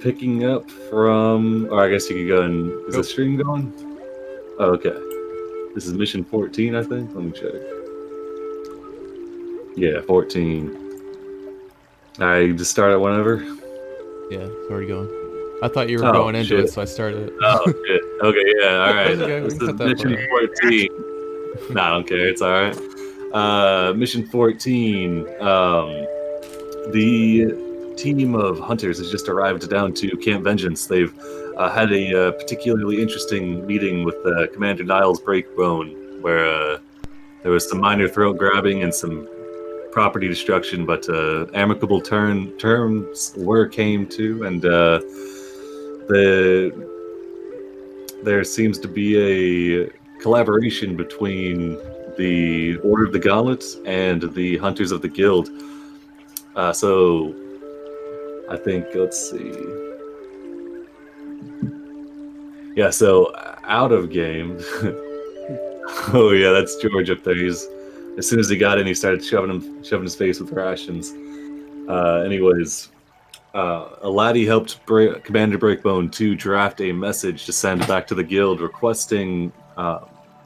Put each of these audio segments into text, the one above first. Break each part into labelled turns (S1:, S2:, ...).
S1: picking up from... Or I guess you could go and... Is the stream going? Oh, okay. This is mission 14, I think. Let me check. Yeah, 14. Alright, you just start it whenever?
S2: Yeah, it's already going. I thought you were going into it, so I started it.
S1: Oh, shit. Okay, yeah, alright.
S2: Okay,
S1: This is mission 14. Nah, I don't care. It's alright. Mission 14. The team of hunters has just arrived down to Camp Vengeance. They've had a particularly interesting meeting with Commander Niles Breakbone, where there was some minor throat grabbing and some property destruction, but amicable terms were came to, and there seems to be a collaboration between the Order of the Gauntlet and the Hunters of the Guild. So I think, let's see. Yeah, so out of game. Oh yeah, that's George up there. As soon as he got in, he started shoving his face with rations. Anyways, a laddie helped Commander Breakbone to draft a message to send back to the guild requesting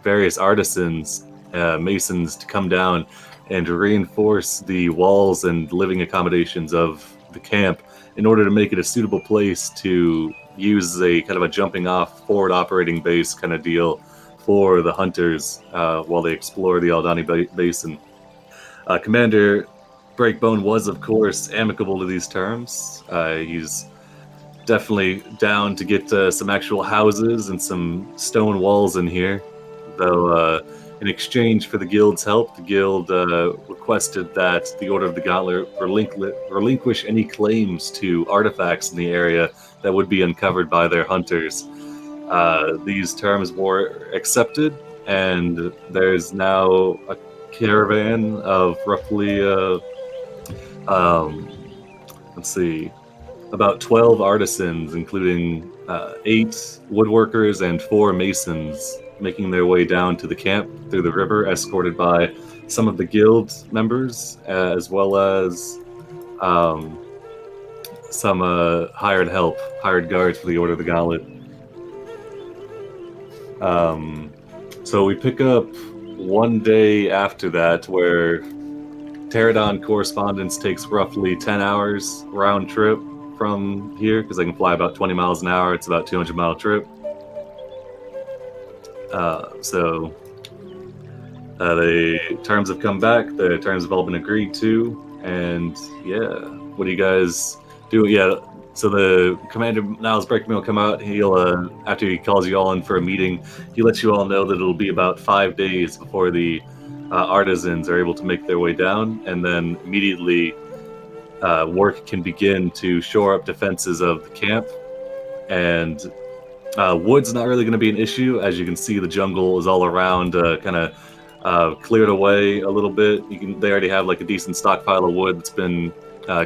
S1: various artisans, masons, to come down and reinforce the walls and living accommodations of the camp in order to make it a suitable place to use a kind of a jumping off forward operating base kind of deal for the hunters while they explore the Aldani Basin. Commander Breakbone was, of course, amicable to these terms. He's definitely down to get some actual houses and some stone walls in here, though in exchange for the guild's help, the guild requested that the Order of the Gauntlet relinquish any claims to artifacts in the area that would be uncovered by their hunters. These terms were accepted, and there's now a caravan of roughly, let's see, about 12 artisans, including 8 woodworkers and 4 masons, making their way down to the camp through the river, escorted by some of the guild members, as well as some hired guards for the Order of the Gauntlet. So we pick up one day after that, where Pterodon correspondence takes roughly 10 hours round trip from here, because they can fly about 20 miles an hour. It's about a 200-mile trip. The terms have come back. The terms have all been agreed to, and yeah, what do you guys do? Yeah, so the Commander Niles Breakman will come out. He'll after he calls you all in for a meeting, he lets you all know that it'll be about 5 days before the artisans are able to make their way down, and then immediately work can begin to shore up defenses of the camp. And wood's not really going to be an issue. As you can see, the jungle is all around, kind of cleared away a little bit. They already have like a decent stockpile of wood that's been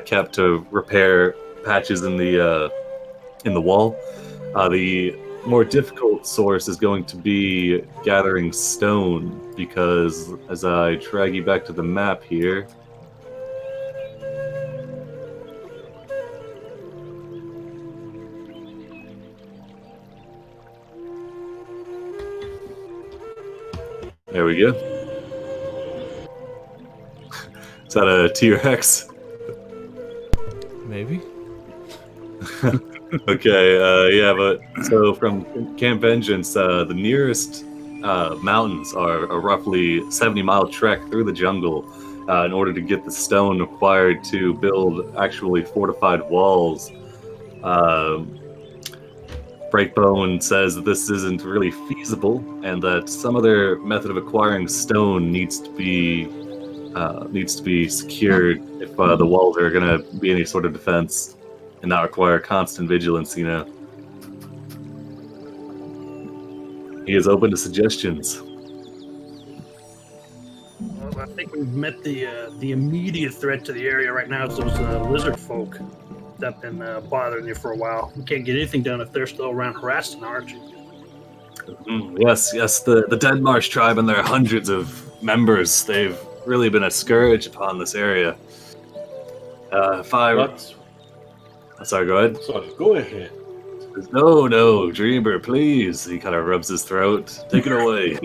S1: kept to repair patches in the wall. The more difficult source is going to be gathering stone, because as I drag you back to the map here, there we go. Is that a T-Rex?
S2: Maybe.
S1: Okay, yeah, but so from Camp Vengeance, the nearest mountains are a roughly 70-mile trek through the jungle in order to get the stone required to build actually fortified walls. Breakbone says that this isn't really feasible, and that some other method of acquiring stone needs to be secured if the walls are going to be any sort of defense and not require constant vigilance. You know, he is open to suggestions.
S3: Well, I think we've met the immediate threat to the area right now. Is those lizard folk that have been bothering you for a while. We can't get anything done if they're still around harassing our archers.
S1: Yes, the Deadmarsh tribe and their hundreds of members, they've really been a scourge upon this area. Sorry, go ahead.
S4: Sorry, go ahead.
S1: No, Dreamer, please. He kind of rubs his throat. Take it away.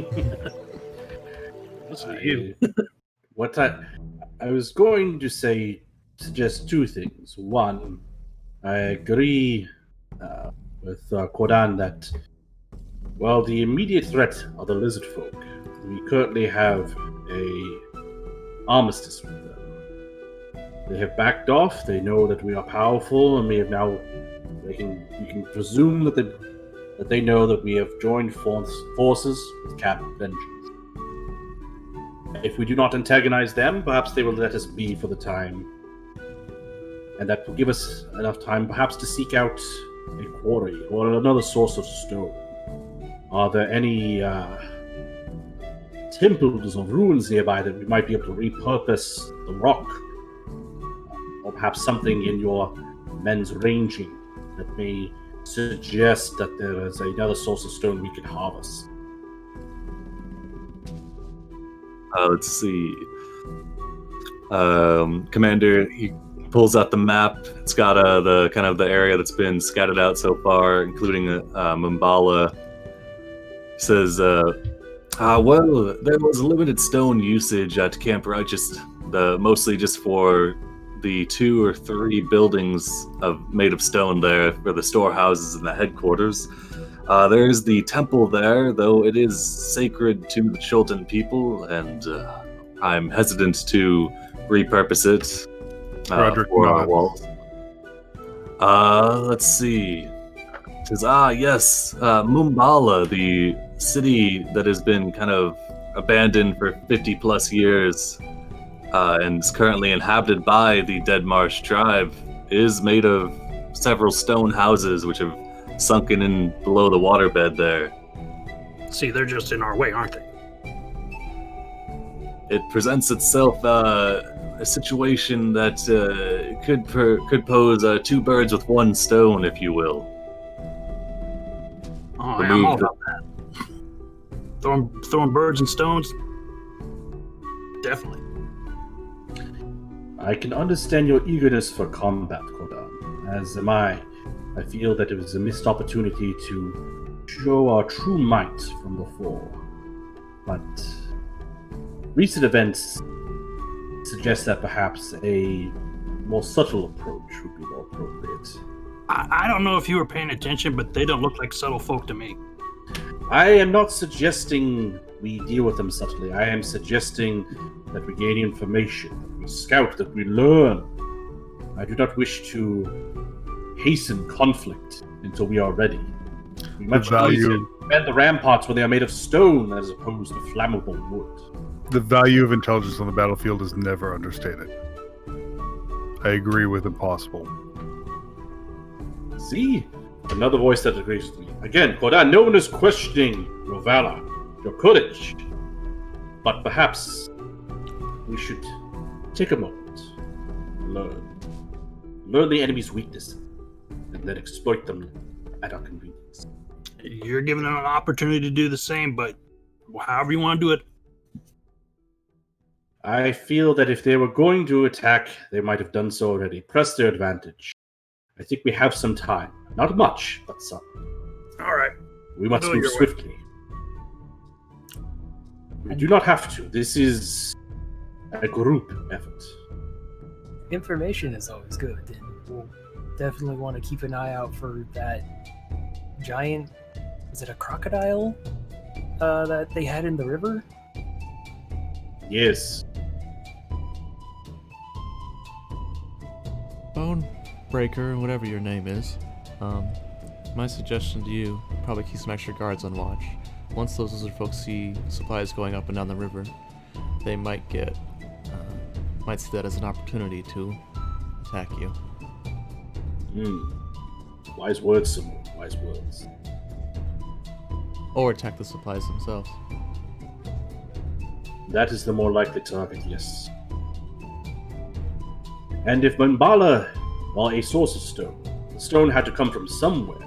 S4: I was going to suggest two things. One, I agree with Kodan that while the immediate threat are the lizard folk, we currently have a armistice with them. They have backed off. They know that we are powerful, and we can presume that they know that we have joined forces with Captain Vengeance. If we do not antagonize them, perhaps they will let us be for the time. And that will give us enough time perhaps to seek out a quarry or another source of stone. Are there any temples or ruins nearby that we might be able to repurpose the rock? Or perhaps something in your men's ranging that may suggest that there is another source of stone we could harvest?
S1: Let's see. Commander, he pulls out the map. It's got the kind of the area that's been scattered out so far, including Mbala. He says, well, there was limited stone usage at Camp Righteous, mostly just for the 2 or 3 buildings made of stone there for the storehouses and the headquarters. There's the temple there, though it is sacred to the Chult people, and I'm hesitant to repurpose it for our walls. Let's see. It says, yes, Mbala, the city that has been kind of abandoned for 50 plus years and is currently inhabited by the Deadmarsh tribe, is made of several stone houses which have sunken in below the waterbed there.
S3: See, they're just in our way, aren't they?
S1: It presents itself a situation that could pose 2 birds with 1 stone, if you will.
S3: Oh, yeah, I'm all about that. Throwing birds and stones? Definitely.
S4: I can understand your eagerness for combat, Kodan, as am I. I feel that it was a missed opportunity to show our true might from before. But recent events suggest that perhaps a more subtle approach would be more appropriate.
S3: I don't know if you were paying attention, but they don't look like subtle folk to me.
S4: I am not suggesting we deal with them subtly. I am suggesting that we gain information, that we scout, that we learn. I do not wish to hasten conflict until we are ready. We much easier defend the ramparts when they are made of stone as opposed to flammable wood.
S5: The value of intelligence on the battlefield is never understated. I agree with impossible.
S4: See? Another voice that agrees with me. Again, Kodan, no one is questioning your valor, your courage. But perhaps we should take a moment, learn the enemy's weakness, and then exploit them at our convenience.
S3: You're giving them an opportunity to do the same, but however you want to do it.
S4: I feel that if they were going to attack, they might have done so already. Press their advantage. I think we have some time. Not much, but some.
S3: All right.
S4: We must move swiftly. We do not have to. This is a group effort.
S6: Information is always good, and we'll definitely want to keep an eye out for that giant, is it a crocodile that they had in the river?
S4: Yes.
S2: Bonebreaker, whatever your name is. My suggestion to you, probably keep some extra guards on watch. Once those lizard folks see supplies going up and down the river, they might see that as an opportunity to attack you.
S4: Wise words, Simone. Wise words.
S2: Or attack the supplies themselves.
S4: That is the more likely target, yes. And if Mbala are a source of stone, the stone had to come from somewhere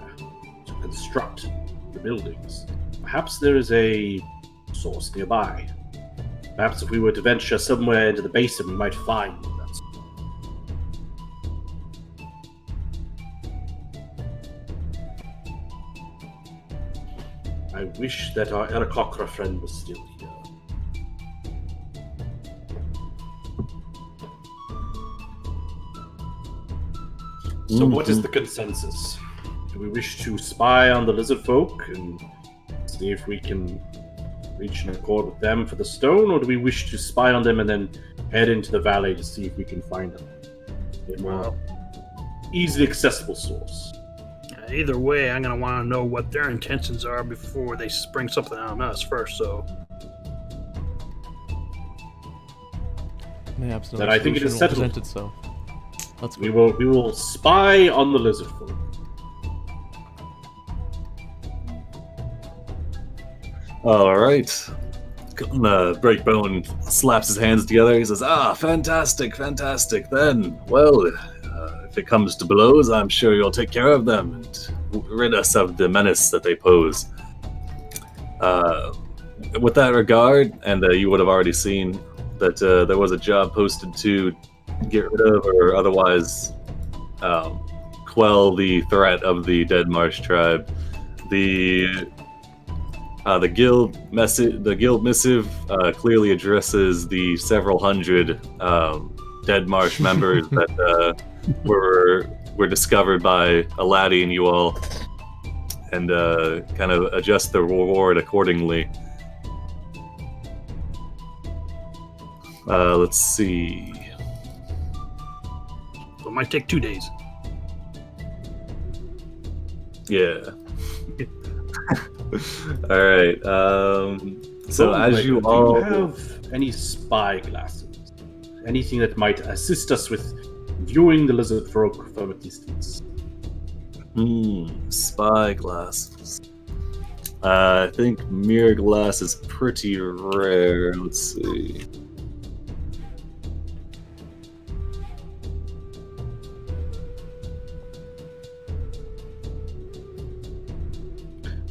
S4: to construct the buildings. Perhaps there is a source nearby. Perhaps if we were to venture somewhere into the basin, we might find that. I wish that our Arakocra friend was still here. So what is the consensus? Do we wish to spy on the lizard folk and see if we can reach an accord with them for the stone, or do we wish to spy on them and then head into the valley to see if we can find them? A more easily accessible source.
S3: Either way, I'm gonna want to know what their intentions are before they spring something on us first. So,
S2: Maps, no
S4: Then I think it is
S2: solution will
S4: settled.
S2: present itself. Let's
S4: We
S2: go.
S4: will spy on the lizard folk.
S1: All right. Breakbone slaps his hands together. He says, fantastic, fantastic. Then, well, if it comes to blows, I'm sure you'll take care of them and rid us of the menace that they pose. With that regard, and you would have already seen that there was a job posted to get rid of or otherwise quell the threat of the Deadmarsh tribe. The guild missive clearly addresses the several hundred Deadmarsh members that were discovered by a laddie and you all, and kind of adjust the reward accordingly. Let's see.
S3: it might take 2 days.
S1: Yeah. All right. So as you all
S4: do you have any spy glasses? Anything that might assist us with viewing the lizard folk from a distance?
S1: Spy glasses. I think mirror glass is pretty rare. Let's see.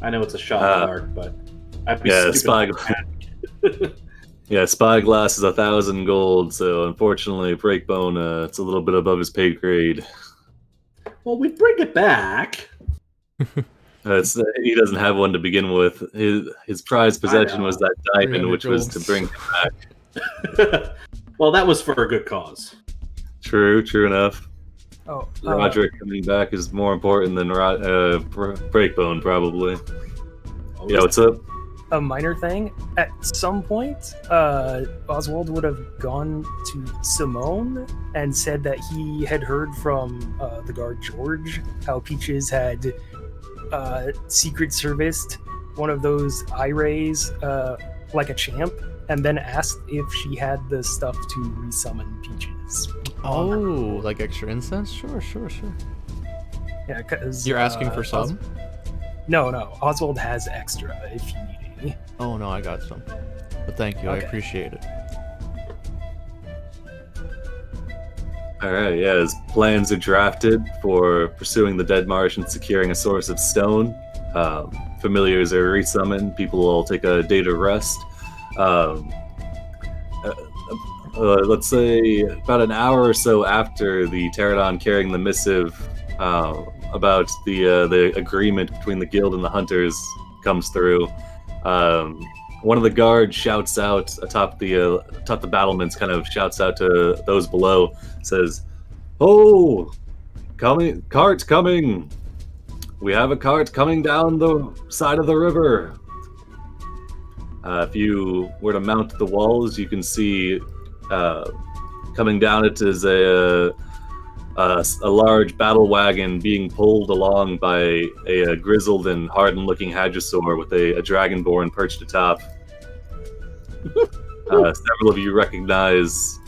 S4: I know it's a shot in the dark, but I'd be
S1: Yeah,
S4: stupid
S1: spy
S4: not
S1: glass. Yeah, spy glass is 1,000 gold. So unfortunately, Breakbone, it's a little bit above his pay grade.
S4: Well, we'd bring it back.
S1: He doesn't have one to begin with. His prized possession was that diamond,
S2: 300
S1: which was
S2: gold.
S1: to bring him back.
S4: Well, that was for a good cause.
S1: True enough.
S6: Oh,
S1: Roderick coming back is more important than Breakbone, probably. Yeah, what's up?
S6: a minor thing. At some point, Oswald would have gone to Simone and said that he had heard from the guard George how Peaches had secret serviced one of those eye rays like a champ, and then asked if she had the stuff to resummon Peaches.
S2: Oh, like extra incense? Sure.
S6: Yeah, because
S2: You're asking for some?
S6: No. Oswald has extra if you need any.
S2: Oh no, I got some. But thank you, I
S6: Okay.
S2: appreciate it.
S1: All right, yeah, his plans are drafted for pursuing the Deadmarsh and securing a source of stone. Familiars are resummoned. People will take a day to rest. Let's say about an hour or so after the pterodon carrying the missive about the agreement between the guild and the hunters comes through, one of the guards shouts out atop the battlements, kind of shouts out to those below, says, "Oh, cart coming! We have a cart coming down the side of the river." If you were to mount the walls, you can see coming down it is a large battle wagon being pulled along by a grizzled and hardened-looking hadrosaur with a dragonborn perched atop. Several of you recognize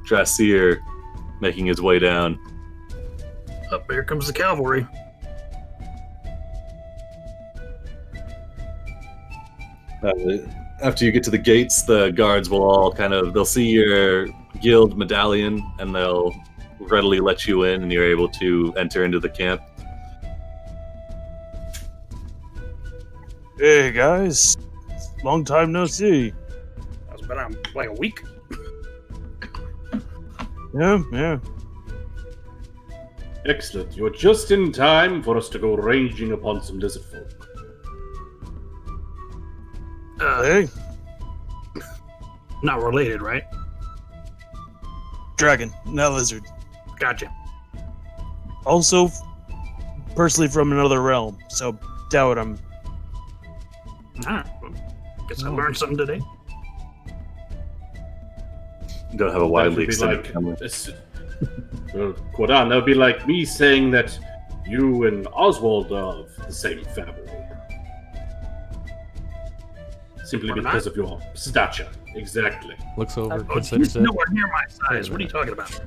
S1: Drasir making his way down.
S3: Up here comes the cavalry.
S1: After you get to the gates, the guards will all they'll see your guild medallion and they'll readily let you in and you're able to enter into the camp.
S7: Hey guys, long time no see.
S3: That's been like a week.
S7: Yeah.
S4: Excellent. You're just in time for us to go ranging upon some lizard folk.
S7: Hey,
S3: Not related, right?
S7: dragon, not lizard.
S3: Gotcha.
S7: Also, personally from another realm, so doubt I'm.
S3: Alright. Well, guess I learned something today.
S1: You don't have a widely
S4: That would be
S1: extended family.
S4: Quodan, that would be like me saying that you and Oswald are of the same family. Simply
S3: We're
S4: because
S3: not?
S4: of your stature. Exactly.
S2: Looks over,
S3: Oh,
S2: considers
S3: he's
S2: it.
S3: nowhere near my size. What are you talking about?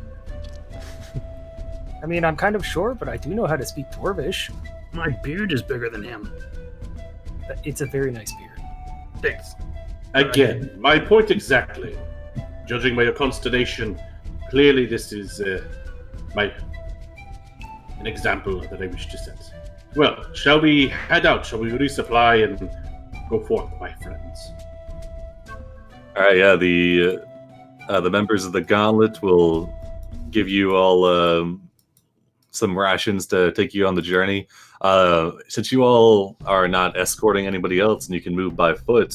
S6: I mean, I'm kind of short, but I do know how to speak Dwarvish.
S3: My beard is bigger than him.
S6: It's a very nice beard.
S3: Thanks.
S4: Again, my point exactly. Judging by your consternation, clearly this is an example that I wish to set. Well, shall we head out? Shall we resupply and go forth, my friends?
S1: All right, yeah. The members of the Gauntlet will give you all some rations to take you on the journey. Since you all are not escorting anybody else and you can move by foot,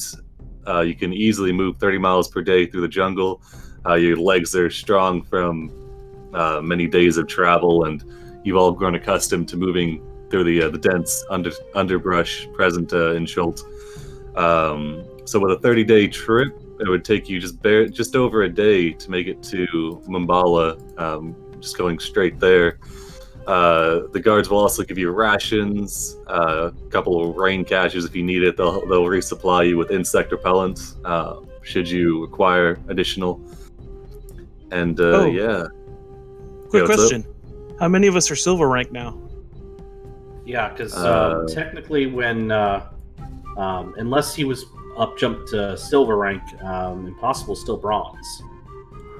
S1: you can easily move 30 miles per day through the jungle. Your legs are strong from many days of travel, and you've all grown accustomed to moving through the dense underbrush present in Chult. So with a 30-day trip, it would take you just over a day to make it to Mbala, just going straight there. The guards will also give you rations, a couple of rain caches if you need it. They'll resupply you with insect repellent should you require additional. And yeah.
S7: Quick
S1: Yeah, what's
S7: question: how many of us are silver rank now?
S4: Yeah, because technically, when unless he was up jumped to silver rank, Impossible's still bronze.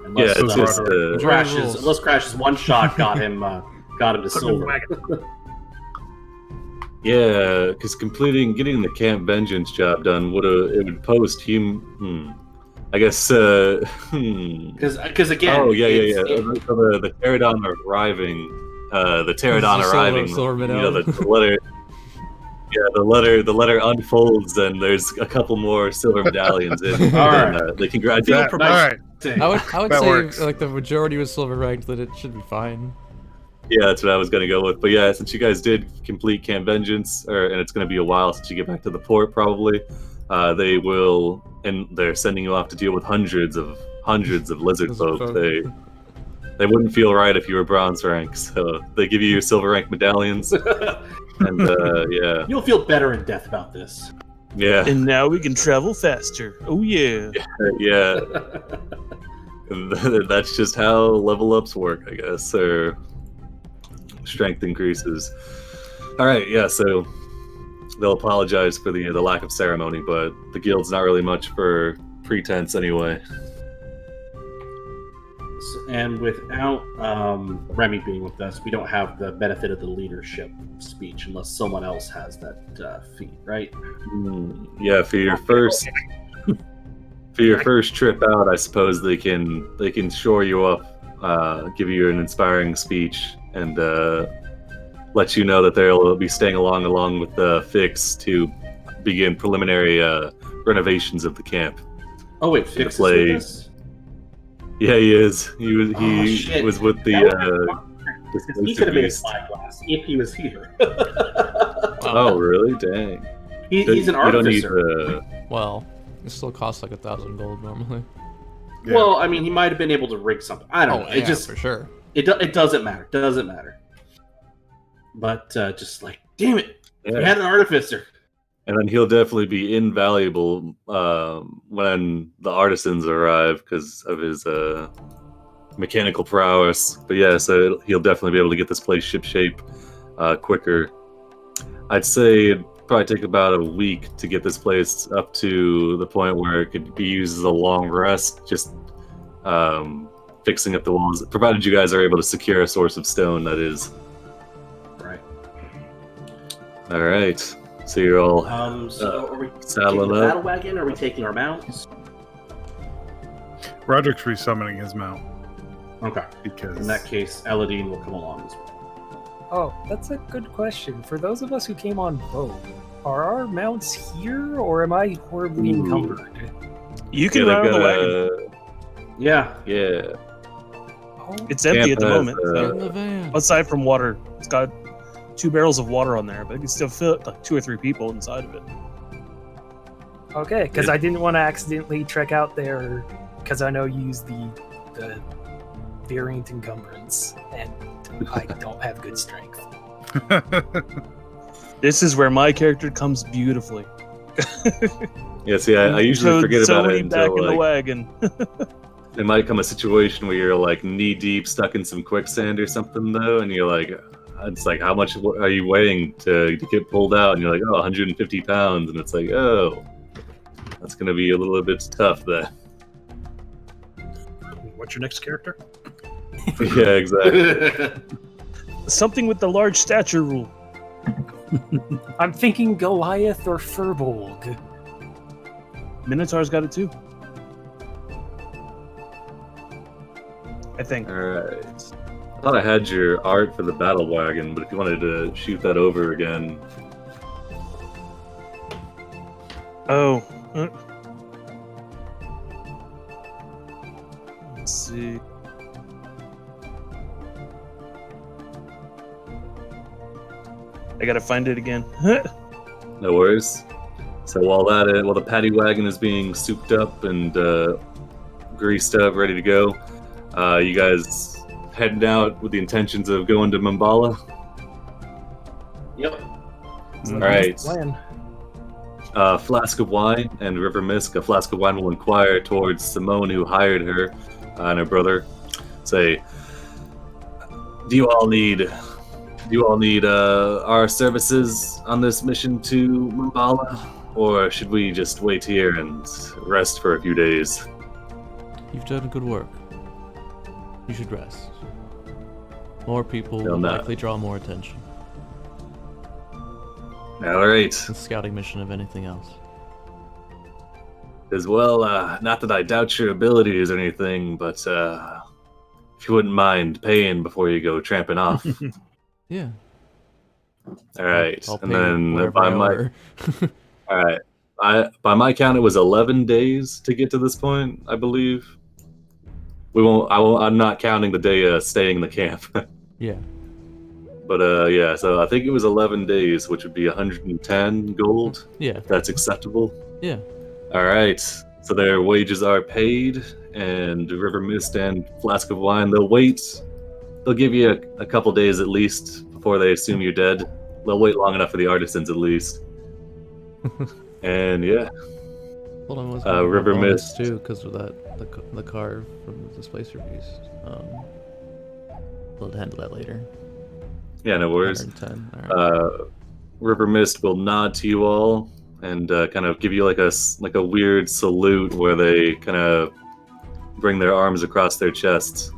S4: Unless,
S1: Yeah, it's just
S4: unless Crash's one shot got him to
S3: Put him in
S4: silver.
S3: wagon.
S1: Yeah, because getting the Camp Vengeance job done would post him. I guess.
S4: Because again,
S1: Oh yeah. So the Pterodon are arriving. The Pterodon
S2: Silver-
S1: arriving.
S2: silver
S1: You know,
S2: medallion.
S1: the letter. Yeah, the letter unfolds, and there's a couple more silver medallions in.
S4: All right.
S1: And, they congratulate.
S5: All right.
S2: I would
S5: That
S2: say
S5: works.
S2: like the majority was silver ranked, that it should be fine.
S1: Yeah, that's what I was gonna go with. But yeah, since you guys did complete Camp Vengeance, and it's gonna be a while since you get back to the port, probably, they will, and they're sending you off to deal with hundreds of lizard folk. They wouldn't feel right if you were bronze rank, so they give you your silver rank medallions, and yeah,
S4: You'll feel better in death about this.
S1: yeah,
S7: And now we can travel faster. Oh yeah.
S1: yeah. And that's just how level ups work, I guess, or strength increases. All right, yeah. So they'll apologize for the lack of ceremony, but the guild's not really much for pretense anyway.
S4: And without Remy being with us, we don't have the benefit of the leadership speech unless someone else has that feat, right?
S1: Yeah, for your first trip out, I suppose they can shore you up, give you an inspiring speech, and let you know that they'll be staying along with the Fix to begin preliminary renovations of the camp.
S4: Oh wait, Fix is
S1: play-
S4: with us?
S1: Yeah, he is. He
S4: shit.
S1: was with the.
S4: He could have made a spyglass if he was here.
S1: Oh, really? Dang.
S4: He's an
S1: You don't need
S4: artificer.
S2: Well, it still costs like 1,000 gold normally.
S5: Yeah.
S4: Well, I mean, he might have been able to rig something. I don't know.
S2: yeah,
S4: It just
S2: for sure.
S4: it doesn't matter. Doesn't matter. But just like, damn it, we had an artificer.
S1: And then he'll definitely be invaluable when the artisans arrive because of his mechanical prowess. But yeah, so he'll definitely be able to get this place shipshape quicker. I'd say it'd probably take about a week to get this place up to the point where it could be used as a long rest, just fixing up the walls, provided you guys are able to secure a source of stone, that is.
S4: Right.
S1: All right. So you're all
S4: So are we
S1: saddling
S4: taking the
S1: up.
S4: battle wagon? Are we taking our mounts?
S5: Roderick's resummoning his mount
S4: Okay.
S5: because
S4: In that case, Eladine will come along as well.
S6: Oh, that's a good question. For those of us who came on boat, Are our mounts here, or am I horribly
S1: Ooh.
S6: encumbered?
S7: You can
S1: Yeah,
S7: ride on
S1: they've
S7: the
S1: got
S7: wagon.
S4: Yeah.
S1: yeah.
S6: Oh,
S7: It's empty at the
S1: Camp has,
S7: moment.
S2: Get
S7: so-
S2: in the van.
S7: aside from water, it's got 2 barrels of water on there, but it can still fit like 2 or 3 people inside of it.
S6: okay, because
S1: Yeah.
S6: I didn't want to accidentally trek out there, because I know you use the variant encumbrance, and I don't have good strength.
S7: This is where my character comes beautifully.
S1: Yeah, see, I usually
S7: Showed
S1: forget about it
S7: Zoe back
S1: until
S7: in the
S1: like
S7: wagon.
S1: it might come a situation where you're like knee deep stuck in some quicksand or something though, and you're like, it's like, how much are you weighing to get pulled out? And you're like, oh, 150 pounds, and it's like, oh, that's gonna be a little bit tough then.
S3: What's your next character?
S1: Yeah, exactly.
S7: Something with the large stature rule.
S6: I'm thinking Goliath or Furbolg.
S7: Minotaur's got it too. I think.
S1: All right. I thought I had your art for the battle wagon, but if you wanted to shoot that over again,
S7: Oh. Let's see. I gotta find it again.
S1: no worries. So while the paddy wagon is being souped up and greased up, ready to go, you guys heading out with the intentions of going to Mbala.
S4: Yep.
S1: All right.
S6: Plan.
S1: Flask of wine and River Mist. A flask of wine will inquire towards Simone, who hired her and her brother. Say, do you all need our services on this mission to Mbala, or should we just wait here and rest for a few days?
S2: You've done good work. You should rest. More people
S1: Still
S2: will
S1: not.
S2: likely draw more attention.
S1: All right.
S2: It's a scouting mission of anything else.
S1: As well, not that I doubt your abilities or anything, but if you wouldn't mind paying before you go tramping off.
S2: Yeah.
S1: All right.
S2: I'll
S1: And
S2: pay
S1: then
S2: whatever
S1: by
S2: I
S1: my
S2: order.
S1: all right. By my count, it was 11 days to get to this point, I believe. I'm not counting the day staying in the camp.
S2: Yeah.
S1: But yeah, so I think it was 11 days, which would be 110 gold.
S2: Yeah.
S1: If that's acceptable.
S2: Yeah.
S1: All right. So their wages are paid, and River Mist and Flask of Wine, they'll wait. They'll give you a couple days at least before they assume you're dead. They'll wait long enough for the artisans at least. And yeah,
S2: Hold on, was
S1: River Mist.
S2: too, because of that the car from the Displacer Beast. We'll handle that later.
S1: yeah, no worries.
S2: 110. All right.
S1: River Mist will nod to you all and kind of give you like a weird salute where they kind of bring their arms across their chests.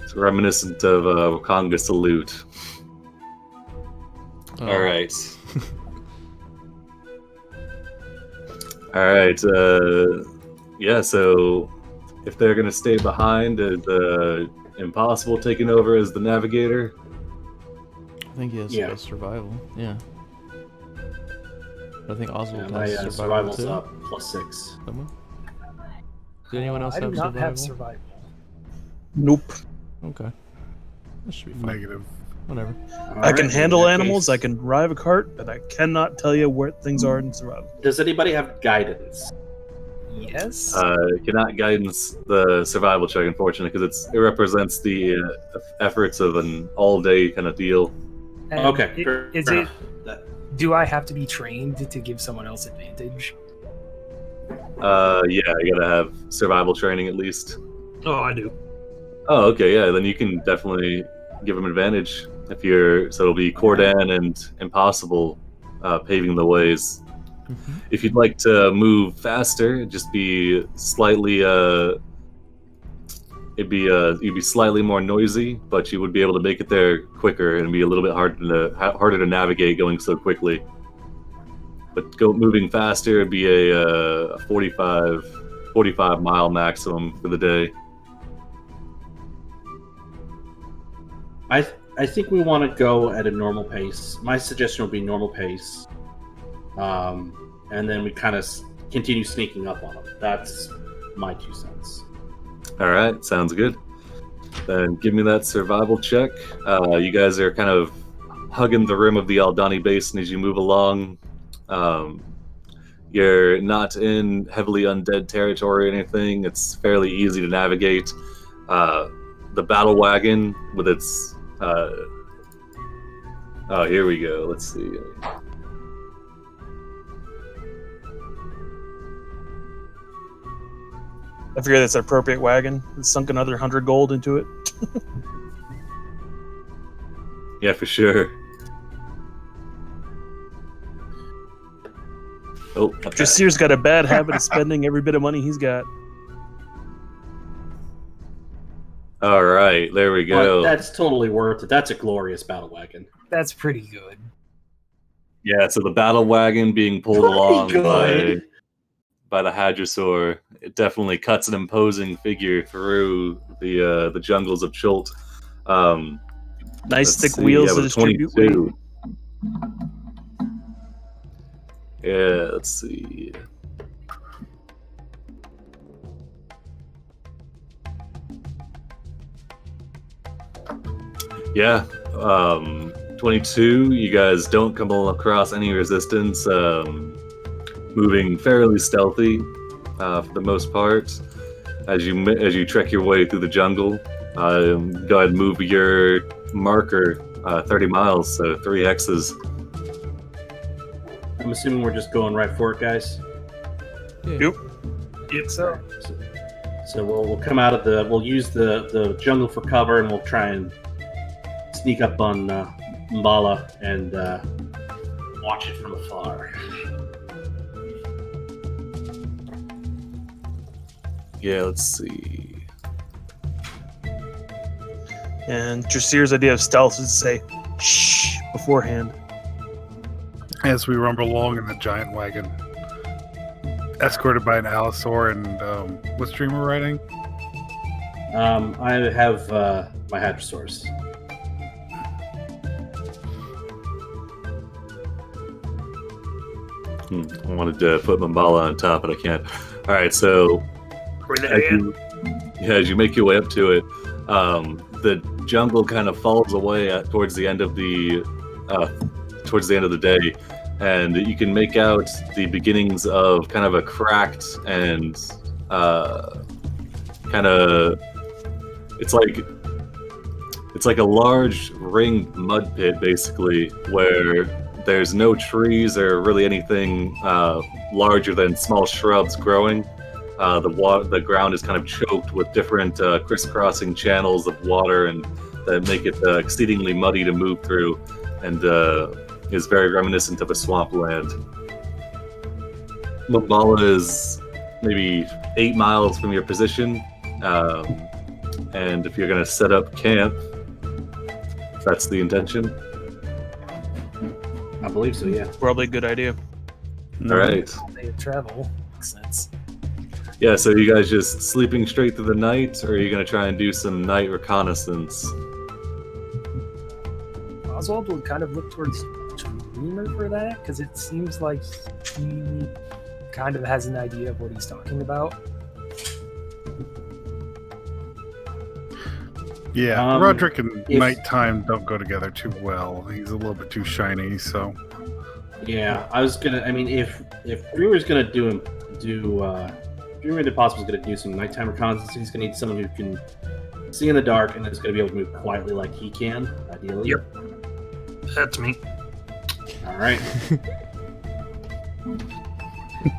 S1: It's reminiscent of a Wakanga salute.
S2: Oh.
S1: All right. All right. Yeah. So if they're gonna stay behind, is Impossible taking over as the navigator?
S2: I think he has
S4: Yeah.
S2: survival. Yeah. I think Oswald
S4: Yeah, my
S2: has survival
S4: survival's
S2: too.
S4: up +6.
S2: Someone? Did anyone else
S6: I do
S2: have
S6: not
S2: survival?
S6: have survival.
S7: Nope.
S2: Okay. That should be fine.
S5: Negative.
S2: Whatever.
S7: I can handle animals, I can drive a cart, but I cannot tell you where things are in survival.
S4: Does anybody have guidance?
S6: Yes.
S1: Cannot guidance the survival check, unfortunately, because it represents the efforts of an all-day kind of deal.
S6: And
S4: Okay.
S6: Is
S4: fair
S6: it?
S4: enough. That-
S6: Do I have to be trained to give someone else advantage?
S1: Yeah, you gotta have survival training at least.
S3: Oh, I do.
S1: Oh, okay, yeah. Then you can definitely give them advantage if you're. So it'll be Cordan and Impossible paving the ways.
S2: Mhm.
S1: If you'd like to move faster, it'd just be slightly. You'd be slightly more noisy, but you would be able to make it there quicker and be a little bit harder to navigate going so quickly. But moving faster would be a 45 mile maximum for the day.
S4: I think we want to go at a normal pace. My suggestion would be normal pace, and then we kind of continue sneaking up on them. That's my 2 cents.
S1: All right, sounds good. Then give me that survival check. You guys are kind of hugging the rim of the Aldani Basin as you move along. You're not in heavily undead territory or anything. It's fairly easy to navigate. The battle wagon with its... oh, here we go. Let's see.
S7: I figure that's an appropriate wagon. It's sunk another 100 gold into it.
S1: Yeah, for sure. Oh,
S7: Jasir's got a bad habit of spending every bit of money he's got.
S1: all right, there we go.
S4: But that's totally worth it. That's a glorious battle wagon.
S6: That's pretty good.
S1: Yeah, so the battle wagon being pulled
S4: Pretty
S1: along
S4: good.
S1: by the Hadrosaur, it definitely cuts an imposing figure through the jungles of Chult.
S7: Nice
S1: Let's
S7: thick
S1: see,
S7: wheels
S1: yeah,
S7: to
S1: with
S7: distribute weight.
S1: 22. Yeah, let's see. Yeah, 22. You guys don't come across any resistance. Moving fairly stealthy for the most part. As you trek your way through the jungle, go ahead and move your marker 30 miles, so 3 hexes.
S4: I'm assuming we're just going right for it, guys.
S7: Yep.
S6: So
S4: So we'll come out of we'll use the jungle for cover, and we'll try and sneak up on Mbala and watch it from afar.
S1: Yeah, let's see.
S7: And Jasir's idea of stealth is to say, shh, beforehand.
S5: As we rumble along in the giant wagon, escorted by an Allosaur and what stream we're riding?
S4: I have my Hadrosaurs.
S1: I wanted to put Mbala on top, but I can't. All right, so as you make your way up to it, the jungle kind of falls away towards the end of the day, and you can make out the beginnings of kind of a cracked and kind of it's like a large ringed mud pit, basically, where there's no trees or really anything larger than small shrubs growing. The ground is kind of choked with different crisscrossing channels of water, and that make it exceedingly muddy to move through, and is very reminiscent of a swampland. Mbala is maybe 8 miles from your position, and if you're going to set up camp, if that's the intention.
S4: I believe so, yeah.
S7: Probably a good idea.
S1: All right.
S6: They travel. Makes sense.
S1: Yeah, so you guys just sleeping straight through the night, or are you going to try and do some night reconnaissance?
S6: Oswald would kind of look towards Dreamer for that, because it seems like he kind of has an idea of what he's talking about.
S5: Yeah, Roderick and
S4: if-
S5: nighttime don't go together too well. He's a little bit too shiny, so
S4: Yeah, I was gonna. I mean, if Dreamer's gonna Dreamer the Possible's gonna do some nighttime reconnaissance, he's gonna need someone who can see in the dark and is gonna be able to move quietly like he can, ideally.
S3: Yep. That's me.
S4: All right.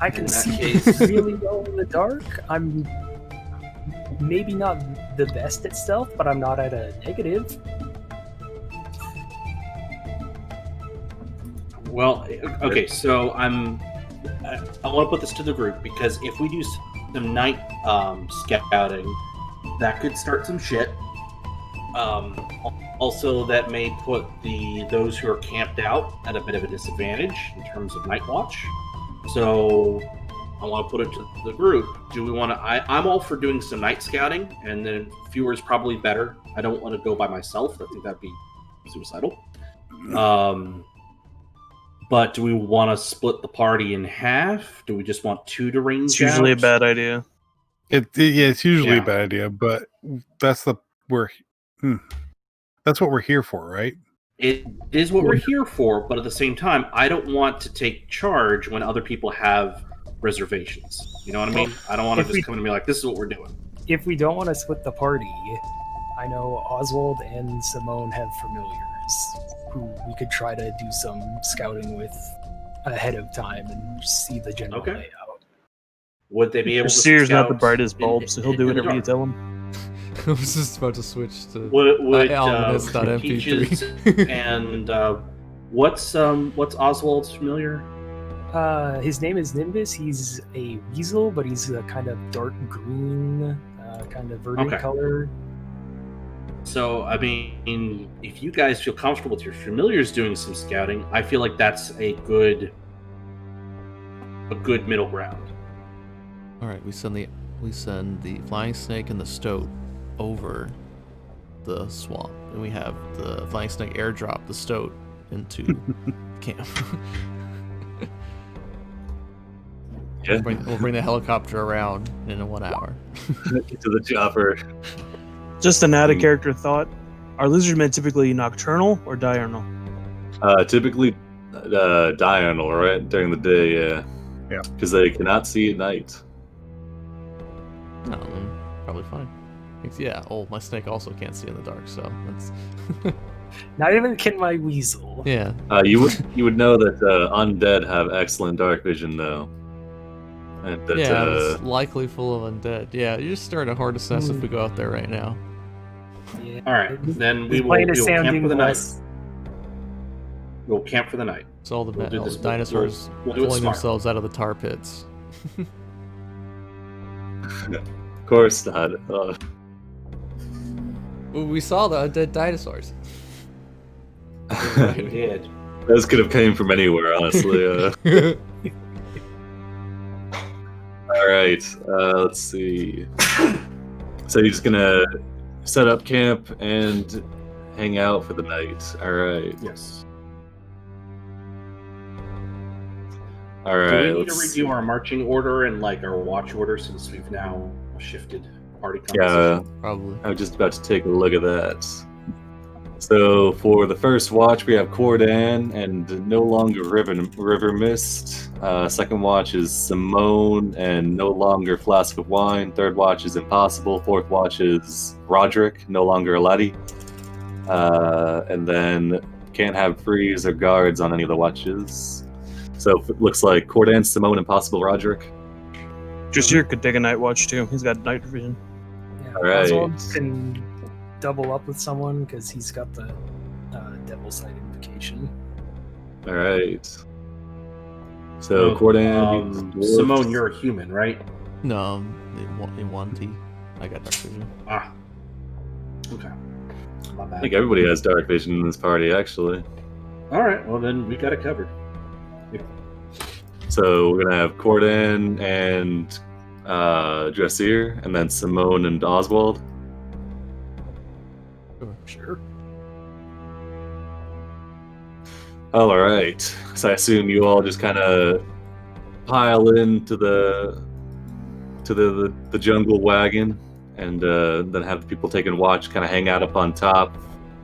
S6: I can
S4: In that
S6: see
S4: case-
S6: really well in the dark. I'm maybe not the best at stealth, but I'm not at a negative.
S4: Well, okay, so I want to put this to the group, because if we do some night scouting, that could start some shit. Also, that may put those who are camped out at a bit of a disadvantage in terms of night watch. So I want to put it to the group. Do we want to? I'm all for doing some night scouting, and then fewer is probably better. I don't want to go by myself. I think that'd be suicidal. But do we want to split the party in half? Do we just want two to range
S7: It's usually a
S4: out?
S7: bad idea.
S5: It's usually
S4: Yeah.
S5: a bad idea, but that's that's what we're here for, right?
S4: It is what we're here for, but at the same time, I don't want to take charge when other people have reservations. You know what I mean? I don't want to
S6: if
S4: just
S6: we-
S4: come and be like, this is what we're doing.
S6: If we don't want to split the party, I know Oswald and Simone have familiars who we could try to do some scouting with ahead of time and see the general
S4: Okay.
S6: layout.
S4: Would they be able to
S7: Seer's not the
S4: scout
S7: brightest
S4: in-
S7: bulb, so he'll
S4: in
S7: do
S4: the
S7: whatever you
S4: dark?
S7: tell him.
S2: I was just about to switch to
S4: Would
S2: ominous.mp3.
S4: Peaches and what's Oswald's familiar?
S6: His name is Nimbus. He's a weasel, but he's a kind of dark green, kind of verdant
S4: Okay.
S6: color.
S4: So, I mean, if you guys feel comfortable with your familiars doing some scouting, I feel like that's a good middle ground.
S2: All right, we send the flying snake and the stoat over the swamp, and we have the flying snake airdrop the stoat into camp.
S1: Yeah.
S2: We'll bring the helicopter around in 1 hour.
S1: Get to the chopper.
S7: Just an out-of-character thought. Are lizardmen typically nocturnal or diurnal?
S1: Typically diurnal, right? During the day, yeah.
S5: Yeah.
S1: Because they cannot see at night.
S2: No, probably fine. Yeah. Oh, my snake also can't see in the dark, so that's
S6: Not even can my weasel.
S2: yeah.
S1: You would know that undead have excellent dark vision, though. And that,
S2: Yeah, it's likely full of undead. Yeah, you're just starting a hard assess if we go out there right now.
S6: Yeah.
S4: All right, then we
S6: His
S4: will
S6: plane is
S4: camp
S6: sounding
S4: for the night.
S6: less.
S4: We'll camp for the night.
S2: It's all the,
S4: We'll do
S2: all
S4: this-
S2: the dinosaurs
S4: we'll do it
S2: pulling
S4: smart.
S2: themselves out of the tar pits.
S1: of course not.
S2: We saw the undead dinosaurs.
S4: We did.
S1: Those could have came from anywhere, honestly. All right, let's see. So you're just gonna set up camp and hang out for the night. All right.
S4: Yes.
S1: All
S4: Do
S1: right.
S4: we need to
S1: let's
S4: review our marching order and like our watch order since we've now shifted party
S1: Yeah,
S4: composition?
S2: Probably.
S1: I was just about to take a look at that. So for the first watch, we have Cordan and no longer River Mist. Second watch is Simone and no longer Flask of Wine. Third watch is Impossible. Fourth watch is Roderick, no longer a laddie. And then can't have freeze or guards on any of the watches. So it looks like Cordan, Simone, Impossible, Roderick.
S7: Jasir could take a night watch too. He's got night vision.
S6: Yeah,
S1: All right.
S6: Oswald can double up with someone because he's got the devil sight invocation.
S1: All right. So Cordan,
S4: Simone, you're a human, right?
S2: No, in 1T. I got dark vision.
S4: Ah. Okay. My
S1: I
S4: bad.
S1: think everybody has dark vision in this party, actually.
S4: All right. Well, then we got it covered.
S1: So we're gonna have Cordan and Dressier, and then Simone and Oswald.
S6: Sure.
S1: All right. So I assume you all just kind of pile into the jungle wagon, and then have people taking watch, kind of hang out up on top,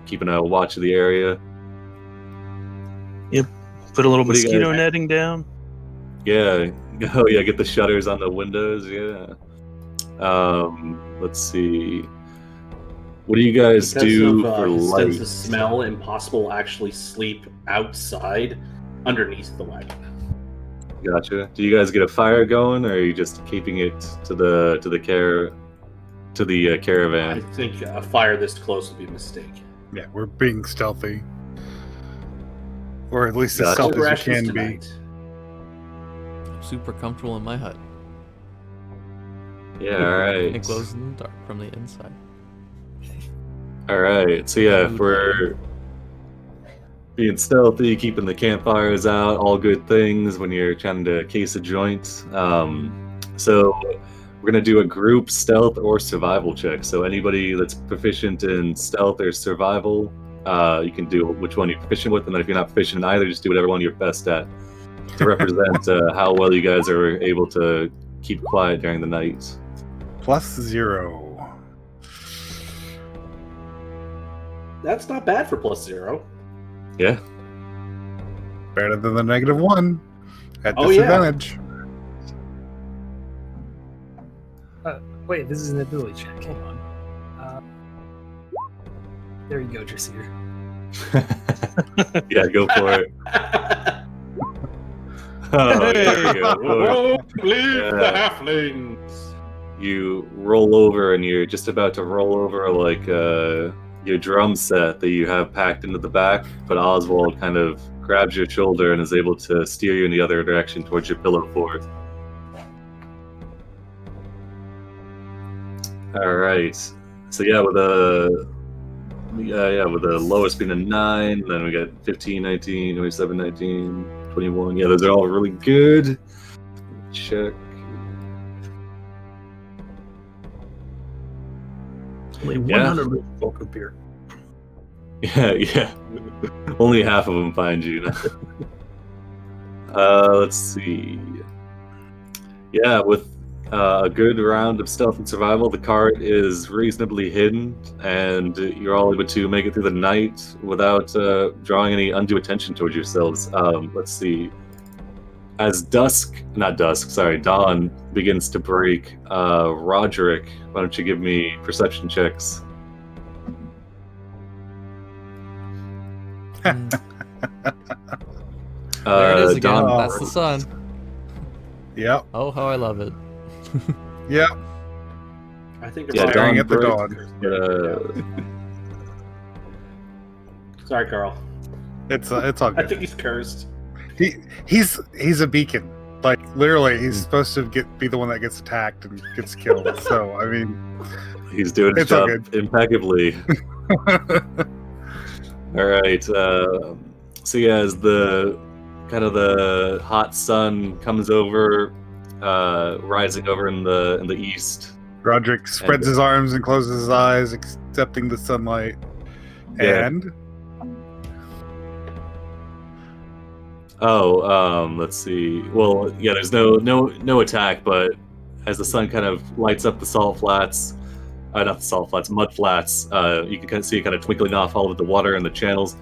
S1: keeping a watch of the area.
S7: Put a little
S1: What do you guys
S7: mosquito
S1: think?
S7: netting down.
S1: Yeah. Oh yeah. Get the shutters on the windows. Yeah. Let's see. What do you guys
S4: Because
S1: do
S4: of
S1: for
S4: his
S1: light?
S4: sense of smell, Impossible actually sleep outside underneath the wagon.
S1: Gotcha. Do you guys get a fire going, or are you just keeping it to the
S4: I
S1: caravan?
S4: think a fire this close would be a mistake.
S5: Yeah, we're being stealthy. Or at least as
S1: Gotcha.
S5: stealthy as we
S4: Rations
S5: can be.
S4: tonight.
S2: I'm super comfortable in my hut.
S1: Yeah. All right.
S2: It glows in the dark from the inside.
S1: All right. So yeah, if we're being stealthy, keeping the campfires out, all good things when you're trying to case a joint. So we're gonna do a group stealth or survival check. So anybody that's proficient in stealth or survival You can do which one you're proficient with, and then if you're not proficient in either, just do whatever one you're best at to represent how well you guys are able to keep quiet during the night.
S5: +0.
S4: That's not bad for +0.
S1: Yeah.
S5: Better than the -1 at
S4: Oh, yeah.
S5: disadvantage.
S6: Wait, this is an ability check. Hang on. There you go, Dressir.
S1: Yeah, go for it. Oh, there you go.
S4: Oh, leave
S1: Yeah.
S4: the halflings.
S1: You roll over, and you're just about to roll over like your drum set that you have packed into the back, but Oswald kind of grabs your shoulder and is able to steer you in the other direction towards your pillow fort. All right. So yeah, with a lowest being a 9, then we got 15, 19, 27, 19, 21. Yeah, those are all really good. Check.
S3: Only
S1: Yeah.
S3: 100 lizard folk appear.
S1: Yeah. Only half of them find you. Let's see. Yeah, with a good round of stealth and survival, the cart is reasonably hidden, and you're all able to make it through the night without drawing any undue attention towards yourselves. Let's see. As dawn begins to break, Roderick, why don't you give me perception checks?
S2: There it is again.
S1: Dawn-
S2: That's the sun.
S5: Yep.
S2: Oh, how I love it.
S5: Yep.
S4: I think
S1: Yeah,
S4: it's
S5: Staring
S1: Dawn
S5: at the
S1: breaks.
S5: dawn.
S4: Sorry, Carl.
S5: It's all
S4: I
S5: good.
S4: think he's cursed.
S5: He's a beacon. Like literally, he's supposed to be the one that gets attacked and gets killed. So I mean,
S1: He's doing his
S5: It's all
S1: job impeccably. All right. So yeah, as the hot sun comes over, rising over in the east.
S5: Roderick spreads his arms and closes his eyes, accepting the sunlight.
S1: Yeah.
S5: And
S1: Let's see. Well, yeah, there's no attack, but as the sun kind of lights up the salt flats, not the salt flats, mud flats, you can kind of see it kind of twinkling off all of the water in the channels.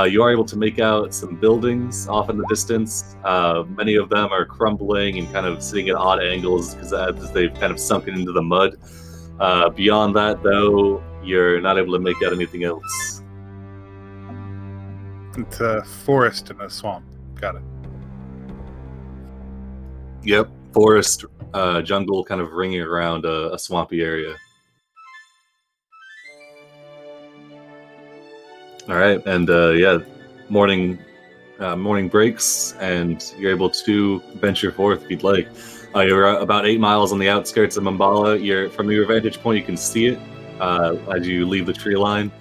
S1: You are able to make out some buildings off in the distance. Many of them are crumbling and kind of sitting at odd angles as they've kind of sunken into the mud. Beyond that, though, you're not able to make out anything else.
S5: it's a forest and a swamp. Got it.
S1: Yep, forest, jungle, kind of ringing around a swampy area. All right, and yeah, morning breaks, and you're able to venture forth if you'd like. You're about 8 miles on the outskirts of Mbala. From your vantage point, you can see it as you leave the tree line.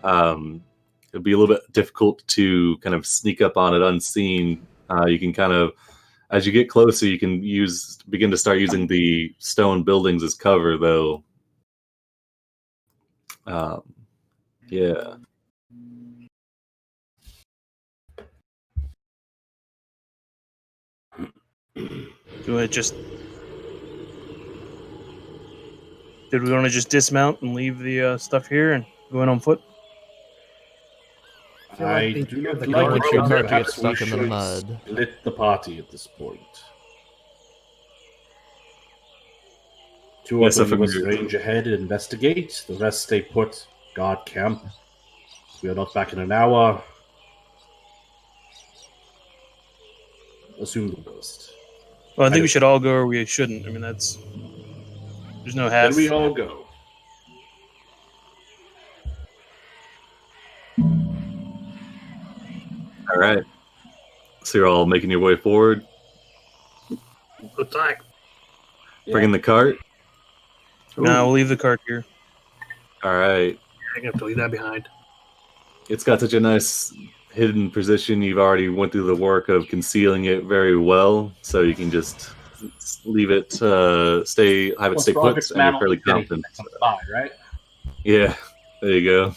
S1: It'll be a little bit difficult to kind of sneak up on it unseen. You can kind of, as you get closer, you can begin to start using the stone buildings as cover, though. Yeah.
S7: Did we want to just dismount and leave the stuff here and go in on foot?
S6: I feel like they
S4: do
S6: hear
S4: not
S6: the
S2: I
S4: like
S2: don't
S6: cart.
S2: want your
S4: it.
S2: cart to get
S4: Perhaps we
S2: stuck in the
S4: should
S2: mud.
S4: Split the party at this point. Two
S1: Yeah,
S4: of
S1: so
S4: them
S1: from
S4: must
S1: your-
S4: range ahead and investigate. The rest stay put, guard camp. We are not back in an hour. Assume the worst.
S7: Well, I think we should all go or we shouldn't. I mean, there's no half.
S4: Then we all go.
S1: All right. So you're all making your way forward,
S3: Attack.
S1: bringing the cart.
S7: No, we'll leave the cart here.
S1: All right.
S3: I'm gonna have to leave that behind.
S1: It's got such a nice hidden position. You've already went through the work of concealing it very well, so you can just leave it, have it stay put,
S4: Roderick's
S1: and you're
S4: man
S1: fairly
S4: will get anything
S1: confident.
S4: that comes by, right?
S1: Yeah, there you go.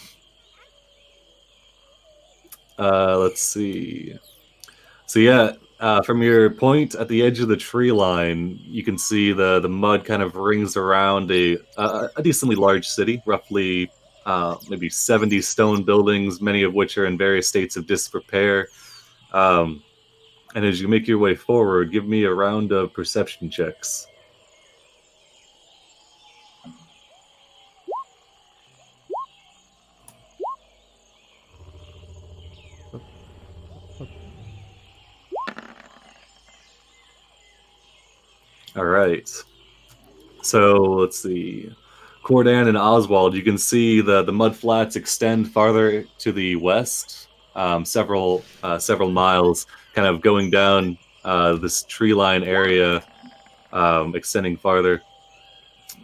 S1: Let's see. So yeah, from your point at the edge of the tree line, you can see the mud kind of rings around a decently large city, roughly maybe 70 stone buildings, many of which are in various states of disrepair. Um, and as you make your way forward, give me a round of perception checks. All right. So let's see. Cordan and Oswald, you can see the mud flats extend farther to the west, several miles, kind of going down this tree line area, extending farther.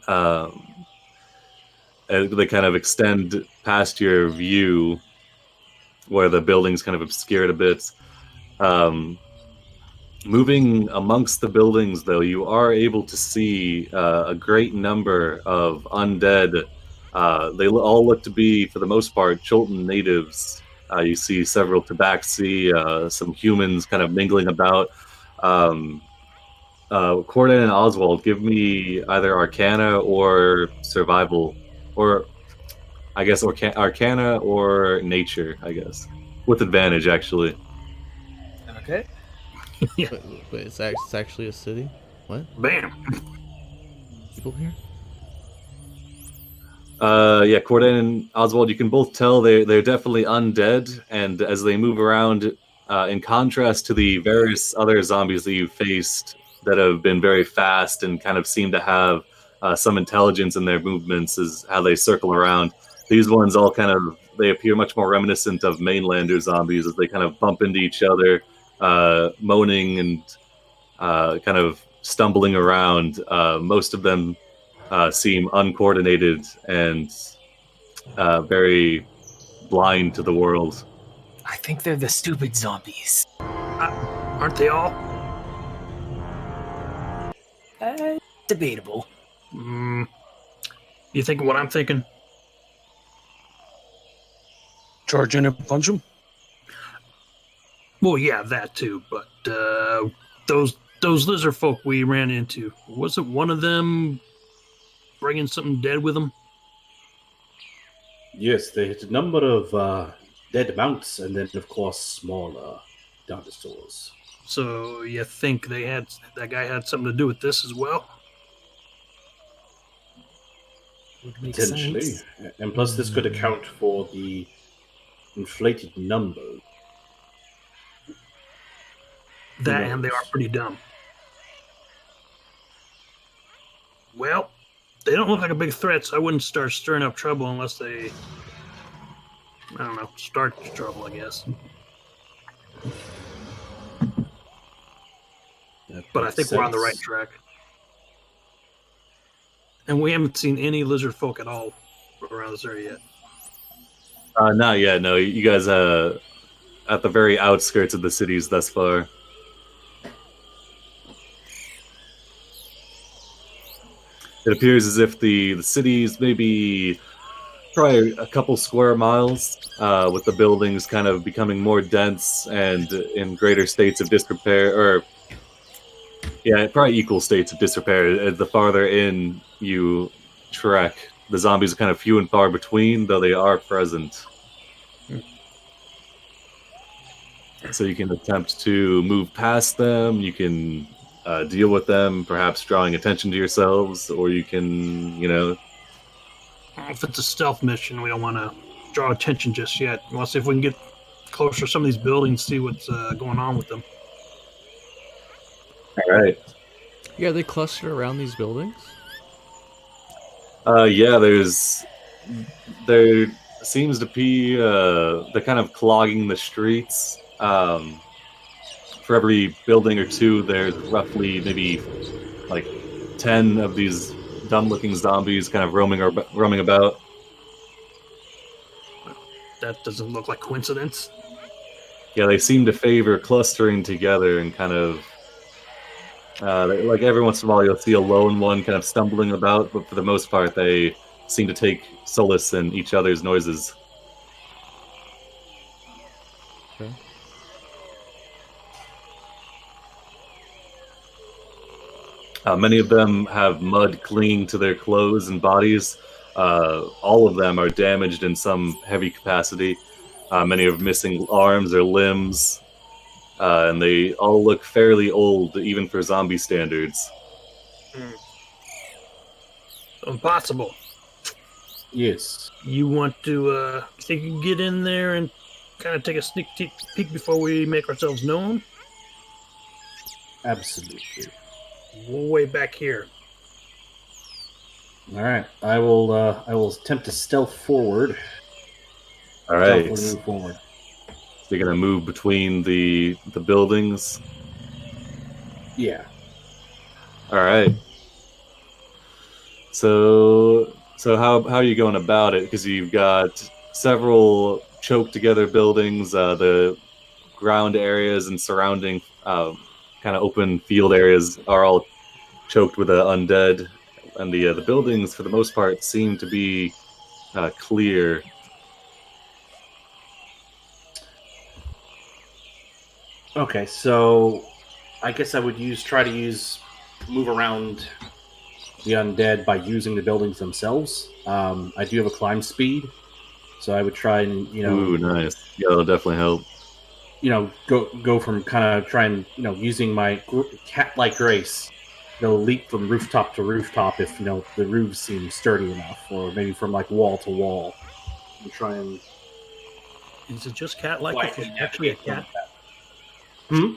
S1: And they kind of extend past your view, where the buildings kind of obscured a bit. Moving amongst the buildings, though, you are able to see a great number of undead. They all look to be, for the most part, Chultan natives. You see several tabaxi, some humans kind of mingling about. Cordan and Oswald, give me either Arcana or Survival, or I guess Arcana or Nature, I guess, with advantage, actually.
S6: Okay.
S3: Yeah.
S2: Wait, it's actually a city? What?
S3: Bam.
S2: People here?
S1: Yeah, Cordan and Oswald, you can both tell they're definitely undead, and as they move around, in contrast to the various other zombies that you've faced that have been very fast and kind of seem to have some intelligence in their movements, is how they circle around. These ones all they appear much more reminiscent of mainlander zombies as they kind of bump into each other, moaning and kind of stumbling around. Most of them seem uncoordinated and very blind to the world.
S6: I think they're the stupid zombies.
S3: Aren't they all?
S6: Debatable.
S3: You thinking what I'm thinking?
S7: Charge in and punch him?
S3: Well, yeah, that too. But those lizard folk we ran into, wasn't one of them bringing something dead with them?
S4: Yes, they had a number of dead mounts, and then, of course, smaller dinosaurs.
S3: So you think that guy had something to do with this as well?
S6: Would make
S4: Potentially.
S6: sense.
S4: And plus, this could account for the inflated number.
S3: That
S4: Who
S3: and they
S4: knows?
S3: are pretty dumb. Well, they don't look like a big threat, so I wouldn't start stirring up trouble unless they, I don't know, start trouble, I guess. But I think we're on the right track. And we haven't seen any lizard folk at all around this area yet.
S1: Not yet, no. You guys at the very outskirts of the cities thus far. It appears as if the cities maybe probably a couple square miles, with the buildings kind of becoming more dense and in greater states of disrepair, or yeah, probably equal states of disrepair. The farther in you trek, the zombies are kind of few and far between, though they are present. So you can attempt to move past them, you can deal with them, perhaps drawing attention to yourselves, or you can,
S3: If it's a stealth mission, we don't want to draw attention just yet. We want to see if we can get closer to some of these buildings, see what's going on with them.
S1: All right.
S2: Yeah, they cluster around these buildings.
S1: Yeah, there seems to be they're kind of clogging the streets. For every building or two, there's roughly maybe like 10 of these dumb-looking zombies kind of roaming about.
S3: That doesn't look like coincidence.
S1: Yeah, they seem to favor clustering together and kind of like every once in a while you'll see a lone one kind of stumbling about, but for the most part they seem to take solace in each other's noises.
S2: Okay.
S1: Many of them have mud clinging to their clothes and bodies. All of them are damaged in some heavy capacity. Many are missing arms or limbs, and they all look fairly old, even for zombie standards.
S3: Impossible.
S4: Yes.
S3: You want to think you can get in there and kind of take a sneak peek before we make ourselves known?
S4: Absolutely.
S3: We're way back here.
S4: All right. I will attempt to stealth forward.
S1: All right.
S4: Stealthily move forward.
S1: So you're gonna move between the buildings.
S4: Yeah.
S1: All right. So how are you going about it? Because you've got several choked together buildings, the ground areas and surrounding kind of open field areas are all choked with undead, and the buildings for the most part seem to be clear.
S4: Okay, so I guess I would try to move around the undead by using the buildings themselves. I do have a climb speed, so I would try and
S1: Ooh, nice. Yeah, that'll definitely help.
S4: Go from kind of trying using my cat-like grace, leap from rooftop to rooftop if the roofs seem sturdy enough, or maybe from like wall to wall, and try and.
S3: Is it just cat-like if
S4: quietly
S3: you're actually a
S4: navigate
S3: cat?
S4: Hmm?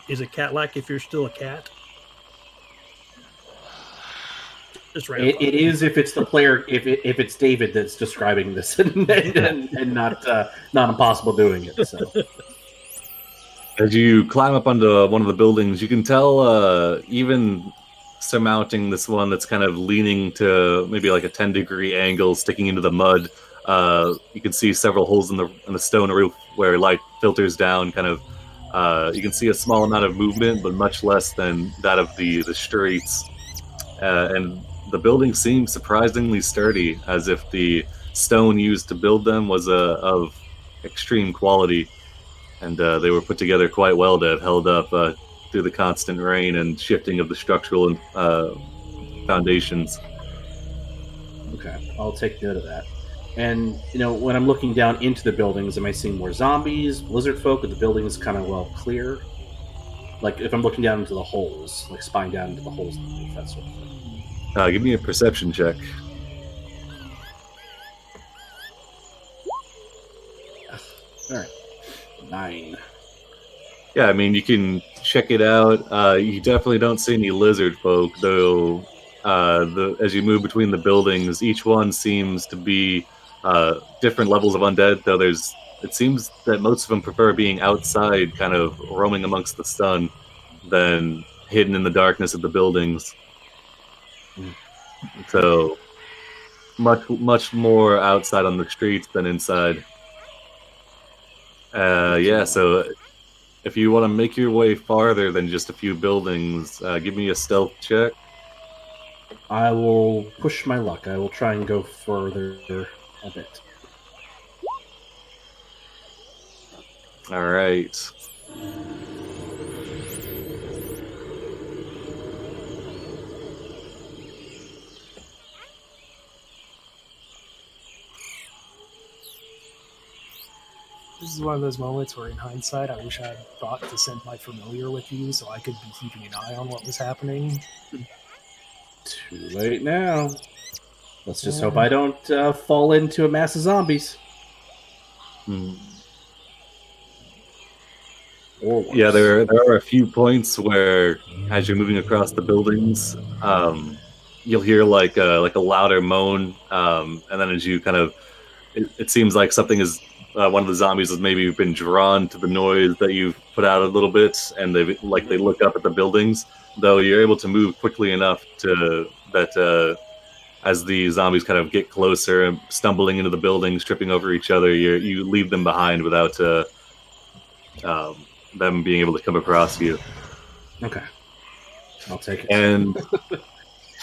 S3: Is it cat-like if you're still a cat? Just right.
S4: It is if it's the player, if it's David that's describing this, and not impossible doing it. So.
S1: As you climb up onto one of the buildings, you can tell even surmounting this one that's kind of leaning to maybe like a 10-degree angle, sticking into the mud. You can see several holes in the stone roof where light filters down. Kind of, you can see a small amount of movement, but much less than that of the streets. And the building seems surprisingly sturdy, as if the stone used to build them was of extreme quality, and they were put together quite well to have held up through the constant rain and shifting of the structural foundations.
S4: Okay, I'll take note of that. And when I'm looking down into the buildings, am I seeing more zombies, lizard folk? Are the buildings kind of clear? Like if I'm looking down into the holes, like spying down into the holes in the roof, that sort of thing.
S1: Give me a perception check.
S4: All right, 9.
S1: Yeah, I mean, you can check it out. You definitely don't see any lizard folk, though. As you move between the buildings, each one seems to be different levels of undead. Though it seems that most of them prefer being outside, kind of roaming amongst the sun, than hidden in the darkness of the buildings. So much more outside on the streets than inside. Yeah, so if you want to make your way farther than just a few buildings, give me a stealth check.
S4: I will push my luck. I will try and go further a bit.
S1: All right.
S6: This is one of those moments where, in hindsight, I wish I had thought to send my familiar with you so I could be keeping an eye on what was happening.
S4: Too late now. Let's just hope I don't fall into a mass of zombies. Or worse.
S1: Yeah, there are a few points where, as you're moving across the buildings, you'll hear like a louder moan, and then as you kind of, it seems like something is. One of the zombies has maybe been drawn to the noise that you've put out a little bit, and they look up at the buildings. Though you're able to move quickly enough to that as the zombies kind of get closer and stumbling into the buildings, tripping over each other, you leave them behind without them being able to come across you.
S4: Okay, I'll take it.
S1: And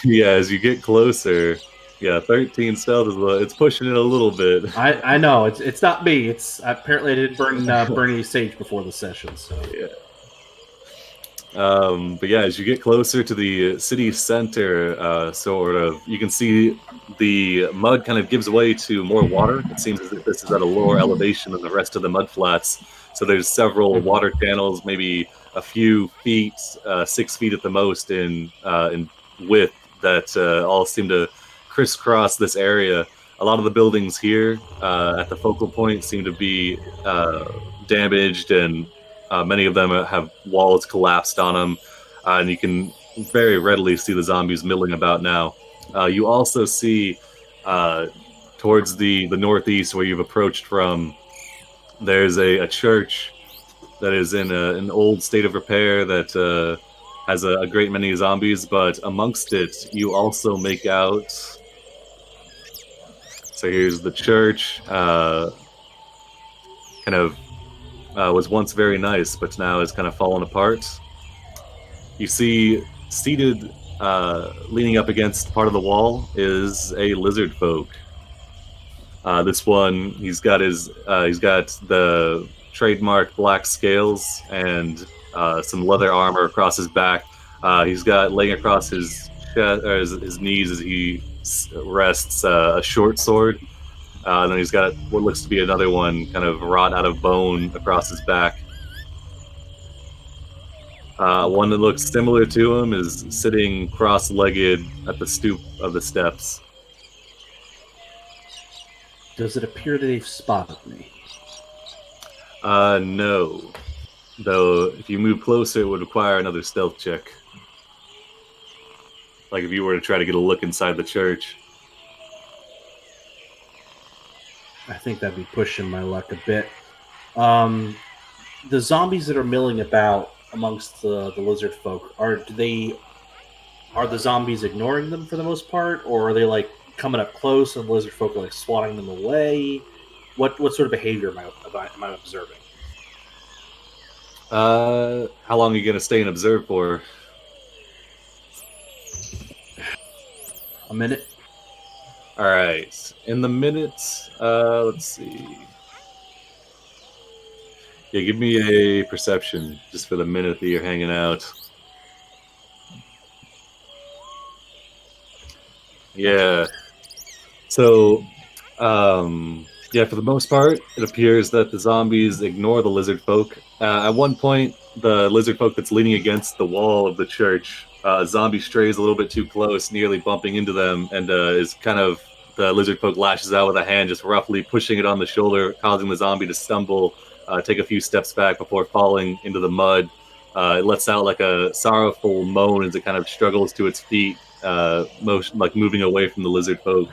S1: yeah, as you get closer, Yeah, 13 stealth is it's pushing it a little bit.
S4: I know it's not me. It's apparently I didn't burn any sage before the session. So
S1: Yeah. But yeah, as you get closer to the city center, sort of, you can see the mud kind of gives way to more water. It seems as if this is at a lower elevation than the rest of the mud flats. So there's several water channels, maybe a few feet, 6 feet at the most in width, that all seem to crisscross this area. A lot of the buildings here at the focal point seem to be damaged, and many of them have walls collapsed on them, and you can very readily see the zombies milling about now. You also see towards the northeast, where you've approached from, there's a church that is in an old state of repair that has a great many zombies, but amongst it, you also make out. So here's the church, kind of was once very nice, but now has kind of fallen apart. You see, seated, leaning up against part of the wall, is a lizard folk. This one, he's got the trademark black scales and some leather armor across his back. He's got laying across his chest, or his knees as he rests, a short sword. And then he's got what looks to be another one, kind of wrought out of bone, across his back. One that looks similar to him is sitting cross-legged at the stoop of the steps.
S4: does it appear that they've spotted me?
S1: No. Though, if you move closer, it would require another stealth check. Like if you were to try to get a look inside the church.
S4: I think that'd be pushing my luck a bit. The zombies that are milling about amongst the lizard folk, are the zombies ignoring them for the most part, or are they like coming up close and the lizard folk are like swatting them away? What sort of behavior am I observing?
S1: How long are you gonna stay and observe for?
S4: A minute.
S1: All right. In the minutes, let's see. Yeah, give me a perception just for the minute that you're hanging out. Yeah. So, yeah, for the most part, it appears that the zombies ignore the lizard folk. At one point, the lizard folk that's leaning against the wall of the church, zombie strays a little bit too close, nearly bumping into them, and is kind of, the lizard folk lashes out with a hand, just roughly pushing it on the shoulder, causing the zombie to stumble, take a few steps back before falling into the mud. It lets out like a sorrowful moan as it kind of struggles to its feet, like moving away from the lizard folk.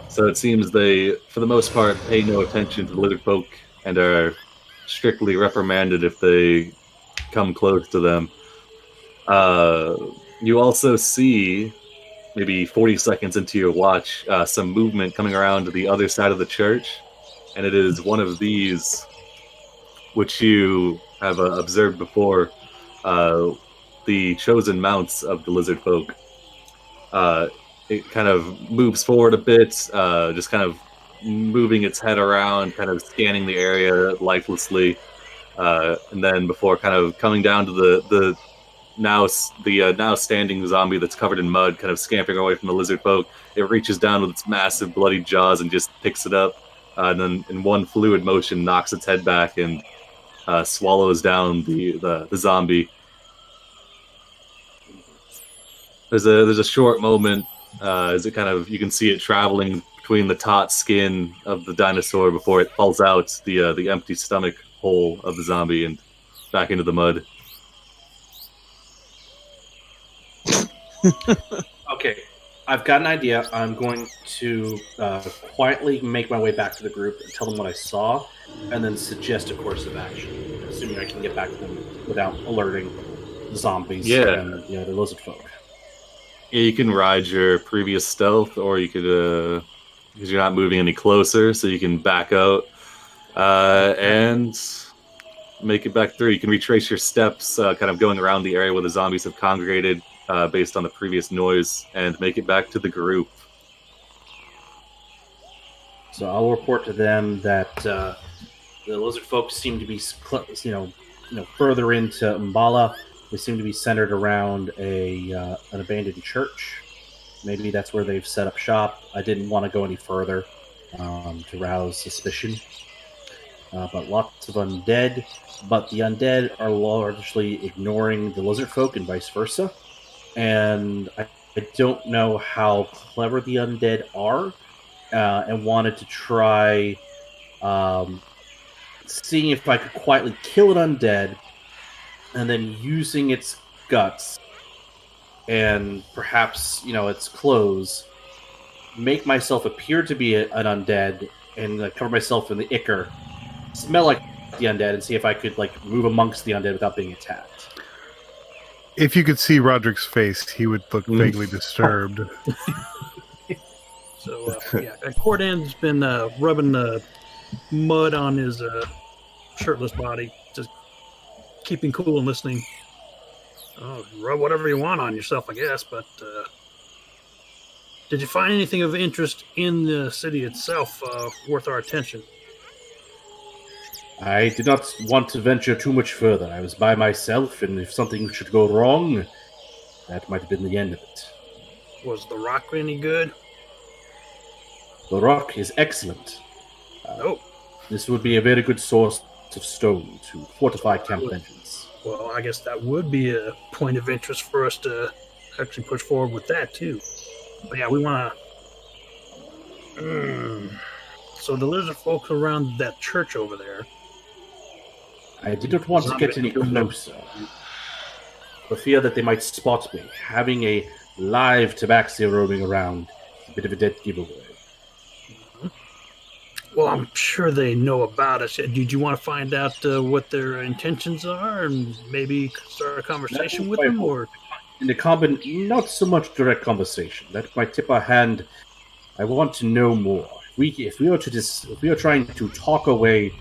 S1: So it seems they, for the most part, pay no attention to the lizard folk and are strictly reprimanded if they come close to them. You also see, maybe 40 seconds into your watch, some movement coming around to the other side of the church, and it is one of these, which you have observed before, the chosen mounts of the lizard folk. It kind of moves forward a bit, just kind of moving its head around, kind of scanning the area lifelessly, and then before kind of coming down to the now standing zombie that's covered in mud, kind of scampering away from the lizard folk. It reaches down with its massive bloody jaws and just picks it up, and then in one fluid motion knocks its head back and swallows down the zombie. There's a short moment as it kind of, you can see it traveling between the taut skin of the dinosaur before it falls out the empty stomach hole of the zombie and back into the mud.
S4: Okay, I've got an idea. I'm going to quietly make my way back to the group and tell them what I saw, and then suggest a course of action, assuming I can get back to them without alerting the zombies and the lizard folk.
S1: Yeah, you can ride your previous stealth, or you could, because you're not moving any closer, so you can back out and make it back through. You can retrace your steps, kind of going around the area where the zombies have congregated. based on the previous noise and make it back to the group.
S4: So I'll report to them that the lizard folk seem to be, further into Mbala. They seem to be centered around an abandoned church. Maybe that's where they've set up shop. I didn't want to go any further to rouse suspicion. But lots of undead. But the undead are largely ignoring the lizard folk and vice versa. And I don't know how clever the undead are, and wanted to try seeing if I could quietly kill an undead and then using its guts and perhaps, its clothes, make myself appear to be an undead and cover myself in the ichor, smell like the undead, and see if I could move amongst the undead without being attacked.
S5: If you could see Roderick's face, he would look vaguely disturbed.
S3: So, Cordan's been rubbing mud on his shirtless body, just keeping cool and listening. Oh, rub whatever you want on yourself, I guess, but did you find anything of interest in the city itself worth our attention?
S4: I did not want to venture too much further. I was by myself, and if something should go wrong, that might have been the end of it.
S3: Was the rock any good?
S4: The rock is excellent. This would be a very good source of stone to fortify Camp Vengeance.
S3: Well, I guess that would be a point of interest for us to actually push forward with that, too. But yeah, we want to... So the lizard folk around that church over there...
S4: I did not want to get any closer, for fear that they might spot me. Having a live tabaxi roaming around is a bit of a dead giveaway.
S3: Well, I'm sure they know about us. Did you want to find out what their intentions are and maybe start a conversation with them? Or
S4: in the not so much direct conversation. That might tip our hand. I want to know more. If we are trying to talk our way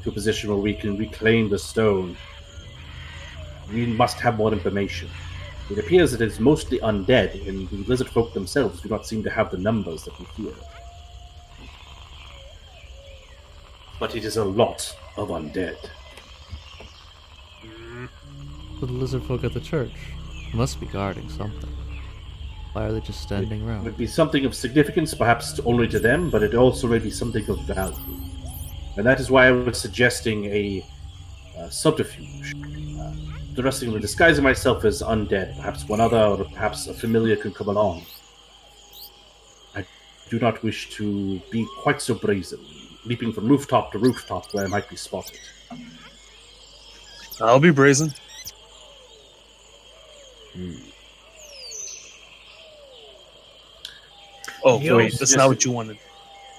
S4: to a position where we can reclaim the stone, we must have more information. It appears that it's mostly undead, and the lizard folk themselves do not seem to have the numbers that we fear. But it is a lot of undead.
S2: So the lizard folk at the church must be guarding something. Why are they just standing
S4: It
S2: around?
S4: would be something of significance, perhaps only to them, but it also may be something of value. And that is why I was suggesting a subterfuge. Disguising myself as undead. Perhaps one other, or perhaps a familiar can come along. I do not wish to be quite so brazen, leaping from rooftop to rooftop where I might be spotted.
S7: I'll be brazen. Oh, wait, that's not what you wanted.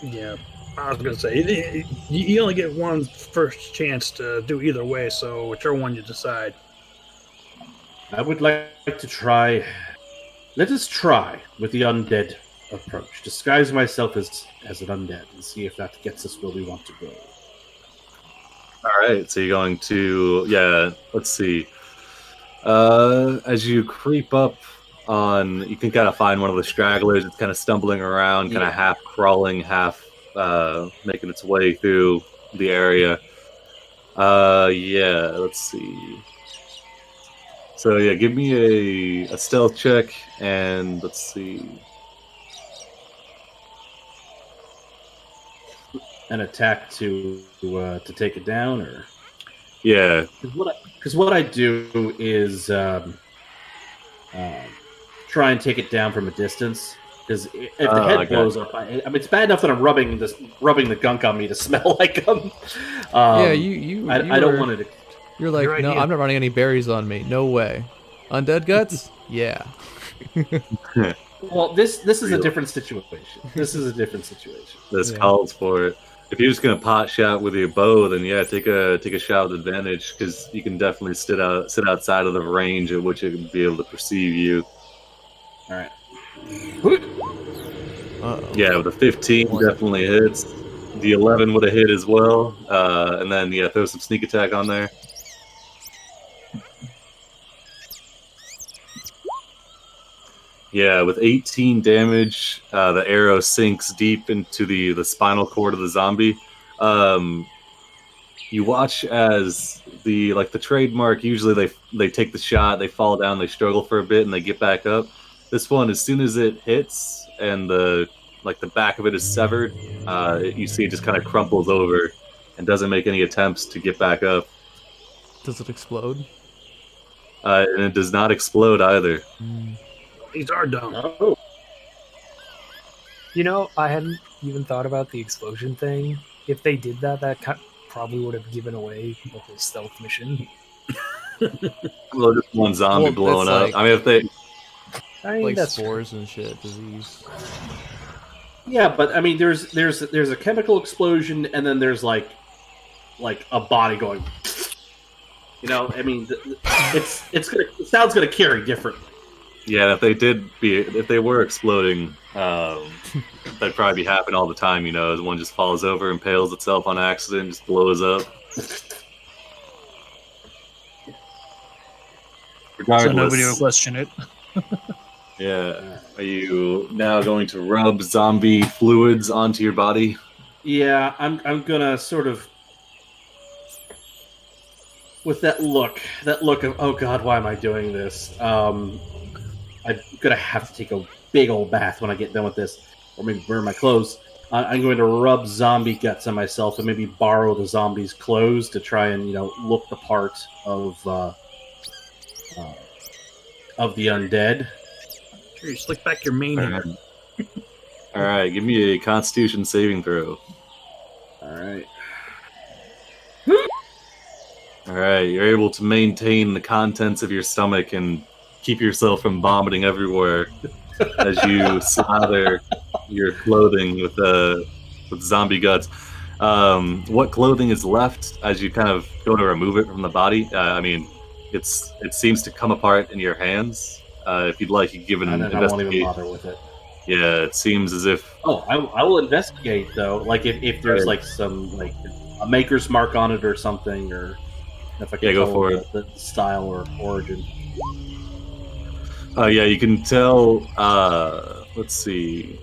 S3: yeah, I was going to say, you only get one first chance to do either way, so whichever one you decide.
S4: I would like to try... Let us try with the undead approach. Disguise myself as an undead and see if that gets us where we want to go.
S1: Alright, so you're going to... let's see. As you creep up on... You can kind of find one of the stragglers. It's kind of stumbling around, kind of half crawling, half making its way through the area. Let's see. So give me a stealth check, and let's see.
S4: An attack to take it down, or because what I do is try and take it down from a distance. Because if the head blows up, I mean, it's bad enough that I'm rubbing the gunk on me to smell like them.
S2: I
S4: don't want to.
S2: You're like, no, I'm not running any berries on me. No way. Undead guts? Yeah.
S4: Well, this is a different situation.
S1: This calls for it. If you're just gonna pot shot with your bow, then take a shot with advantage, because you can definitely sit outside of the range at which it can be able to perceive you.
S4: All right.
S2: Uh-oh.
S1: Yeah, with a 15 definitely hits. The 11 would have hit as well, and then throw some sneak attack on there. Yeah, with 18 damage, the arrow sinks deep into the spinal cord of the zombie. You watch as the trademark. Usually they take the shot, they fall down, they struggle for a bit, and they get back up. This one, as soon as it hits and the back of it is severed, you see it just kind of crumples over and doesn't make any attempts to get back up.
S2: Does it explode?
S1: And it does not explode either.
S3: These are dumb.
S4: Oh,
S6: You know, I hadn't even thought about the explosion thing. If they did that, probably would have given away the whole stealth mission.
S1: Well, just one zombie
S2: Well,
S1: blowing
S2: that's
S1: up.
S2: like-
S1: I mean, if they
S6: I mean,
S2: Like
S6: that's
S2: spores and shit, disease.
S4: yeah, but I mean, there's a chemical explosion, and then there's like a body going. You know, I mean, it sounds gonna carry differently.
S1: Yeah, if they were exploding, that'd probably be happening all the time. You know, as one just falls over, impales itself on accident, just blows up. Regardless,
S7: So nobody will question it.
S1: yeah. Are you now going to rub zombie fluids onto your body?
S4: Yeah, I'm gonna sort of with that look of oh god, why am I doing this? I'm gonna have to take a big old bath when I get done with this, or maybe burn my clothes. I'm going to rub zombie guts on myself and maybe borrow the zombie's clothes to try and look the part of the undead.
S3: Here, you slick back your mane here.
S1: All right, give me a Constitution saving throw.
S4: All right.
S1: All right, you're able to maintain the contents of your stomach and keep yourself from vomiting everywhere as you slather your clothing with zombie guts. What clothing is left as you kind of go to remove it from the body? I mean, it seems to come apart in your hands. If you'd like, you can give an
S4: I won't even
S1: investigate.
S4: bother with it.
S1: Yeah, it seems as if.
S4: Oh, I will investigate though. Like if there's like some like a maker's mark on it or something, or if I can
S1: go
S4: tell
S1: for
S4: the style or origin.
S1: Yeah, you can tell. Let's see.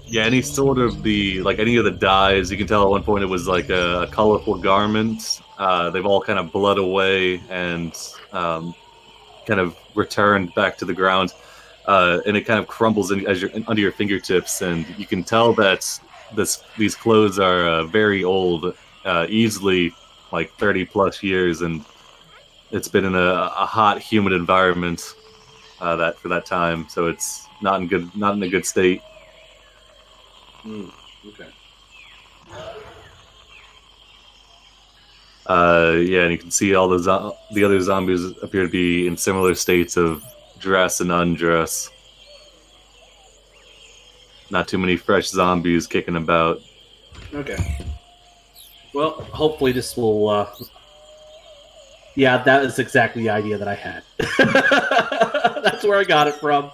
S1: Yeah, any sort of any of the dyes, you can tell at one point it was like a colorful garment. They've all kind of bled away and kind of returned back to the ground, and it kind of crumbles under your fingertips, and you can tell that these clothes are very old, easily like 30 plus years, and it's been in a hot, humid environment for that time, so it's not in a good state.
S4: Okay.
S1: Yeah, and you can see all the other zombies appear to be in similar states of dress and undress. Not too many fresh zombies kicking about.
S4: Okay. Well, hopefully this will. Yeah, that is exactly the idea that I had. That's where I got it from.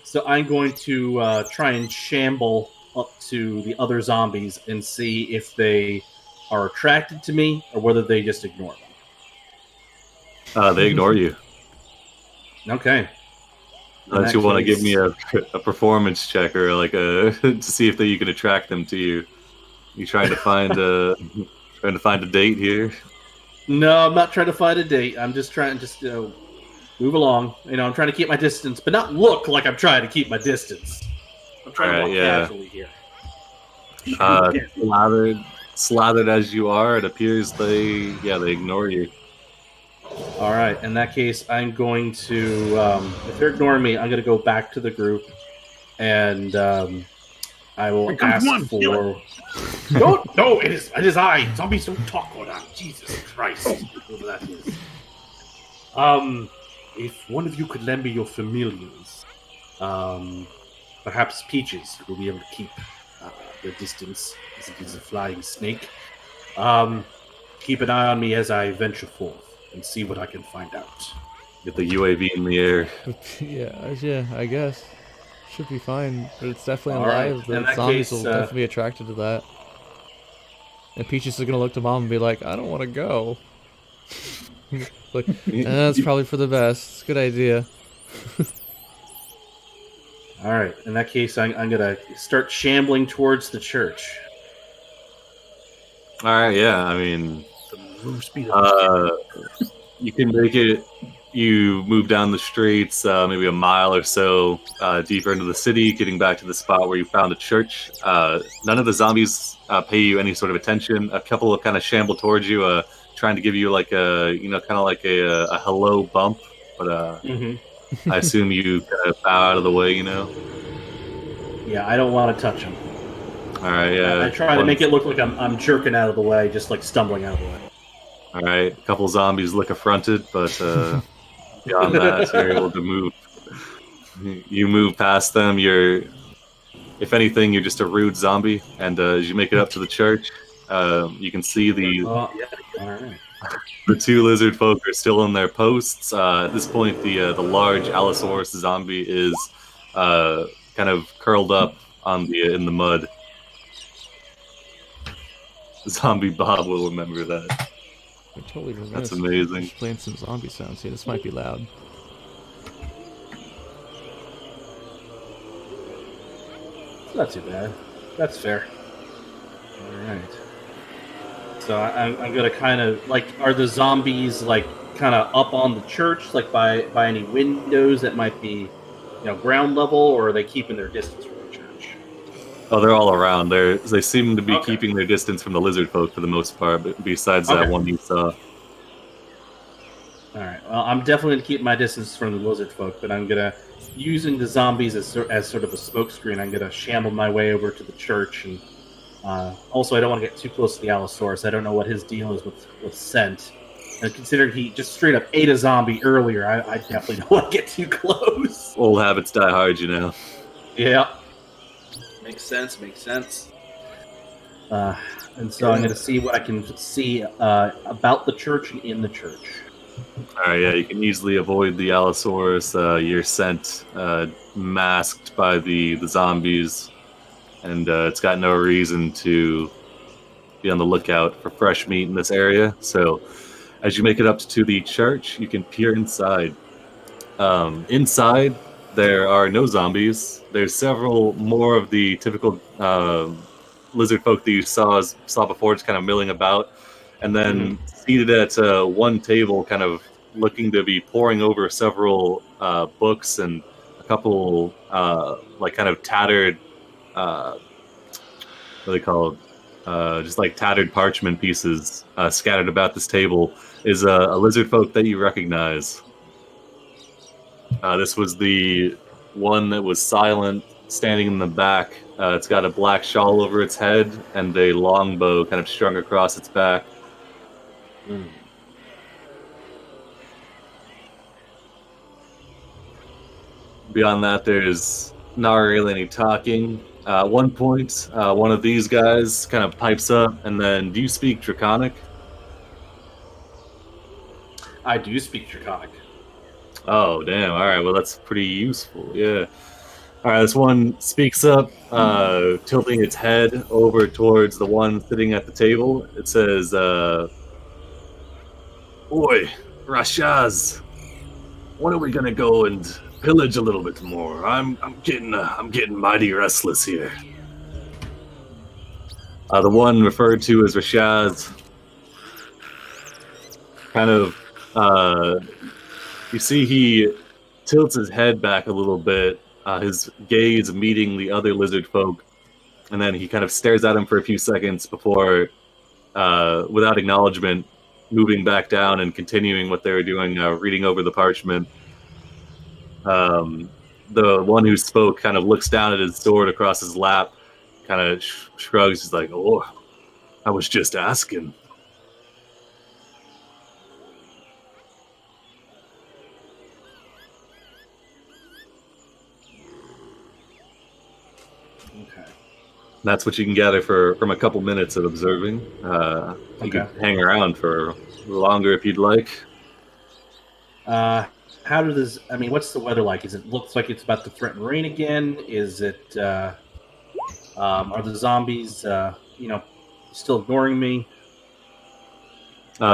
S4: So I'm going to try and shamble up to the other zombies and see if they are attracted to me or whether they just ignore me.
S1: They ignore you.
S4: Okay.
S1: Unless you want to give me a performance check or like to see if you can attract them to you. You trying to find a date here?
S4: No, I'm not trying to find a date. I'm just trying to move along. I'm trying to keep my distance, but not look like I'm trying to keep my distance. I'm trying to walk casually here.
S1: Slathered as you are, it appears they ignore you.
S4: All right. In that case, I'm going to, if they're ignoring me, I'm going to go back to the group, and I will ask for. No, it is I. Zombies don't talk like that. Jesus Christ, whoever that is. If one of you could lend me your familiars, perhaps Peaches will be able to keep the distance, as it is a flying snake. Keep an eye on me as I venture forth and see what I can find out.
S1: Get the UAV in the air.
S2: yeah, I guess. Should be fine, but it's definitely
S4: All right.
S2: alive.
S4: In
S2: The
S4: that
S2: zombies
S4: case,
S2: will definitely be attracted to that. And Peaches is gonna look to Mom and be like, I don't want to go. Like, that's probably for the best. It's a good idea.
S4: All right. In that case, I'm gonna start shambling towards the church.
S1: All right, yeah. I mean,
S3: The move speed of this
S1: you can make it. You move down the streets, maybe a mile or so deeper into the city, getting back to the spot where you found the church. None of the zombies pay you any sort of attention. A couple of kind of shamble towards you, trying to give you like a, kind of like a hello bump. But I assume you kind of bow out of the way,
S4: Yeah, I don't want to touch him.
S1: All right, yeah.
S4: I try to make it look like I'm jerking out of the way, just like stumbling out of the way.
S1: All right, a couple zombies look affronted, but beyond that, you're able to move. You move past them. If anything, you're just a rude zombie. And as you make it up to the church, you can see
S4: Yeah. All right.
S1: the two lizard folk are still in their posts. At this point, the large Allosaurus zombie is kind of curled up in the mud. Zombie Bob will remember that.
S2: I totally remiss.
S1: That's amazing.
S2: Just playing some zombie sounds here. This might be loud.
S4: Not too bad. That's fair. All right. So I'm gonna kind of like, are the zombies like kind of up on the church, like by any windows that might be, ground level, or are they keeping their distance from the church?
S1: Oh, they're all around. They seem to be keeping their distance from the lizard folk for the most part, but besides that one you saw.
S4: All right. Well, I'm definitely gonna keep my distance from the lizard folk, but I'm gonna, using the zombies as sort of a smokescreen, I'm gonna shamble my way over to the church, and also I don't want to get too close to the Allosaurus. I don't know what his deal is with scent, and considering he just straight up ate a zombie earlier, I definitely don't want to get too close.
S1: Old habits die hard,
S4: Yeah. Makes sense. And so I'm going to see what I can see about the church and in the church.
S1: All right, yeah, you can easily avoid the Allosaurus. Your scent masked by the zombies, and it's got no reason to be on the lookout for fresh meat in this area. So as you make it up to the church, you can peer inside. Inside, there are no zombies. There's several more of the typical lizard folk that you saw before, just kind of milling about. And then seated at one table, kind of looking to be poring over several books and a couple like kind of tattered, what are they called? Just like tattered parchment pieces scattered about this table is a lizard folk that you recognize. This was the one that was silent, standing in the back. It's got a black shawl over its head and a longbow kind of strung across its back. Beyond that, there's not really any talking. At one point, one of these guys kind of pipes up, and then, do you speak Draconic?
S4: I do speak Draconic.
S1: Oh, damn. All right, well, that's pretty useful, yeah. All right, this one speaks up, tilting its head over towards the one sitting at the table. It says, "Oi, Rashaz, when are we gonna go and pillage a little bit more? I'm getting mighty restless here." The one referred to as Rashaz, kind of, you see he tilts his head back a little bit, his gaze meeting the other lizard folk, and then he kind of stares at him for a few seconds before, without acknowledgement, moving back down and continuing what they were doing, reading over the parchment. The one who spoke kind of looks down at his sword across his lap, kind of shrugs. He's like, "Oh, I was just asking." That's what you can gather from a couple minutes of observing. You can hang around for longer if you'd like.
S4: How does what's the weather like? Looks like it's about to threaten rain again? Is it? Are the zombies, still ignoring me?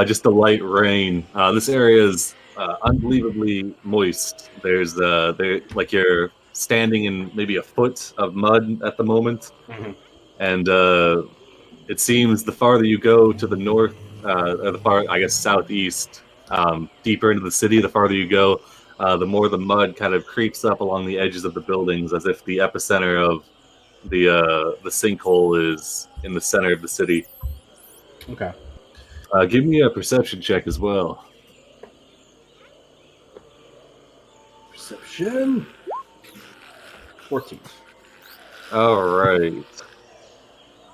S1: Just a light rain. This area is unbelievably moist. There's like your standing in maybe a foot of mud at the moment.
S4: Mhm.
S1: And it seems the farther you go to the north, or the far, I guess, southeast, deeper into the city, the farther you go, the more the mud kind of creeps up along the edges of the buildings, as if the epicenter of the sinkhole is in the center of the city.
S4: Okay.
S1: Give me a perception check as well.
S4: Perception. 14.
S1: All right.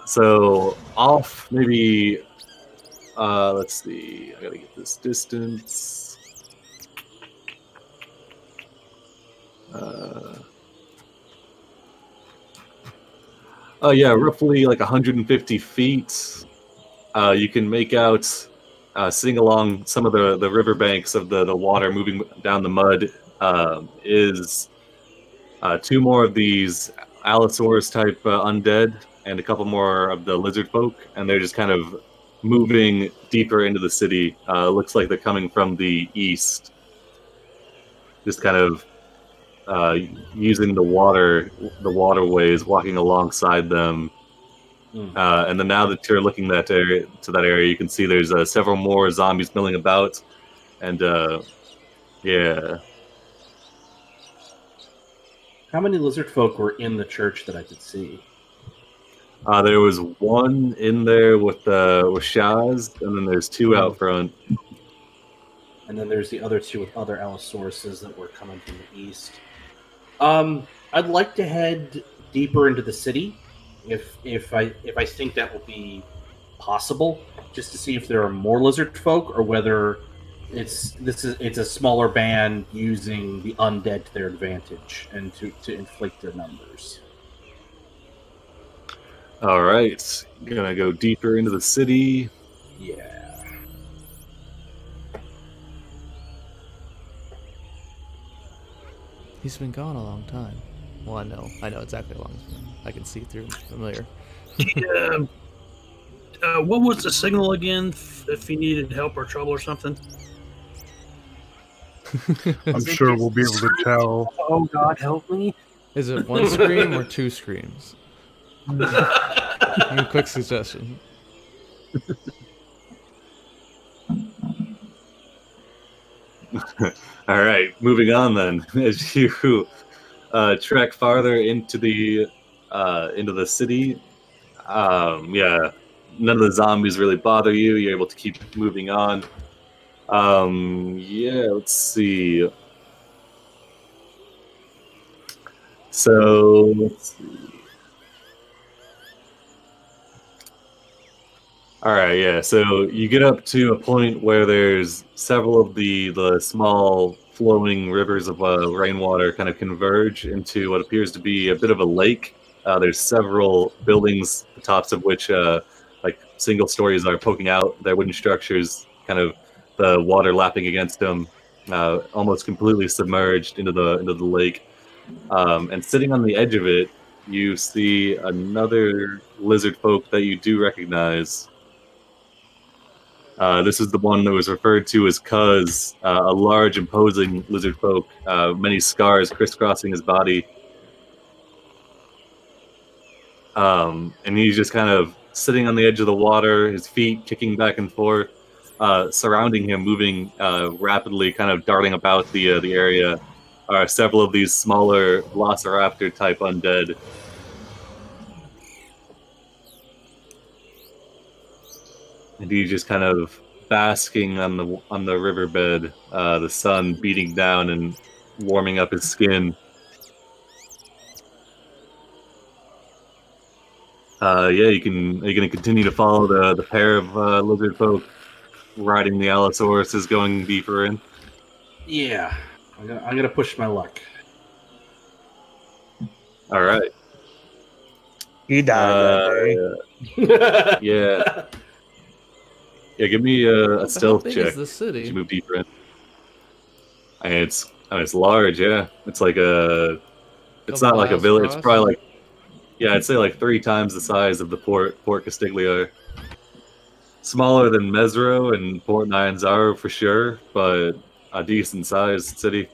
S1: So off maybe. Let's see. I gotta get this distance. Oh yeah, roughly like 150 feet. You can make out, sitting along some of the riverbanks of the water moving down the mud, is two more of these Allosaurus type undead and a couple more of the lizard folk, and they're just kind of moving deeper into the city. Looks like they're coming from the east, just kind of using the waterways, walking alongside them. And then now that you're looking to that area, you can see there's several more zombies milling about, and yeah.
S4: How many lizard folk were in the church that I could see?
S1: There was one in there with Shaz, and then there's two out front.
S4: And then there's the other two with other Allosauruses that were coming from the east. I'd like to head deeper into the city, if I think that will be possible, just to see if there are more lizard folk or whether it's a smaller band using the undead to their advantage and to inflate their numbers.
S1: All right, gonna go deeper into the city.
S4: Yeah.
S2: He's been gone a long time. Well, I know exactly how long it's been. I can see through. Familiar.
S3: What was the signal again? If he needed help or trouble or something?
S5: I'm sure we'll be able to tell.
S6: Oh God, help me!
S2: Is it one scream or two screams? Quick suggestion.
S1: All right, moving on then. As you trek farther into the city, yeah, none of the zombies really bother you. You're able to keep moving on. Yeah, let's see. So let's see. All right, yeah. So you get up to a point where there's several of the small flowing rivers of rainwater kind of converge into what appears to be a bit of a lake. There's several buildings, the tops of which, like single stories, are poking out. Their wooden structures, kind of the water lapping against them, almost completely submerged into the lake. And sitting on the edge of it, you see another lizard folk that you do recognize. This is the one that was referred to as Cuz, a large, imposing lizard folk, many scars crisscrossing his body. And he's just kind of sitting on the edge of the water, his feet kicking back and forth, surrounding him, moving rapidly, kind of darting about the area, are several of these smaller velociraptor-type undead. And he's just kind of basking on the riverbed, the sun beating down and warming up his skin. Yeah, are you gonna continue to follow the pair of lizard folk riding the Allosaurus, going deeper in?
S4: Yeah, I'm gonna push my luck.
S1: All right.
S7: He died that day.
S1: Yeah. Yeah, give me a stealth
S2: How big
S1: check
S2: is the city?
S1: as you move deeper in. It's large, yeah. It's like it's
S2: Couple
S1: not like a
S2: miles
S1: village. It's
S2: across?
S1: probably like, yeah, I'd say like 3 times the size of the Port Castiglione. Smaller than Mesro and Port Nyanzaro for sure, but a decent sized city.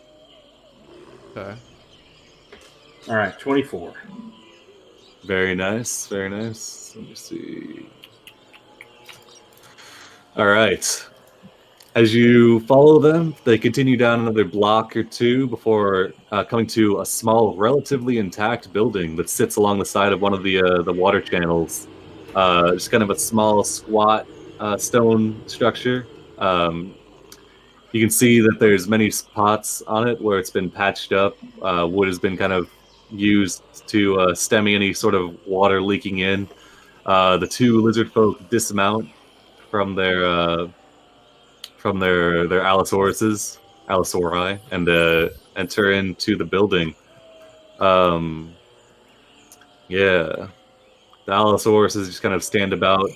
S2: Okay.
S4: All right, 24.
S1: Very nice, very nice. Let me see. All right. As you follow them, they continue down another block or two before coming to a small, relatively intact building that sits along the side of one of the water channels. Just kind of a small, squat stone structure. You can see that there's many spots on it where it's been patched up. Wood has been kind of used to stem any sort of water leaking in. The two lizard folk dismount from their Allosauruses, and enter into the building. Yeah, the Allosauruses just kind of stand about,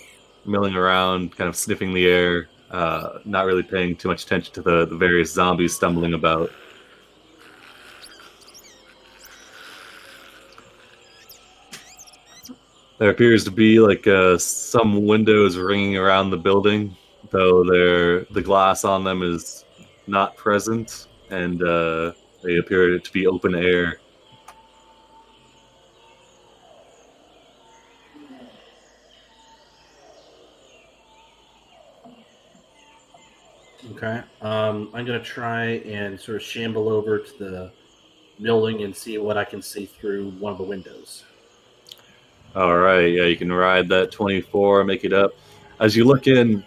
S1: milling around, kind of sniffing the air, not really paying too much attention to the various zombies stumbling about. There appears to be like some windows ringing around the building, though the glass on them is not present, and they appear to be open air.
S4: Okay. I'm gonna try and sort of shamble over to the building and see what I can see through one of the windows.
S1: All right, yeah, you can ride that 24, make it up. As you look in,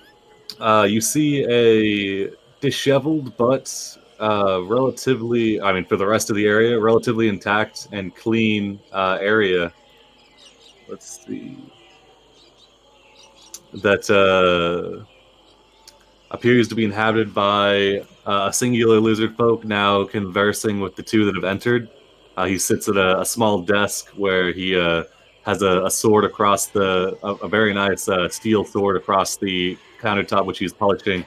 S1: you see a disheveled but relatively, I mean, for the rest of the area, relatively intact and clean area. Let's see. That appears to be inhabited by a singular lizard folk, now conversing with the two that have entered. He sits at a small desk where he has a sword across a very nice steel sword across the countertop, which he's polishing.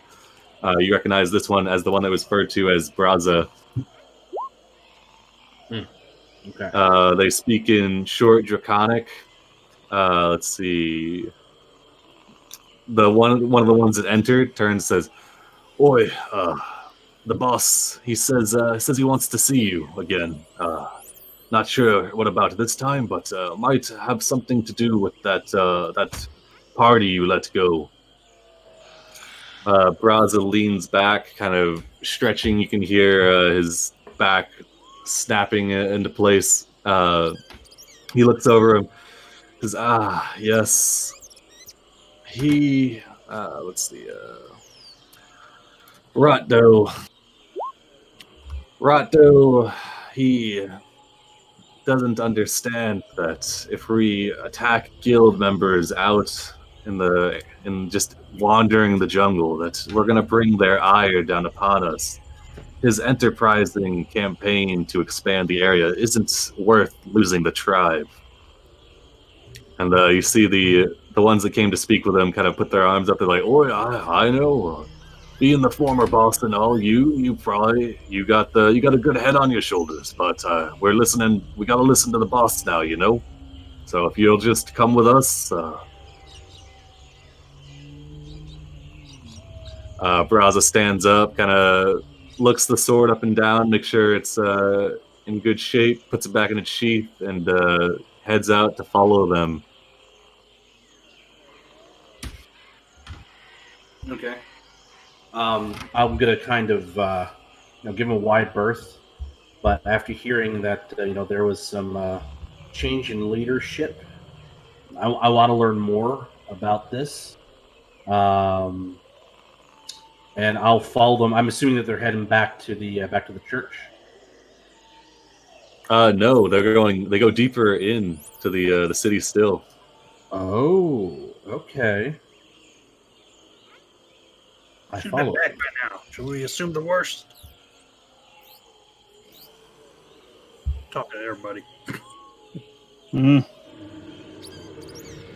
S1: You recognize this one as the one that was referred to as Braza.
S4: Okay.
S1: They speak in short Draconic. Let's see. One of the ones that entered turns and says, "Oi, the boss. He says he wants to see you again. Not sure what about this time, but might have something to do with that party you let go." Braza leans back, kind of stretching. You can hear his back snapping into place. He looks over him. Says, "Ah, yes. He. Let's see. Rotdo. Rotdo. He doesn't understand that if we attack guild members out in just wandering the jungle, that we're gonna bring their ire down upon us. His enterprising campaign to expand the area isn't worth losing the tribe." And you see the ones that came to speak with him kind of put their arms up. They're like, "Oh, I know. Being the former boss and all, you probably you got a good head on your shoulders. But we're listening. We got to listen to the boss now, you know. So if you'll just come with us." Braza stands up, kind of looks the sword up and down, make sure it's in good shape, puts it back in its sheath, and heads out to follow them.
S4: Okay. I'm gonna kind of give him a wide berth, but after hearing that there was some change in leadership, I want to learn more about this. And I'll follow them. I'm assuming that they're heading back to the church.
S1: No, they go deeper in to the city still.
S4: Oh, okay. I
S3: Should have been
S4: follow.
S3: back by now. Should we assume the worst? Talking to everybody.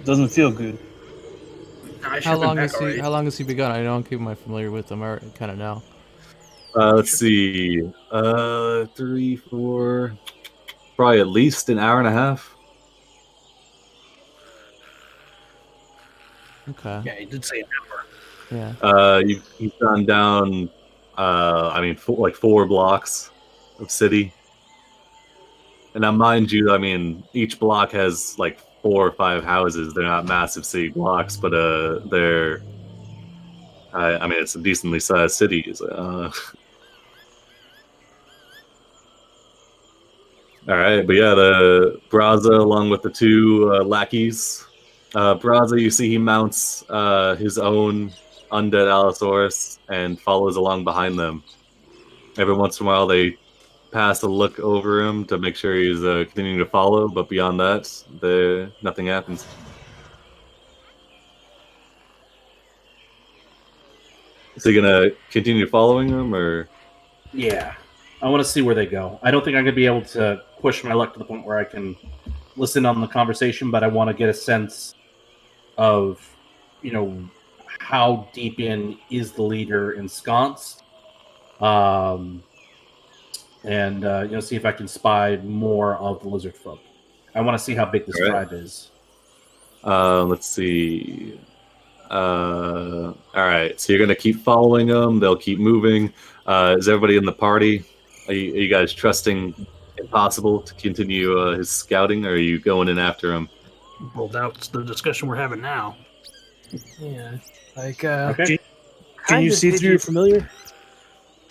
S7: Doesn't feel good.
S3: I should
S2: How
S3: have been
S2: long
S3: back
S2: has he?
S3: already.
S2: How long has he been gone? I don't keep my familiar with him. I kind of know.
S1: Let's see. 3, 4, probably at least an hour and a half.
S2: Okay.
S3: Yeah, he did say an hour.
S2: Yeah.
S1: You've gone down. I mean, like 4 blocks of city. And now, mind you, I mean, each block has like 4 or 5 houses. They're not massive city blocks, but they're. I mean, it's a decently sized city. All right, but yeah, the Braza along with the 2 lackeys. Braza, you see, he mounts his own undead Allosaurus and follows along behind them. Every once in a while, they pass a look over him to make sure he's continuing to follow, but beyond that, nothing happens. Is he gonna continue following him, or?
S4: Yeah, I want to see where they go. I don't think I'm gonna be able to push my luck to the point where I can listen on the conversation, but I want to get a sense of, how deep in is the leader ensconced, and see if I can spy more of the lizard folk. I want to see how big this tribe is.
S1: Let's see. All right, so you're gonna keep following them. They'll keep moving. Is everybody in the party? Are you guys trusting Impossible to continue his scouting, or are you going in after him?
S3: Well, that's the discussion we're having now.
S6: Yeah. Like,
S4: Okay.
S7: Can you see through your familiar?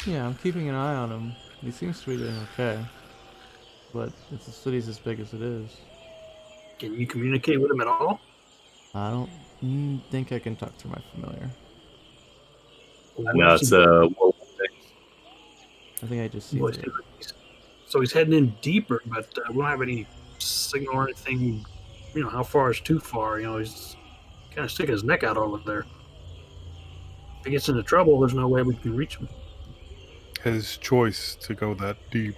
S2: Yeah, I'm keeping an eye on him. He seems to be doing okay. But if the city's as big as it is,
S3: Can you communicate with him at all?
S2: I don't think I can talk through my familiar.
S1: No, it's
S2: I think I just see
S3: Well,
S2: through.
S3: so he's heading in deeper, but we don't have any signal or anything. How far is too far? He's kind of sticking his neck out over there. If he gets into trouble, there's no way we can reach him.
S5: His choice to go that deep.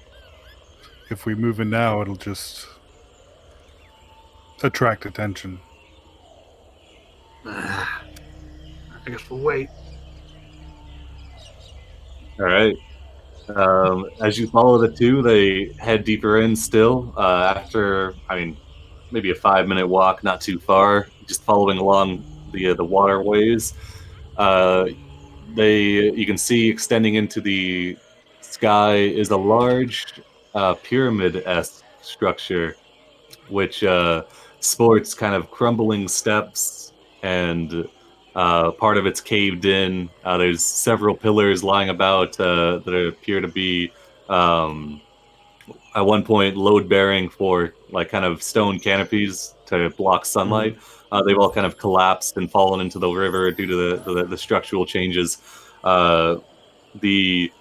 S5: If we move in now, it'll just attract attention.
S3: I guess we'll wait.
S1: All right. As you follow the 2, they head deeper in still. After, maybe a 5-minute walk, not too far, just following along the waterways. You can see extending into the sky is a large pyramid-esque structure, which sports kind of crumbling steps, and part of it's caved in. There's several pillars lying about that appear to be at one point load-bearing for like kind of stone canopies to block sunlight. They've all kind of collapsed and fallen into the river due to the structural changes. The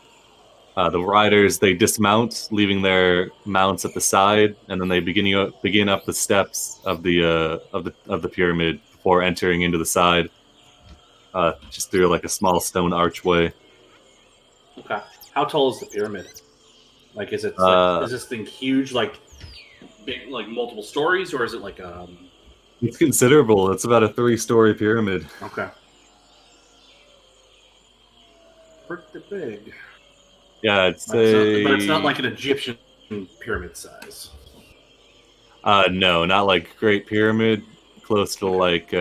S1: riders, they dismount, leaving their mounts at the side, and then they begin up the steps of the pyramid before entering into the side, just through like a small stone archway.
S4: Okay. How tall is the pyramid? Like, is this thing huge, like big, like multiple stories, or is it like
S1: It's considerable. It's about a 3-story pyramid.
S4: Okay. Pretty big.
S1: Yeah, but
S4: it's not like an Egyptian pyramid size.
S1: No, not like Great Pyramid. Close to like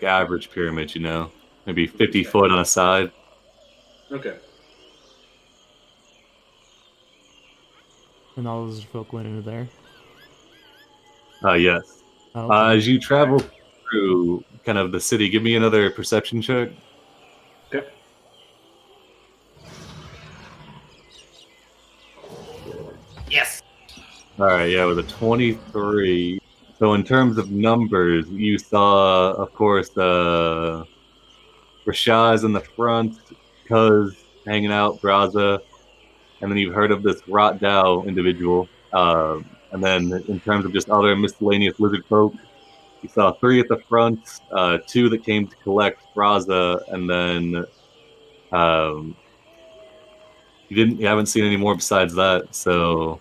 S1: average pyramid, maybe 50 foot on a side.
S4: Okay.
S2: And all those folk went into there.
S1: Yes.
S2: Okay.
S1: As you travel through kind of the city, give me another perception check.
S4: Okay. Yes.
S1: All right, yeah, with a 23. So in terms of numbers, you saw, of course, Rashaz in the front, Cuz hanging out, Braza, and then you've heard of this Rot Dao individual. And then in terms of just other miscellaneous lizard folk, you saw 3 at the front, 2 that came to collect Braza, and then you haven't seen any more besides that. So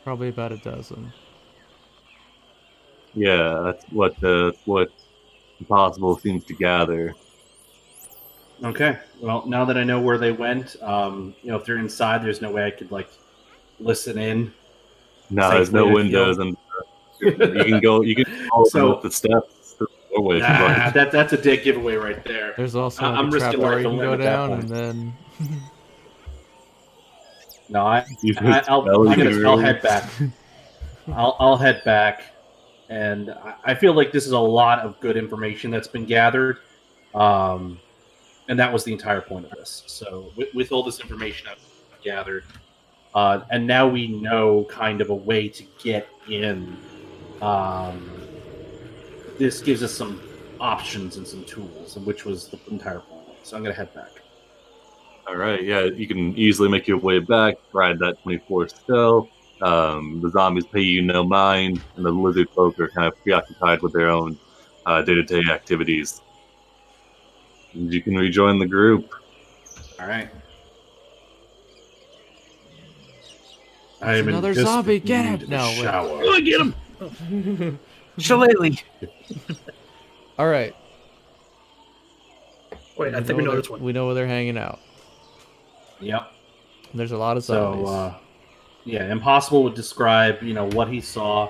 S2: Probably about a dozen.
S1: yeah, that's what Impossible seems to gather.
S4: Okay. Well, now that I know where they went, if they're inside, there's no way I could like listen in.
S1: No, there's no windows, and you can go. You can follow up the steps to the doorway. If you like.
S4: That's a dead giveaway right there.
S2: There's also
S4: I'm
S2: a trap
S4: risking
S2: door
S4: life
S2: you
S4: and
S2: can go
S4: limb at that
S2: down,
S4: point.
S2: and then
S4: No,
S1: You could spell
S4: I'll
S1: you.
S4: head back. I'll head back, and I feel like this is a lot of good information that's been gathered, and that was the entire point of this. So with all this information I've gathered, and now we know kind of a way to get in. This gives us some options and some tools, and which was the entire point. So I'm gonna head back.
S1: All right, yeah, you can easily make your way back, ride that 24 stealth. The zombies pay you no mind, and the lizard folk are kind of preoccupied with their own day-to-day activities. And you can rejoin the group.
S4: All right.
S2: It's another zombie. Get him! No, wait.
S4: Shower.
S3: Oh, get him!
S6: Shillelagh.
S2: All right.
S3: Wait, I think we know
S2: where
S3: this one.
S2: we know where they're hanging out.
S4: Yep.
S2: And there's a lot of zombies.
S4: So, yeah, Impossible would describe, what he saw,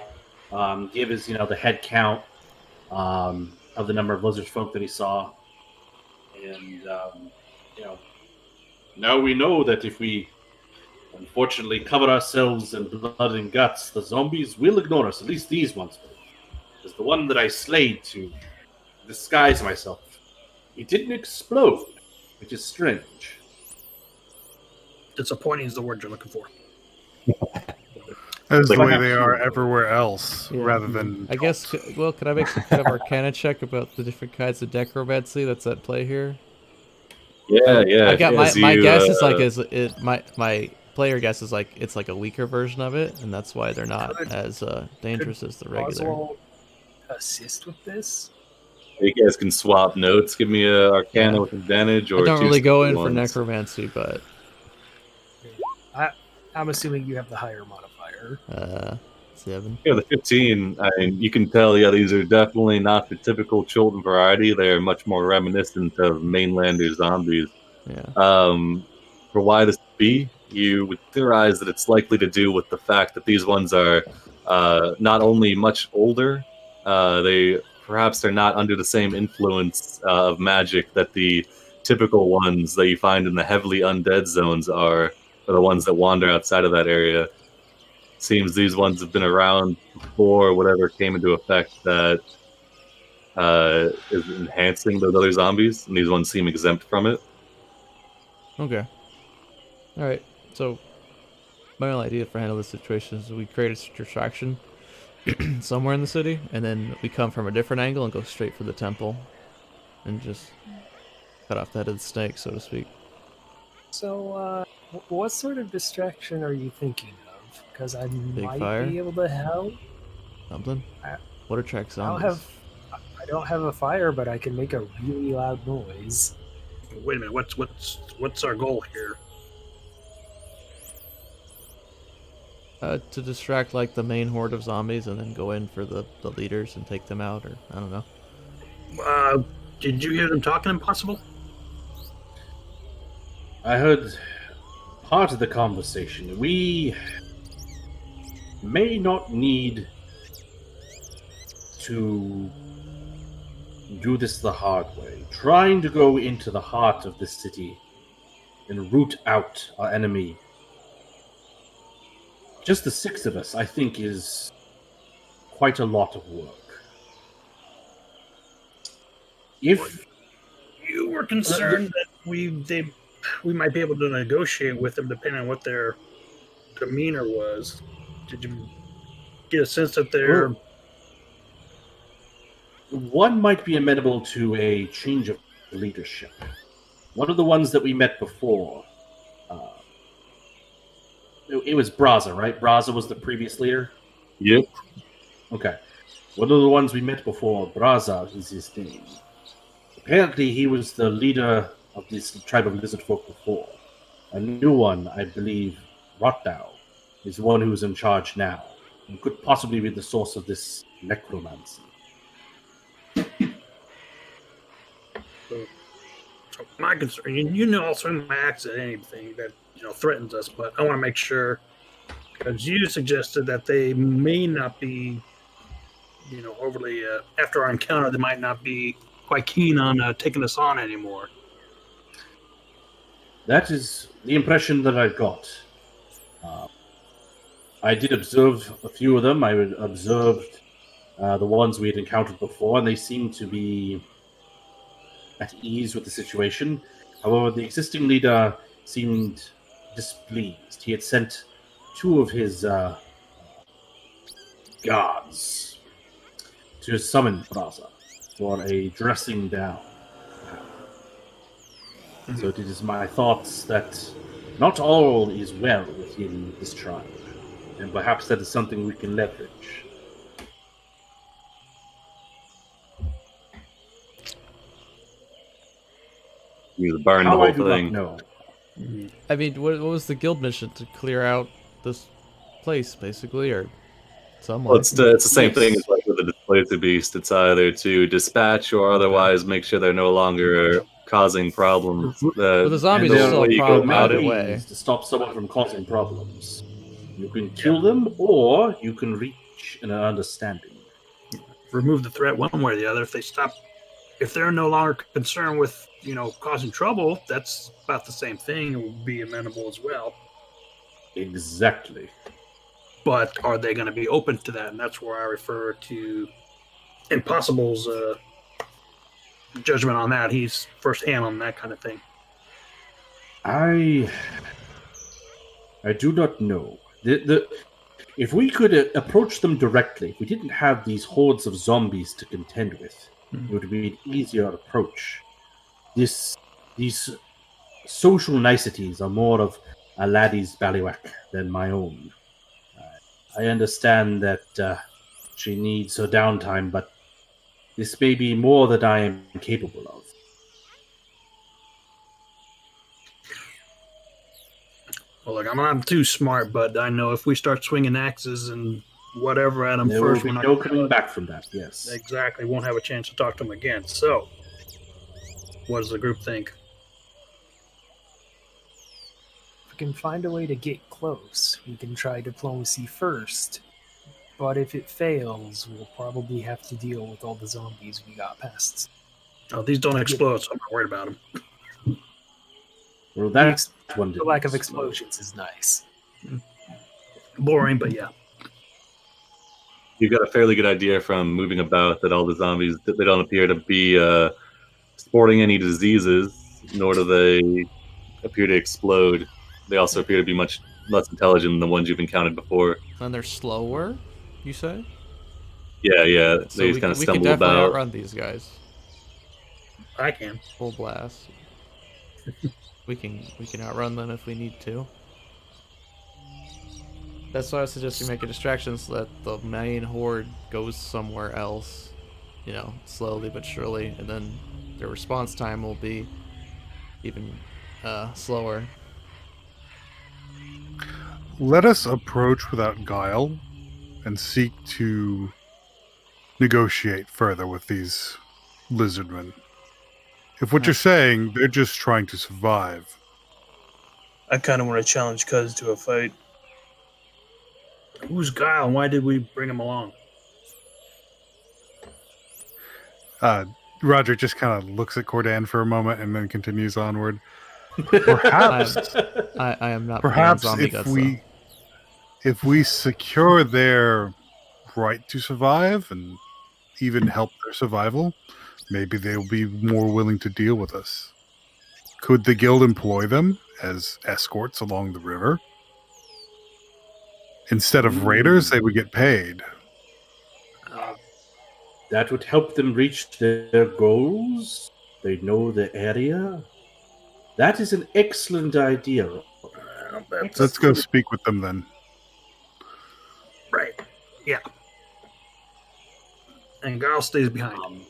S4: give his, the head count of the number of lizard folk that he saw, and now we know that if we unfortunately cover ourselves in blood and guts, the zombies will ignore us. At least these ones will. Because the one that I slayed to disguise myself, he didn't explode, which is strange.
S3: Disappointing is the word you're looking for.
S5: That's the
S1: Like-
S5: way they are everywhere else,
S2: Yeah.
S5: rather than.
S2: I guess. Well, could I make some kind of arcana check about the different kinds of necromancy that's at play here?
S1: Yeah, yeah.
S2: I got my
S1: as
S2: my
S1: you,
S2: guess is like my player guess is like it's like a weaker version of it, and that's why they're not as dangerous as the regular.
S6: Oswald assist with this?
S1: you guys can swap notes. Give me a Arcana with advantage, or
S2: I don't
S1: two
S2: really go in for
S1: ones.
S2: necromancy, but
S6: I'm assuming you have the higher modifier.
S2: 7.
S1: Yeah, the 15. I mean, you can tell. Yeah, these are definitely not the typical Chult variety. They're much more reminiscent of mainlander zombies.
S2: Yeah.
S1: For why this would be, you would theorize that it's likely to do with the fact that these ones are not only much older, they're not under the same influence of magic that the typical ones that you find in the heavily undead zones are, or the ones that wander outside of that area. Seems these ones have been around before whatever came into effect that is enhancing those other zombies, and these ones seem exempt from it.
S2: Okay. All right. So my only idea for handling this situation is we create a distraction somewhere in the city, and then we come from a different angle and go straight for the temple, and just cut off the head of the snake, so to speak.
S6: So, what sort of distraction are you thinking of? Because I might
S2: fire?
S6: be able to help.
S2: Something. What attracts
S6: I
S2: zombies?
S6: don't have a fire, but I can make a really loud noise.
S3: Wait a minute. What's our goal here?
S2: To distract like the main horde of zombies, and then go in for the leaders and take them out, or I don't know.
S3: Did you hear them talking? Impossible.
S4: I heard part of the conversation. We may not need to do this the hard way. Trying to go into the heart of the city and root out our enemy. Just the 6 of us, I think, is quite a lot of work. If
S3: You were concerned that we might be able to negotiate with them depending on what their demeanor was. Did you get a sense that they're
S4: one might be amenable to a change of leadership. One of the ones that we met before, it was Braza, right? Braza was the previous leader?
S1: Yep.
S4: Okay. One of the ones we met before, Braza is his name. Apparently he was the leader of this tribe of lizard folk before. A new one, I believe, Rotdao, is the one who's in charge now, and could possibly be the source of this necromancy.
S3: So my concern, you know, I'll swing my axe at anything that threatens us, but I want to make sure, because you suggested that they may not be, overly after our encounter, they might not be quite keen on taking us on anymore.
S4: That is the impression that I got. I did observe a few of them. I observed the ones we had encountered before, and they seemed to be at ease with the situation. However, the existing leader seemed displeased. He had sent two of his guards to summon Plaza for a dressing down. So it is my thoughts that not all is well within this tribe, and perhaps that is something we can leverage.
S1: You burn the
S4: How I
S1: whole
S4: do
S1: thing.
S4: not know.
S2: I mean, what was the guild mission to clear out this place, basically, or somewhat?
S1: Well, it's the same
S4: Yes.
S1: thing as like with the displacer beast. It's either to dispatch or otherwise make sure they're no longer causing problems.
S2: Well, the zombies
S4: And
S2: are
S4: there
S2: still
S1: way
S2: a
S1: you go
S2: problem
S1: about
S2: either
S1: it.
S2: way.
S4: to stop someone from causing problems. You can kill them, or you can reach an understanding.
S3: Remove the threat one way or the other. If they stop, if they're no longer concerned with causing trouble, that's about the same thing. It will be amenable as well.
S4: Exactly.
S3: But are they going to be open to that? And that's where I refer to Impossible's judgment on that. He's firsthand on that kind of thing.
S4: I do not know. If we could approach them directly, if we didn't have these hordes of zombies to contend with, it would be an easier approach. These social niceties are more of a laddie's ballywhack than my own. I understand that she needs her downtime, but this may be more than I am capable of.
S3: Well, look, I'm not too smart, but I know if we start swinging axes and whatever at them
S4: There
S3: first,
S4: will
S3: we're
S4: be
S3: not
S4: no coming back from that, yes.
S3: exactly won't have a chance to talk to them again. So, what does the group think?
S6: If we can find a way to get close, we can try diplomacy first. But if it fails, we'll probably have to deal with all the zombies we got past.
S3: Oh, these don't explode, so I'm not worried about them.
S4: Well, that's one
S6: The lack of explosions is nice.
S3: Boring, but yeah.
S1: You've got a fairly good idea from moving about that all the zombies, they don't appear to be sporting any diseases, nor do they appear to explode. They also appear to be much less intelligent than the ones you've encountered before.
S2: And they're slower, you say?
S1: Yeah.
S2: So
S1: They
S2: we
S1: just kind of
S2: we can
S1: stumble
S2: definitely
S1: about.
S2: outrun these guys.
S3: I can.
S2: Full blast. we can outrun them if we need to. That's why I suggest you make a distraction so that the main horde goes somewhere else, slowly but surely, and then their response time will be even slower.
S5: Let us approach without guile and seek to negotiate further with these lizardmen. If what you're saying, they're just trying to survive.
S7: I kind of want to challenge Cuz to a fight.
S3: Who's Guile and why did we bring him along?
S5: Roger just kind of looks at Cordan for a moment and then continues onward. Perhaps,
S2: I am not
S5: perhaps
S2: playing zombie guts,
S5: if we secure their right to survive and even help their survival, maybe they'll be more willing to deal with us. Could the guild employ them as escorts along the river? Instead of raiders, they would get paid.
S4: That would help them reach their goals. They know the area. That is an excellent idea.
S5: Let's go speak with them then.
S3: Right. Yeah. And Guile stays behind.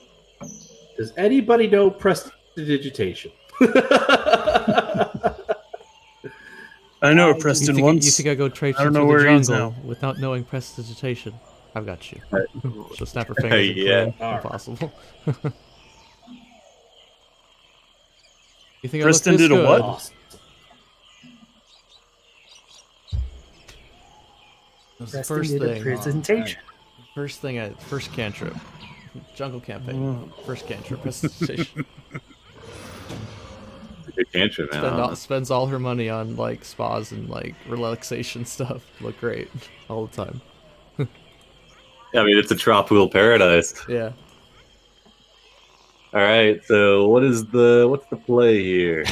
S4: Does anybody know prestidigitation?
S7: I know
S6: You
S7: a Preston
S2: you
S7: once.
S2: think I go traipsing
S7: I don't know
S2: through
S7: where
S2: the
S7: he is
S2: jungle
S7: now.
S2: without knowing prestidigitation? I've got you. So snap her fingers and
S1: Yeah.
S2: clean.
S4: Alright.
S2: Impossible. You think
S7: Preston
S2: I look this
S7: did a
S2: good?
S7: what?
S4: Awesome.
S2: That's the
S6: Preston
S2: first
S6: did a
S2: thing.
S6: presentation.
S2: First cantrip. Jungle campaign. First cantrip. Prestidigitation.
S1: a cantrip, man. I don't know.
S2: Spends all her money on like spas and like relaxation stuff. Look great all the time.
S1: I mean, it's a tropical paradise.
S2: Yeah.
S1: All right, so what's the play here?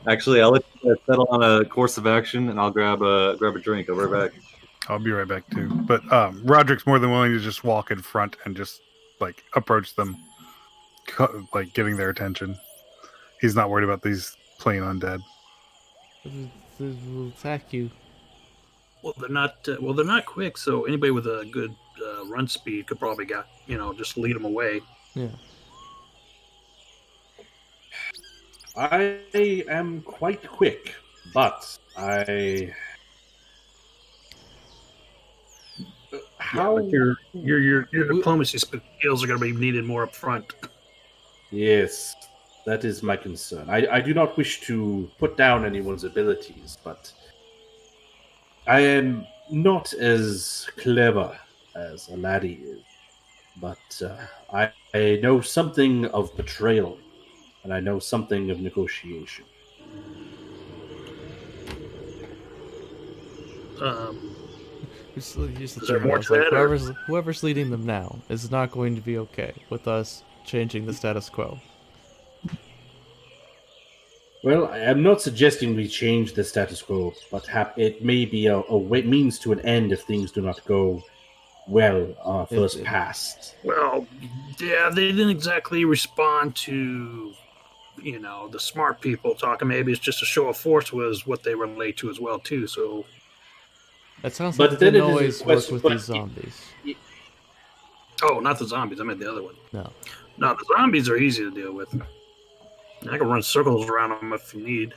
S1: Actually, I'll let you guys settle on a course of action, and I'll grab a drink. I'll be right back.
S5: I'll be right back too. But Roderick's more than willing to just walk in front and just like approach them, like getting their attention. He's not worried about these plain undead.
S2: They'll attack you.
S3: Well, they're not quick. So anybody with a good run speed could probably just lead them away.
S2: Yeah.
S4: I am quite quick, but how
S3: Your diplomacy skills are going to be needed more up front.
S4: Yes, that is my concern. I do not wish to put down anyone's abilities, but I am not as clever as a laddie is. But I know something of betrayal, and I know something of negotiation.
S2: Here's the
S3: Is there
S2: thing,
S3: more
S2: I was
S3: to
S2: like,
S3: that, or-
S2: whoever's leading them now is not going to be okay with us changing the status quo.
S4: Well, I am not suggesting we change the status quo, but it may be a means to an end if things do not go well on first pass.
S3: Well, yeah, they didn't exactly respond to, the smart people talking. Maybe it's just a show of force was what they relate to as well, too. So,
S2: That sounds
S4: But
S2: like
S4: then
S2: they
S4: it is a
S2: always work
S4: question-
S2: with
S4: but
S2: these zombies.
S3: not the zombies. I meant the other one.
S2: No.
S3: No, the zombies are easy to deal with. I can run circles around them if you need.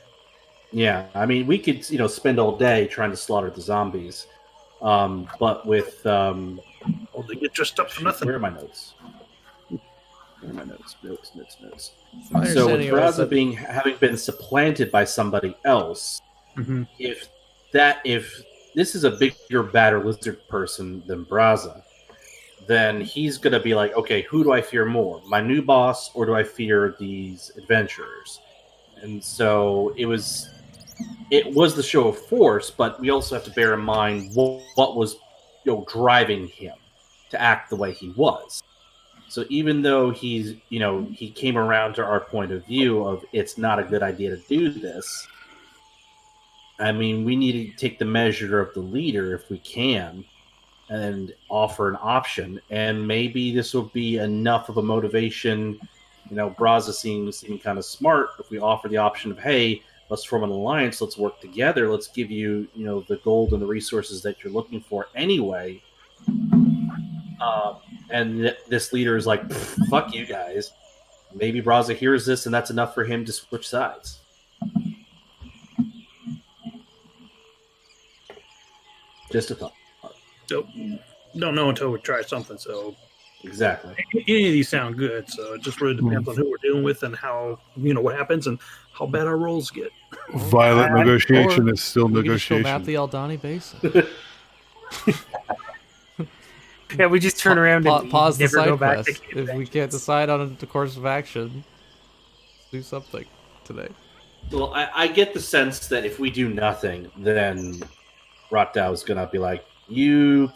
S4: Yeah, I mean, we could, spend all day trying to slaughter the zombies, but with
S3: Well, they get dressed up for nothing.
S4: Where are my notes? Where are my notes? Notes.
S2: My
S4: So with
S2: understanding was
S4: Braza
S2: that-
S4: having been supplanted by somebody else,
S3: Mhm.
S4: if this is a bigger, badder lizard person than Braza, then he's gonna be like, okay, who do I fear more, my new boss, or do I fear these adventurers? And so it was the show of force, but we also have to bear in mind what was driving him to act the way he was. So even though he came around to our point of view of it's not a good idea to do this, I mean, we need to take the measure of the leader if we can and offer an option. And maybe this will be enough of a motivation. Braza seems kind of smart. If we offer the option of, hey, let's form an alliance, let's work together, let's give you, the gold and the resources that you're looking for anyway. And this leader is like, fuck you guys. Maybe Braza hears this, and that's enough for him to switch sides. Just a thought.
S3: Don't know until we try something. So
S4: Exactly.
S3: any of these sound good. So it just really depends on who we're dealing with and how what happens and how bad our rolls get.
S5: Violent negotiation
S2: or
S5: is still
S2: We can just go map
S5: negotiation.
S2: the Aldani Basin.
S6: Yeah, we just turn around and
S2: Pause the
S6: never go
S2: side
S6: back
S2: quest.
S6: to
S2: If we can't decide on the course of action, do something today.
S4: Well, I get the sense that if we do nothing, then Rotdao is gonna be like, you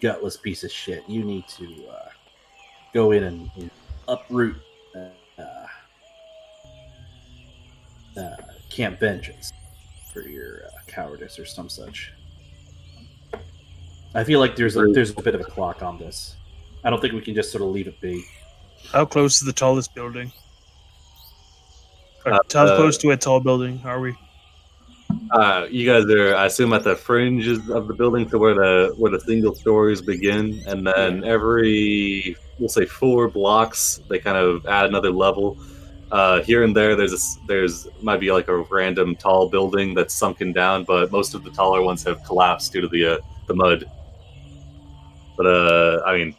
S4: gutless piece of shit. You need to go in and uproot Camp Vengeance for your cowardice or some such. I feel like there's a bit of a clock on this. I don't think we can just sort of leave it be.
S7: How close to the tallest building? Or how close to a tall building are we?
S1: You guys are, I assume, at the fringes of the building, to where the single stories begin, and then every, we'll say, 4 blocks, they kind of add another level. Here and there, there's might be like a random tall building that's sunken down, but most of the taller ones have collapsed due to the mud. But I mean,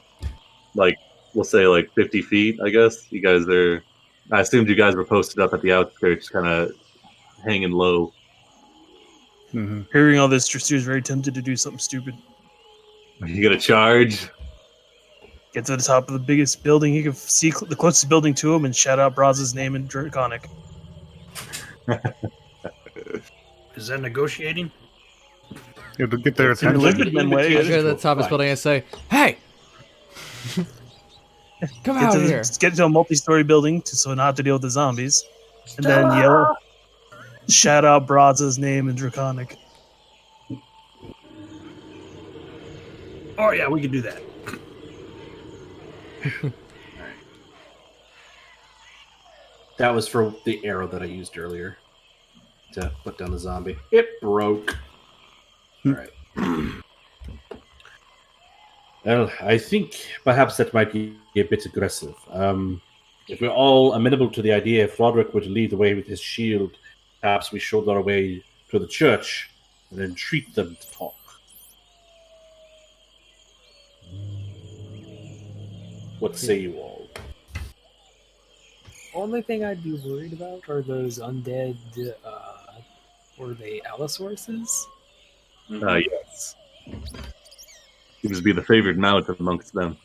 S1: like, we'll say like 50 feet, I guess. You guys are. I assumed you guys were posted up at the outskirts, kind of hanging low.
S5: Mm-hmm.
S7: Hearing all this, Tristu is very tempted to do something stupid.
S1: You gonna charge?
S7: Get to the top of the biggest building. He can see the closest building to him and shout out Braz's name in Draconic.
S3: Is that negotiating?
S5: You have to get their
S4: It's in the
S5: attention.
S4: lizard
S7: men way.
S2: I
S4: invitation
S2: go to the
S4: to a
S2: top of this
S4: fight.
S2: building and say, "Hey, come out here!"
S7: Get to a multi-story building so not to deal with the zombies, and then yell, shout out Brazza's name in Draconic.
S3: Oh yeah, we could do that.
S4: That was for the arrow that I used earlier to put down the zombie. It broke. All right. Well, I think perhaps that might be a bit aggressive. If we're all amenable to the idea, if Roderick were to lead the way with his shield, perhaps we shoulder our way to the church and entreat them to talk. What say you all?
S6: Only thing I'd be worried about are those undead, or the Allosauruses.
S1: Yes. Seems to be the favored mount amongst them.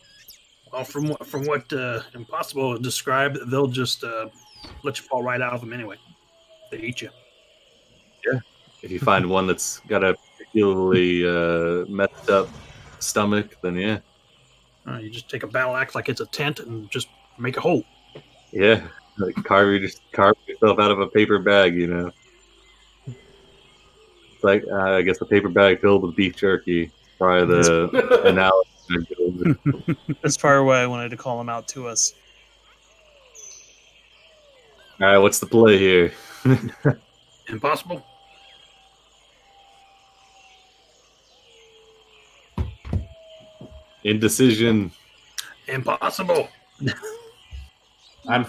S3: Well, from what Impossible described, they'll just let you fall right out of them anyway. They eat you.
S1: If you find one that's got a particularly messed up stomach, then yeah.
S3: You just take a battle axe like it's a tent and just make a hole.
S1: Yeah. Like carve yourself out of a paper bag, you know. It's like I guess a paper bag filled with beef jerky. Probably the analogy.
S7: That's probably why I wanted to call him out to us.
S1: All right, what's the play here?
S3: Impossible.
S1: Indecision.
S3: Impossible.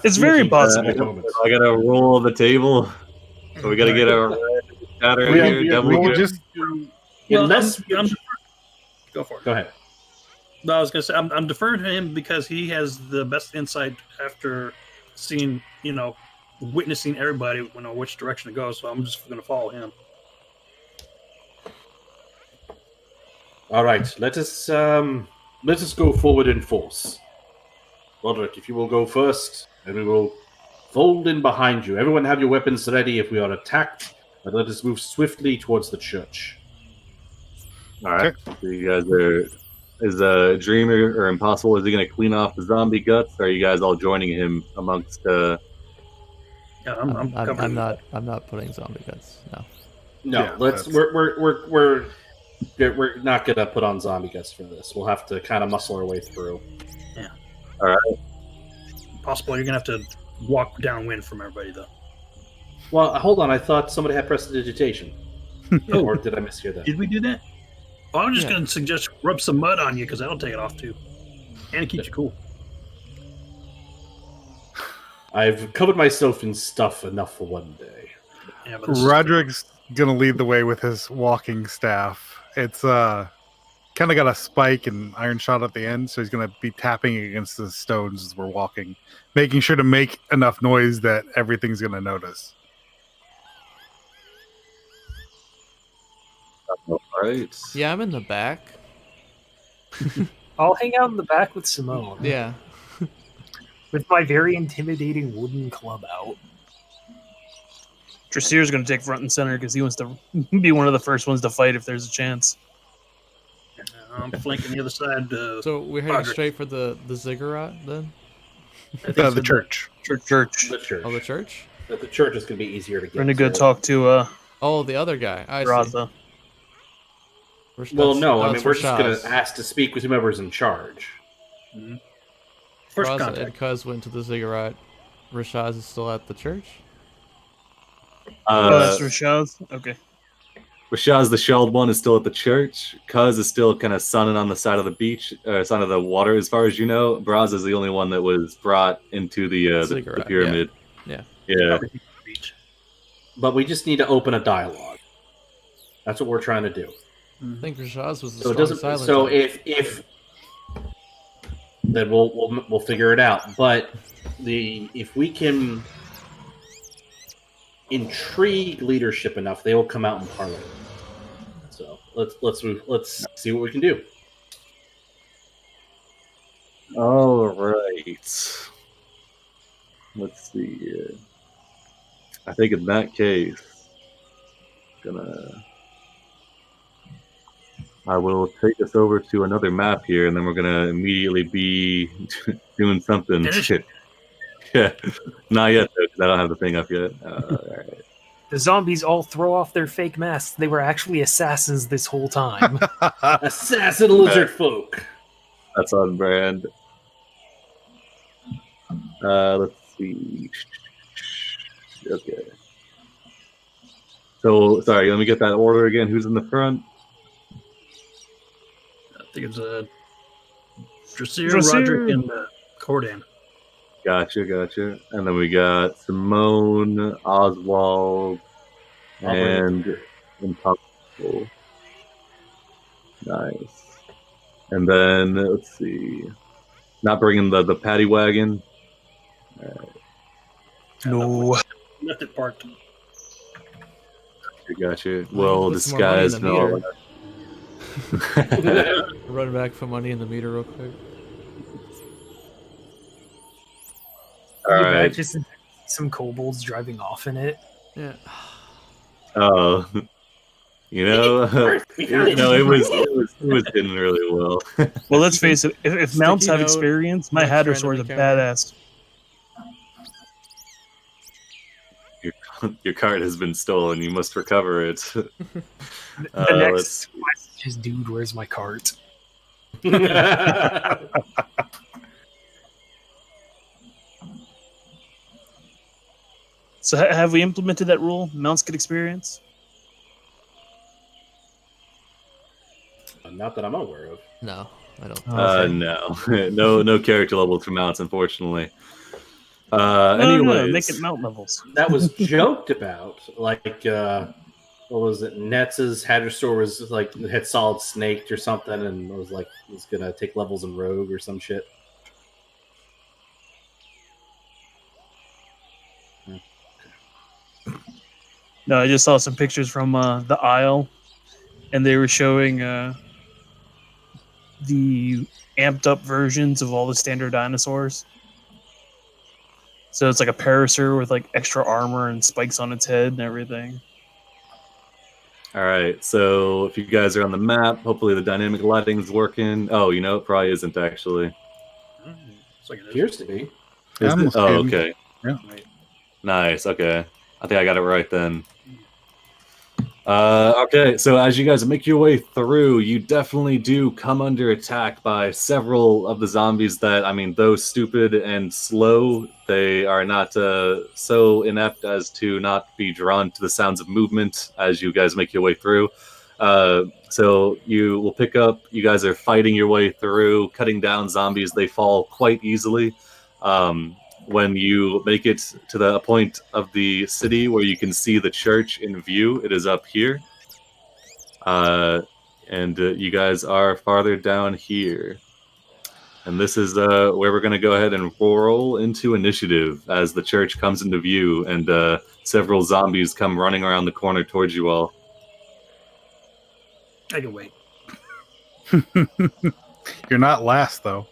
S7: It's very
S4: thinking,
S7: impossible.
S4: at the moment.
S1: I gotta roll the table. So we gotta get a shatter
S4: We
S1: here.
S4: have-
S1: Devil
S4: we
S5: We'll
S1: good.
S5: just
S4: Unless
S3: Go for it.
S4: Go ahead.
S3: No, I was gonna say I'm deferring to him because he has the best insight after seeing, witnessing everybody, which direction to go. So I'm just gonna follow him.
S4: All right, let us go forward in force. Roderick, if you will go first, and we will fold in behind you. Everyone have your weapons ready if we are attacked, but let us move swiftly towards the church.
S1: All right. So you guys is Dreamer or Impossible? Is he gonna clean off the zombie guts? Or are you guys all joining him amongst?
S3: Yeah, I'm
S2: I'm
S3: covering.
S2: I'm not putting zombie guts. No.
S4: No,
S5: Yeah,
S4: let's.
S5: that's-
S4: We're not gonna put on zombie guts for this. We'll have to kind of muscle our way through.
S3: Possible. You're gonna have to walk downwind from everybody, though.
S4: Well, hold on. I thought somebody had prestidigitation.
S3: Oh.
S4: Or did I mishear that?
S3: Did we do that? Well, I'm just
S2: Yeah.
S3: gonna suggest rub some mud on you because that'll take it off too, and it keeps you cool.
S4: I've covered myself in stuff enough for one day.
S3: Yeah, but this is-
S5: Roderick's gonna lead the way with his walking staff. It's kind of got a spike and iron shot at the end, so he's gonna be tapping against the stones as we're walking, making sure to make enough noise that everything's gonna notice.
S1: All right.
S2: Yeah, I'm in the back.
S6: I'll hang out in the back with Simone.
S2: Yeah.
S6: With my very intimidating wooden club out.
S7: Tracere's going to take front and center because he wants to be one of the first ones to fight if there's a chance.
S3: I'm flanking the other side.
S2: So we're heading
S3: Roderick.
S2: straight for the ziggurat then?
S5: The church.
S7: Church.
S4: The church.
S2: Oh, the church?
S4: The church is going to be easier to get.
S7: We're going to go
S4: to.
S7: talk to
S2: Oh, the other guy. I see.
S7: Brazza.
S4: Well, no, I mean
S2: that's
S4: we're just going
S2: Rashaz.
S4: to ask to speak with whomever's in charge.
S3: First
S2: Brazza
S3: contact.
S2: and Cuz went to the ziggurat. Rashaz is still at the church?
S7: Oh, that's Rashaz? Okay.
S1: Rashaz, the shelled one, is still at the church. Cuz is still kind of sunning on the side of the beach, side of the water, as far as you know. Braz is the only one that was brought into the
S2: Ziggurat,
S1: pyramid.
S2: yeah.
S1: Yeah.
S4: But we just need to open a dialogue. That's what we're trying to do.
S2: I think Rashaz was the
S4: So it
S2: strong
S4: doesn't.
S2: silent
S4: So
S2: type.
S4: if then we'll figure it out. But if we can intrigue leadership enough, they will come out and parlay. So let's see what we can do.
S1: All right. Let's see here. I think in that case, I will take us over to another map here, and then we're gonna immediately be doing something. Yeah, not yet though, because I don't have the thing up yet. All right.
S6: The zombies all throw off their fake masks. They were actually assassins this whole time.
S4: Assassin lizard folk.
S1: That's on brand. Let's see. Okay. So, sorry, let me get that order again. Who's in the front?
S3: I think it's Drasir,
S7: Drasir.
S3: Roderick, and Cordan.
S1: Gotcha. And then we got Simone, Oswald, and Impossible. Nice. And then, let's see. Not bringing the paddy wagon.
S7: No.
S3: Left it parked.
S1: Gotcha. Well,
S2: put some more money in
S1: disguised
S2: the
S1: and all
S2: meter.
S1: that.
S2: Run back for money in the meter real quick.
S1: All right.
S6: Just some kobolds driving off in it.
S2: Yeah.
S1: Oh, you know, no, it was hidden really well.
S7: Well, let's face it. If mounts have
S2: note,
S7: experience, my
S2: not
S7: Hatter
S2: trying to
S7: sword is a
S2: be camera.
S7: badass.
S1: Your cart has been stolen. You must recover it.
S6: The
S1: let's
S6: next message is, dude, where's my cart?
S7: So have we implemented that rule? Mounts get experience?
S4: Not that I'm aware of.
S2: No, I don't.
S1: no character levels for mounts, unfortunately.
S7: No,
S1: Anyways,
S7: make it mount levels.
S4: That was joked about. Like, what was it? Nets's Hatter Store was like had solid snaked or something, and was like was gonna take levels in Rogue or some shit.
S7: No, I just saw some pictures from the Isle, and they were showing the amped up versions of all the standard dinosaurs. So it's like a parasaur with like extra armor and spikes on its head and everything.
S1: all right. So if you guys are on the map, hopefully the dynamic lighting's working. Oh, you know, it probably isn't actually.
S3: It's like it is.
S4: Appears to be.
S1: Is
S5: I'm
S1: it? Oh,
S5: looking.
S1: okay.
S5: Yeah.
S1: Nice. Okay. I think I got it right then. Okay, so as you guys make your way through, you definitely do come under attack by several of the zombies that, I mean, though stupid and slow, they are not so inept as to not be drawn to the sounds of movement as you guys make your way through. So you will pick up, you guys are fighting your way through, cutting down zombies. They fall quite easily. When you make it to the point of the city where you can see the church in view, it is up here. And you guys are farther down here. And this is where we're going to go ahead and roll into initiative as the church comes into view and several zombies come running around the corner towards you all.
S3: I can wait.
S5: You're not last, though.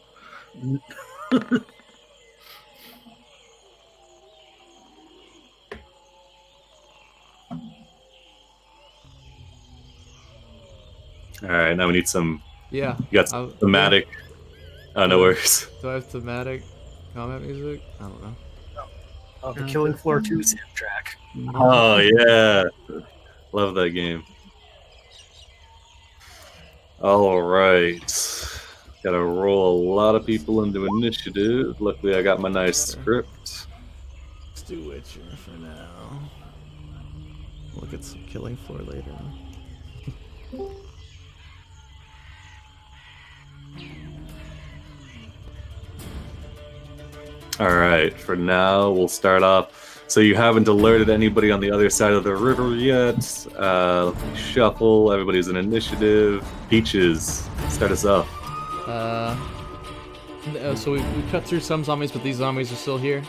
S1: All right, now we need some.
S2: Yeah.
S1: You got some thematic. Oh, no worries.
S2: Do I have thematic combat music? I don't know.
S6: Oh, the Killing Floor 2 soundtrack.
S1: Oh yeah, love that game. All right, gotta roll a lot of people into initiative. Luckily, I got my nice script.
S2: Let's do Witcher for now. Look at some Killing Floor later.
S1: All right, for now, we'll start off. So you haven't alerted anybody on the other side of the river yet. Shuffle, everybody's in initiative. Peaches, start us off.
S2: So we cut through some zombies, but these zombies are still here.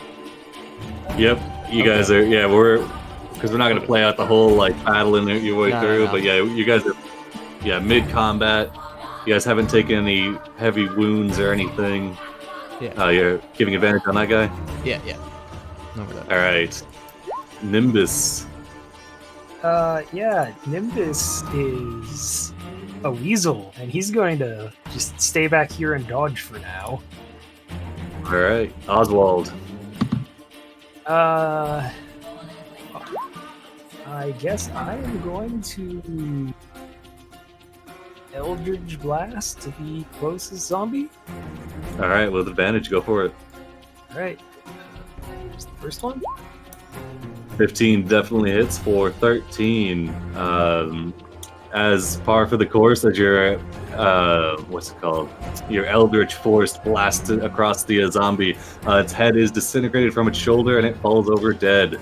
S1: Yep, you guys are, because we're not going to play out the whole, like, battling your way through, but yeah, you guys are, mid-combat. You guys haven't taken any heavy wounds or anything.
S2: Yeah.
S1: You're giving advantage on that guy?
S2: Yeah. Remember that.
S1: All right. Nimbus.
S6: Yeah, Nimbus is a weasel, and he's going to just stay back here and dodge for now.
S1: All right, Oswald.
S6: I guess I am going to Eldritch Blast to the closest zombie.
S1: All right, with advantage, go for it.
S6: All right, here's the first one.
S1: 15 definitely hits for 13. As par for the course, as your what's it called? Your Eldritch Force blasted across the zombie. Its head is disintegrated from its shoulder, and it falls over dead.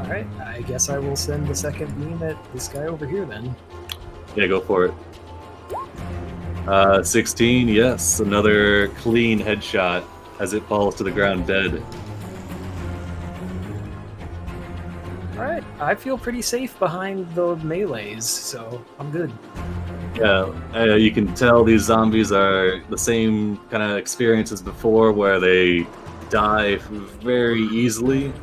S6: All right, I guess I will send the second beam at this guy over here then.
S1: Yeah, go for it. 16, yes, another clean headshot as it falls to the ground dead.
S6: All right, I feel pretty safe behind the melees, so I'm good.
S1: Yeah, you can tell these zombies are the same kind of experience as before, where they die very easily.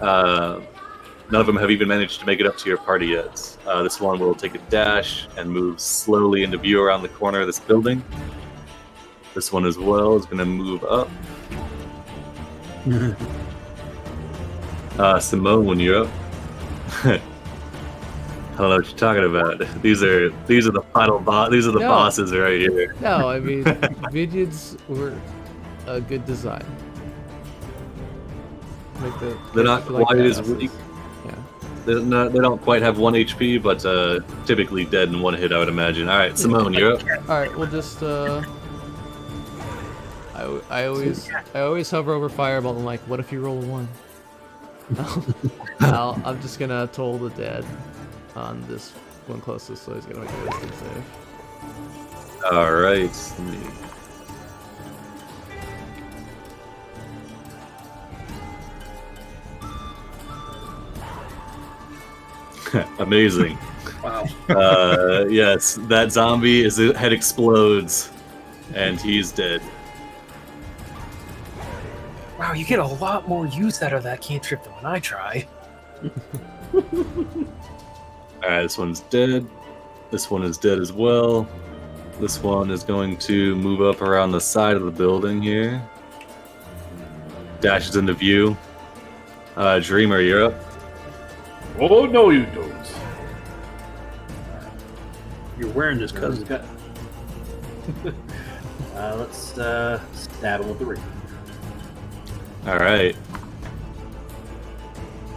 S1: None of them have even managed to make it up to your party yet. This one will take a dash and move slowly into view around the corner of this building. This one as well is going to move up. Simone, you're up. I don't know what you're talking about. These are the final these are the
S2: No.
S1: bosses right here.
S2: No, I mean, Vidids were a good design. Like
S1: They're not quite as
S2: badasses.
S1: weak.
S2: Yeah.
S1: They don't quite have 1 HP, but typically dead in one hit, I would imagine. All right, Simone, you're up.
S2: All right, we'll just. I always hover over fireball and like, what if you roll a 1? I'm just gonna toll the dead on this one closest, so he's gonna make a wisdom save.
S1: All right. Let me... Amazing.
S3: Wow.
S1: Yes, that zombie, his head explodes, and he's dead.
S6: Wow, you get a lot more use out of that cantrip than when I try.
S1: Alright, this one's dead. This one is dead as well. This one is going to move up around the side of the building here. Dashes into view. Dreamer, you're up.
S4: Oh, no, you don't.
S3: You're wearing this cousin.
S4: Let's stab him with the ring.
S1: Alright.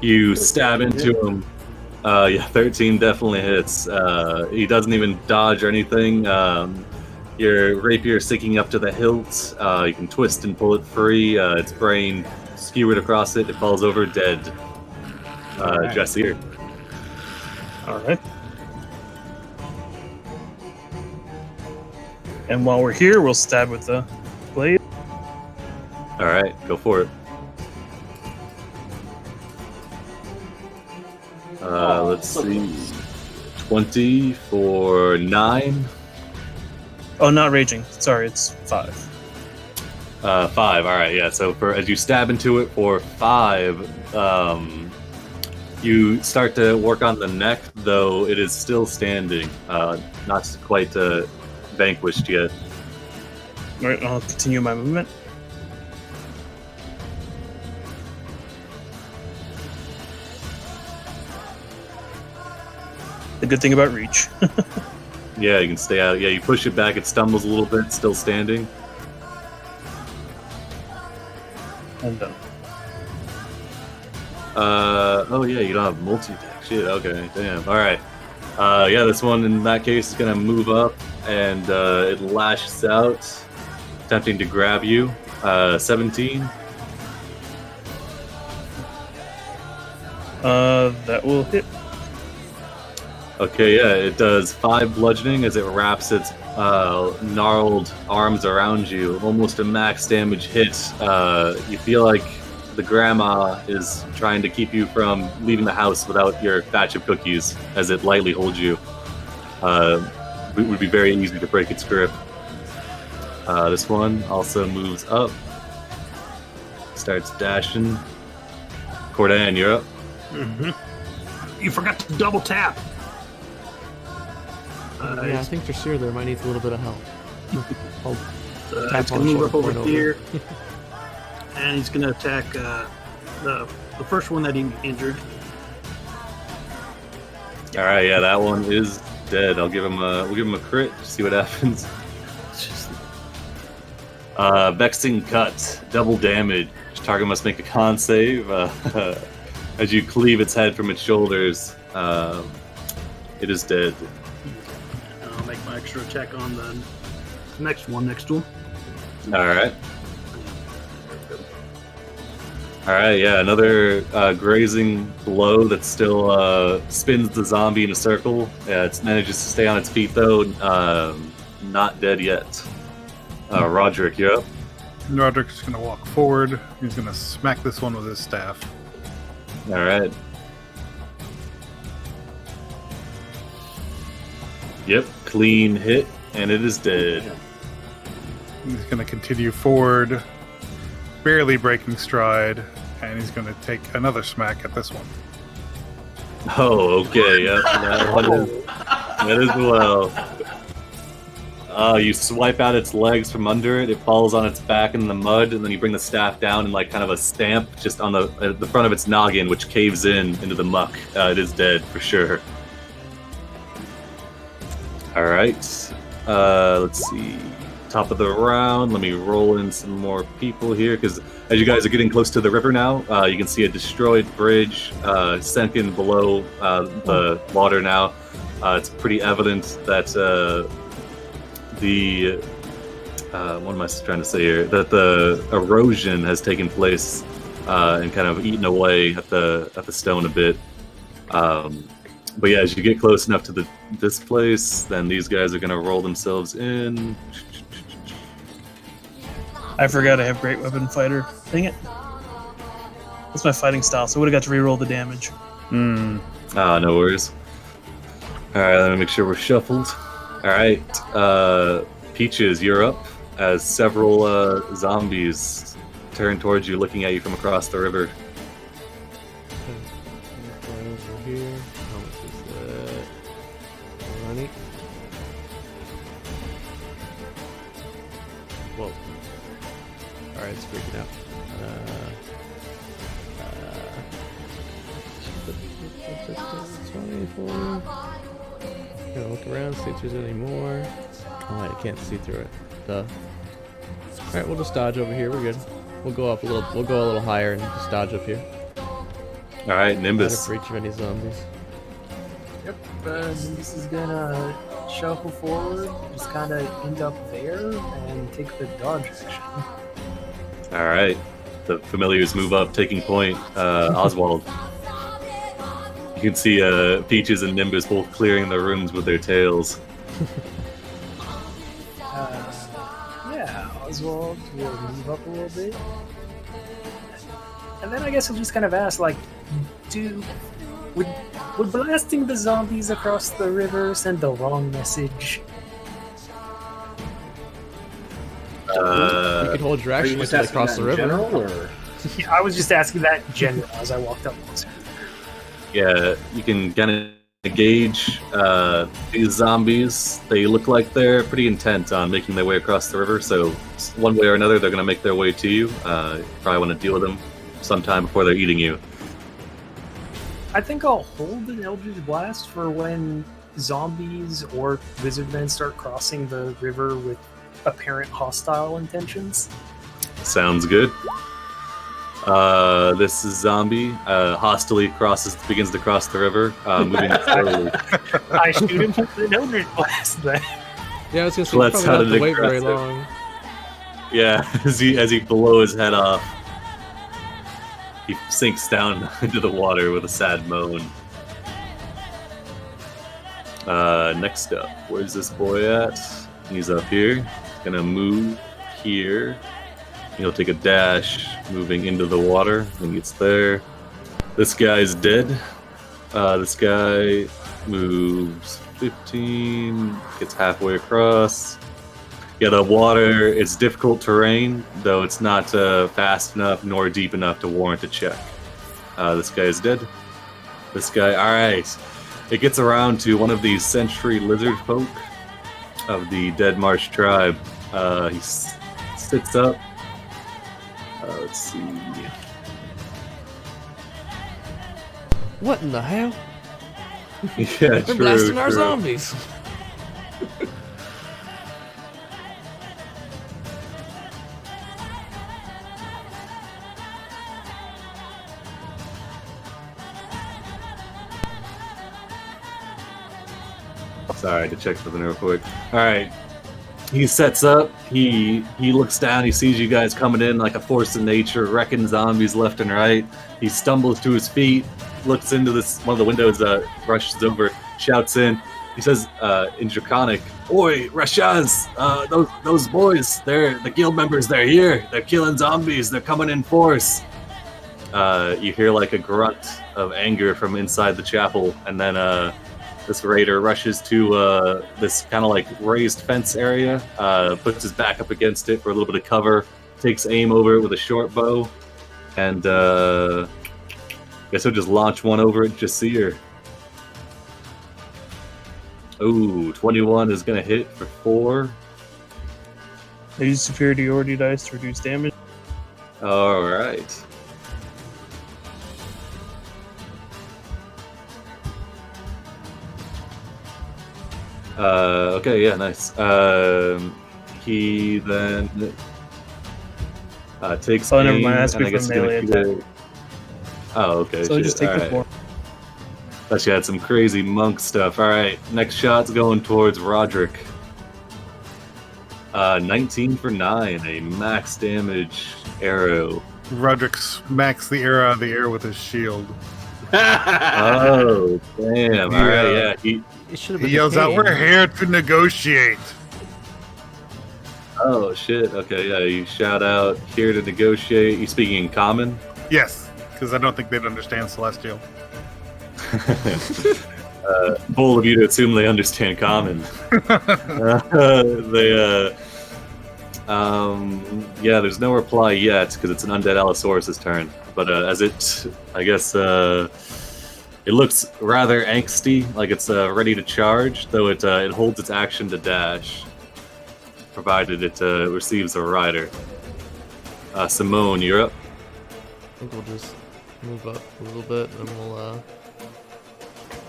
S1: You stab into him. Yeah, 13 definitely hits. He doesn't even dodge or anything. Your rapier sticking up to the hilt. You can twist and pull it free. Its brain skewered across it. It falls over dead.
S4: Alright.
S1: Jesse.
S7: Alright. And while we're here, we'll stab with the blade.
S1: Alright, go for it. Let's see. 20 for 9.
S7: Oh, not raging. Sorry, it's 5.
S1: 5. Alright, yeah. So as you stab into it for 5, you start to work on the neck, though it is still standing. Not quite vanquished yet.
S7: Alright, I'll continue my movement. The good thing about reach.
S1: Yeah, you can stay out. Yeah, you push it back, it stumbles a little bit, still standing.
S7: I'm done.
S1: Oh yeah, you don't have multi-attack. Shit, okay, damn. Alright. Yeah, this one in that case is gonna move up and it lashes out, attempting to grab you. 17.
S7: That will hit.
S1: Okay, yeah, it does 5 bludgeoning as it wraps its gnarled arms around you. Almost a max damage hit. You feel like the grandma is trying to keep you from leaving the house without your batch of cookies as it lightly holds you. It would be very easy to break its grip. This one also moves up. Starts dashing. Cordan, you're up.
S3: You forgot to double tap.
S2: Yeah, I think Dressir there might need a little bit of help. I'll tap
S3: It's
S2: on
S3: going to
S2: the
S3: move up
S2: shoulder,
S3: over
S2: point
S3: here. And he's going to attack the first one that he injured.
S1: All right, yeah, that one is dead. We'll give him a crit. See what happens. Vexing cut, double damage. Target must make a con save. As you cleave its head from its shoulders, it is dead.
S3: I'll make my extra attack on the next one next to him.
S1: All right. All right, yeah, another grazing blow that still spins the zombie in a circle. Yeah, it manages to stay on its feet though. Not dead yet. Roderick, you're up.
S5: Roderick's going to walk forward. He's going to smack this one with his staff.
S1: All right. Yep, clean hit, and it is dead.
S5: He's going to continue forward, barely breaking stride, and he's going to take another smack at this one.
S1: Oh, okay, yeah, that is well. You swipe out its legs from under it. It falls on its back in the mud, and then you bring the staff down in like kind of a stamp just on the front of its noggin, which caves into the muck. It is dead for sure. All right, let's see. Top of the round. Let me roll in some more people here because as you guys are getting close to the river now, you can see a destroyed bridge sunken below the water now. It's pretty evident that what am I trying to say here? That the erosion has taken place and kind of eaten away at the stone a bit. But yeah, as you get close enough to this place, then these guys are going to roll themselves in.
S7: I forgot I have Great Weapon Fighter. Dang it. That's my fighting style, so I would have got to reroll the damage.
S1: No worries. Alright, let me make sure we're shuffled. Alright, Peaches, you're up as several zombies turn towards you, looking at you from across the river.
S2: Over here. How much is that? Money. Whoa. Alright, it's freaking out. 24. Gonna look around, see if there's any more. Oh, I can't see through it. Duh. Alright, we'll just dodge over here. We're good. We'll go up a little. We'll go a little higher and just dodge up here.
S1: All right,
S2: Out
S1: Nimbus.
S2: of reach of any zombies.
S6: Yep. This is gonna shuffle forward, just kind of end up there, and take the dodge action.
S1: All right, the familiars move up, taking point. Oswald. You can see Peaches and Nimbus both clearing the rooms with their tails.
S6: Yeah, Oswald will move up a little bit. And then I guess I'll just kind of ask, like, would blasting the zombies across the river send the wrong message?
S2: You could hold your action until they cross the river.
S4: General, or?
S6: Yeah, I was just asking that in general as I walked up closer.
S1: Yeah, you can kind of gauge these zombies. They look like they're pretty intent on making their way across the river, so one way or another they're going to make their way to you. You probably want to deal with them sometime before they're eating you.
S6: I think I'll hold an Eldritch Blast for when zombies or lizardmen start crossing the river with apparent hostile intentions.
S1: Sounds good. This zombie hostilely begins to cross the river, moving slowly.
S6: I shoot him with an Eldritch Blast then.
S2: Yeah, I was gonna say,
S1: Let's
S2: you probably don't have to wait
S1: have it
S2: very
S1: aggressive.
S2: long.
S1: Yeah, as he blow his head off, he sinks down into the water with a sad moan. Next up, where's this boy at? He's up here. He's gonna move here. He'll take a dash, moving into the water when he gets there. This guy's dead. This guy moves 15, gets halfway across. Yeah, the water, it's difficult terrain, though it's not fast enough nor deep enough to warrant a check. This guy is dead. This guy, alright. It gets around to one of these sentry lizard folk of the Deadmarsh tribe. He sits up. Let's see.
S2: What in the hell?
S1: Yeah,
S2: They're
S1: true.
S2: blasting our
S1: true.
S2: zombies.
S1: Sorry, to check something real quick. Alright. He sets up, he looks down, he sees you guys coming in like a force of nature, wrecking zombies left and right. He stumbles to his feet, looks into this one of the windows, rushes over, shouts in. He says, in Draconic, "Oi, Rashaz, those boys, they're the guild members, they're here. They're killing zombies, they're coming in force." You hear like a grunt of anger from inside the chapel, and then this raider rushes to this kind of like raised fence area, puts his back up against it for a little bit of cover, takes aim over it with a short bow, and guess he'll just launch one over at Jasir. Ooh, 21 is going to hit for 4.
S7: I use superiority dice to reduce damage.
S1: Alright. Okay, yeah, nice. He then takes
S7: Oh, never
S1: aim,
S7: mind. That's
S1: and I guess
S7: before
S1: he's
S7: melee
S1: gonna
S7: attack.
S1: Oh, okay.
S7: So
S1: shit.
S7: just take the
S1: Alright.
S7: 4.
S1: Thought you had some crazy monk stuff. Alright, next shot's going towards Roderick. 19 for 9, a max damage arrow.
S5: Roderick smacks the arrow out of the air with his shield.
S1: Oh, damn. Alright, yeah.
S2: It should have
S5: He
S2: been
S5: yells
S2: the
S5: out,
S2: cane.
S5: "We're here to negotiate."
S1: Oh, shit. Okay, yeah, you shout out, "Here to negotiate." You speaking in common?
S5: Yes, because I don't think they'd understand Celestial.
S1: Bold of you to assume they understand common. Yeah, there's no reply yet because it's an undead Allosaurus' turn. But as it, I guess, it looks rather angsty, like it's ready to charge, though it holds its action to dash, provided it receives a rider. Simone, you're up.
S2: I think we'll just move up a little bit, and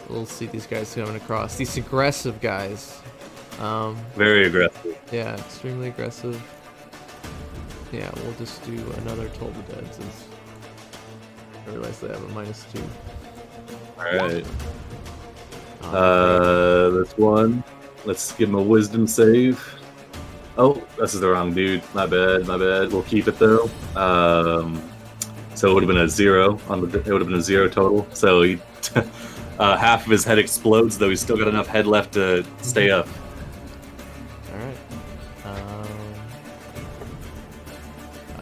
S2: we'll see these guys coming across. These aggressive guys.
S1: Very aggressive.
S2: Yeah, extremely aggressive. Yeah, we'll just do another Toll the Dead since I realize they have a -2.
S1: Alright. This one. Let's give him a wisdom save. Oh, this is the wrong dude. My bad. We'll keep it though. So it would have been a 0 on the. It would have been a 0 total. So he, half of his head explodes, though he's still got enough head left to stay up.
S2: Alright.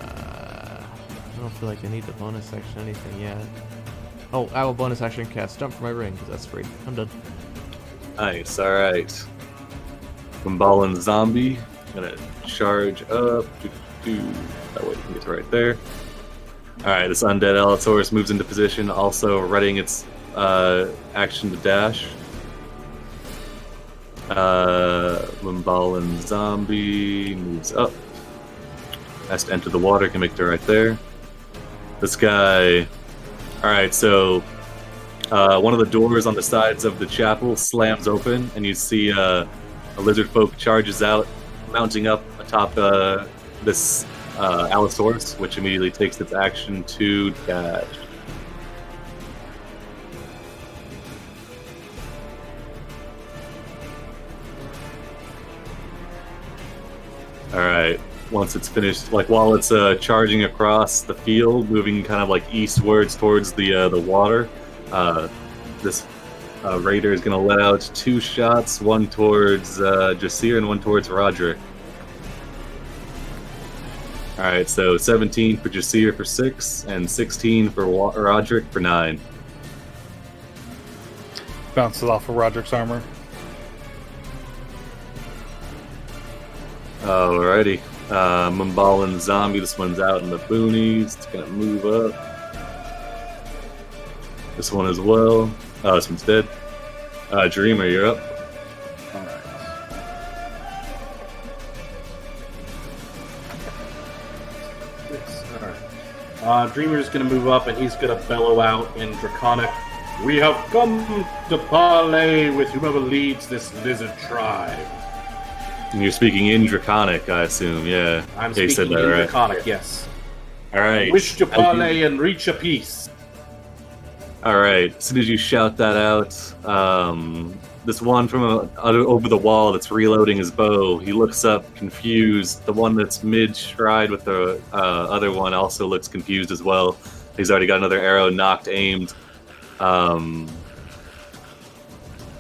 S2: I don't feel like I need the bonus action anything yet. Oh, I have a bonus action cast Jump for my ring, because that's free. I'm done.
S1: Nice. All right. Mbala and zombie. Gonna charge up. That way you can get to right there. All right. This undead Allosaurus moves into position, also readying its action to dash. Mbala and zombie moves up. Has to enter the water. Can make it right there. This guy. All right. So one of the doors on the sides of the chapel slams open, and you see a lizard folk charges out, mounting up atop this Allosaurus, which immediately takes its action to dash. All right. Once it's finished, like while it's charging across the field, moving kind of like eastwards towards the water, this raider is going to let out 2 shots, one towards Jasir and one towards Roderick. All right, so 17 for Jasir for 6, and 16 for Roderick for 9.
S5: Bounces off of Roderick's armor.
S1: Alrighty. Mbala and zombie. This one's out in the boonies. It's gonna move up. This one as well. Oh, this one's dead. Dreamer, you're up.
S4: All right. All right. Dreamer's going to move up, and he's going to bellow out in Draconic. We have come to parley with whoever leads this lizard tribe.
S1: And you're speaking in Draconic, I assume. Yeah.
S4: I'm
S1: Yeah, you
S4: speaking
S1: said that,
S4: in
S1: right?
S4: Draconic, yes.
S1: All right.
S4: Wish to parley and reach a peace.
S1: All right. As soon as you shout that out, this one from over the wall that's reloading his bow, he looks up confused. The one that's mid-stride with the other one also looks confused as well. He's already got another arrow knocked, aimed.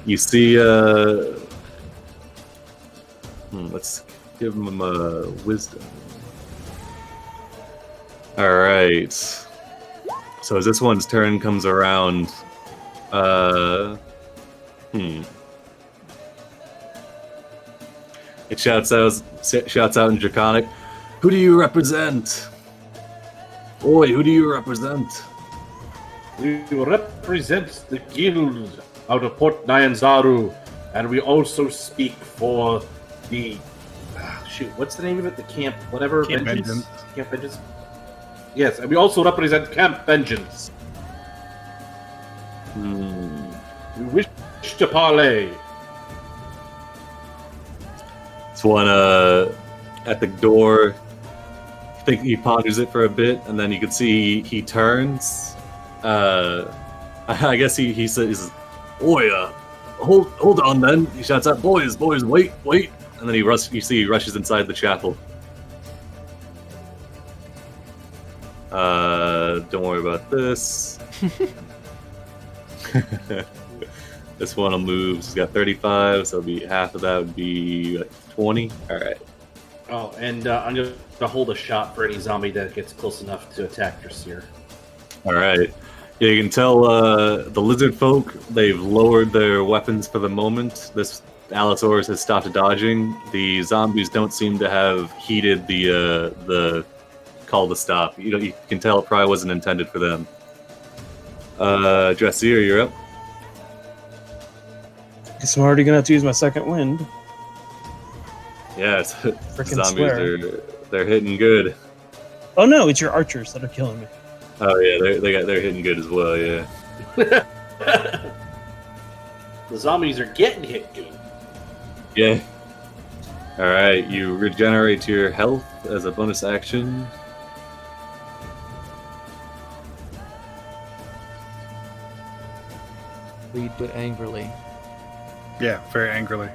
S1: You see, let's give him a wisdom. All right. So as this one's turn comes around, it shouts out in Draconic, "Who do you represent? Oi, who do you represent?"
S4: We represent the guild out of Port Nyanzaru, and we also speak for the what's the name of it? The camp, whatever.
S5: Camp
S4: Vengeance?
S5: Vengeance.
S4: Camp Vengeance. Yes, and we also represent Camp Vengeance. We wish to parley.
S1: This one at the door. I think he ponders it for a bit, and then you can see he turns. I guess he says, "Oi, hold on!" Then he shouts out, "Boys, wait!" And then you see he rushes inside the chapel. Don't worry about this. This one will move. He's got 35, so it'll be half of that would be like 20. All right.
S4: Oh, and I'm going to hold a shot for any zombie that gets close enough to attack Dracir.
S1: All right. Yeah, you can tell the lizard folk, they've lowered their weapons for the moment. This Allosaurus has stopped dodging. The zombies don't seem to have heeded the call to stop. You can tell it probably wasn't intended for them. Dracir, you're up.
S7: Guess I'm already gonna have to use my second wind.
S1: Yeah,
S7: Frickin'
S1: zombies they're hitting good.
S7: Oh no, it's your archers that are killing me.
S1: Oh yeah, they're hitting good as well. Yeah.
S4: The zombies are getting hit good.
S1: Yeah. All right, you regenerate your health as a bonus action.
S2: Lead but angrily.
S5: Yeah, very angrily.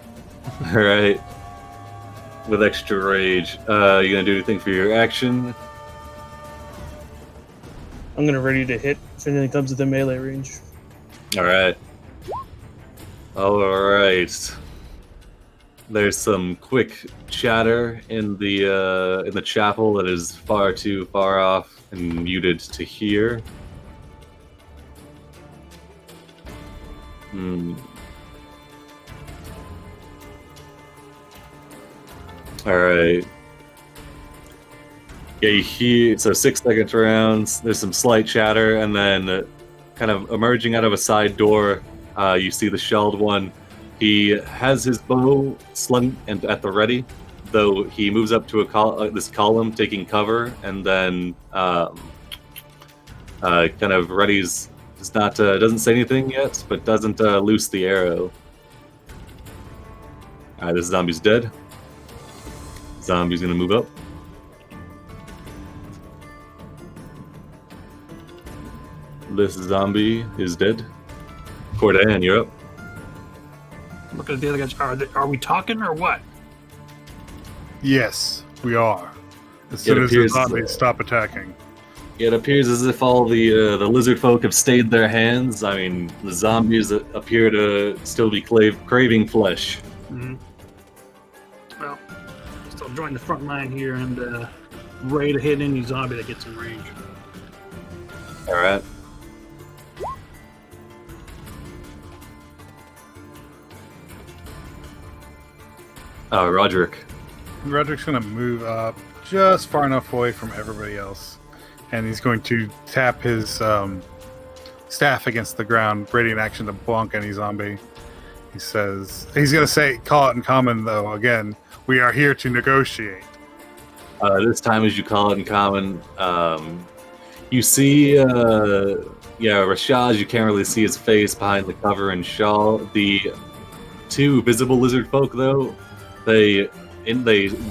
S1: All right. With extra rage, you gonna do anything for your action?
S7: I'm gonna ready to hit if anything comes within melee range.
S1: All right. All right. There's some quick chatter in the chapel that is far too far off and muted to hear. All right. Yeah, you hear, so 6 second rounds. There's some slight chatter, and then kind of emerging out of a side door, you see the shelled one. He has his bow slung and at the ready, though he moves up to this column, taking cover, and then kind of readies. Doesn't say anything yet, but doesn't loose the arrow. All right, this zombie's dead. Zombie's gonna move up. This zombie is dead. Cordan, you're up.
S3: Look at the other guys. Are we talking or what?
S5: Yes, we are. As soon as the
S1: appears-
S5: zombies stop attacking.
S1: It appears as if all the lizard folk have stayed their hands. I mean, the zombies appear to still be craving flesh.
S3: Mm-hmm. Well, still join the front line here and ready to hit any zombie that gets in range.
S1: All right. Roderick.
S5: Roderick's going to move up just far enough away from everybody else. And he's going to tap his staff against the ground, ready in action to bonk any zombie. He says he's going to call it in common though. Again, we are here to negotiate.
S1: This time, as you call it in common, you see, Rashad. You can't really see his face behind the cover and shawl. The two visible lizard folk, though, they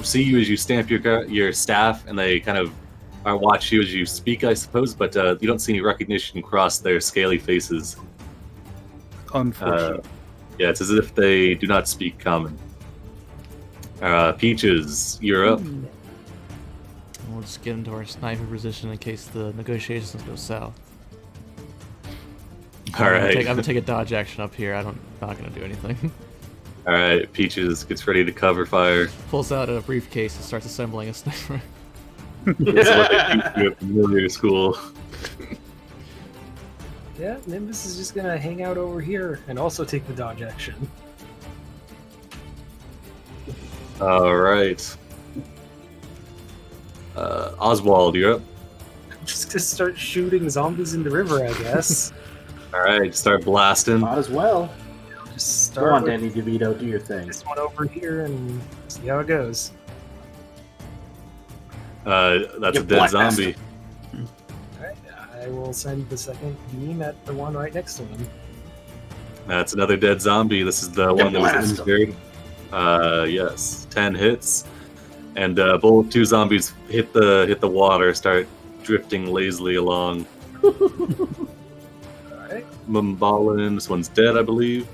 S1: see you as you stamp your staff, and they kind of watch you as you speak, I suppose. But you don't see any recognition cross their scaly faces.
S5: Unfortunately.
S1: Yeah, it's as if they do not speak common. Peaches, you're up.
S2: We'll just get into our sniper position in case the negotiations go south.
S1: All right.
S2: I'm gonna take a dodge action up here. I'm not gonna do anything.
S1: All right, Peaches gets ready to cover fire.
S2: Pulls out a briefcase and starts assembling a sniper.
S1: That's what they teach you at familiar school.
S6: Yeah, Nimbus is just gonna hang out over here and also take the dodge action.
S1: All right. Oswald, you're up.
S6: I'm just gonna start shooting zombies in the river, I guess.
S1: All right, start blasting.
S4: Might as well.
S6: Just
S4: Go
S6: start
S4: on,
S6: with
S4: Danny DeVito, do your thing.
S6: this one over here and see how it goes.
S1: That's
S4: You
S1: a dead
S4: black
S1: zombie.
S6: Alright, I will send the second beam at the one right next to him.
S1: That's another dead zombie. This is the one that was
S4: blast him.
S1: injured. Yes, 10 hits, and both two zombies hit the water, start drifting lazily along.
S6: Alright.
S1: Mbala, this one's dead, I believe.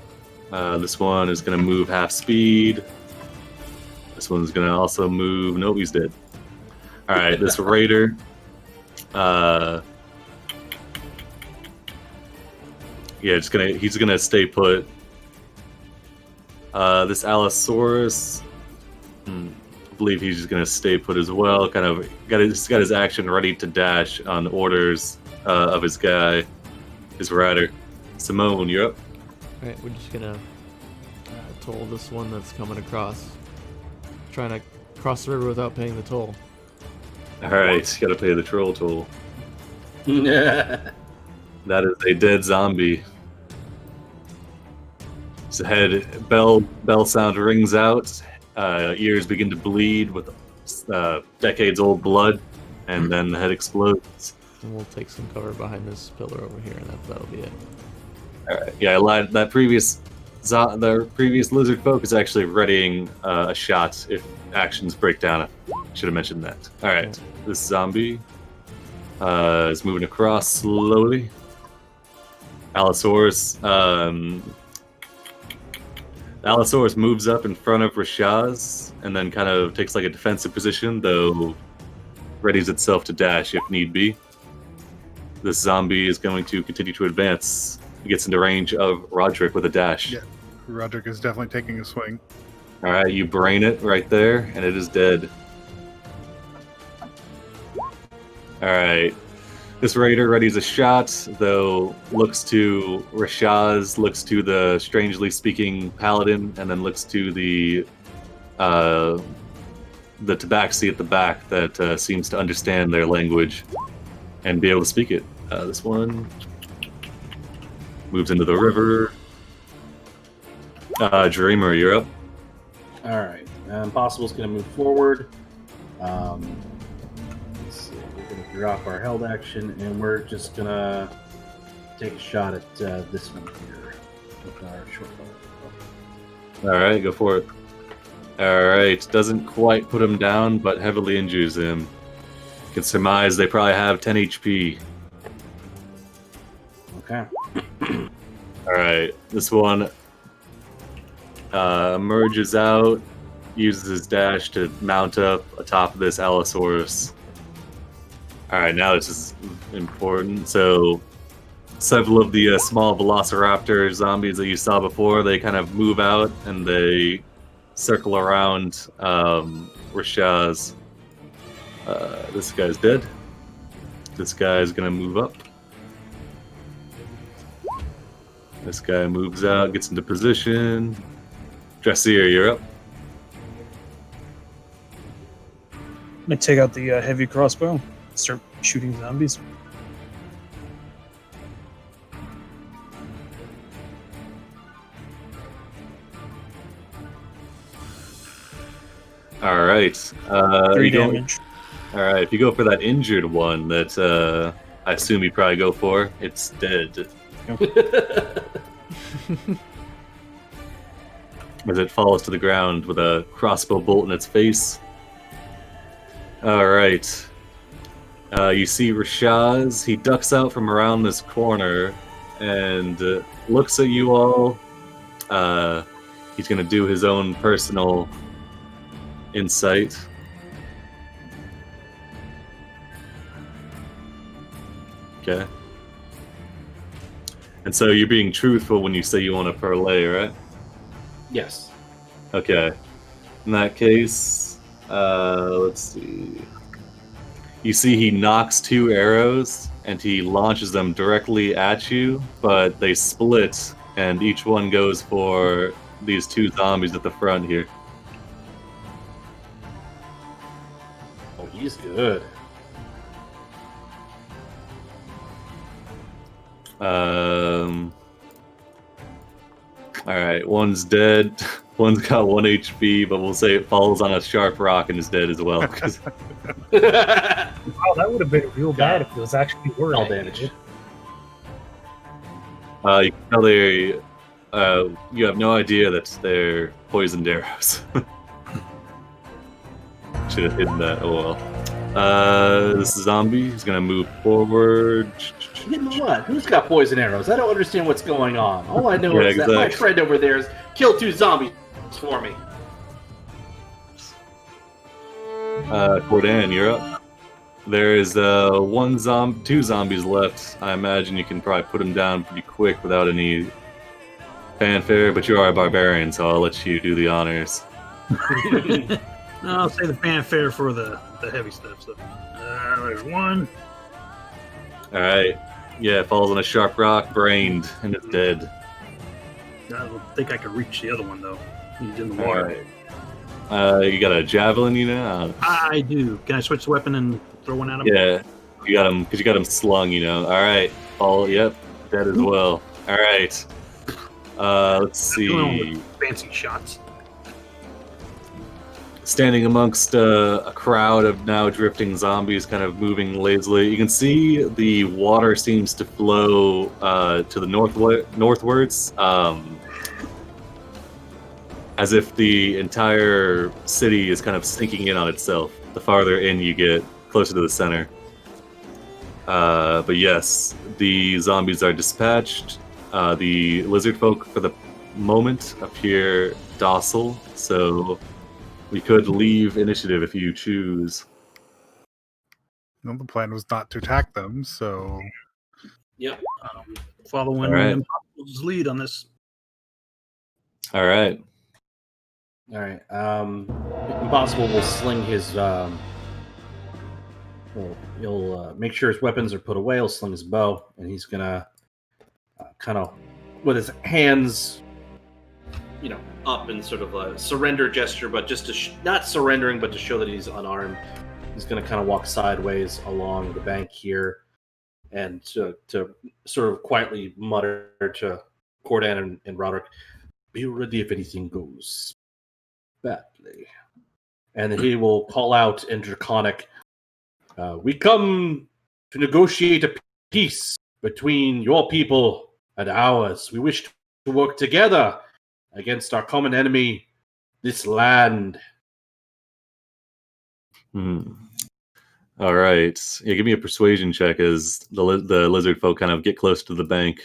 S1: This one is going to move half speed. This one's going to also move. Nope, he's dead. All right, this raider. He's gonna stay put. This Allosaurus, I believe he's just gonna stay put as well. Kind of got his action ready to dash on orders of his guy, his rider. Simone, you're up.
S2: Alright, we're just gonna toll this one that's coming across. Trying to cross the river without paying the toll.
S1: All right, you gotta pay the troll toll.
S4: Yeah.
S1: That is a dead zombie. His head bell sound rings out. Ears begin to bleed with decades-old blood, and then the head explodes.
S2: And we'll take some cover behind this pillar over here, and that'll be it.
S1: All right. Yeah, I lied. The previous lizard folk is actually readying a shot if actions break down. I should have mentioned that. All right. This zombie is moving across slowly. Allosaurus moves up in front of Rashaz and then kind of takes like a defensive position, though readies itself to dash if need be. This zombie is going to continue to advance. He gets into range of Roderick with a dash.
S5: Yeah. Roderick is definitely taking a swing.
S1: All right, you brain it right there, and it is dead. All right. This raider readies a shot, though looks to Rashaz, looks to the strangely speaking paladin, and then looks to the tabaxi at the back that seems to understand their language and be able to speak it. This one moves into the river. Dreamer, you're up.
S4: All right. Impossible's going to move forward. Let's see. We're going to drop our held action, and we're just going to take a shot at this one here with our short bow.
S1: All right, go for it. All right, doesn't quite put him down, but heavily injures him. You can surmise they probably have 10 HP.
S4: Okay.
S1: All right, this one emerges out, uses his dash to mount up atop of this Allosaurus. All right, now this is important. So several of the small Velociraptor zombies that you saw before, they kind of move out and they circle around Rashaz. This guy's dead. This guy's gonna move up. This guy moves out, gets into position. Dressier, you're up.
S7: I'm gonna take out the heavy crossbow, start shooting zombies.
S1: All right.
S7: 3
S1: you go-
S7: damage.
S1: All right. If you go for that injured one, that I assume you probably go for, it's dead as it falls to the ground with a crossbow bolt in its face. All right. You see Rashaz. He ducks out from around this corner and looks at you all. He's going to do his own personal insight. Okay. And so you're being truthful when you say you want to parlay, right?
S4: Yes.
S1: Okay. In that case, let's see. You see he knocks 2 arrows and he launches them directly at you, but they split and each one goes for these 2 zombies at the front here.
S4: Oh, he's good.
S1: All right, one's dead. One's got 1 HP, but we'll say it falls on a sharp rock and is dead as well.
S6: Wow, that would have been real bad if it was actually worth
S4: All
S6: it.
S4: damage.
S1: You can tell you have no idea that they're poisoned arrows. Should have hidden that. Oh well. This zombie is gonna move forward.
S4: You know what? Who's got poison arrows? I don't understand what's going on. All I know is that my friend over there has killed 2 zombies for me.
S1: Cordan, you're up. There's 2 zombies left. I imagine you can probably put them down pretty quick without any fanfare, but you are a barbarian, so I'll let you do the honors.
S3: No, I'll say the fanfare for the heavy stuff. So, there's one.
S1: All right. Yeah, it falls on a sharp rock, brained, and it's dead.
S3: I don't think I could reach the other one though. He's in the
S1: All
S3: water.
S1: right. You got a javelin, you know?
S3: I do. Can I switch the weapon and throw one at him?
S1: Yeah, you got him because you got him slung, you know. All right, yep, dead as well. All right, let's see.
S3: Fancy shots.
S1: Standing amongst a crowd of now drifting zombies, kind of moving lazily, you can see the water seems to flow to the northwards, as if the entire city is kind of sinking in on itself. The farther in you get, closer to the center. But yes, the zombies are dispatched. The lizard folk, for the moment, appear docile, so we could leave initiative if you choose.
S5: No, the plan was not to attack them, so
S4: Yep.
S3: Following
S1: All right.
S3: Impossible's lead on this.
S1: All right.
S4: All right. Impossible will sling his. He'll make sure his weapons are put away. He'll sling his bow, and he's gonna kind of, with his hands, up in sort of a surrender gesture, but just to not surrendering, but to show that he's unarmed. He's gonna kind of walk sideways along the bank here, and to sort of quietly mutter to Cordan and Roderick, "Be ready if anything goes badly." And then he will call out in Draconic, "We come to negotiate a peace between your people and ours. We wish to work together against our common enemy, this land."
S1: All right. Yeah, give me a persuasion check as the lizard folk kind of get close to the bank.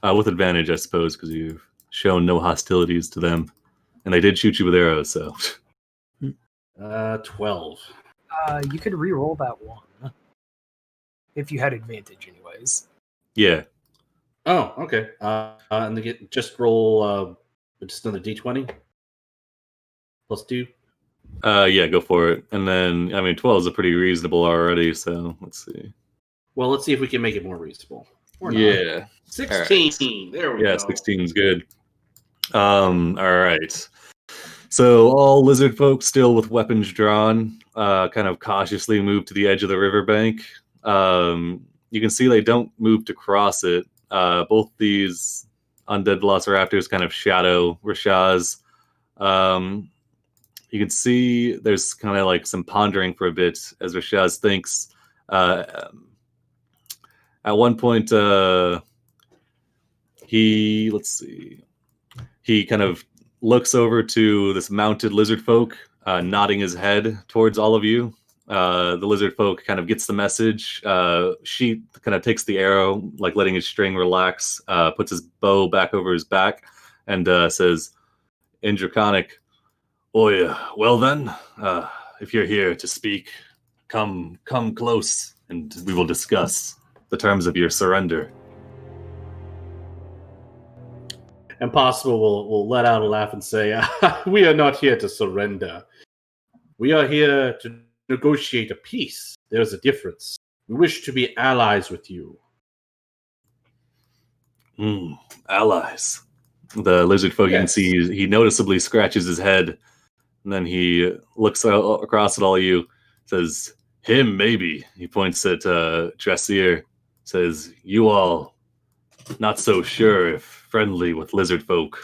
S1: With advantage, I suppose, because you've shown no hostilities to them. And they did shoot you with arrows, so...
S4: 12.
S6: You could re-roll that one. If you had advantage, anyways.
S1: Yeah.
S4: Oh, okay. And they get just roll just another d20 plus 2.
S1: Yeah, go for it. And then, 12 is a pretty reasonable already, so let's see.
S4: Well, let's see if we can make it more reasonable. Or not.
S1: Yeah.
S4: 16. Right. There we go.
S1: Yeah, 16 is good. All right. So all lizard folk still with weapons drawn, kind of cautiously move to the edge of the riverbank. You can see they don't move to cross it. Both these undead velociraptors kind of shadow Rashaz. you can see there's kind of like some pondering for a bit as Rashaz thinks. At one point, he kind of looks over to this mounted lizard folk, nodding his head towards all of you. The lizard folk kind of gets the message. She kind of takes the arrow, like letting his string relax, puts his bow back over his back, and says, in Draconic, "Oh yeah, well then, if you're here to speak, come close, and we will discuss the terms of your surrender."
S4: Impossible will let out a laugh and say, "We are not here to surrender. We are here to negotiate a peace. There's a difference. We wish to be allies with you."
S1: Allies. The lizard folk, you can
S4: Yes.
S1: see he noticeably scratches his head, and then he looks across at all of you, says, "Him, maybe." He points at Dressier, says, "You all, not so sure if friendly with lizard folk."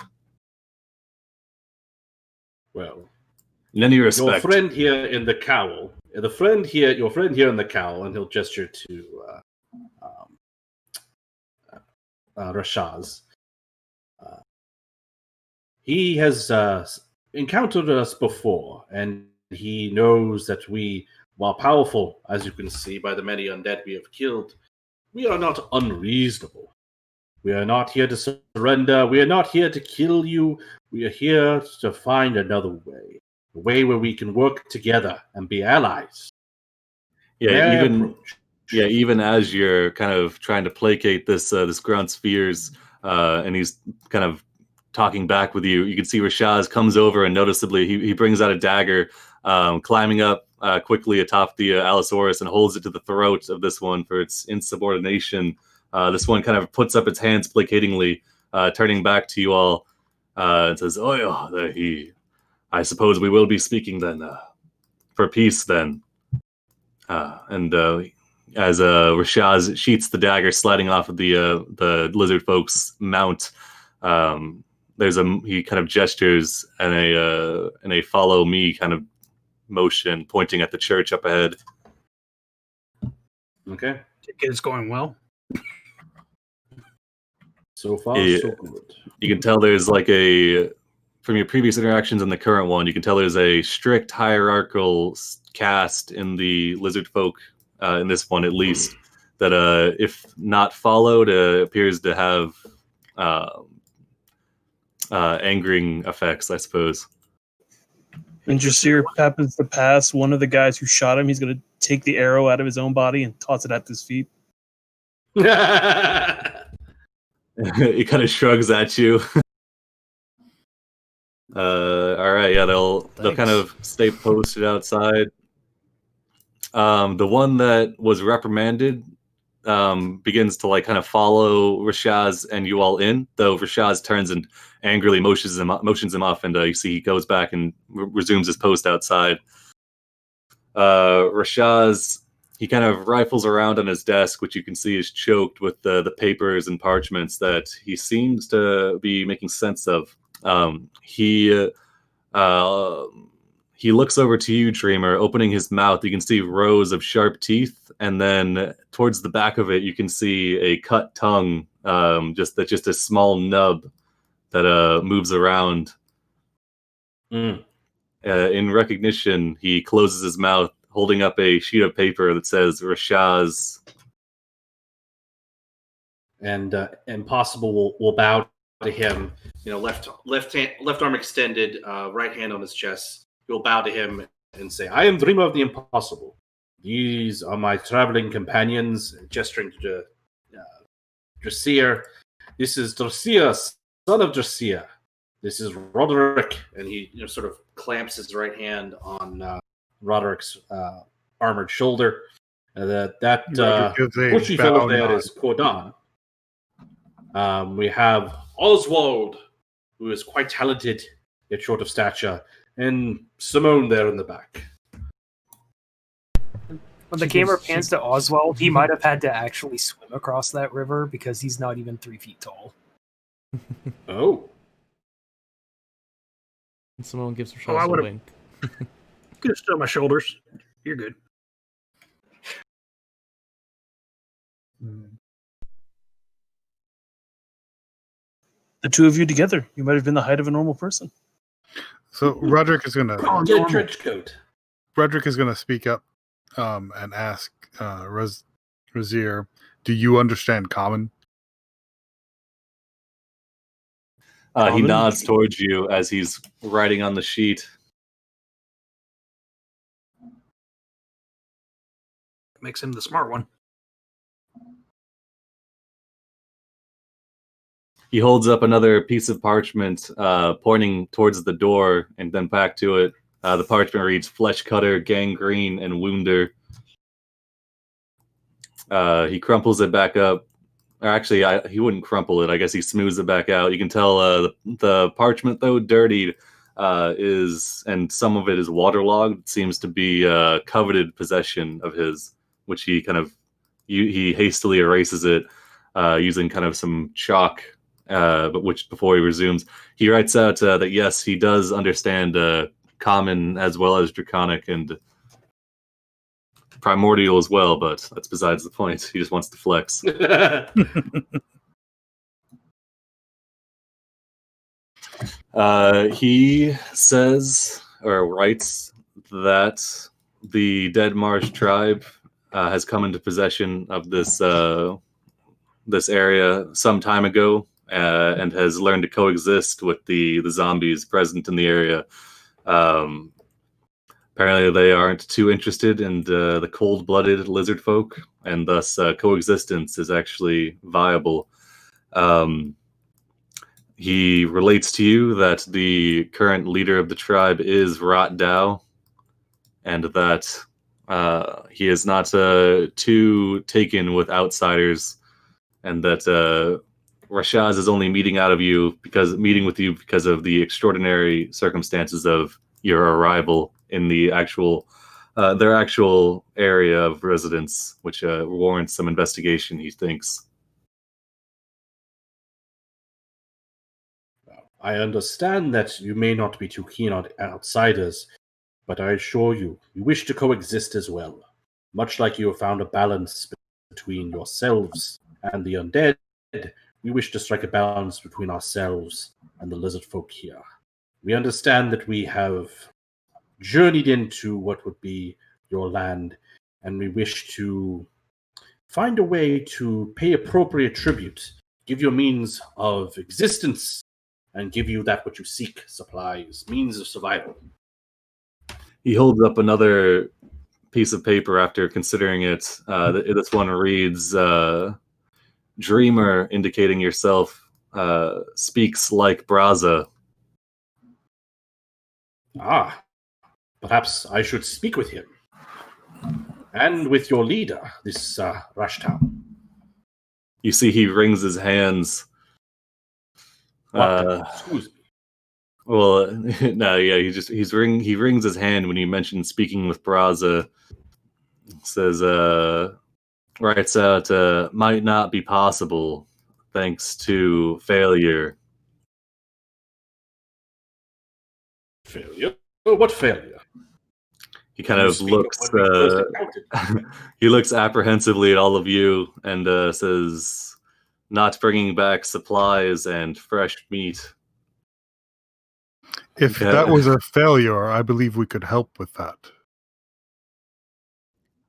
S4: Well,
S1: In any
S4: your
S1: respect,
S4: friend here in the cowl, your friend here in the cowl, and he'll gesture to Rashaz. He has encountered us before, and he knows that we, while powerful, as you can see by the many undead we have killed, we are not unreasonable. We are not here to surrender. We are not here to kill you. We are here to find another way. A way where we can work together and be allies.
S1: yeah, even as you're kind of trying to placate this grunt's fears, and he's kind of talking back with you, you can see Rashaz comes over and noticeably he brings out a dagger, climbing up quickly atop the Allosaurus and holds it to the throat of this one for its insubordination. This one kind of puts up its hands placatingly, turning back to you all, and says, "Oh yeah, I suppose we will be speaking then, for peace then." And as Rashaz sheets the dagger sliding off of the lizard folk's mount, he kind of gestures and a follow me kind of motion, pointing at the church up ahead.
S4: Okay.
S3: It's going well.
S4: So far, so good.
S1: You can tell there's from your previous interactions and the current one, you can tell there's a strict hierarchical caste in the lizard folk, in this one at least, that if not followed, appears to have angering effects, I suppose.
S7: And Jasir happens to pass one of the guys who shot him. He's going to take the arrow out of his own body and toss it at his feet.
S1: He kind of shrugs at you. All right, yeah, they'll kind of stay posted outside. The one that was reprimanded begins to kind of follow Rashaz and you all in, though Rashaz turns and angrily motions him off, and you see he goes back and resumes his post outside. Rashaz, he kind of rifles around on his desk, which you can see is choked with the papers and parchments that he seems to be making sense of. He looks over to you, Dreamer, opening his mouth. You can see rows of sharp teeth, and then towards the back of it, you can see a cut tongue, just a small nub that moves around. In recognition, he closes his mouth, holding up a sheet of paper that says Rashaz.
S4: And Impossible will bow to him. Left arm extended, right hand on his chest. He'll bow to him and say, "I am Dreamer of the Impossible. These are my traveling companions," gesturing to Dressier. "This is Dressier, son of Dressier. This is Roderick," and he sort of clamps his right hand on Roderick's armored shoulder. That bushy fellow there is Cordan. We have Oswald, who is quite talented, yet short of stature, and Simone there in the back.
S6: When the camera pans to Oswald, he might have had to actually swim across that river because he's not even 3 feet tall.
S4: Oh.
S2: And Simone gives Rashaz a wink.
S3: Just on my shoulders. You're good.
S7: The two of you together, you might have been the height of a normal person.
S5: So Roderick is gonna
S3: Oh,
S4: Get
S3: normal.
S4: trench coat.
S5: Roderick is gonna speak up and ask Razir, do you understand common?
S1: He
S7: Common?
S1: nods towards you as he's writing on the sheet.
S3: Makes him the smart one.
S1: He holds up another piece of parchment, pointing towards the door and then back to it. The parchment reads Flesh Cutter, Gangrene, and Wounder. He crumples it back up. Or actually, he wouldn't crumple it. I guess he smooths it back out. You can tell the parchment, though dirtied, and some of it is waterlogged. It seems to be coveted possession of his, which he he hastily erases it using kind of some chalk. But which before he resumes, he writes out that yes, he does understand common as well as draconic and primordial as well, but that's besides the point. He just wants to flex. He says or writes that the Deadmarsh tribe has come into possession of this area some time ago and has learned to coexist with the zombies present in the area. Apparently, they aren't too interested in the cold-blooded lizard folk, and thus coexistence is actually viable. He relates to you that the current leader of the tribe is Rat Dao, and that he is not too taken with outsiders, and that Rashaz is only meeting with you because of the extraordinary circumstances of your arrival in the their actual area of residence, which warrants some investigation, he thinks.
S4: I understand that you may not be too keen on outsiders, but I assure you, we wish to coexist as well. Much like you have found a balance between yourselves and the undead, we wish to strike a balance between ourselves and the lizard folk here. We understand that we have journeyed into what would be your land, and we wish to find a way to pay appropriate tribute, give you a means of existence, and give you that what you seek, supplies, means of survival.
S1: He holds up another piece of paper after considering it. This one reads, Dreamer, indicating yourself, speaks like Braza.
S4: Ah, perhaps I should speak with him. And with your leader, this Rashtown.
S1: You see he wrings his hands.
S4: Excuse me.
S1: Well, no, yeah, he wrings his hand when you mention speaking with Braza. Says, writes out, might not be possible thanks to failure.
S4: Failure? Oh, what failure?
S1: He kind of looks. He looks apprehensively at all of you and says, "Not bringing back supplies and fresh meat."
S5: If that was a failure, I believe we could help with that.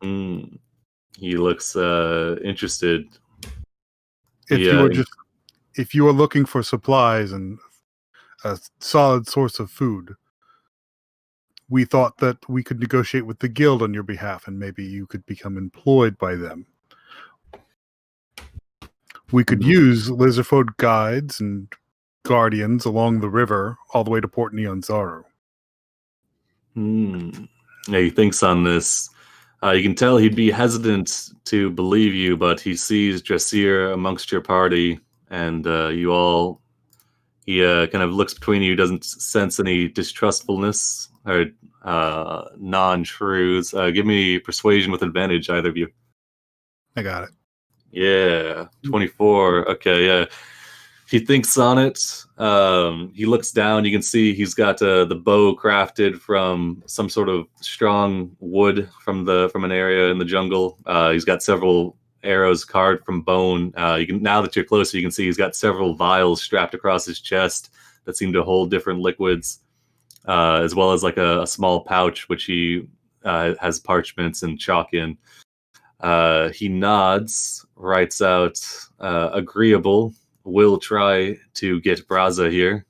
S1: He looks interested.
S5: If you are looking for supplies and a solid source of food, we thought that we could negotiate with the guild on your behalf, and maybe you could become employed by them. We could use lizardfolk guides and guardians along the river all the way to Port Nyanzaru.
S1: Yeah, he thinks on this. You can tell he'd be hesitant to believe you, but he sees Dressir amongst your party, and he kind of looks between you, doesn't sense any distrustfulness or non-shrews. Give me persuasion with advantage, either of you.
S5: I got it.
S1: Yeah, 24. Okay, yeah. He thinks on it. He looks down. You can see he's got the bow crafted from some sort of strong wood from an area in the jungle. He's got several arrows carved from bone. Now that you're closer, you can see he's got several vials strapped across his chest that seem to hold different liquids, as well as like a small pouch which he has parchments and chalk in. He nods, writes out agreeable. We'll try to get Braza here.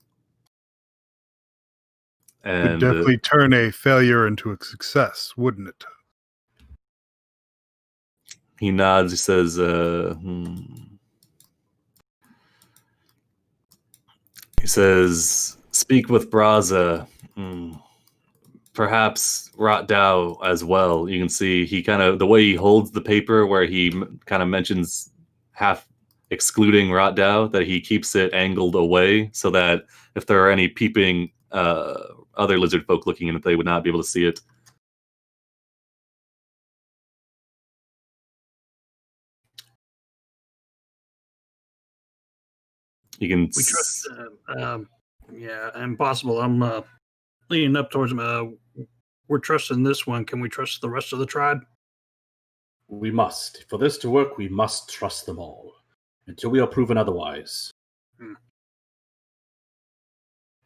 S5: Would
S1: And
S5: definitely turn a failure into a success, wouldn't it?
S1: he nods. He says, He says, speak with Braza. Perhaps Rotdao as well. You can see he kind of, the way he holds the paper where he kind of mentions half excluding Rotdao, that he keeps it angled away so that if there are any peeping other lizard folk looking in it, they would not be able to see it. You can.
S3: We trust. Yeah, impossible. I'm leaning up towards him. We're trusting this one. Can we trust the rest of the tribe?
S4: We must. For this to work, we must trust them all. Until we are proven otherwise.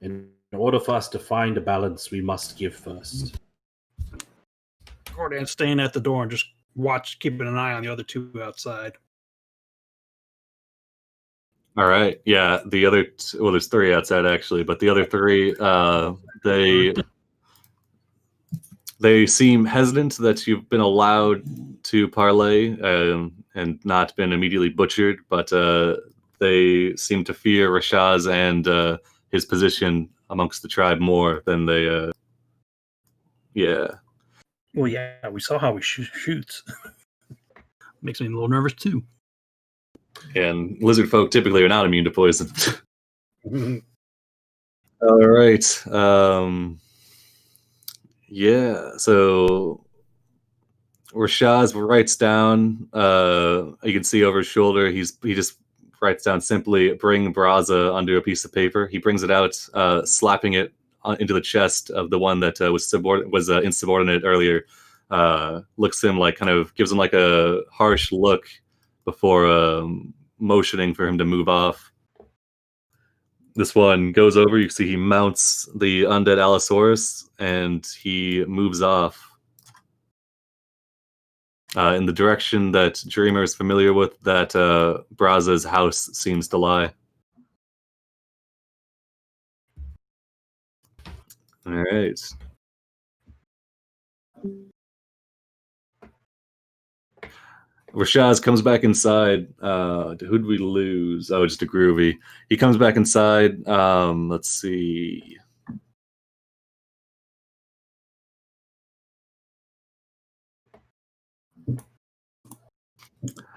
S4: In order for us to find a balance, we must give first.
S3: Cordan's staying at the door and just keeping an eye on the other two outside.
S1: All right. Yeah. The other, well, there's three outside actually, but the other three, they seem hesitant that you've been allowed to parlay and not been immediately butchered, but they seem to fear Rashaz and his position amongst the tribe more than they. Yeah.
S3: Well, yeah, we saw how he shoots. Makes me a little nervous too.
S1: And lizard folk typically are not immune to poison. All right. Yeah. So Rashaz writes down. You can see over his shoulder. He just writes down simply, "Bring Braza" onto a piece of paper. He brings it out, slapping it into the chest of the one that was insubordinate earlier. Looks him like, kind of gives him like a harsh look before motioning for him to move off. This one goes over. You can see he mounts the undead Allosaurus and he moves off in the direction that Dreamer is familiar with, that Braza's house seems to lie. All right. Rashaz comes back inside. Who'd we lose? Oh, just a Groovy. He comes back inside. Let's see.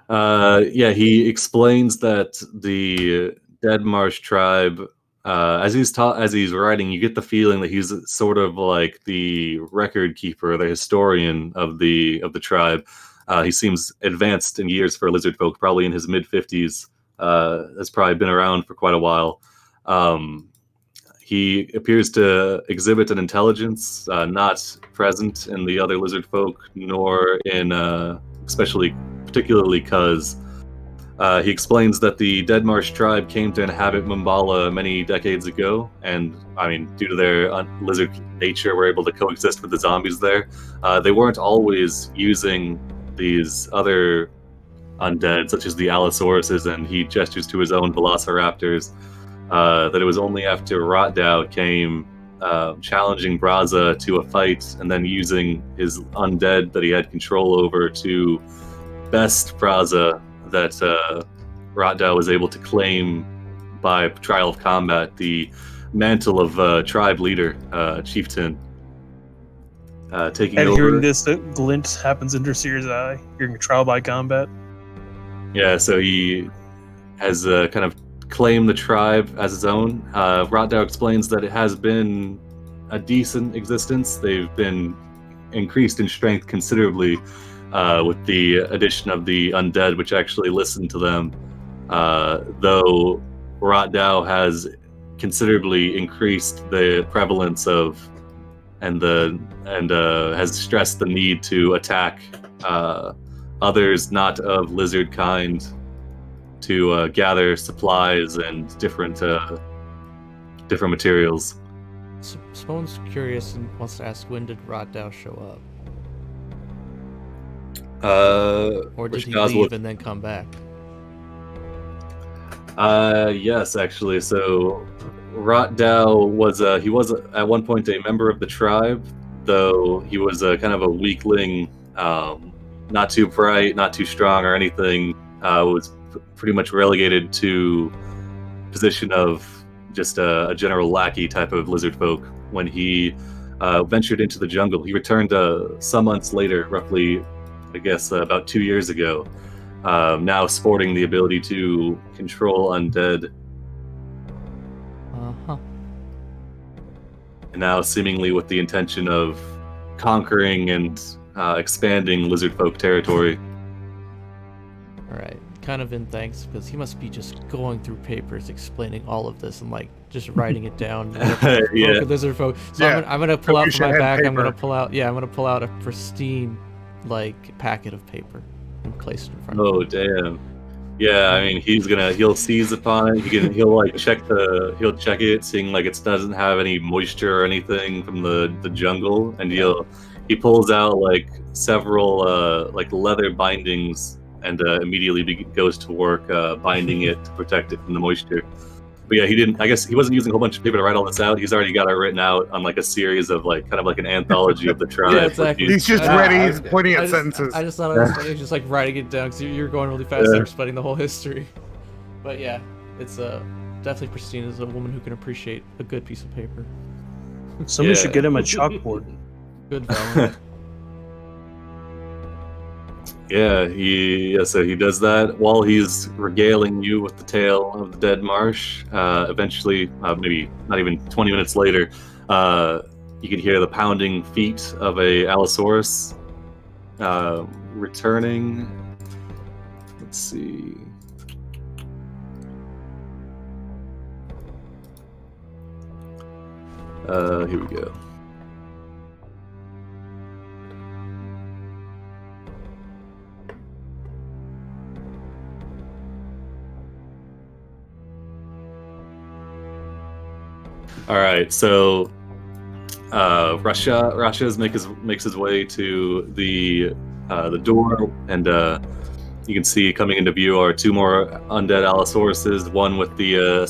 S1: Yeah, he explains that the Deadmarsh tribe, as he's writing, you get the feeling that he's sort of like the record keeper, the historian of the tribe. He seems advanced in years for lizard folk, probably in his mid-50s. Has probably been around for quite a while. He appears to exhibit an intelligence not present in the other lizard folk, nor in particularly because he explains that the Deadmarsh tribe came to inhabit Mbala many decades ago, and I mean, due to their lizard nature, were able to coexist with the zombies there. They weren't always using these other undead, such as the Allosauruses, and he gestures to his own Velociraptors, that it was only after Rotdao came challenging Braza to a fight, and then using his undead that he had control over to best Braza, that Rotdao was able to claim by trial of combat the mantle of tribe leader, chieftain. Taking
S7: And
S1: over.
S7: hearing this, the glint happens into Seer's eye. Hearing a trial by combat.
S1: Yeah, so he has kind of claimed the tribe as his own. Rotdao explains that it has been a decent existence. They've been increased in strength considerably with the addition of the undead, which actually listened to them. Though Rotdao has considerably increased the prevalence of and has stressed the need to attack others not of lizard kind to gather supplies and different materials.
S2: Spone's curious and wants to ask, when did Rotdao show up? Or did he leave and then come back?
S1: Yes, actually. So Rotdao was at one point a member of the tribe, though he was kind of a weakling, not too bright, not too strong or anything. Was pretty much relegated to position of just a general lackey type of lizard folk. When he ventured into the jungle, he returned some months later, roughly, I guess, about 2 years ago. Now sporting the ability to control undead.
S2: Uh-huh.
S1: And now seemingly with the intention of conquering and expanding lizard folk territory.
S2: Alright, kind of in thanks, because he must be just going through papers explaining all of this and like just writing it down.
S1: Yeah.
S2: Lizard folk. So
S5: Yeah.
S2: I'm gonna pull out
S5: You
S2: from
S5: should
S2: my
S5: have
S2: back. I'm
S5: paper.
S2: gonna pull out a pristine like packet of paper and place it in front of
S1: Oh
S2: him.
S1: damn. Yeah, I mean he'll seize upon it. He'll like check it, seeing like it doesn't have any moisture or anything from the jungle, and he pulls out like several like leather bindings and immediately goes to work binding it to protect it from the moisture. But yeah, I guess he wasn't using a whole bunch of paper to write all this out. He's already got it written out on like a series of like kind of like an anthology of the tribe.
S2: Yeah, exactly.
S5: He's just
S2: Ah,
S5: ready. He's
S1: okay.
S5: pointing at sentences.
S2: I just thought it was funny. He was just like writing it down because you're going really fast.
S1: Yeah.
S2: You're studying the whole history. But yeah, it's definitely pristine as a woman who can appreciate a good piece of paper.
S7: Somebody
S1: Yeah.
S7: should get him a chalkboard.
S2: Good vellum.
S1: Yeah, so he does that while he's regaling you with the tale of the Deadmarsh. Eventually, maybe not even 20 minutes later, you can hear the pounding feet of a Allosaurus returning. Let's see. Here we go. All right, so Rasha makes his way to the door, and you can see coming into view are two more undead Allosauruses. One with the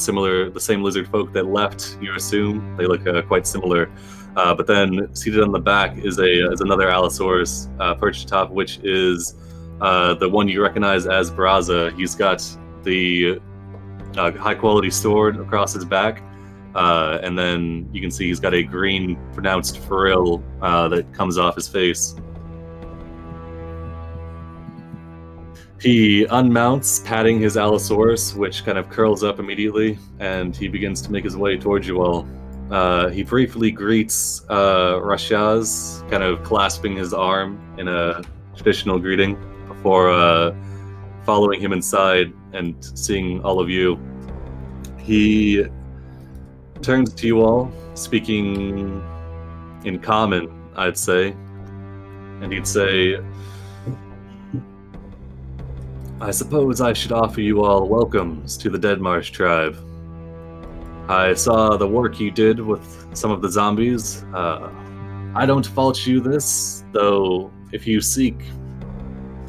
S1: same lizard folk that left. You assume they look quite similar, but then seated on the back is another Allosaurus, perched atop which is the one you recognize as Braza. He's got the high quality sword across his back. And then you can see he's got a green pronounced frill that comes off his face. He unmounts, patting his Allosaurus, which kind of curls up immediately, and he begins to make his way towards you all. He briefly greets Rashaz, kind of clasping his arm in a traditional greeting before following him inside and seeing all of you. He turns to you all, speaking in common, I'd say, and he'd say, I suppose I should offer you all welcomes to the Deadmarsh tribe. I saw the work you did with some of the zombies. I don't fault you this, though if you seek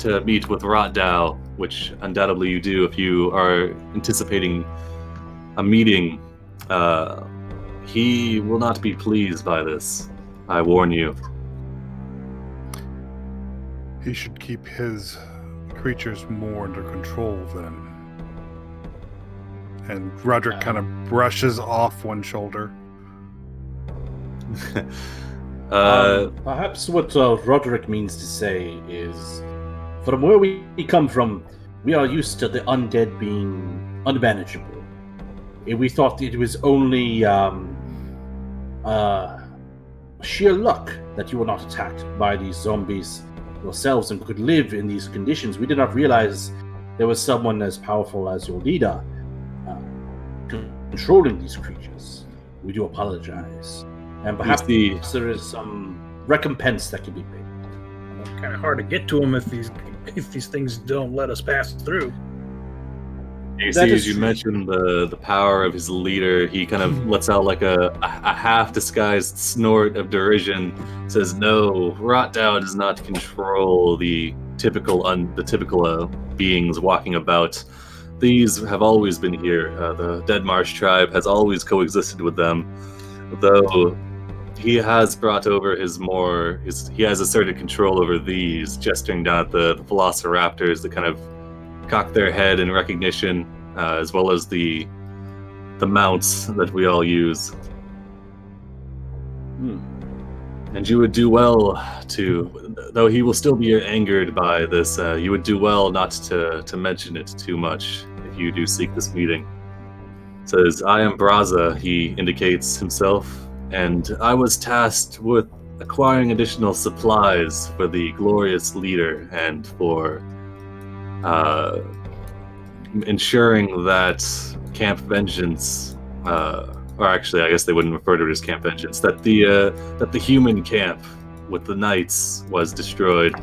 S1: to meet with Rotdao, which undoubtedly you do if you are anticipating a meeting, he will not be pleased by this. I warn you.
S5: He should keep his creatures more under control then. And Roderick kind of brushes off one shoulder.
S4: Perhaps what Roderick means to say is, from where we come from, we are used to the undead being unmanageable. We thought it was only sheer luck that you were not attacked by these zombies yourselves and could live in these conditions. We did not realize there was someone as powerful as your leader. controlling these creatures. We do apologize. And perhaps
S1: see-
S4: there is some recompense that can be paid.
S3: Kind of hard to get to them if these things don't let us pass through.
S1: You
S4: That
S1: see,
S4: is
S1: as you
S4: true.
S1: mentioned the power of his leader, he kind of lets out like a half disguised snort of derision. Says, "No, Rotdow does not control the typical beings walking about. These have always been here. The Deadmarsh tribe has always coexisted with them, though he has brought over he has asserted control over these," gesturing down at the velociraptors that kind of cock their head in recognition, as well as the mounts that we all use. And you would do well to, though he will still be angered by this, you would do well not to mention it too much if you do seek this meeting. Says, "I am Braza," he indicates himself, "and I was tasked with acquiring additional supplies for the glorious leader and for ensuring that Camp Vengeance, or actually, I guess they wouldn't refer to it as Camp Vengeance, that the human camp with the knights was destroyed."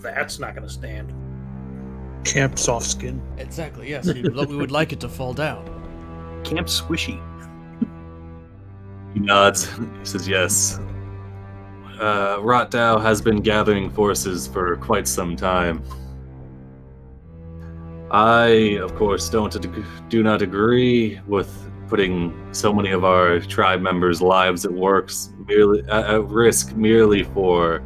S3: That's not going to stand.
S7: Camp Softskin.
S2: Exactly, yes. We would like it to fall down.
S3: Camp Squishy.
S1: He nods. He says, "Yes. Rotdow has been gathering forces for quite some time. I, of course, do not agree with putting so many of our tribe members' lives at risk merely for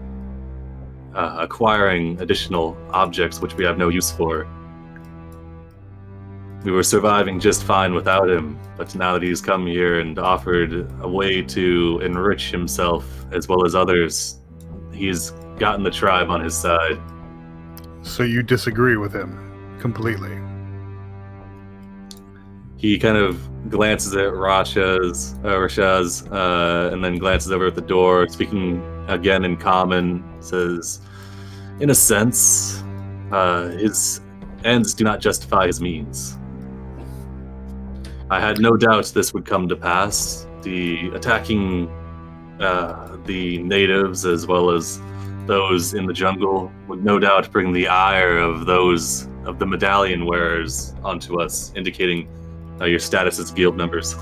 S1: acquiring additional objects which we have no use for. We were surviving just fine without him, but now that he's come here and offered a way to enrich himself as well as others, he's gotten the tribe on his side."
S5: So you disagree with him completely?
S1: He kind of glances at Rashaz, and then glances over at the door, speaking again in common, says, "In a sense, his ends do not justify his means. I had no doubt this would come to pass. The attacking the natives as well as those in the jungle would no doubt bring the ire of those of the medallion wearers onto us, indicating your status as guild members."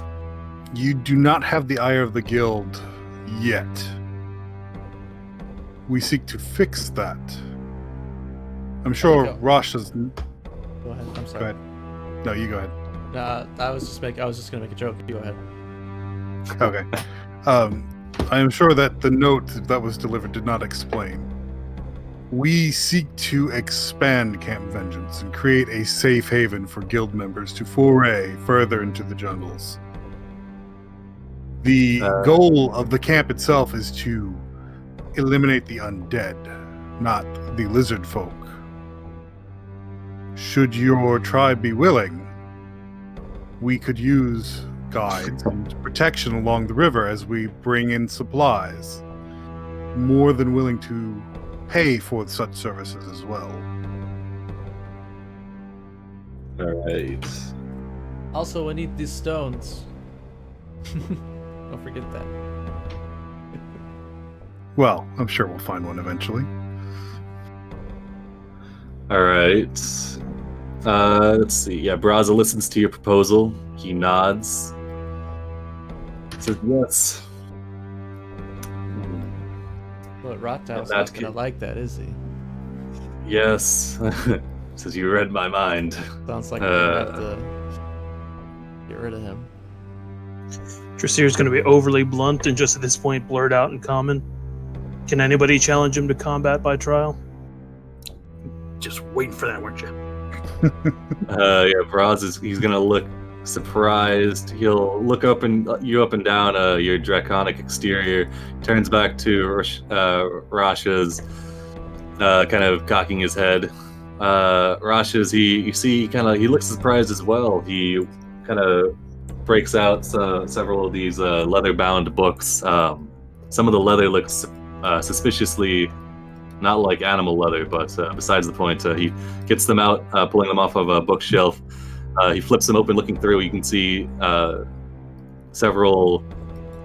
S5: You do not have the ire of the guild yet. We seek to fix that. I'm sure
S2: go.
S5: Rosh does.
S2: Go ahead. I'm sorry.
S5: Go ahead. No, you go ahead.
S2: I was just gonna make a joke. You go ahead.
S5: Okay. I am sure that the note that was delivered did not explain. We seek to expand Camp Vengeance and create a safe haven for guild members to foray further into the jungles. The goal of the camp itself is to eliminate the undead, not the lizard folk. Should your tribe be willing, we could use guides and protection along the river as we bring in supplies. More than willing to pay for such services as well.
S1: All right.
S2: Also, I need these stones. Don't forget that.
S5: Well, I'm sure we'll find one eventually.
S1: All right. Let's see. Yeah, Braza listens to your proposal. He nods. Says yes.
S2: But Rotdow's
S1: That
S2: not gonna
S1: could-
S2: like that, is he?
S1: Yes. Says you read my mind.
S2: Sounds like we're gonna have to get rid of him.
S7: Traseer's going to be overly blunt and just at this point blurt out in common. Can anybody challenge him to combat by trial?
S3: Just waiting for that, weren't you?
S1: Yeah, Braz he's gonna look surprised. He'll look up and down your draconic exterior, turns back to Rasha's, kind of cocking his head. Rasha's he looks surprised as well. He kind of breaks out several of these leather-bound books. Some of the leather looks suspiciously not like animal leather, but besides the point, he gets them out, pulling them off of a bookshelf, He flips them open, looking through. You can see several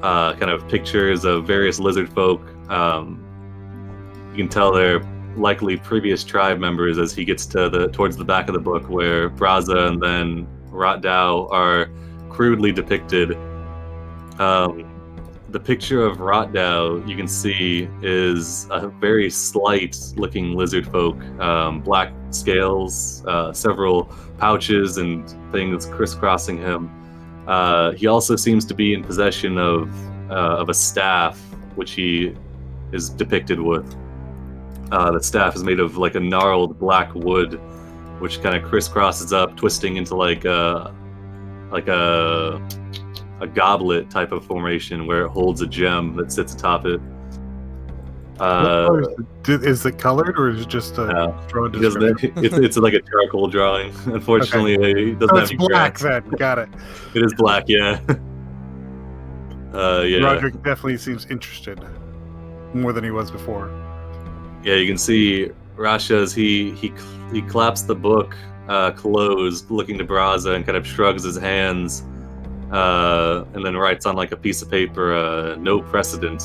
S1: kind of pictures of various lizard folk. You can tell they're likely previous tribe members as he gets to towards the back of the book, where Braza and then Rotdao are crudely depicted. The picture of Rotdao you can see is a very slight-looking lizard folk, black scales, several pouches and things crisscrossing him. He also seems to be in possession of a staff, which he is depicted with. The staff is made of like a gnarled black wood, which kind of crisscrosses up, twisting into like a goblet type of formation where it holds a gem that sits atop it.
S5: Is it colored or is it just a drawn description?
S1: It's like a charcoal drawing. Unfortunately, it doesn't have
S5: it's
S1: any
S5: black
S1: cracks.
S5: then. Got it.
S1: It is black, yeah. Yeah.
S5: Roderick definitely seems interested more than he was before.
S1: Yeah, you can see Rasha as he claps the book closed, looking to Braza, and kind of shrugs his hands, and then writes on like a piece of paper, "No precedent."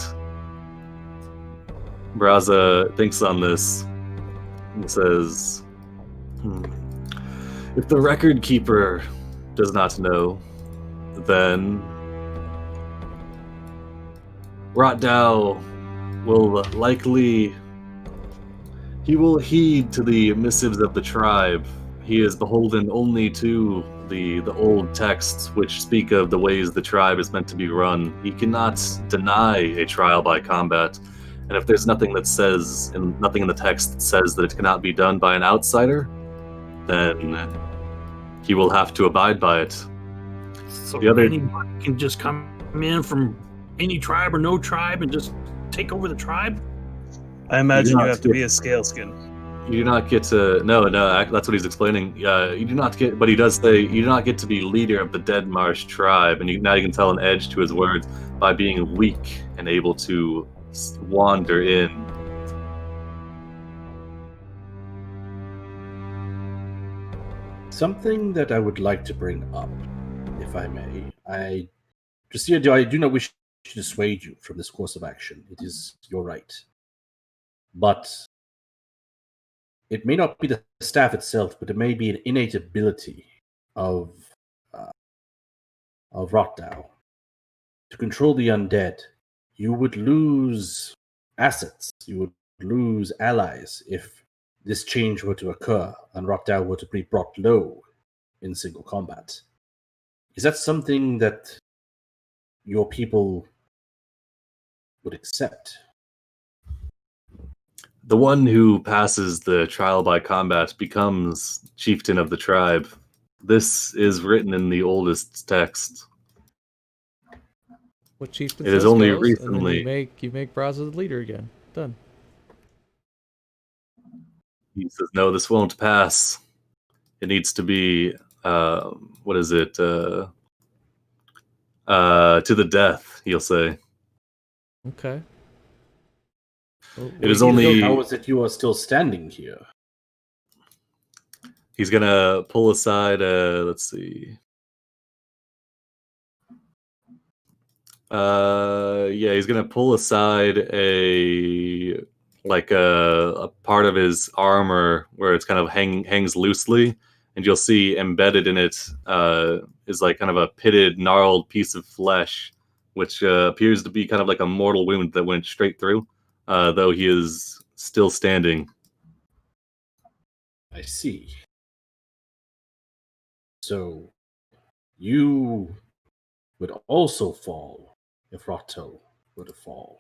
S1: Braza thinks on this and says, "If the record keeper does not know, then Rotdao will likely... He will heed to the missives of the tribe. He is beholden only to the old texts which speak of the ways the tribe is meant to be run. He cannot deny a trial by combat. And if there's nothing that says, and nothing in the text that says that it cannot be done by an outsider, then he will have to abide by it."
S3: So
S1: The other-
S3: anyone can just come in from any tribe or no tribe and just take over the tribe?
S7: I imagine
S1: You
S7: you
S1: do
S7: have
S1: not
S7: to
S1: get-
S7: be a scale skin.
S1: You do not get to... No, that's what he's explaining. You do not get... But he does say, you do not get to be leader of the Deadmarsh tribe, and now you can tell an edge to his words by being weak and able to wander in.
S4: Something that I would like to bring up, if I may. I do not wish to dissuade you from this course of action. It is your right. But it may not be the staff itself, but it may be an innate ability of Rotdao to control the undead. You would lose assets. You would lose allies if this change were to occur and Rotdao were to be brought low in single combat. Is that something that your people would accept?
S1: The one who passes the trial by combat becomes chieftain of the tribe. This is written in the oldest text.
S2: What chieftain
S1: It
S2: says
S1: is only
S2: goes,
S1: recently-
S2: and then you make Braza the leader again. Done.
S1: He says, "No, this won't pass. It needs to be, what is it? To the death," he'll say.
S2: Okay. Well,
S1: It is
S2: we-
S1: only...
S4: How is it you are still standing here?
S1: He's gonna pull aside, let's see. Yeah, he's gonna pull aside a part of his armor where it's kind of hangs loosely, and you'll see embedded in it is like kind of a pitted, gnarled piece of flesh, which appears to be kind of like a mortal wound that went straight through, though he is still standing.
S4: I see. So, you would also fall if Rotto were to fall.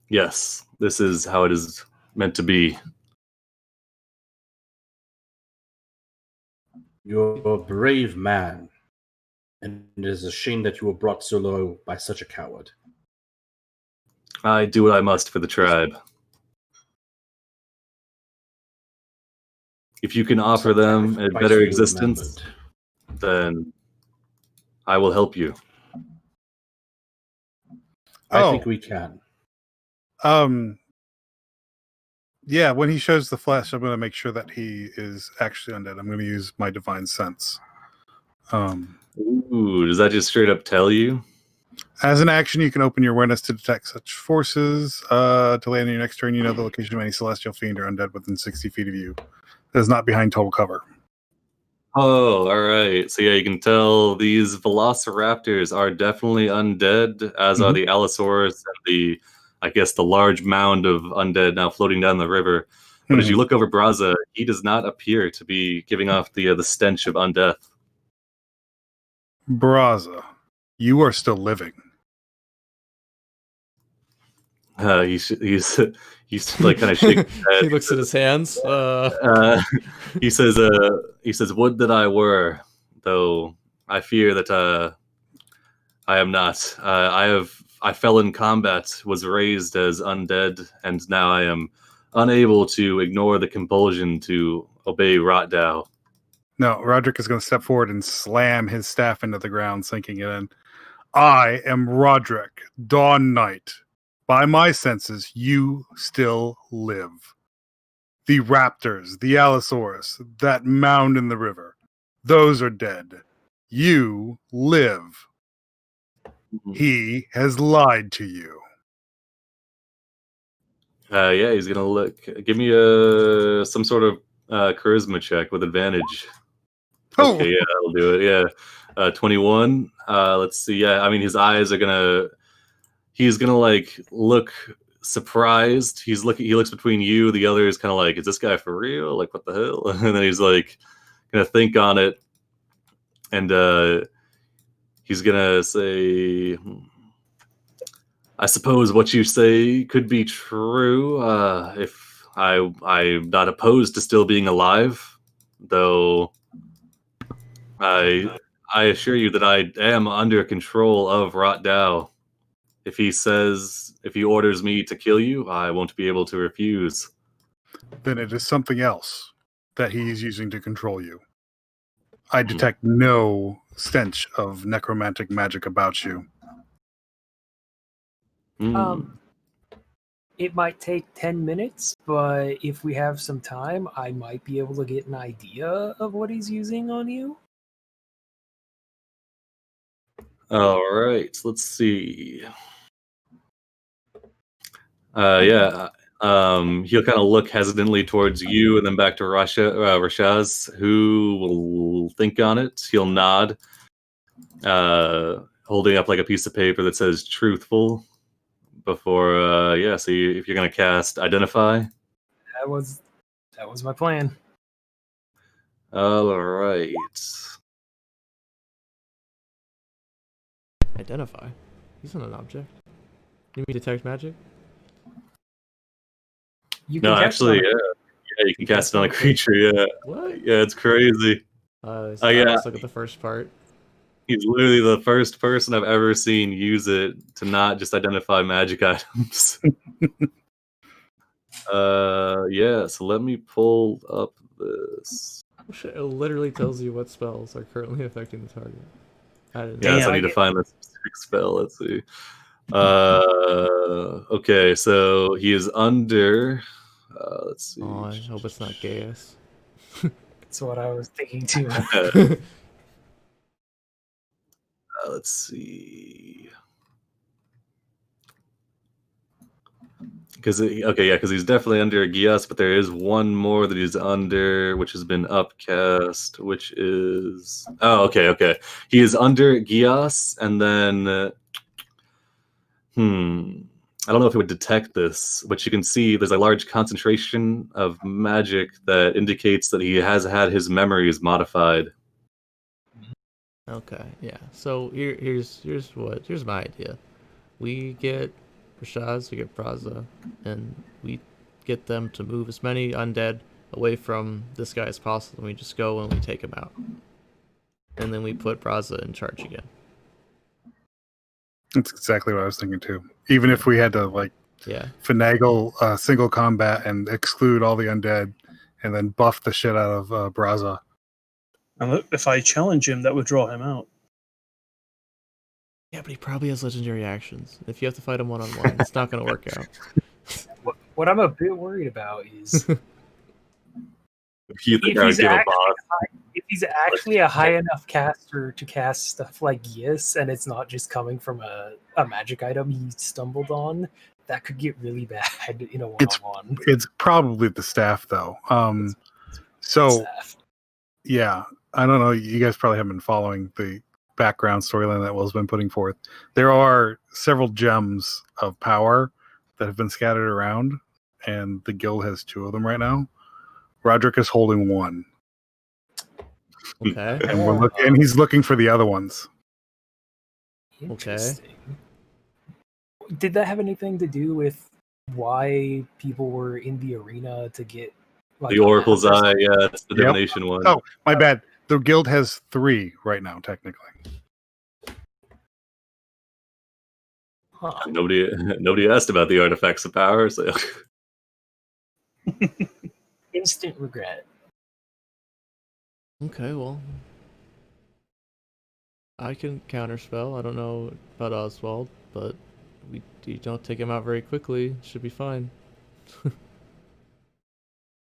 S1: Yes, this is how it is meant to be.
S4: You're a brave man, and it is a shame that you were brought so low by such a coward.
S1: I do what I must for the tribe. If you can offer them a
S4: Sacrifice
S1: better
S4: will be
S1: existence,
S4: remembered.
S1: then I will help you.
S4: I think we can.
S5: Yeah, when he shows the flesh, I'm going to make sure that he is actually undead. I'm going to use my divine sense.
S1: Ooh, does that just straight up tell you?
S5: As an action, you can open your awareness to detect such forces. To land on your next turn, you know the location of any celestial fiend or undead within 60 feet of you. That is not behind total cover.
S1: Oh, all right. So yeah, you can tell these velociraptors are definitely undead, as are the Allosaurus and I guess, the large mound of undead now floating down the river. But as you look over Braza, he does not appear to be giving off the stench of undeath.
S5: Braza, you are still living.
S1: He's like kind of shaking his head.
S2: He looks at his hands.
S1: He says, "Would that I were, though I fear that I am not. I fell in combat, was raised as undead, and now I am unable to ignore the compulsion to obey Rotdow."
S5: No, Roderick is going to step forward and slam his staff into the ground, sinking it in. I am Roderick, Dawn Knight. By my senses, you still live. The raptors, the Allosaurus, that mound in the river, those are dead. You live. He has lied to you.
S1: Yeah, he's gonna look. Give me some sort of charisma check with advantage. Okay, yeah, that'll do it. Yeah, 21. Let's see. Yeah, I mean, his eyes are gonna. He's gonna like look surprised. He looks between you. The other is kind of like, is this guy for real? Like, what the hell? And then he's like, gonna think on it, and he's gonna say, I suppose what you say could be true. If I'm not opposed to still being alive, though. I assure you that I am under control of Rotdow. If he orders me to kill you, I won't be able to refuse.
S5: Then it is something else that he is using to control you. I detect no stench of necromantic magic about you.
S6: It might take 10 minutes, but if we have some time, I might be able to get an idea of what he's using on you.
S1: All right, let's see. Yeah. He'll kind of look hesitantly towards you and then back to Rashaz, who will think on it. He'll nod, holding up like a piece of paper that says "truthful." Before, so if you're gonna cast Identify.
S6: That was my plan.
S1: All right.
S2: Identify. He's not an object. You mean detect magic?
S6: You
S1: No,
S6: can
S1: actually,
S6: cast it on
S1: yeah, you can cast it on a creature. Yeah,
S2: What?
S1: yeah, it's crazy. Yeah.
S2: Let's look at the first part.
S1: He's literally the first person I've ever seen use it to not just identify magic items. Yeah, so let me pull up this.
S2: Oh, shit, it literally tells you what spells are currently affecting the target.
S1: Yeah, so I need to find the specific spell. Let's see. Okay, so he is under. Let's see.
S2: Oh, I hope it's not Gaius.
S6: That's what I was thinking too.
S1: Let's see. Because he's definitely under Gias, but there is one more that he's under, which has been upcast, which is okay. He is under Gias, and then I don't know if it would detect this, but you can see there's a large concentration of magic that indicates that he has had his memories modified.
S2: Okay, yeah. So here's my idea. We get Rashaz, we get Braza, and we get them to move as many undead away from this guy as possible, and we just go and we take him out. And then we put Braza in charge again.
S5: That's exactly what I was thinking too. Even if we had to finagle single combat and exclude all the undead and then buff the shit out of Braza.
S7: And if I challenge him, that would draw him out.
S2: Yeah, but he probably has legendary actions. If you have to fight him one-on-one, it's not going to work out.
S6: What I'm a bit worried about is
S1: You think
S6: if
S1: I would
S6: he's
S1: give a
S6: actually
S1: boss?
S6: if he's actually a high enough caster to cast stuff like Yes, and it's not just coming from a magic item he stumbled on, that could get really bad in a one-on-one.
S5: It's probably the staff though. So
S6: Staff.
S5: yeah, I don't know. You guys probably haven't been following the background storyline that Will's been putting forth. There are several gems of power that have been scattered around, and the guild has 2 of them right now. Roderick is holding one,
S2: Okay.
S5: and and he's looking for the other ones.
S6: Interesting. Did that have anything to do with why people were in the arena to get like
S1: The
S6: a
S1: Oracle's
S6: map or
S1: Eye,
S6: something?
S1: yeah, that's the
S5: Yep.
S1: divination one.
S5: Oh, my bad. The guild has 3 right now, technically.
S6: Huh.
S1: Nobody asked about the artifacts of power, so
S6: Instant regret.
S2: Okay, well, I can counterspell. I don't know about Oswald, but you don't take him out very quickly. Should be fine.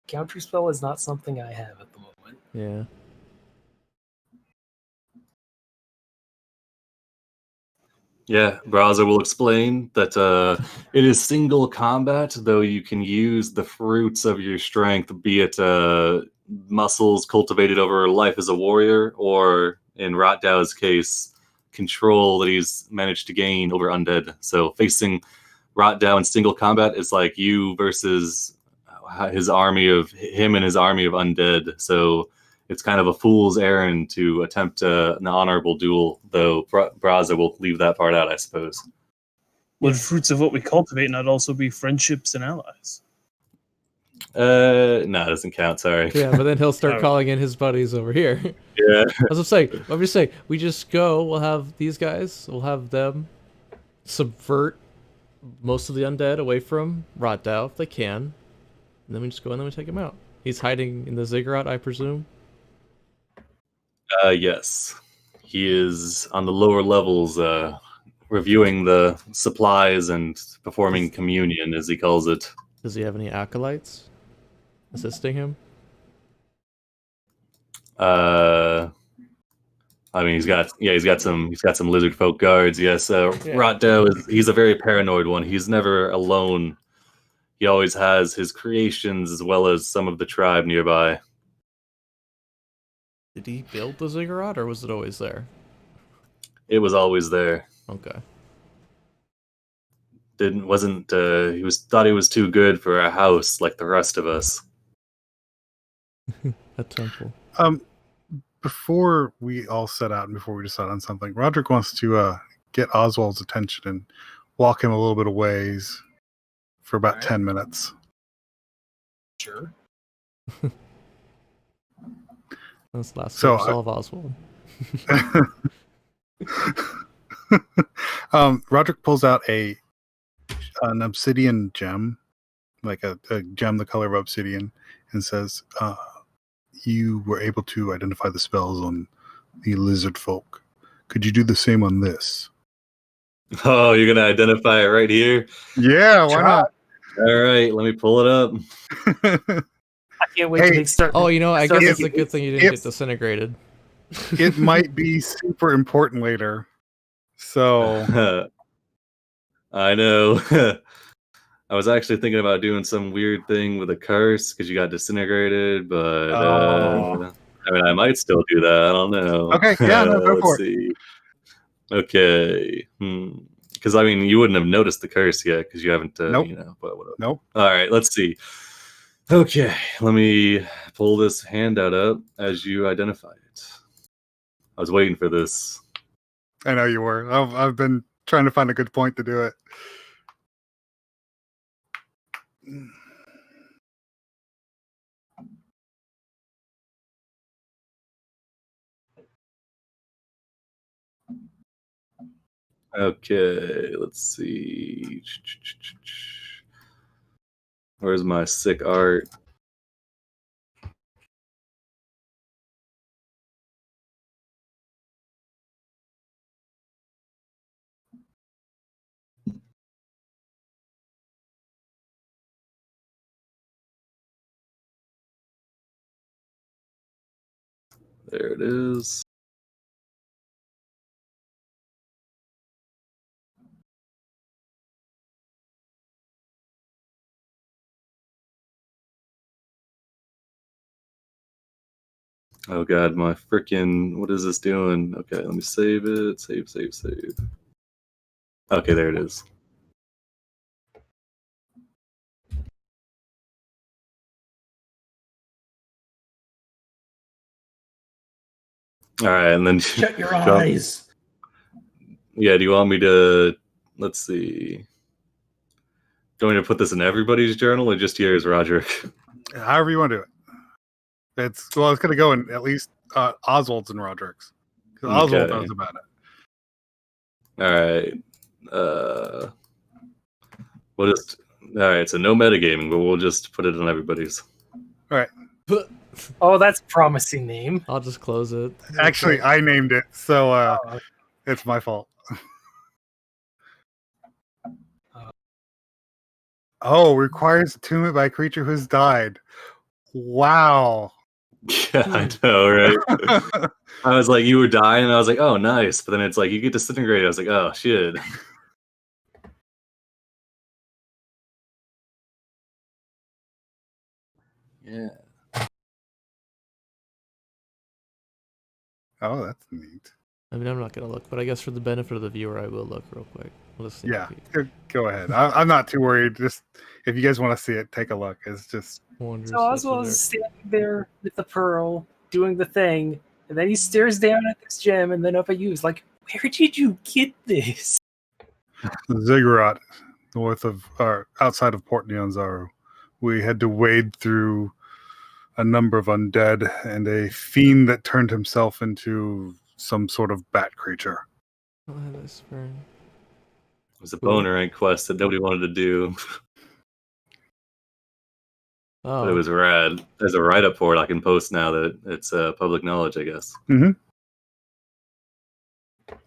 S6: Counterspell is not something I have at the moment.
S2: Yeah.
S1: yeah, Braza will explain that it is single combat, though you can use the fruits of your strength, be it muscles cultivated over life as a warrior, or in Rotdow's case, control that he's managed to gain over undead. So facing Rotdow in single combat is like you versus his army of him and his army of undead. So it's kind of a fool's errand to attempt an honorable duel, though Braza will leave that part out, I suppose.
S7: Would fruits of what we cultivate not also be friendships and allies?
S1: No, it doesn't count. Sorry.
S2: Yeah, but then he'll start
S7: Alright.
S2: calling in his buddies over here.
S1: Yeah.
S2: As I'm saying, we just go. We'll have these guys. We'll have them subvert most of the undead away from Rotdow if they can, and then we just go and then we take him out. He's hiding in the ziggurat, I presume.
S1: Yes. He is on the lower levels, reviewing the supplies and performing communion, as he calls it.
S2: Does he have any acolytes assisting him?
S1: I mean, he's got some lizard folk guards. Yes, Rotdow he's a very paranoid one. He's never alone. He always has his creations as well as some of the tribe nearby.
S2: Did he build the ziggurat, or was it always there?
S1: It was always there.
S2: Okay.
S1: Thought he was too good for a house like the rest of us.
S2: A temple.
S5: Before we all set out and before we decide on something, Roderick wants to get Oswald's attention and walk him a little bit of ways for about 10 minutes.
S6: Sure.
S2: That's the last
S5: So,
S2: so, of Oswald.
S5: Roderick pulls out an obsidian gem, like a gem the color of obsidian, and says, you were able to identify the spells on the lizard folk. Could you do the same on this?
S1: Oh, you're gonna identify it right here?
S5: Yeah, why not?
S1: All right, let me pull it up.
S6: I can't wait till they start.
S2: Oh, I guess it's a
S6: making-
S2: good thing you didn't get disintegrated.
S5: It might be super important later. So
S1: I know. I was actually thinking about doing some weird thing with a curse because you got disintegrated, but I mean, I might still do that. I don't know.
S5: Okay, yeah, no, go for
S1: Let's see. Okay. Because I mean, you wouldn't have noticed the curse yet because you haven't.
S5: Nope.
S1: But whatever.
S5: Nope.
S1: All right. Let's see. Okay, let me pull this handout up as you identify it. I was waiting for this.
S5: I know you were. I've been trying to find a good point to do it.
S1: Okay, let's see. Where's my sick art? There it is. Oh god, my freaking, what is this doing? Okay, let me save it. Save. Okay, there it is. All right, and then
S4: Shut your
S1: go-
S4: eyes.
S1: Yeah, do you want me to? Let's see. Do you want me to put this in everybody's journal or just yours, Roderick?
S5: However you want to do it. It's going to go in at least Oswald's and Roderick's. Because Oswald
S1: Okay.
S5: knows about it.
S1: All right. We'll just. All right. So no metagaming, but we'll just put it in everybody's.
S5: All right.
S6: Oh, that's a promising name.
S2: I'll just close it.
S5: Actually, I named it, so
S6: Oh,
S5: it's my fault. Oh, requires attunement by a creature who's died. Wow.
S1: Yeah, I know, right? I was like, you were dying, and I was like, oh, nice. But then it's like, you get disintegrated. I was like, oh, shit. Yeah.
S5: Oh, that's neat.
S2: I mean, I'm not gonna look, but I guess for the benefit of the viewer, I will look real quick. We'll just sneak
S5: Yeah,
S2: peek.
S5: go ahead. I'm not too worried. Just if you guys want to see it, take a look. It's just
S2: Wonders
S6: so Oswald's
S2: legendary.
S6: standing there with the pearl, doing the thing, and then he stares down at this gem, and then up at you. He's like, "Where did you get this?"
S5: Ziggurat, north of or outside of Port Nyanzaru. We had to wade through a number of undead and a fiend that turned himself into some sort of bat creature.
S2: I'll have this burn.
S1: It was a boner rank quest that nobody wanted to do,
S2: Oh,
S1: but it was rad. There's a write-up for it I can post now that it's public knowledge, I guess.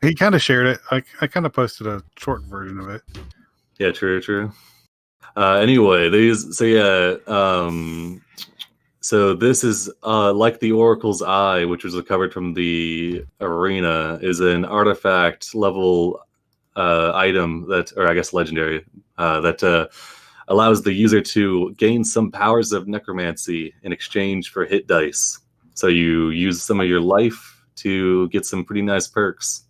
S5: He kind of shared it. I kind of posted a short version of it.
S1: Yeah, true. Anyway, so this is like the Oracle's Eye, which was recovered from the arena, is an artifact level item that, or I guess legendary, that allows the user to gain some powers of necromancy in exchange for hit dice. So you use some of your life to get some pretty nice perks.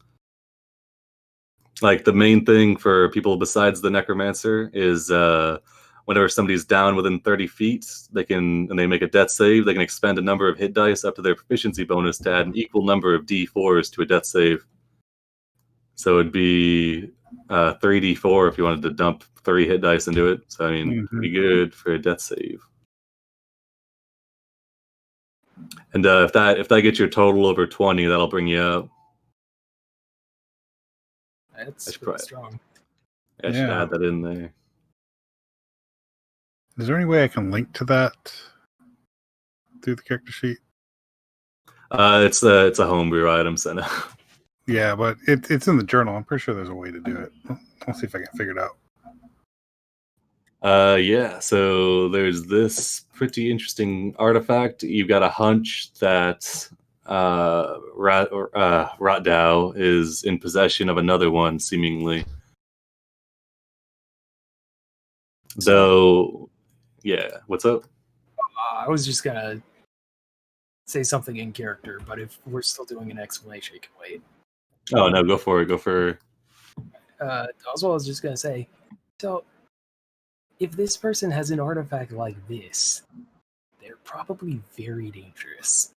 S1: Like the main thing for people besides the necromancer is whenever somebody's down within 30 feet, and they make a death save, they can expend a number of hit dice up to their proficiency bonus to add an equal number of d4s to a death save. So it'd be 3d4 if you wanted to dump 3 hit dice into it. So I mean, pretty good for a death save. And if that gets your total over 20, that'll bring you up.
S6: That's pretty strong.
S1: I should add that in there.
S5: Is there any way I can link to that through the character sheet?
S1: It's a homebrew item, so no.
S5: Yeah, but it's in the journal. I'm pretty sure there's a way to do it. I'll see if I can figure it out.
S1: Yeah, so there's this pretty interesting artifact. You've got a hunch that Rotdao is in possession of another one, seemingly. So, yeah, what's up?
S6: I was just gonna say something in character, but if we're still doing an explanation, you can wait.
S1: Oh no, go for it.
S6: Oswald was just gonna say, so if this person has an artifact like this, they're probably very dangerous.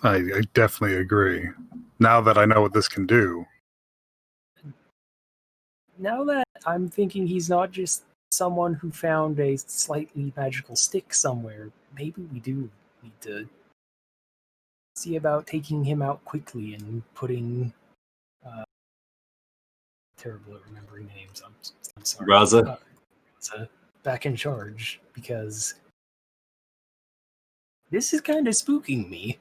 S5: I definitely agree. Now that I know what this can do.
S6: Now that I'm thinking he's not just someone who found a slightly magical stick somewhere, maybe we do need to see about taking him out quickly and putting terrible at remembering names. I'm sorry.
S1: Raza?
S6: Back in charge, because this is kind of spooking me.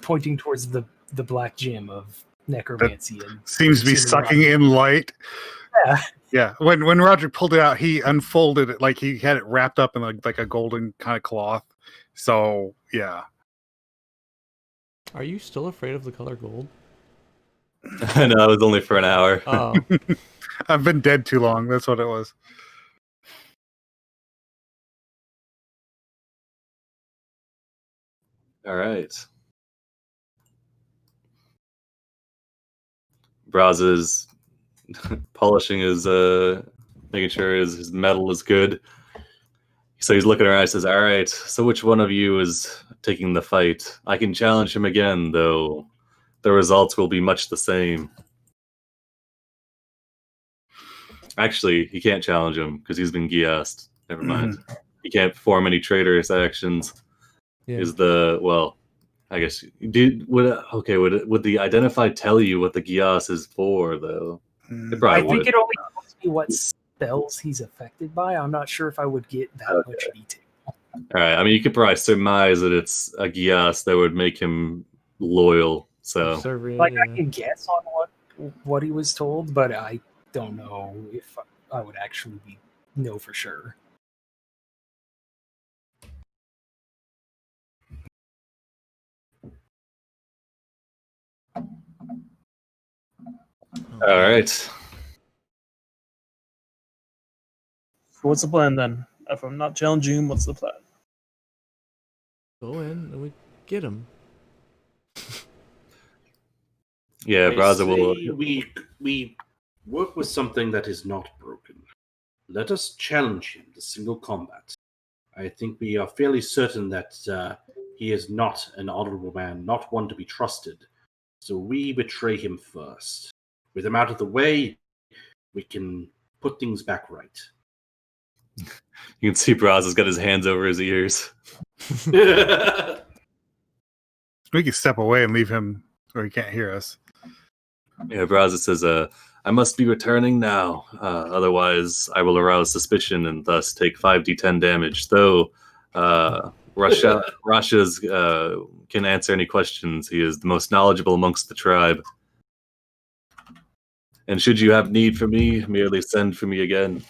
S6: Pointing towards the black gem of necromancy.
S5: That
S6: and
S5: seems to be sucking in light.
S6: Yeah.
S5: Yeah. When Roger pulled it out, he unfolded it like he had it wrapped up in like a golden kind of cloth. So yeah.
S2: Are you still afraid of the color gold?
S1: No, it was only for an hour.
S2: Oh,
S5: I've been dead too long. That's what it was.
S1: All right. Braz is polishing his, making sure his metal is good. So he's looking around and says, all right, so which one of you is taking the fight? I can challenge him again, though the results will be much the same. Actually, he can't challenge him because he's been Giast. Never mind. He can't perform any traitorous actions.
S2: yeah.
S1: Is the, well, I guess, would the identify tell you what the Gias is for, though? It
S6: I
S1: probably
S6: think
S1: would.
S6: it only tells me what spells he's affected by. I'm not sure if I would get that much detail.
S1: All right. I mean, you could probably surmise that it's a Gias that would make him loyal. So,
S6: Like, I can guess on what he was told, but I don't know if I would actually know for sure.
S1: all right.
S7: So what's the plan then? If I'm not challenging him, what's the plan?
S2: Go in and we get him.
S1: Yeah,
S4: I
S1: Braza will.
S4: say we work with something that is not broken. Let us challenge him to single combat. I think we are fairly certain that he is not an honorable man, not one to be trusted. So we betray him first. With him out of the way, we can put things back right.
S1: You can see Braza's got his hands over his ears.
S5: We can step away and leave him where he can't hear us.
S1: Yeah, Braza says, I must be returning now. Otherwise, I will arouse suspicion and thus take 5d10 damage. Though Rasha's can answer any questions. He is the most knowledgeable amongst the tribe. And should you have need for me, merely send for me again.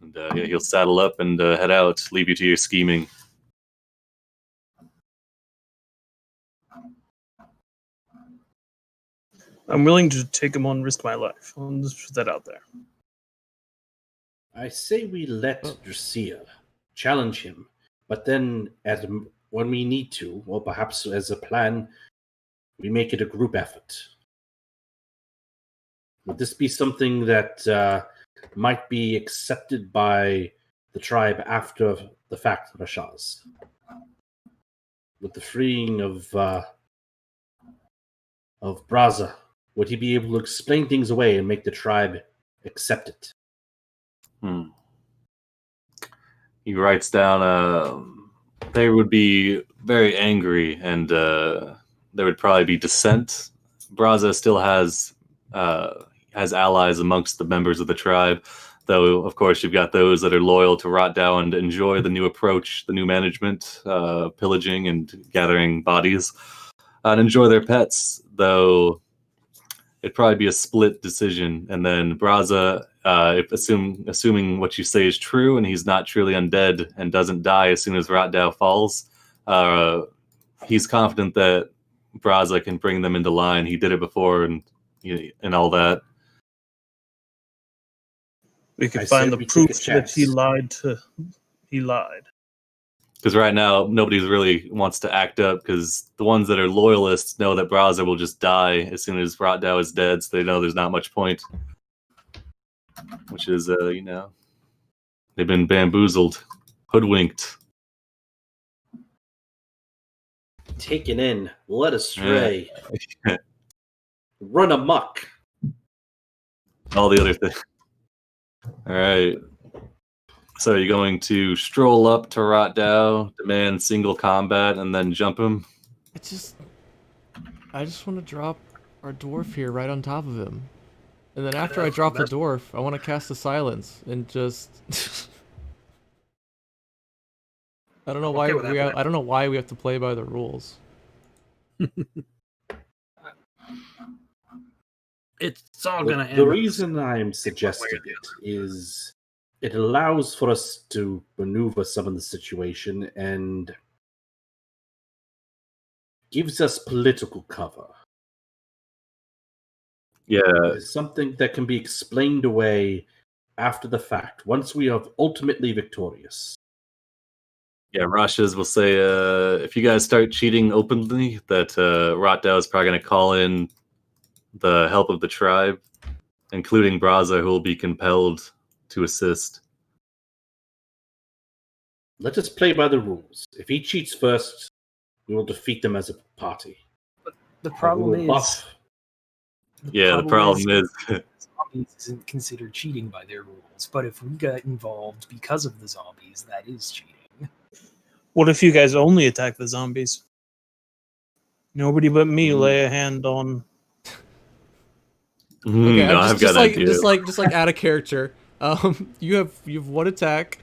S1: And yeah, he'll saddle up and head out, leave you to your scheming.
S7: I'm willing to take him on, risk my life. I'll just put that out there.
S4: I say we let Drusilla challenge him, but then when we need to, or perhaps as a plan, we make it a group effort. Would this be something that might be accepted by the tribe after the fact, Rashaz? With the freeing of Braza, would he be able to explain things away and make the tribe accept it?
S1: He writes down, they would be very angry, and there would probably be dissent. Braza still has allies amongst the members of the tribe, though, of course, you've got those that are loyal to Rotdow and enjoy the new approach, the new management, pillaging and gathering bodies, and enjoy their pets, though it'd probably be a split decision. And then Braza, assuming what you say is true and he's not truly undead and doesn't die as soon as Rotdow falls, he's confident that Braza can bring them into line. He did it before and all that.
S7: We can find the proof that he lied.
S1: Because right now, nobody really wants to act up, because the ones that are loyalists know that Braza will just die as soon as Rotdow is dead, so they know there's not much point. Which is, they've been bamboozled, hoodwinked.
S4: Taken in, led astray, run amok.
S1: All the other things. All right. So you're going to stroll up to Rotdow, demand single combat, and then jump him?
S2: I just want to drop our dwarf here right on top of him. And then after I drop the dwarf, I want to cast a silence and just... I don't know why I don't know why we have to play by the rules.
S3: It's all gonna end.
S4: The reason I'm suggesting it is it allows for us to maneuver some of the situation, and gives us political cover.
S1: Yeah,
S4: It is something that can be explained away after the fact, once we are ultimately victorious.
S1: yeah. Rashes will say, if you guys start cheating openly, that Rotdao is probably going to call in the help of the tribe, including Braza, who will be compelled to assist.
S4: Let us play by the rules. If he cheats first, we will defeat them as a party.
S6: The
S4: We
S6: problem
S4: will
S6: is.
S4: buff.
S1: The problem is
S6: zombies isn't considered cheating by their rules, but if we got involved because of the zombies, that is cheating.
S7: What if you guys only attack the zombies? Nobody but me lay a hand on.
S2: Okay,
S1: no, I've got an idea.
S2: just like out of character. You have one attack.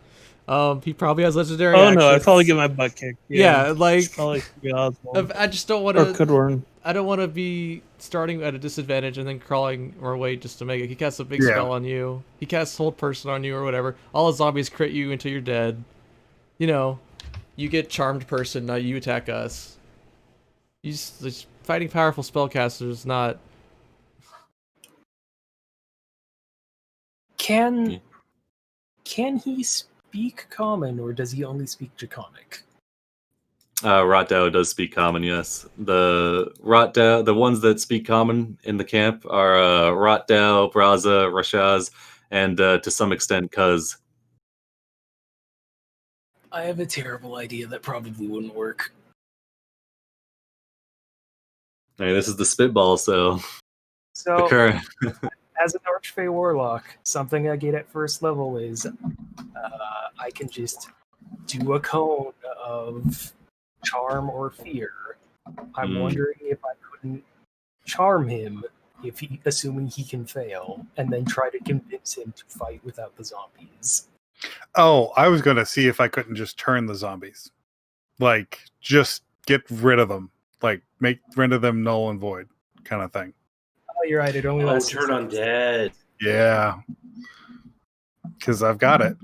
S2: He probably has legendary.
S7: Oh no, I'd
S2: actions.
S7: probably get my butt kicked.
S2: Yeah, like
S7: probably be Oswald.
S2: I just don't want
S7: Or
S2: to.
S7: Kudwern.
S2: I don't want to be starting at a disadvantage and then crawling our way just to make it. He casts a big
S5: Yeah.
S2: spell on you. He casts hold person on you or whatever. All the zombies crit you until you're dead. You know, you get charmed person. Now you attack us. Just fighting powerful spellcasters, not.
S6: Can he speak Common, or does he only speak Draconic?
S1: Rotdao does speak Common, yes. The ones that speak Common in the camp are Rotdao, Braza, Rashaz, and to some extent Kuz.
S6: I have a terrible idea that probably wouldn't work.
S1: I mean, this is the spitball, so the
S6: So,
S1: current.
S6: as an Archfey Warlock, something I get at first level is I can just do a cone of charm or fear. I'm wondering if I couldn't charm him, assuming he can fail, and then try to convince him to fight without the zombies.
S5: Oh, I was going to see if I couldn't just turn the zombies. Like, just get rid of them. Like, render them null and void kind of thing.
S6: Oh, you're right. It only
S4: Oh,
S6: lasts
S4: turn
S6: 6 seconds.
S4: undead.
S5: Yeah. Because I've got it.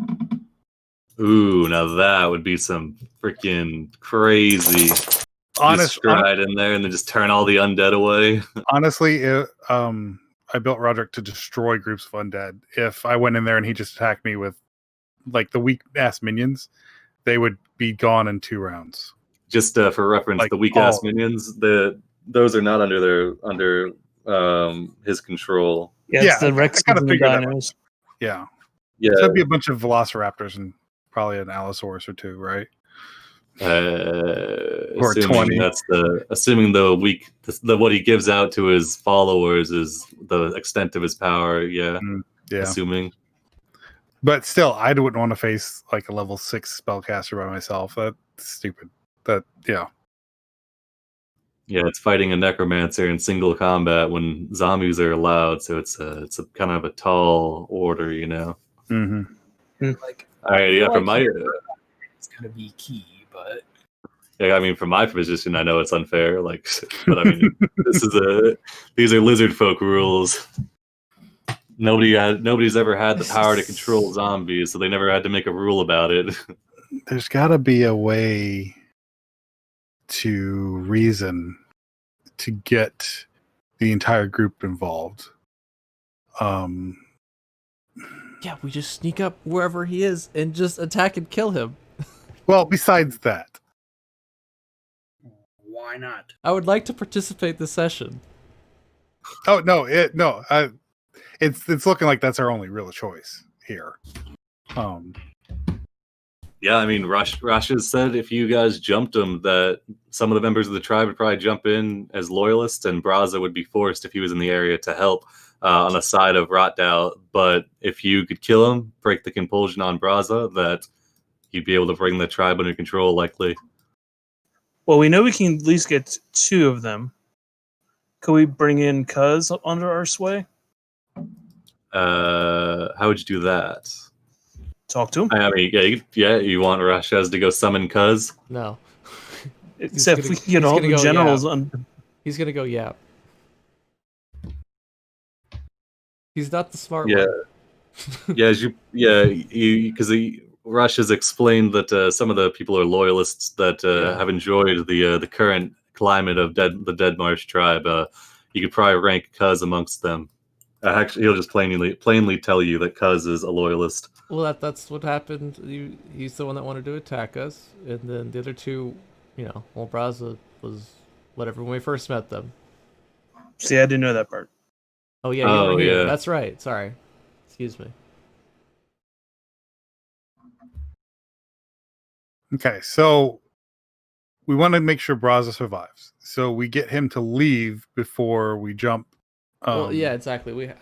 S1: Ooh, now that would be some freaking crazy. Just stride in there and then just turn all the undead away.
S5: Honestly, I built Roderick to destroy groups of undead. If I went in there and he just attacked me with like the weak ass minions, they would be gone in 2 rounds.
S1: Just for reference,
S5: Like,
S1: the weak ass minions, those are not under his control.
S7: Yeah, it's the Rex and the
S5: that
S7: Dinos.
S5: Yeah.
S1: Yeah.
S5: So that'd be a bunch of Velociraptors and probably an Allosaurus or 2, right?
S1: Or
S5: assuming
S1: 20. Assuming what he gives out to his followers is the extent of his power. Yeah.
S5: Yeah.
S1: Assuming.
S5: But still, I wouldn't want to face like a level 6 spellcaster by myself. That's stupid. Yeah,
S1: it's fighting a necromancer in single combat when zombies are allowed. So it's a kind of a tall order, you know.
S5: Mm-hmm.
S6: Like,
S1: all right, yeah. From my,
S6: it's gonna be key, but
S1: yeah, I mean, from my position, I know it's unfair. Like, but I mean, these are lizard folk rules. Nobody's ever had the power to control zombies, so they never had to make a rule about it.
S5: There's got to be a way to reason to get the entire group involved.
S2: Yeah, we just sneak up wherever he is and just attack and kill him.
S5: Well, besides that,
S3: Why not?
S2: I would like to participate this session.
S5: oh no, it's looking like that's our only real choice here.
S1: Yeah, I mean, Rush has said if you guys jumped him, that some of the members of the tribe would probably jump in as loyalists, and Braza would be forced if he was in the area to help on the side of Rotdao. But if you could kill him, break the compulsion on Braza, that you'd be able to bring the tribe under control, likely.
S7: Well, we know we can at least get 2 of them. Could we bring in Kuz under our sway?
S1: How would you do that?
S7: Talk to him.
S1: I mean, you want Rashez to go summon Kuz?
S2: No.
S7: Except if we can get all the generals on.
S2: He's gonna go yap. He's not the smart
S1: Yeah.
S2: one.
S1: Because Rush has explained that some of the people are loyalists that have enjoyed the current climate of the Deadmarsh tribe, you could probably rank Cuz amongst them. Actually, he'll just plainly tell you that Cuz is a loyalist.
S2: Well, that's what happened. He's the one that wanted to attack us, and then the other two, well, Braza was whatever when we first met them.
S7: See, I didn't know that part.
S2: Oh yeah, you were here.
S1: Yeah.
S2: That's right. Sorry. Excuse me.
S5: Okay, so we want to make sure Braza survives. So we get him to leave before we jump.
S2: Well, yeah, exactly. My
S5: Yeah,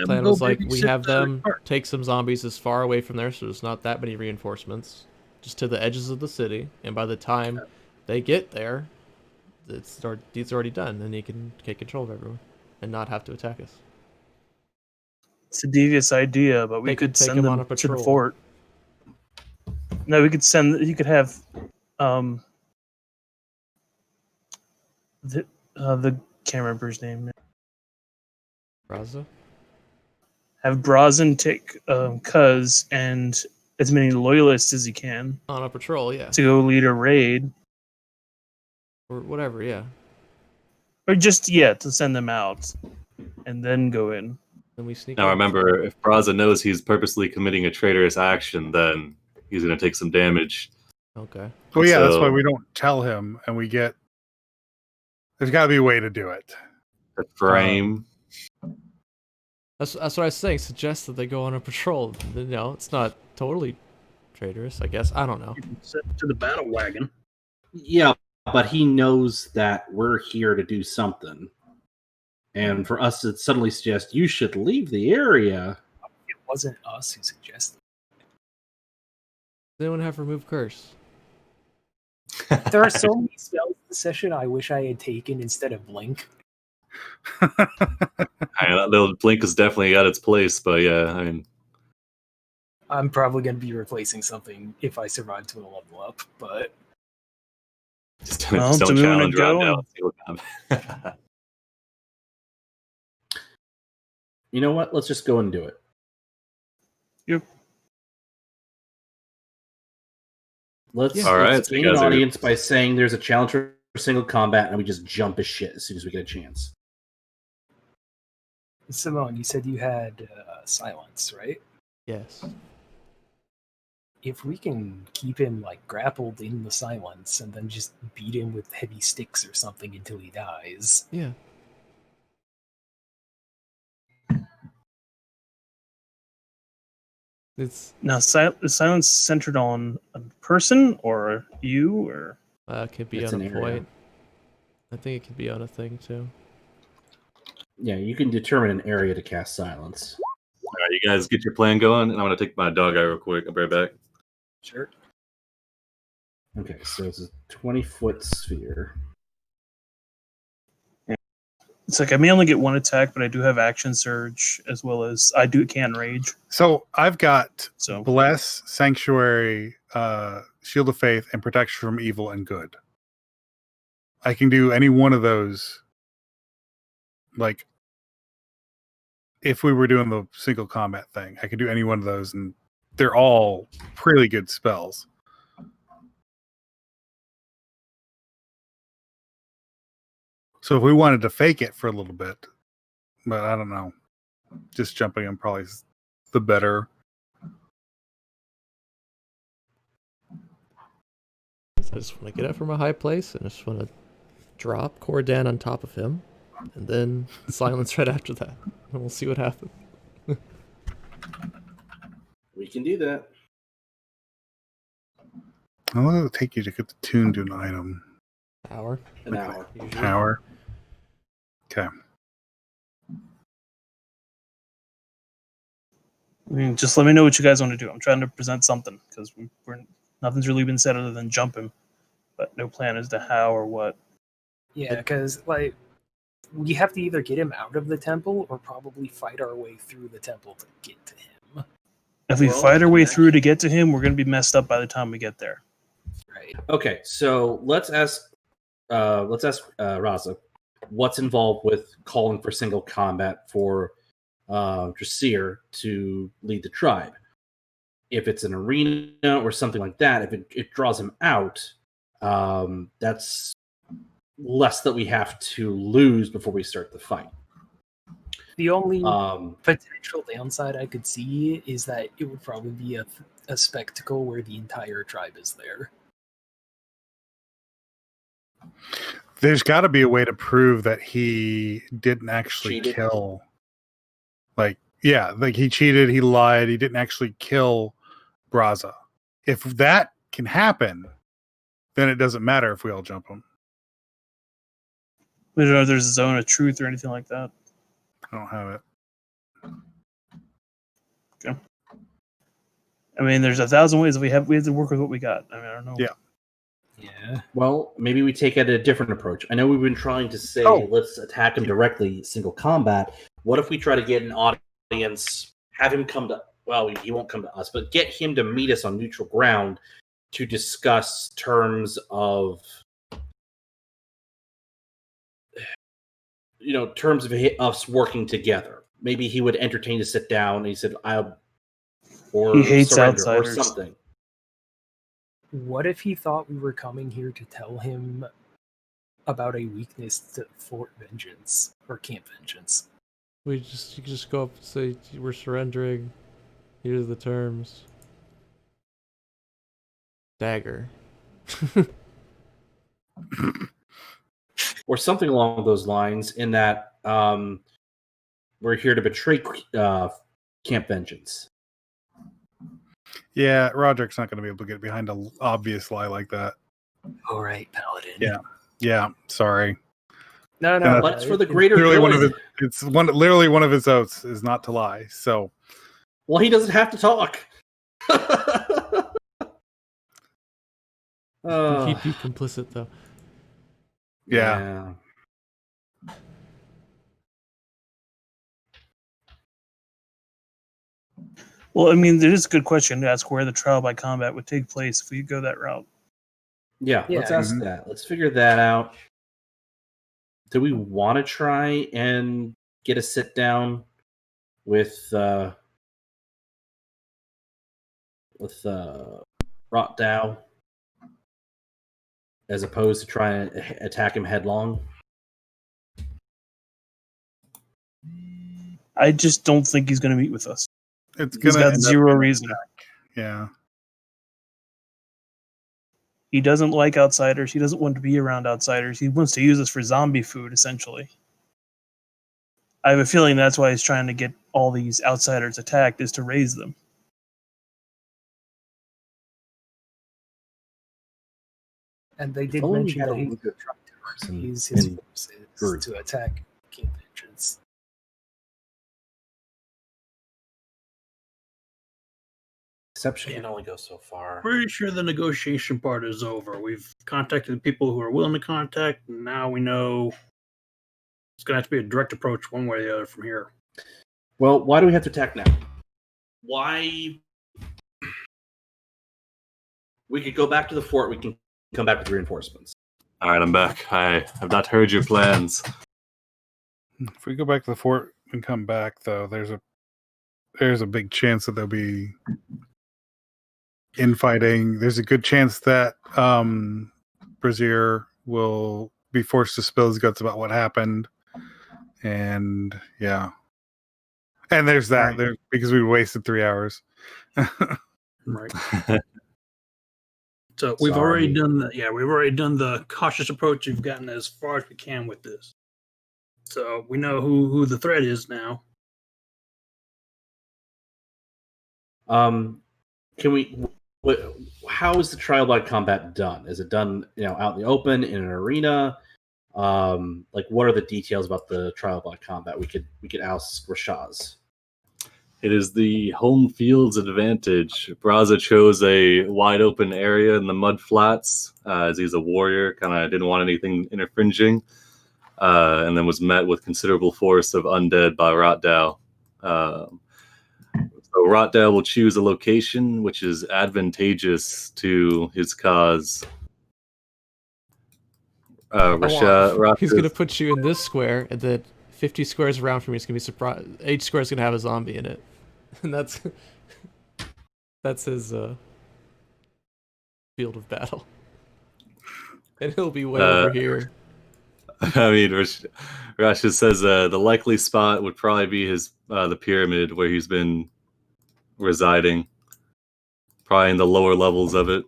S2: plan
S3: go
S2: was like
S3: baby,
S2: we
S3: sit
S2: have
S3: there,
S2: them
S3: start.
S2: take some zombies as far away from there, so there's not that many reinforcements, just to the edges of the city. And by the time they get there, it's already done, and he can take control of everyone and not have to attack us.
S7: It's a devious idea, but we
S2: They could
S7: could
S2: take
S7: send
S2: him
S7: them
S2: on a
S7: to the
S2: patrol.
S7: fort. No, we could send. You could have the can't remember his name.
S2: Braza?
S7: Have Brazen take Cuz and as many loyalists as he can
S2: On a patrol, yeah.
S7: to go lead a raid,
S2: Or whatever, yeah.
S7: or just to send them out and then go in.
S2: Then we sneak
S1: Now
S2: in.
S1: remember, if Braza knows he's purposely committing a traitorous action, then he's going to take some damage.
S2: Okay.
S5: Well, yeah, that's why
S1: So-
S5: we don't tell him, and we get. There's got to be a way to do it.
S1: The frame.
S2: That's what I was saying. Suggest that they go on a patrol. It's not totally traitorous, I guess. I don't know.
S3: Set to the battle wagon.
S4: Yeah, but he knows that we're here to do something. And for us to suddenly suggest you should leave the area.
S6: It wasn't us who suggested.
S2: Does anyone have remove curse?
S6: There are so many spells in the session I wish I had taken instead of blink.
S1: The blink has definitely got its place, but yeah, I mean,
S6: I'm probably going to be replacing something if I survive to a level up, but
S1: just
S7: Well,
S1: don't
S7: do we wanna
S1: challenge right
S7: go
S1: now.
S7: and-
S1: and see what happens.
S4: You know what? Let's just go and do it.
S7: Yep.
S4: Let's,
S1: All right,
S4: let's
S1: so you
S4: gain an
S1: guys are-
S4: audience by saying there's a challenge for single combat and we just jump as shit as soon as we get a chance.
S6: Simone, you said you had silence, right?
S2: Yes.
S6: If we can keep him grappled in the silence and then just beat him with heavy sticks or something until he dies.
S2: Yeah. It's
S7: Now, is silence centered on a person or you or?
S2: could be
S4: It's
S2: on
S4: an
S2: a
S4: area.
S2: point. I think it could be on a thing too.
S4: Yeah, you can determine an area to cast silence.
S1: All right, you guys get your plan going, and I'm going to take my dog out real quick. I'll be right back.
S6: Sure.
S4: Okay, so it's a 20-foot sphere.
S7: It's I may only get one attack, but I do have action surge as well as I can rage.
S5: So I've got
S7: So
S5: Bless, Sanctuary, Shield of Faith, and Protection from Evil and Good. I can do any one of those. If we were doing the single combat thing, I could do any one of those, and they're all pretty good spells. So if we wanted to fake it for a little bit, but I don't know, just jumping in probably is the better.
S2: I just want to get up from a high place and I just want to drop Cordan on top of him, and then silence right after that, and we'll see what happens.
S4: We can do that.
S5: How long does it take you to get the tune to an item?
S2: Hour.
S4: An hour.
S2: Usually.
S5: Power. Okay.
S7: just let me know what you guys want to do. I'm trying to present something because nothing's really been said other than jump him, but no plan as to how or what.
S6: Yeah, because we have to either get him out of the temple or probably fight our way through the temple to get to him.
S7: If we
S4: Well,
S7: fight our way
S4: next-
S7: through to get to him, we're going to be messed up by the time we get there.
S6: Right.
S4: Okay, so let's ask Raza what's involved with calling for single combat for Drasir to lead the tribe. If it's an arena or something like that, if it draws him out, that's less that we have to lose before we start the fight.
S6: The only
S4: Um,
S6: potential downside I could see is that it would probably be a spectacle where the entire tribe is there.
S5: There's got to be a way to prove that he didn't actually
S4: Cheated.
S5: kill. Like, yeah, like he cheated, he lied, he didn't actually kill Braza. If that can happen, then it doesn't matter if we all jump him.
S7: I don't know if there's a zone of truth or anything like that.
S5: I don't have it.
S7: Okay. I mean, there's 1,000 ways that we have to work with what we got. I mean, I don't know.
S5: Yeah.
S6: Yeah.
S4: Well, maybe we take it a different approach. I know we've been trying to say, let's attack him directly, single combat. What if we try to get an audience, have him come to, well, he won't come to us, but get him to meet us on neutral ground to discuss terms of, terms of us working together. Maybe he would entertain to sit down, and he said,
S7: He hates
S4: surrender
S7: outsiders.
S4: or something.
S6: What if he thought we were coming here to tell him about a weakness to Fort Vengeance or Camp Vengeance?
S2: You could just go up and say we're surrendering. Here's the terms. Dagger.
S4: Or something along those lines, in that we're here to betray Camp Vengeance.
S5: Yeah, Roderick's not going to be able to get behind an obvious lie like that.
S6: All right, Paladin.
S5: Yeah. Yeah, sorry.
S6: No,
S5: Yeah,
S4: But it's for the greater
S5: Literally
S4: good.
S5: literally one of his oaths is not to lie. So,
S4: Well, he doesn't have to talk.
S2: He'd be complicit, though.
S5: yeah.
S7: Well, I mean, it is a good question to ask where the trial by combat would take place if we go that route.
S4: Yeah, let's ask that. Let's figure that out. Do we want to try and get a sit down with Rotdow as opposed to trying to attack him headlong?
S7: I just don't think he's going to meet with us.
S5: It's
S7: He's
S5: gonna
S7: got zero reason.
S5: Yeah.
S7: He doesn't like outsiders. He doesn't want to be around outsiders. He wants to use us for zombie food, essentially. I have a feeling that's why he's trying to get all these outsiders attacked, is to raise them.
S6: And they did
S4: Only
S6: mention
S4: had a
S6: that he
S4: look at
S6: tried to
S4: in-
S6: use his
S4: in
S6: forces
S4: group.
S6: to attack Camp Vengeance.
S4: Deception can only go so far.
S3: Pretty sure the negotiation part is over. We've contacted the people who are willing to contact, and now we know it's going to have to be a direct approach one way or the other from here.
S4: Well, why do we have to attack now? Why? We could go back to the fort. We can come back with reinforcements.
S1: All right, I'm back. I have not heard your plans.
S5: If we go back to the fort and come back, though, there's a big chance that there'll be infighting. There's a good chance that Brazier will be forced to spill his guts about what happened. And yeah. And there's that.
S3: Right.
S5: There, because we wasted 3 hours.
S3: Right. So we've already done the cautious approach. We've gotten as far as we can with this. So we know who the threat is now.
S4: Can we? How is the trial by combat done? Is it done, out in the open in an arena? What are the details about the trial by combat? We could ask Rashaz.
S1: It is the home field's advantage. Braza chose a wide open area in the mud flats, as he's a warrior, kind of didn't want anything infringing, and then was met with considerable force of undead by Rotdow. So Rotdow will choose a location which is advantageous to his cause.
S2: He's going to put you in this square, and then 50 squares around from you is going to be surprised. Each square is going to have a zombie in it. And that's his field of battle. And he'll be way over here.
S1: I mean, Rasha says the likely spot would probably be his the pyramid where he's been residing, probably in the lower levels of it.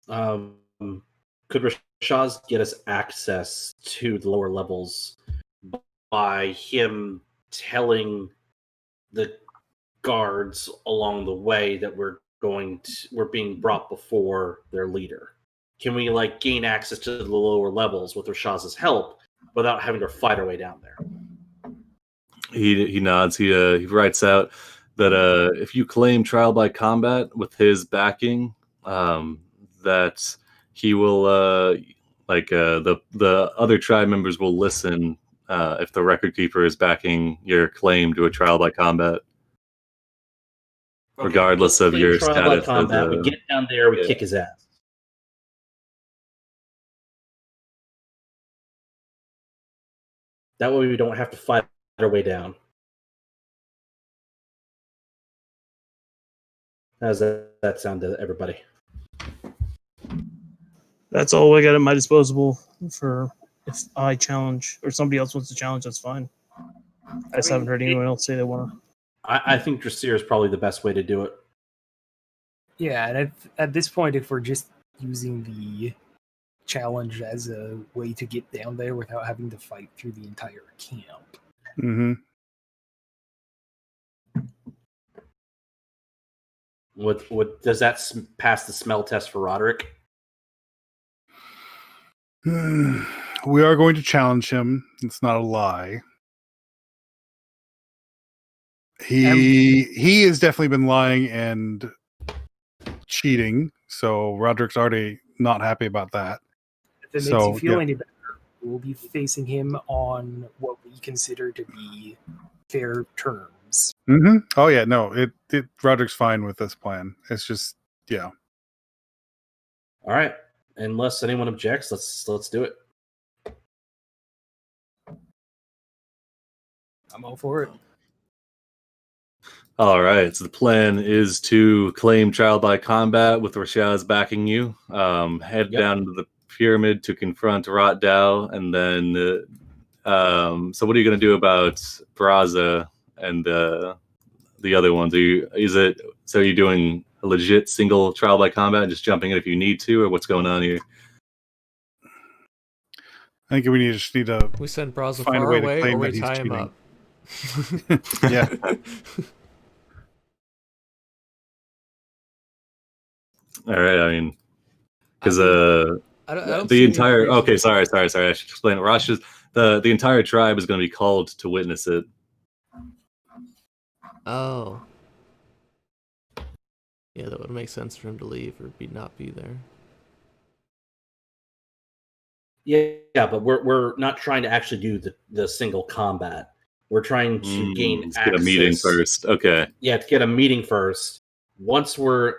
S4: Could Rashaz get us access to the lower levels by him telling the guards along the way that we're being brought before their leader? Can we gain access to the lower levels with Rashaz's help without having to fight our way down there?
S1: He nods. He writes out that if you claim trial by combat with his backing, that he will the other tribe members will listen if the record keeper is backing your claim to a trial by combat, regardless of your
S4: trial
S1: status.
S4: By combat, we get down there, we kick his ass. That way we don't have to fight our way down. How does that sound to everybody?
S7: That's all I got at my disposal for if I challenge or somebody else wants to challenge. That's fine. I just haven't heard anyone else say they want to.
S4: I think Dressir is probably the best way to do it.
S6: Yeah, and at this point, if we're just using the challenge as a way to get down there without having to fight through the entire camp.
S5: Mm-hmm.
S4: Does that pass the smell test for Roderick?
S5: We are going to challenge him. It's not a lie. He has definitely been lying and cheating, so Roderick's already not happy about that.
S6: If it makes you feel any better, we'll be facing him on what we consider to be fair terms.
S5: Mm-hmm. Oh yeah, no, Roderick's fine with this plan. It's just
S4: All right. Unless anyone objects, let's do it.
S6: I'm all for it.
S1: All right. So the plan is to claim trial by combat with Rashaz backing you. Head down to the pyramid to confront Rot Dao, and then. So what are you going to do about Braza and the other ones? Are you doing a legit single trial by combat, and just jumping in if you need to, or what's going on here?
S5: I think we just need to.
S2: We send Braza
S5: find
S2: far
S5: a way to
S2: away,
S5: claim
S2: or we
S5: that he's
S2: tie him
S5: cheating.
S2: up.
S5: Yeah.
S1: All right. I mean, because
S2: I don't
S1: the
S2: see
S1: entire
S2: any reason-
S1: sorry. I should explain. Rosh's the entire tribe is going to be called to witness it.
S2: Oh. Yeah, that would make sense for him to leave or not be there.
S4: Yeah, but we're not trying to actually do the single combat. We're trying to gain access.
S1: Get a meeting first. Okay.
S4: Yeah, to get a meeting first. Once we're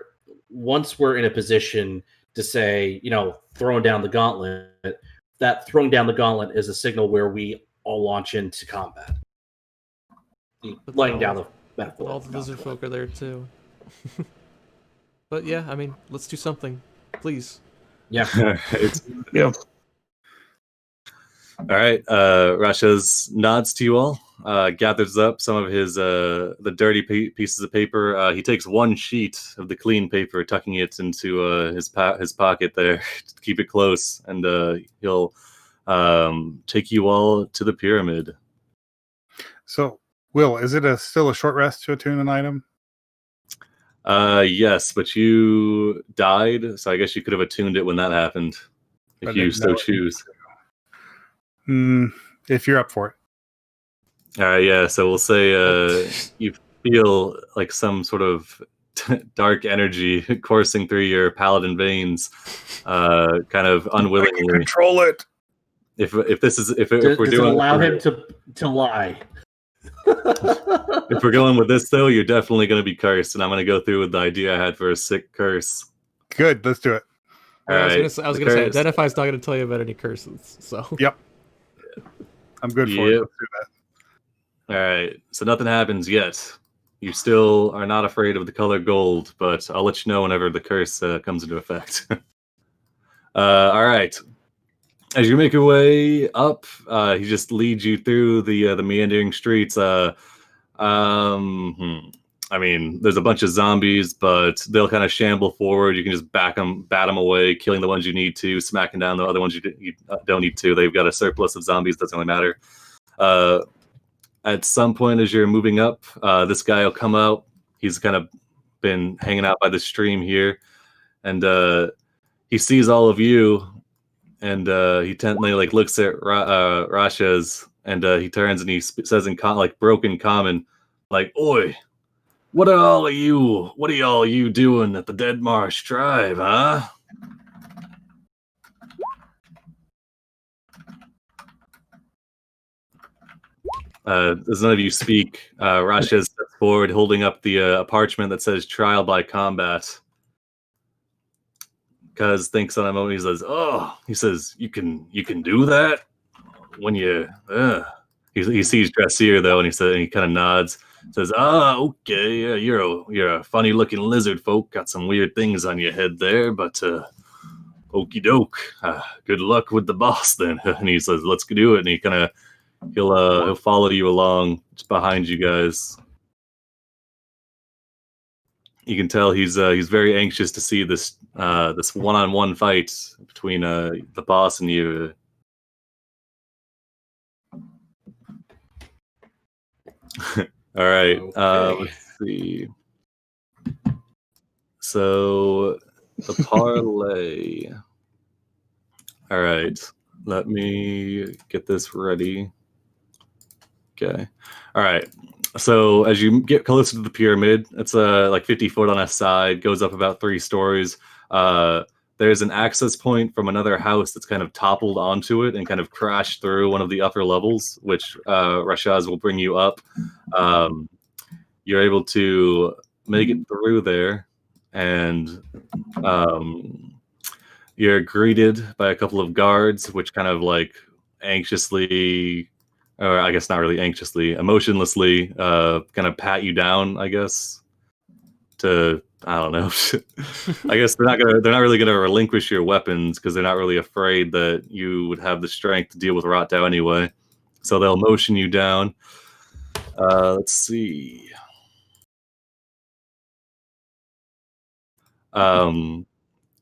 S4: in a position to say, throwing down the gauntlet, that throwing down the gauntlet is a signal where we all launch into combat. Laying down the metaphor.
S2: All the lizard folk are there too. But yeah, I mean, let's do something, please.
S4: Yeah.
S7: Yeah.
S1: All right. Rashaz nods to you all, gathers up some of his the dirty pieces of paper. He takes one sheet of the clean paper, tucking it into his pocket there to keep it close, and he'll take you all to the pyramid.
S5: So, Will, is it still a short rest to attune an item?
S1: Yes, but you died, so I guess you could have attuned it when that happened, if you so choose.
S5: If you're up for it.
S1: All right, yeah. So we'll say you feel like some sort of dark energy coursing through your paladin veins, kind of unwillingly.
S5: I can control it.
S1: If we're
S4: does
S1: doing,
S4: it allow him to lie?
S1: If we're going with this, though, you're definitely going to be cursed, and I'm going to go through with the idea I had for a sick curse.
S5: Good, let's do it.
S1: All
S2: I
S1: right.
S2: was gonna say, Identify's not gonna tell you about any curses, so.
S5: Yep. I'm good for it. Let's do that.
S1: All right. So nothing happens yet. You still are not afraid of the color gold, but I'll let you know whenever the curse comes into effect. All right. as you make your way up, he just leads you through the meandering streets. I mean, there's a bunch of zombies, but they'll kind of shamble forward. You can just bat them away, killing the ones you need to, smacking down the other ones you don't need to. They've got a surplus of zombies. Doesn't really matter. At some point, as you're moving up, this guy will come out. He's kind of been hanging out by the stream here, and he sees all of you, and he tentatively looks at Rasha's, and he turns and he says in broken common, like, "Oi, what are all you doing at the Deadmarsh tribe, huh?" As none of you speak, Rasha steps forward, holding up the parchment that says "Trial by Combat." Cuz thinks on a moment. He says, "Oh," he says, "You can do that when you." He sees Dressier though, and he kind of nods. Says, "Okay, yeah, you're a funny looking lizard folk. Got some weird things on your head there, but okie doke. Good luck with the boss then." And he says, "Let's do it." And he'll follow you along just behind you guys. You can tell he's very anxious to see this one-on-one fight between the boss and you. All right.
S4: Okay.
S1: Let's see. So the parlay. All right. Let me get this ready. Okay. All right. So as you get closer to the pyramid, it's 50 foot on a side, goes up about 3 stories. There's an access point from another house that's kind of toppled onto it and kind of crashed through one of the upper levels, which Rashaz will bring you up. You're able to make it through there, and you're greeted by a couple of guards, which kind of anxiously, or I guess not really anxiously, emotionlessly, kind of pat you down, I guess. I don't know. I guess they're not really gonna relinquish your weapons because they're not really afraid that you would have the strength to deal with Rotdow anyway. So they'll motion you down. Let's see. Yeah,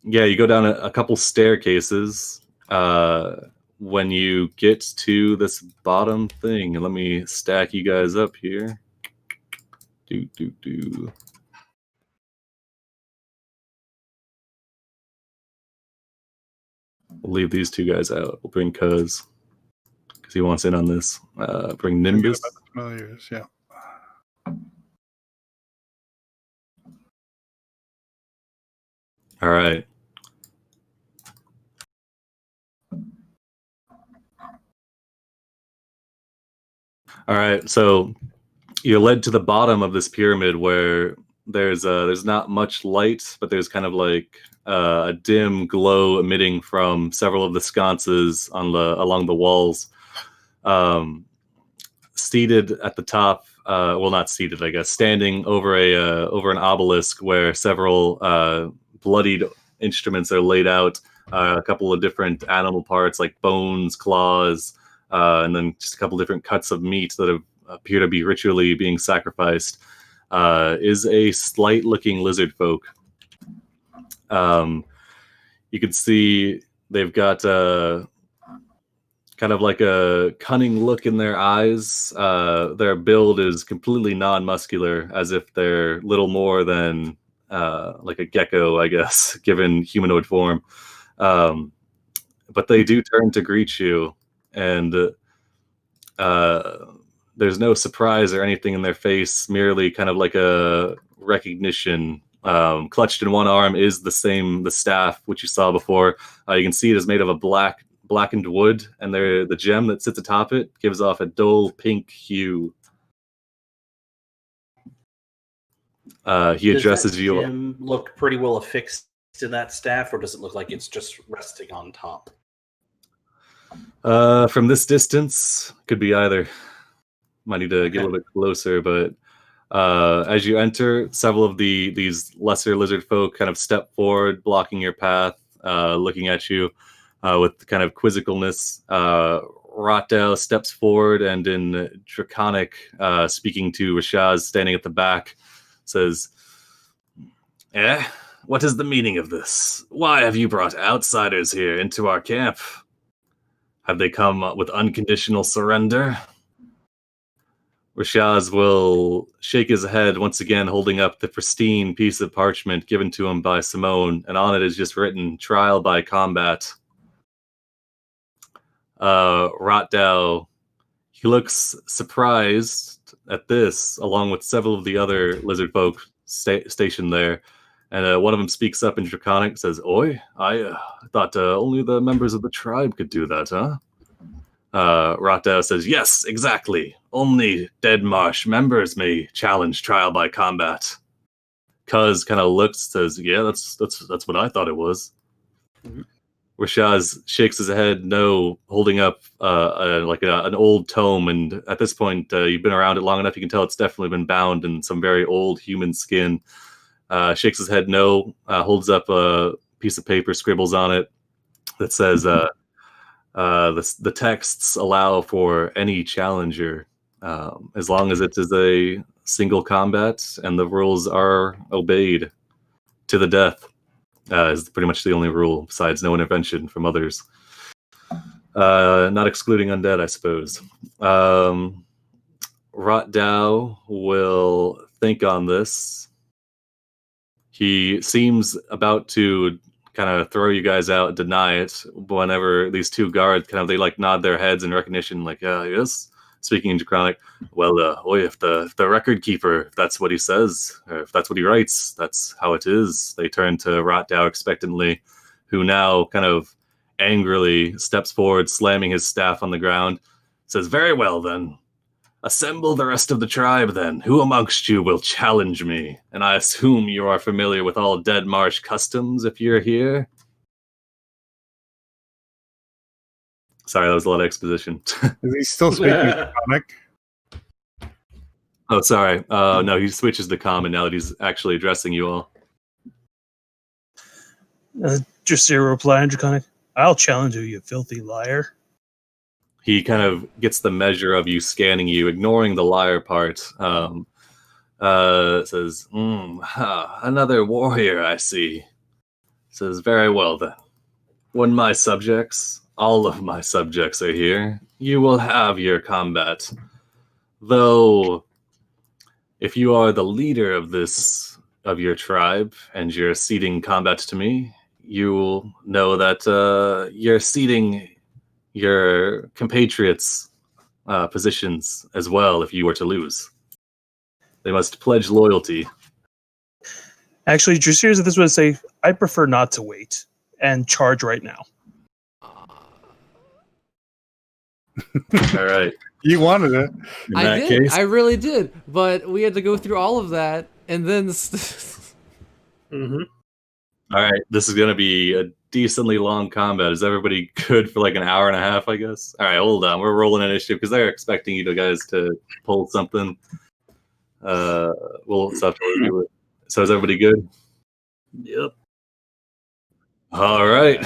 S1: you go down a couple staircases. When you get to this bottom thing, and let me stack you guys up here. We'll leave these 2 guys out. We'll bring Cuz, because he wants in on this. Bring Nimbus.
S5: Familiars, yeah.
S1: All right. All right. So you're led to the bottom of this pyramid where there's not much light, but there's kind of a dim glow emitting from several of the sconces along the walls. Seated at the top, well, not seated, I guess, standing over an obelisk where several bloodied instruments are laid out, a couple of different animal parts like bones, claws, and then just a couple different cuts of meat that appear to be ritually being sacrificed, is a slight-looking lizard folk. You can see they've got kind of like a cunning look in their eyes. Their build is completely non-muscular, as if they're little more than like a gecko, I guess, given humanoid form. But they do turn to greet you, and there's no surprise or anything in their face, merely kind of like a recognition. Clutched in one arm is the staff, which you saw before. You can see it is made of a blackened wood, and the gem that sits atop it gives off a dull pink hue. He addresses you.
S4: Does that gem look pretty well affixed to that staff, or does it look like it's just resting on top?
S1: From this distance, could be either. Might need to get a little bit closer, but as you enter, several of these lesser lizard folk kind of step forward, blocking your path, looking at you. with kind of quizzicalness. Rotdell steps forward and in Draconic, speaking to Rashaz standing at the back, says, what is the meaning of this? Why have you brought outsiders here into our camp? Have they come with unconditional surrender? Rashaz will shake his head once again, holding up the pristine piece of parchment given to him by Simone, and on it is just written, trial by combat. Rotdell, he looks surprised at this, along with several of the other lizard folk stationed there. And one of them speaks up in Draconic, says, Oi, I thought only the members of the tribe could do that, huh? Rotdell says, yes, exactly. Only Deadmarsh members may challenge trial by combat. Cuz kind of looks, says, yeah, that's what I thought it was. Mm-hmm. Rashaz shakes his head, no, holding up an old tome, and at this point, you've been around it long enough, you can tell it's definitely been bound in some very old human skin. Shakes his head, no, holds up a piece of paper, scribbles on it, that says, the texts allow for any challenger, as long as it is a single combat and the rules are obeyed to the death. Is pretty much the only rule, besides no intervention from others. Not excluding undead, I suppose. Rotdell will think on this. He seems about to kind of throw you guys out, deny it, whenever these two guards they nod their heads in recognition, yes. Speaking in Draconic, well, if the record keeper, if that's what he says, or if that's what he writes, that's how it is. They turn to Rotdell expectantly, who now kind of angrily steps forward, slamming his staff on the ground, says, very well then. Assemble the rest of the tribe then. Who amongst you will challenge me? And I assume you are familiar with all Deadmarsh customs if you're here. Sorry, that was a lot of exposition.
S5: Is he still speaking Draconic?
S1: Oh, sorry. No, he switches to common now that he's actually addressing you all.
S7: Just a reply in Draconic. I'll challenge you filthy liar.
S1: He kind of gets the measure of you scanning you, ignoring the liar part. Says, another warrior, I see. Says, very well then. When my subjects, all of my subjects are here, you will have your combat. Though, if you are the leader of your tribe, and you're ceding combat to me, you will know that you're ceding your compatriots' positions as well if you were to lose. They must pledge loyalty.
S7: Actually, Dracir's at this would say, I prefer not to wait and charge right now.
S1: All right.
S5: You wanted it.
S1: In that case,
S2: I really did, but we had to go through all of that, and then...
S3: Mm-hmm.
S1: All right, this is going to be a decently long combat. Is everybody good for an hour and a half, I guess? All right, hold on. We're rolling initiative because they're expecting you guys to pull something. We'll have to review it. So is everybody good?
S3: Yep.
S1: All right.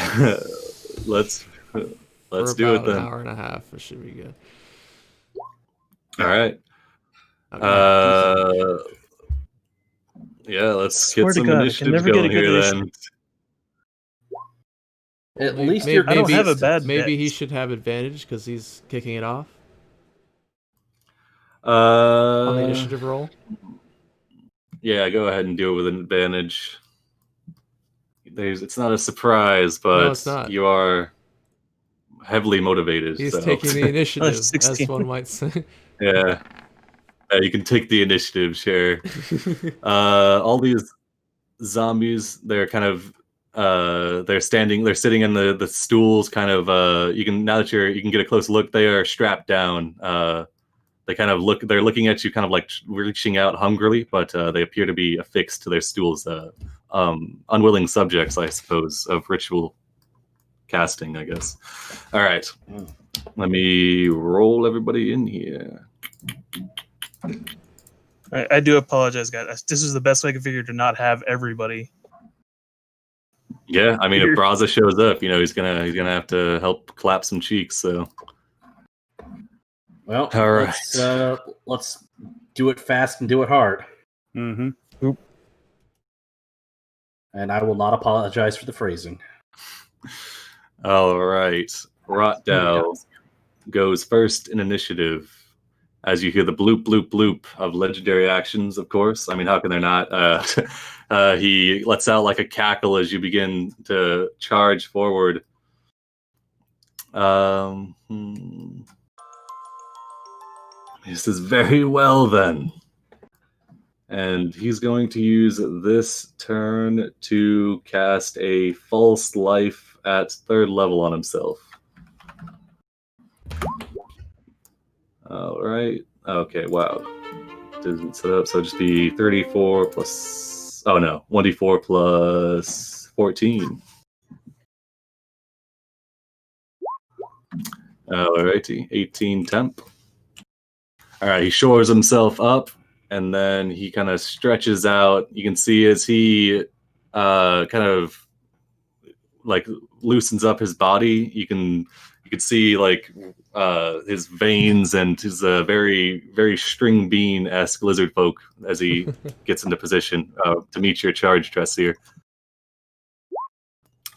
S1: Let's do it then.
S2: An hour and a half. It should be good.
S1: All right.
S2: Okay.
S1: Yeah, let's
S7: Swear
S1: get
S7: to
S1: some
S7: God,
S1: initiatives going here then.
S4: At least
S2: maybe,
S4: you're.
S7: I don't have a bad
S2: Maybe
S7: bet.
S2: he should have advantage because he's kicking it off
S1: On
S2: on the initiative roll.
S1: Yeah, go ahead and do it with an advantage. It's not a surprise, but
S2: No, it's not.
S1: You are heavily motivated.
S2: He's
S1: so.
S2: taking the initiative, as
S7: 16.
S2: one might say.
S1: Yeah. You can take the initiative, share. All these zombies, they're kind of they're sitting in the stools, kind of you can get a close look, they are strapped down. They're looking at you kind of reaching out hungrily, but they appear to be affixed to their stools, unwilling subjects, I suppose, of ritual casting, I guess. All right. Let me roll everybody in here.
S7: I do apologize, guys. This is the best way I could figure to not have everybody.
S1: Yeah, I mean, if Braza shows up, he's gonna have to help clap some cheeks. So,
S4: Well,
S1: all right,
S4: let's do it fast and do it hard.
S5: Mm-hmm.
S4: And I will not apologize for the phrasing.
S1: all right. Rotdow goes first in initiative. As you hear the bloop, bloop, bloop of legendary actions, of course. I mean, how can there not? He lets out like a cackle as you begin to charge forward. This is very well, then. And he's going to use this turn to cast a false life at 3rd level on himself. All right. Okay, wow. Didn't set up, so just be 34 plus... Oh, no. 1d4 plus 14. Alrighty. 18 temp. Alright, he shores himself up, and then he kind of stretches out. You can see as he kind of like loosens up his body, you can see like his veins and his very, very string bean-esque lizard folk as he gets into position to meet your charge, Dressier.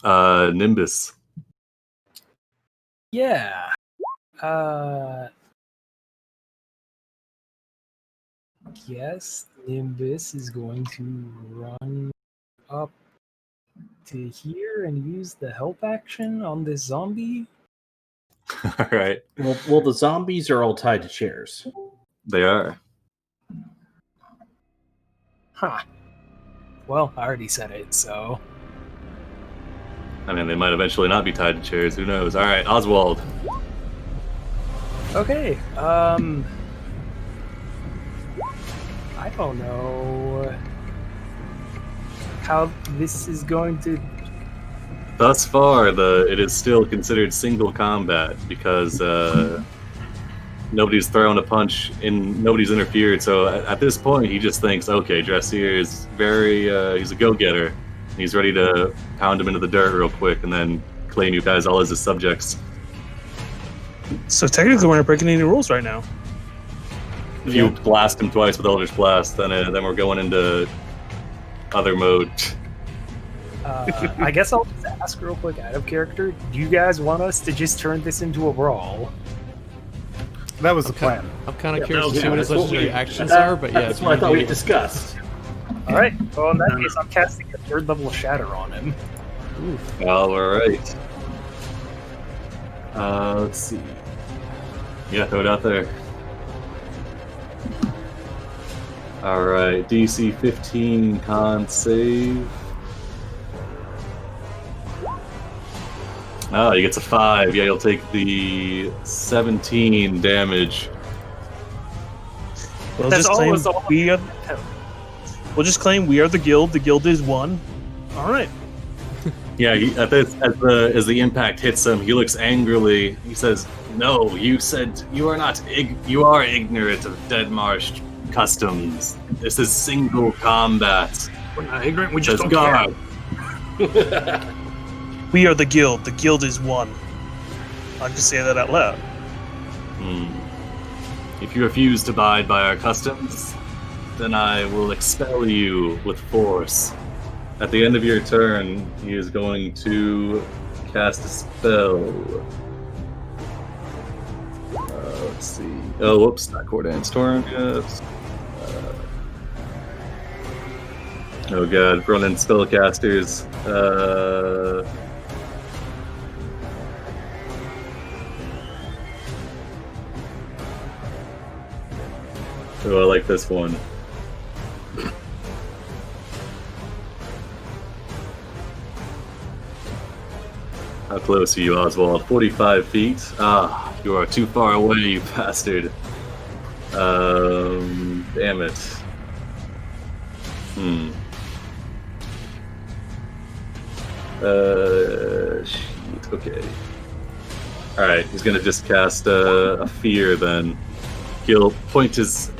S1: Nimbus.
S6: Yeah. Guess Nimbus is going to run up to here and use the help action on this zombie.
S1: All right.
S4: Well, the zombies are all tied to chairs.
S1: They are.
S6: Huh. Well, I already said it, so...
S1: I mean, they might eventually not be tied to chairs. Who knows? All right, Oswald.
S6: Okay, I don't know how this is going to...
S1: Thus far, it is still considered single combat because nobody's thrown a punch and nobody's interfered. So at this point, he just thinks, okay, Dressier is he's a go-getter. He's ready to pound him into the dirt real quick and then claim you guys all as his subjects.
S7: So technically, we're not breaking any rules right now.
S1: If you blast him twice with Eldritch Blast, then we're going into other mode.
S6: I guess I'll just ask real quick out of character. Do you guys want us to just turn this into a brawl?
S5: That was the plan.
S2: I'm kind of
S3: Yeah,
S2: curious to
S3: that
S2: see what
S3: was-
S2: his legendary actions are, but yeah.
S4: That's what I thought we discussed.
S6: All right. Well, in that case, I'm casting a 3rd level Shatter on him.
S1: All right. Let's see. Yeah, throw it out there. All right, DC 15 con save. Oh, he gets a 5. Yeah, you'll take the 17 damage.
S7: We'll
S6: That's
S7: just claim
S6: always all-
S7: we'll just claim we are the guild. The guild is one. All right.
S1: Yeah, as the impact hits him, he looks angrily. He says, "No, you said you are not. You are ignorant of Deadmarsh customs. This is single combat."
S3: We're not ignorant. We just
S1: Says
S3: don't care.
S1: God.
S7: We are the guild. The guild is one. I'll just say that out loud.
S1: If you refuse to abide by our customs, then I will expel you with force. At the end of your turn, he is going to cast a spell. Let's see. Oh, whoops, not Cordan Storm yet. Oh god, running spellcasters. Oh, I like this one. How close are you, Oswald? 45 feet? Ah, you are too far away, you bastard. Damn it. Shit, okay. Alright, he's gonna just cast a fear then. He'll point his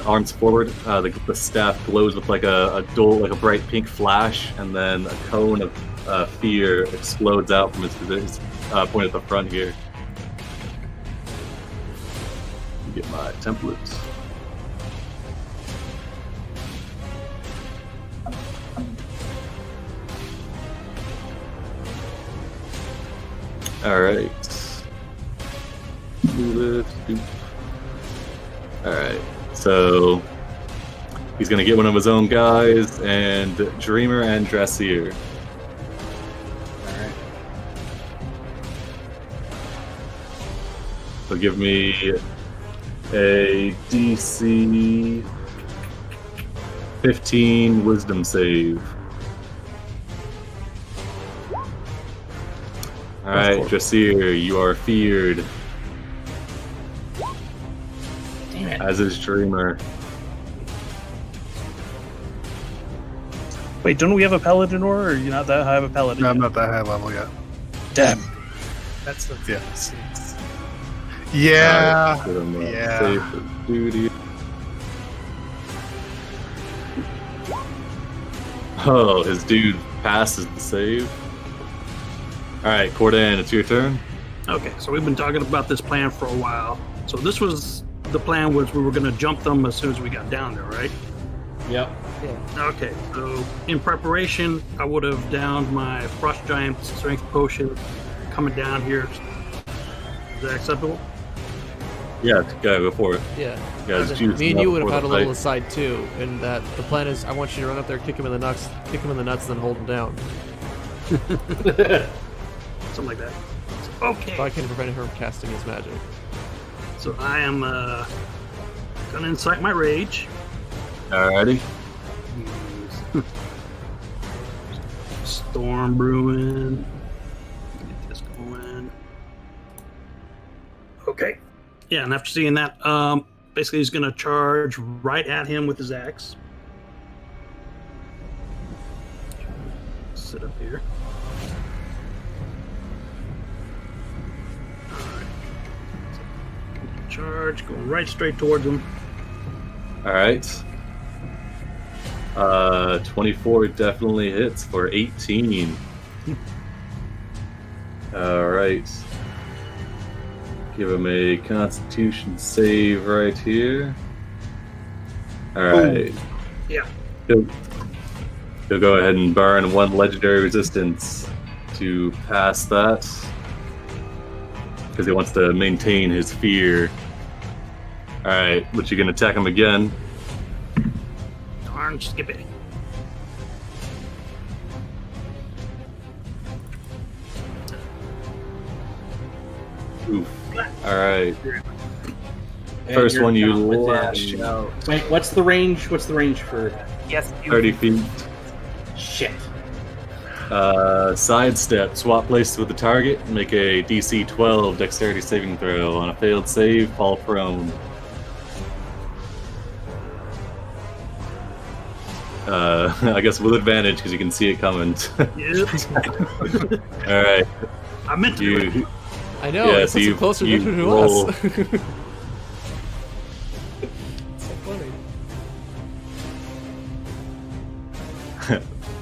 S1: arms forward. The staff glows with like a dull, like a bright pink flash, and then a cone of fear explodes out from his point at the front here. Get my templates. Alright. Alright, so he's gonna get one of his own guys, and Dreamer and Dressier.
S4: Alright.
S1: So give me a DC 15 Wisdom save. Alright, Dressier, you are feared.
S4: Damn it.
S1: As is Dreamer.
S7: Wait, don't we have a paladin or are you not that high of a paladin?
S5: No, I'm
S7: yet?
S5: not that high level yet.
S7: Damn.
S6: That's the
S5: Yeah.
S6: 6.
S5: Yeah.
S1: Alright, get him,
S5: yeah.
S1: save for duty. Oh, his dude passes the save. Alright, Cordan, it's your turn.
S3: Okay, so we've been talking about this plan for a while. So this was the plan was we were going to jump them as soon as we got down there, right?
S4: Yep.
S3: Okay, so in preparation, I would have downed my Frost Giant Strength Potion coming down here. Is that acceptable?
S1: Yeah, go for it.
S2: Yeah.
S1: Guys,
S2: Then
S1: juice
S2: me and
S1: up
S2: you would have
S1: for
S2: had
S1: the
S2: a little
S1: fight.
S2: aside too, and that the plan is I want you to run up there, kick him in the nuts, then hold him down.
S3: Something like that. Okay.
S2: So I can prevent him from casting his magic.
S3: So I am gonna incite my rage.
S1: Alrighty.
S3: Storm brewing. Get this going. Okay. Yeah, and after seeing that, basically he's gonna charge right at him with his axe. Sit up here. Alright. Charge, going right straight towards him.
S1: Alright. 24 definitely hits for 18. Alright. Give him a Constitution save right here. Alright.
S3: Yeah.
S1: He'll go ahead and burn one legendary resistance to pass that. Because he wants to maintain his fear. Alright, but you can attack him again.
S3: Darn, skip it.
S1: Oof. Alright.
S4: And
S1: First
S4: you're
S1: one you
S4: down within-
S1: lash out.
S4: Wait, what's the range? What's the range for?
S6: Yes, you
S1: 30 feet.
S4: Shit.
S1: Sidestep. Swap places with the target. Make a DC 12 dexterity saving throw. On a failed save, fall prone. I guess with advantage because you can see it coming.
S3: Yep.
S1: Alright.
S3: I meant to do it.
S2: I know,
S1: Yeah,
S2: it
S1: so
S2: puts
S1: you-
S2: him closer
S1: you
S2: to
S1: roll-
S2: us. It's so funny.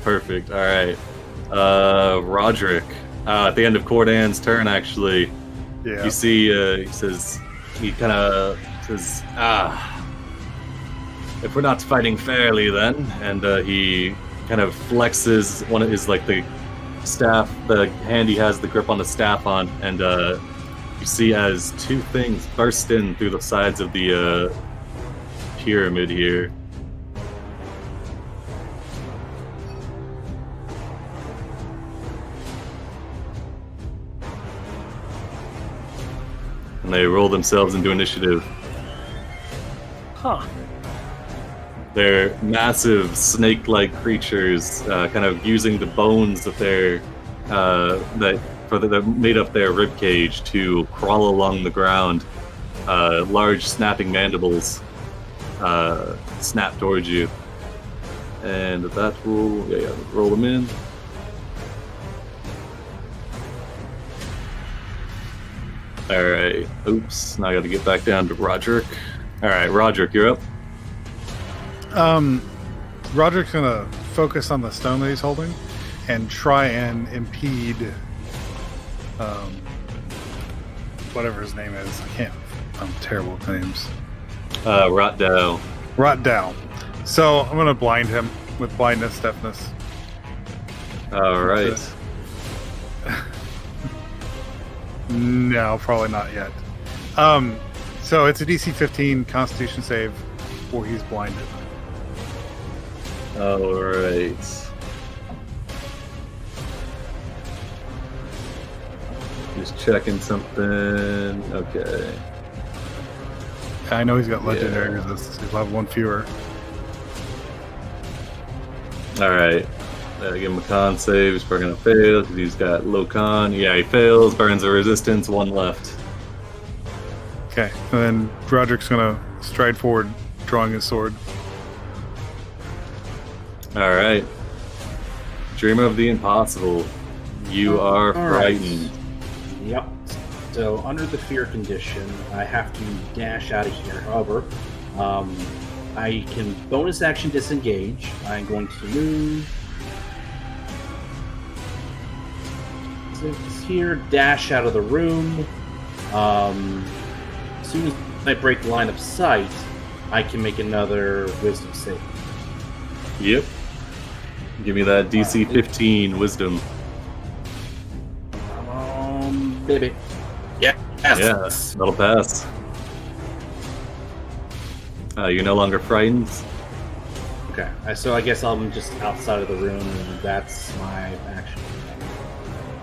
S1: Perfect. Alright. Roderick. At the end of Cordan's turn, actually,
S5: Yeah.
S1: you see, he kind of says, if we're not fighting fairly then, and he kind of flexes one of his, like, the staff, the hand he has the grip on the staff on, and you see as two things burst in through the sides of the pyramid here. And they roll themselves into initiative.
S7: Huh.
S1: They're massive snake-like creatures, kind of using the bones that they're that made up their rib cage to crawl along the ground. Large snapping mandibles snap towards you, and that will roll them in. All right. Oops. Now I got to get back down to Roderick. All right, Roderick, you're up.
S5: Roderick's gonna focus on the stone that he's holding, and try and impede whatever his name is. I'm terrible with names.
S1: Rotdow.
S5: Rotdow. So I'm gonna blind him with blindness, deafness.
S1: All right.
S5: No, probably not yet. So it's a DC 15 Constitution save, or he's blinded.
S1: All right. Just checking something. Okay.
S5: I know he's got legendary resistance. He'll have one fewer.
S1: All right. Give him a con save. He's probably gonna fail because he's got low con. Yeah, he fails. Burns a resistance. One left.
S5: Okay, and then Roderick's gonna stride forward, drawing his sword.
S1: All right. Dreamer of the impossible. You are
S4: All right.
S1: frightened.
S4: Yep. So under the fear condition, I have to dash out of here. However, I can bonus action disengage. I'm going to move. It's here. Dash out of the room. As soon as I break line of sight, I can make another wisdom save.
S1: Yep. Give me that DC 15 wisdom.
S4: Baby. Yeah.
S1: Yeah, that'll pass. You're no longer frightened.
S4: Okay. So I guess I'm just outside of the room, and that's my action.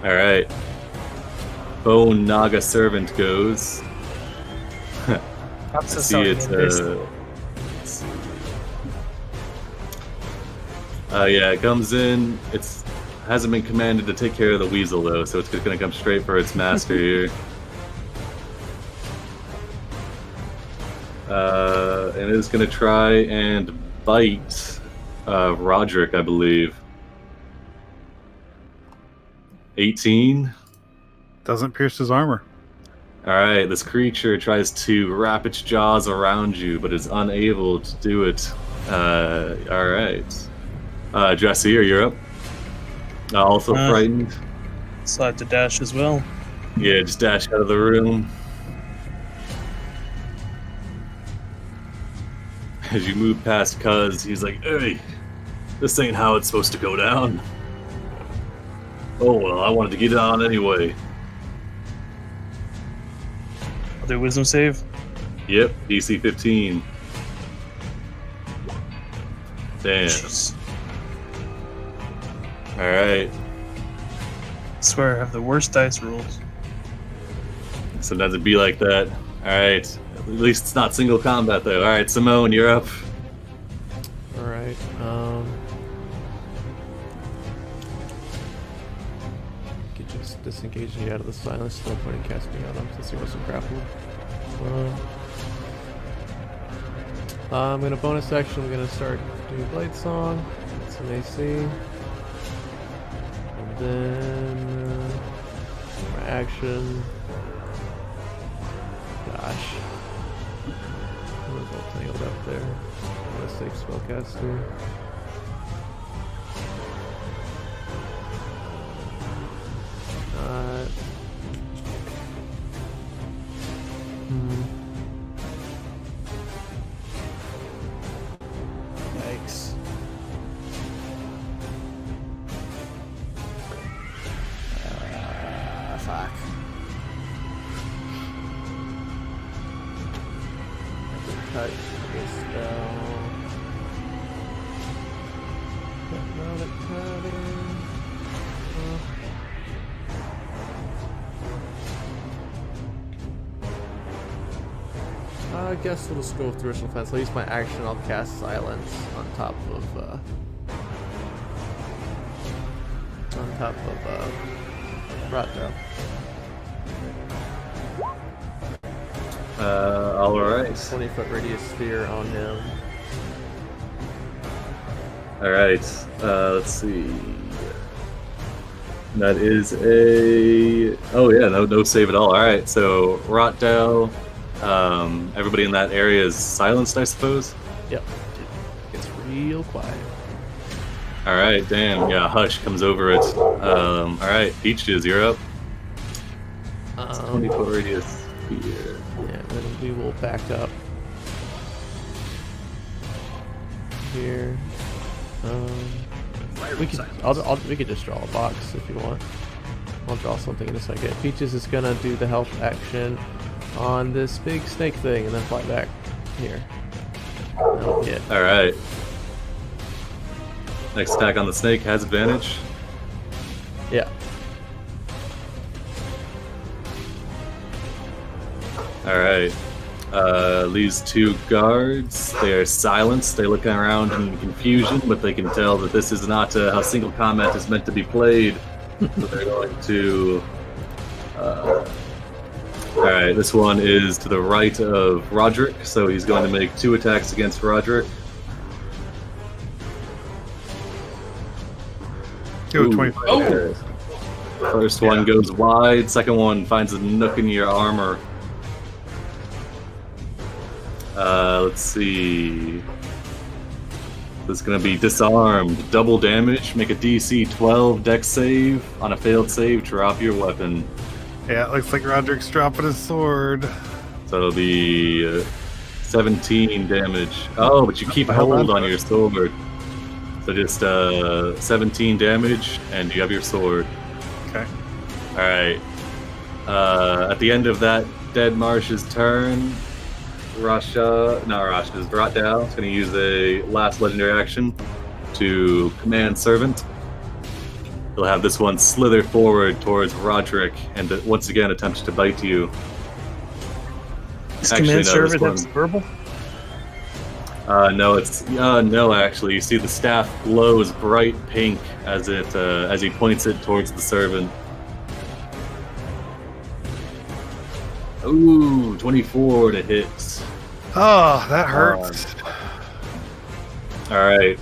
S1: All right. Bone Naga Servant goes. I see it. Yeah, it comes in. It hasn't been commanded to take care of the weasel though, so it's going to come straight for its master here. And it's going to try and bite Roderick, I believe. 18.
S5: Doesn't pierce his armor.
S1: Alright, this creature tries to wrap its jaws around you, but is unable to do it. Alright. Jesse, you're up. Also frightened.
S7: So I have to dash as well.
S1: Yeah, just dash out of the room. As you move past Cuz, he's like, "Hey, this ain't how it's supposed to go down." Oh, well, I wanted to get it on anyway.
S7: I'll do wisdom save.
S1: Yep, DC 15. Damn.
S7: Jeez.
S1: Alright.
S7: I swear I have the worst dice rolls.
S1: Sometimes it'd be like that. Alright. At least it's not single combat, though. Alright, Simone, you're up.
S2: Alright, could just disengage me out of the silence, no point in casting out him since he wasn't grappled. I'm gonna bonus action, I'm gonna start doing Blade Song. That's an AC. And then my action. Gosh. I was all tangled up there. I'm gonna save Spellcaster. Yikes. Fuck. Touch this spell. Hypnotic pattern. I guess we'll just go with Traditional Fence. I'll use my action, I'll cast Silence on top of Rotdow.
S1: Alright.
S2: 20-foot radius sphere on him.
S1: Alright, let's see. That is a... Oh yeah, no save at all. Alright, so Rotdow, everybody in that area is silenced, I suppose?
S2: Yep. It's real quiet.
S1: All right, damn. Yeah, Hush comes over it. All right, Peaches, you're up. 24 radius. Here.
S2: Yeah, then we will back up here. We could just draw a box if you want. I'll draw something in a second. Peaches is gonna do the health action on this big snake thing and then fly back here. That'll be it.
S1: All right. Next attack on the snake has advantage.
S2: Yeah.
S1: All right. These two guards, they are silenced. They're looking around in confusion, but they can tell that this is not how single combat is meant to be played. So they're going to... Alright, this one is to the right of Roderick, so he's going to make 2 attacks against Roderick.
S5: Go 25.
S1: Oh! First one goes wide, second one finds a nook in your armor. Let's see. This is going to be disarmed. Double damage. Make a DC 12 dex save. On a failed save, drop your weapon.
S5: Yeah, it looks like Roderick's dropping his sword.
S1: So it'll be 17 damage. Oh, but you keep hold on your sword. So just 17 damage, and you have your sword.
S5: Okay.
S1: Alright. At the end of that Deadmarsh's turn, Rotdow is going to use a last legendary action to command Servant. He'll have this one slither forward towards Roderick and once again attempt to bite you.
S7: Is command servant that's verbal?
S1: No, actually, you see the staff glows bright pink as he points it towards the servant. Ooh, 24 to hit.
S5: Oh, that hurts.
S1: All right.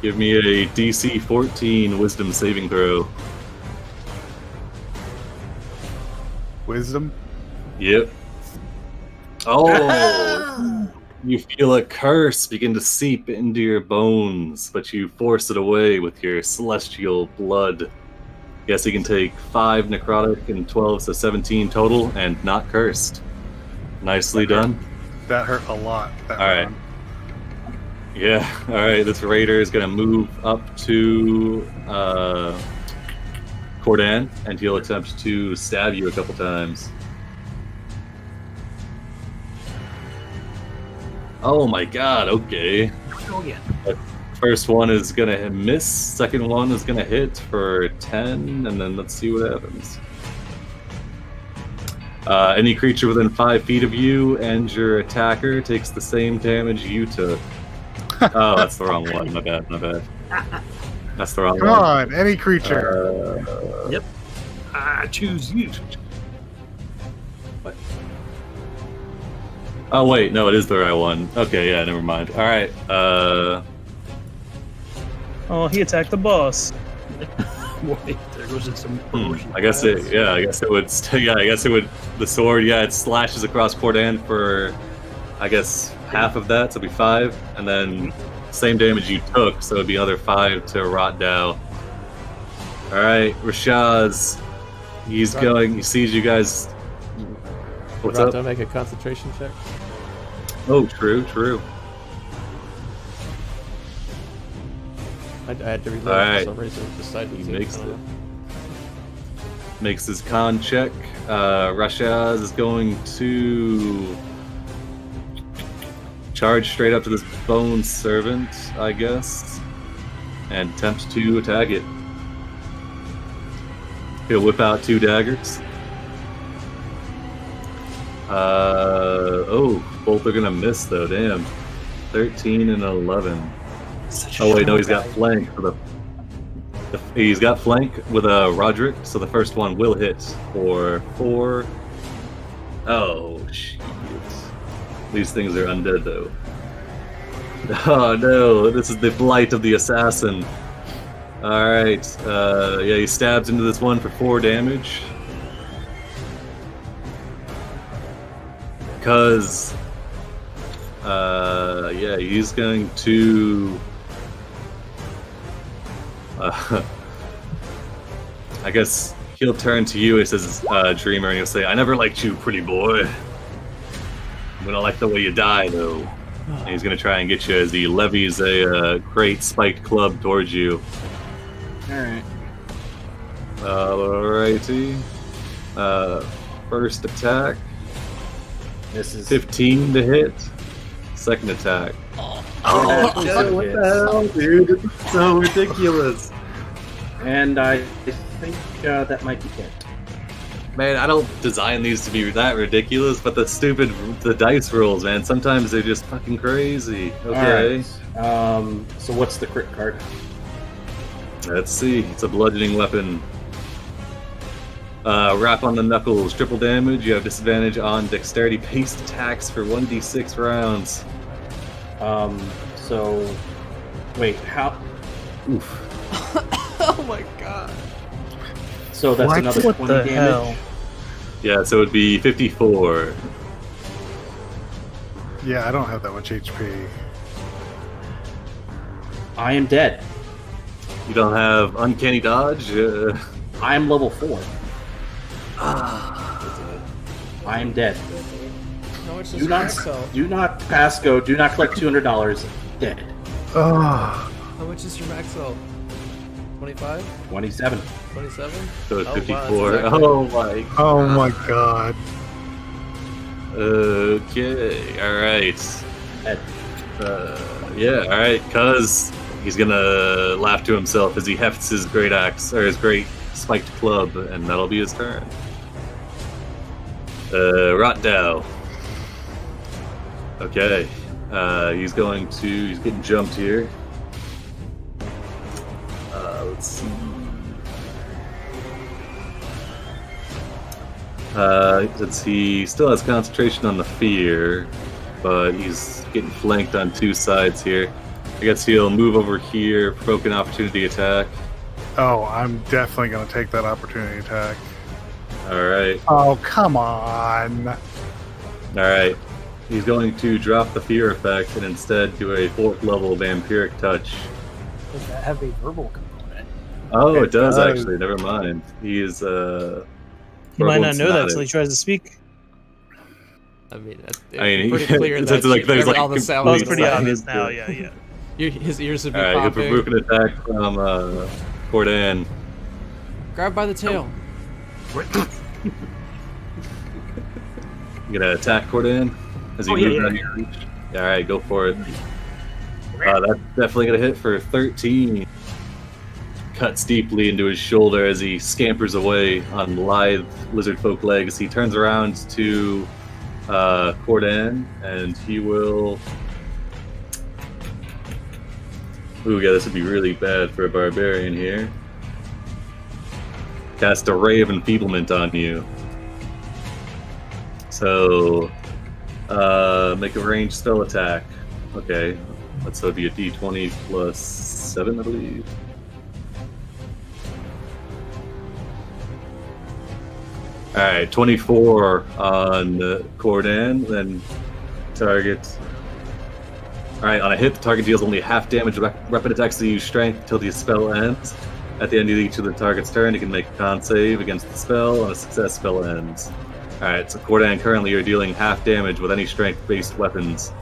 S1: Give me a DC 14 Wisdom saving throw.
S5: Wisdom?
S1: Yep. Oh! You feel a curse begin to seep into your bones, but you force it away with your celestial blood. Guess you can take 5 necrotic and 12, so 17 total, and not cursed. Nicely done.
S5: That hurt a lot.
S1: All right. Yeah, alright, this raider is going to move up to Cordan, and he'll attempt to stab you a couple times. Oh my god, okay.
S3: Oh, yeah.
S1: First one is going to miss, second one is going to hit for 10, and then let's see what happens. Any creature within 5 feet of you and your attacker takes the same damage you took. Oh, that's the wrong one. My bad. That's the wrong
S5: Come
S1: one.
S5: on, any creature.
S3: Yep. I choose you.
S1: What? Oh, wait. No, it is the right one. Okay, yeah, never mind. All right.
S7: Oh, he attacked the boss.
S3: Wait, there goes some promotion.
S1: I guess it would. The sword, it slashes across Cordan for, I guess, half of that, so it'd be 5, and then same damage you took, so it'd be another 5 to Rotdow. All right, Rashaz, he sees you guys. What's up?
S2: Make a concentration check.
S1: Oh, true.
S2: I had to reload
S1: Alright.
S2: for some reason. Decided
S1: He
S2: to
S1: makes his con check. Rashaz is going to charge straight up to this bone servant, I guess, and attempt to attack it. He'll whip out 2 daggers. Both are gonna miss though. Damn, 13 and 11. Oh wait, no, he's got flank for he's got flank with a Roderick, so the first one will hit for 4. Oh shit! These things are undead though. Oh no, this is the blight of the assassin. All right, he stabs into this one for 4 damage. Because, he's going to I guess he'll turn to you as his dreamer, and he'll say, "I never liked you, pretty boy. I'm gonna like the way you die, though." And he's gonna try and get you as he levies a great spiked club towards you.
S4: Alright.
S1: Alrighty. First attack,
S4: This is
S1: 15 to hit. Second attack.
S4: what
S1: What the hell, dude? This is so ridiculous.
S4: And I think that might be it.
S1: Man, I don't design these to be that ridiculous, but the dice rolls, man, sometimes they're just fucking crazy. Okay.
S4: Alright. So what's the crit card?
S1: Let's see. It's a bludgeoning weapon. Wrap on the knuckles, triple damage. You have disadvantage on dexterity-based attacks for 1d6 rounds.
S4: So wait, how?
S1: Oof.
S2: Oh my god.
S4: So that's another 20
S7: What the
S4: damage.
S7: hell?
S1: Yeah, so it'd be 54.
S5: Yeah, I don't have that much HP.
S4: I am dead.
S1: You don't have uncanny dodge?
S4: I am level 4. I am dead.
S2: How much
S4: Do
S2: does
S4: not,
S2: max health?
S4: do not pass go. Do not collect $200. Dead.
S5: Oh,
S2: How much is your max health? 25?
S4: 27.
S2: 27?
S1: So it's
S2: Oh, wow,
S1: 54.
S2: that's exactly-
S1: Oh my.
S5: oh my god.
S1: Okay, alright.
S4: Dead.
S1: Yeah, alright, cuz he's gonna laugh to himself as he hefts his great axe, or his great spiked club, and that'll be his turn. Rotdow. Okay. He's getting jumped here. Let's see. Since he still has concentration on the fear, but he's getting flanked on two sides here. I guess he'll move over here, provoke an opportunity attack.
S5: Oh, I'm definitely going to take that opportunity attack.
S1: Alright.
S5: Oh, come on.
S1: Alright. He's going to drop the fear effect and instead do a 4th level vampiric touch.
S6: Does that have a verbal component?
S1: Oh,
S5: It
S1: it does
S5: does.
S1: actually. Never mind. He is
S7: You might not
S1: verbal
S7: know that
S1: and
S7: until he tries to speak.
S2: I mean, it's
S1: I mean,
S2: pretty
S1: he-
S2: clear
S1: it's
S2: that
S1: like there's like
S2: all the sounds.
S7: Well, it's
S1: Please,
S7: pretty
S1: silence
S7: obvious
S1: it.
S7: now. Yeah, yeah.
S2: His ears would be
S1: Alright, he'll
S2: popping.
S1: provoke an attack from Cordan.
S2: Grab by the tail.
S1: You gonna attack Cordan as he
S3: Oh, yeah,
S1: moves
S3: yeah,
S1: out of your reach? Yeah, alright, go for it. That's definitely gonna hit for 13. Cuts deeply into his shoulder as he scampers away on lithe lizardfolk legs. He turns around to Cordan and he will. Ooh, yeah, this would be really bad for a barbarian here. Cast a Ray of Enfeeblement on you. So, make a ranged spell attack. Okay, so it'd be a d20 plus 7, I believe. Alright, 24 on Cordan, then target. Alright, on a hit, the target deals only half damage. Weapon attacks to use strength until the spell ends. At the end of each of the target's turn, you can make a con save against the spell. On a success, spell ends. Alright, so Cordan, currently you're dealing half damage with any strength-based weapons.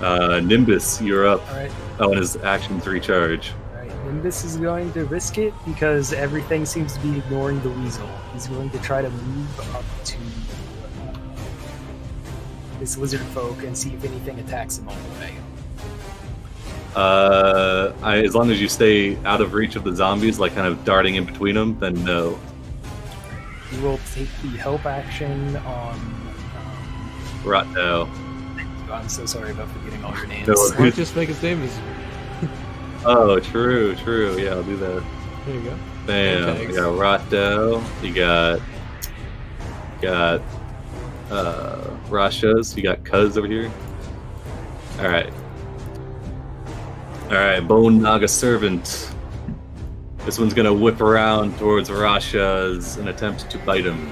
S1: Nimbus, you're up.
S6: Alright.
S1: Oh, and his actions recharge.
S6: Alright. Nimbus is going to risk it because everything seems to be ignoring the weasel. He's going to try to move up to this lizard folk and see if anything attacks him on the way.
S1: As long as you stay out of reach of the zombies, like kind of darting in between them, then no.
S6: He will take the help action on.
S1: Rotdow.
S6: I'm so sorry about forgetting all your names.
S1: No,
S2: Why don't you just make his name easier?
S1: Oh, true. Yeah, I'll do that.
S2: There you go.
S1: Bam.
S2: Okay.
S1: You got Rotdow. You got Rashas. You got Cuz over here. Alright, Bone Naga Servant. This one's gonna whip around towards Rashas and attempt to bite him.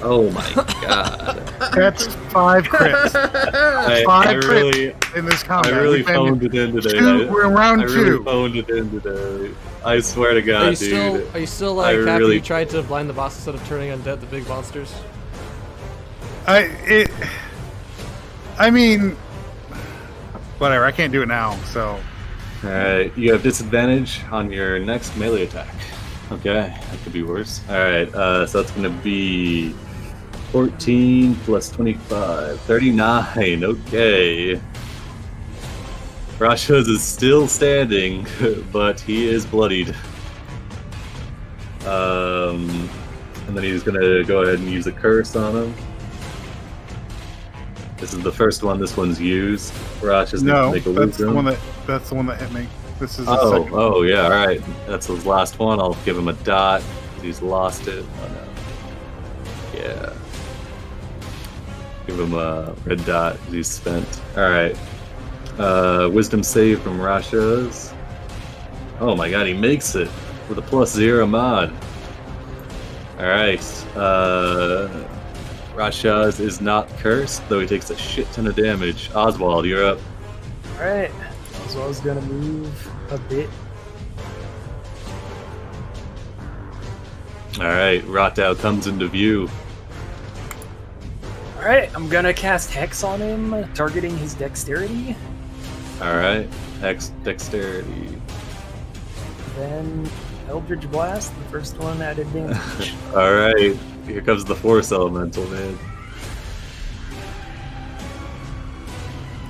S1: Oh my god.
S5: That's 5 crits
S1: I
S5: Five
S1: really,
S5: in this
S1: I
S5: combat.
S1: really
S5: We've been
S1: phoned it in today.
S5: we're in round
S1: I really
S5: 2.
S1: phoned it in today. I swear to God,
S2: Are you still?
S1: dude.
S2: Are you still
S1: I
S2: like happy
S1: really-
S2: you tried to blind the boss instead of turning undead the big monsters?
S5: I mean, whatever. I can't do it now. So
S1: Alright, you have disadvantage on your next melee attack. Okay, that could be worse. Alright, so that's gonna be 14 plus 25, 39. Okay. Rashos is still standing, but he is bloodied. And then he's gonna go ahead and use a curse on him. This is the first one. This one's used. Rash is
S5: no,
S1: gonna make a
S5: that's the
S1: wisdom.
S5: one that hit me. This is the
S1: Oh,
S5: second.
S1: oh yeah, all right. That's his last one. I'll give him a dot. He's lost it. Oh no. Yeah. Give him a red dot. He's spent. All right. Wisdom save from Rashos. Oh my god, he makes it with a +0 mod. All right. Rashos is not cursed, though he takes a shit ton of damage. Oswald, you're up.
S6: Alright. So I was gonna move a bit.
S1: All right, Rotdow comes into view.
S6: Alright, I'm gonna cast Hex on him, targeting his dexterity.
S1: All right, dexterity.
S6: Then Eldritch Blast, the first one at advantage.
S1: All right, here comes the Force Elemental, man.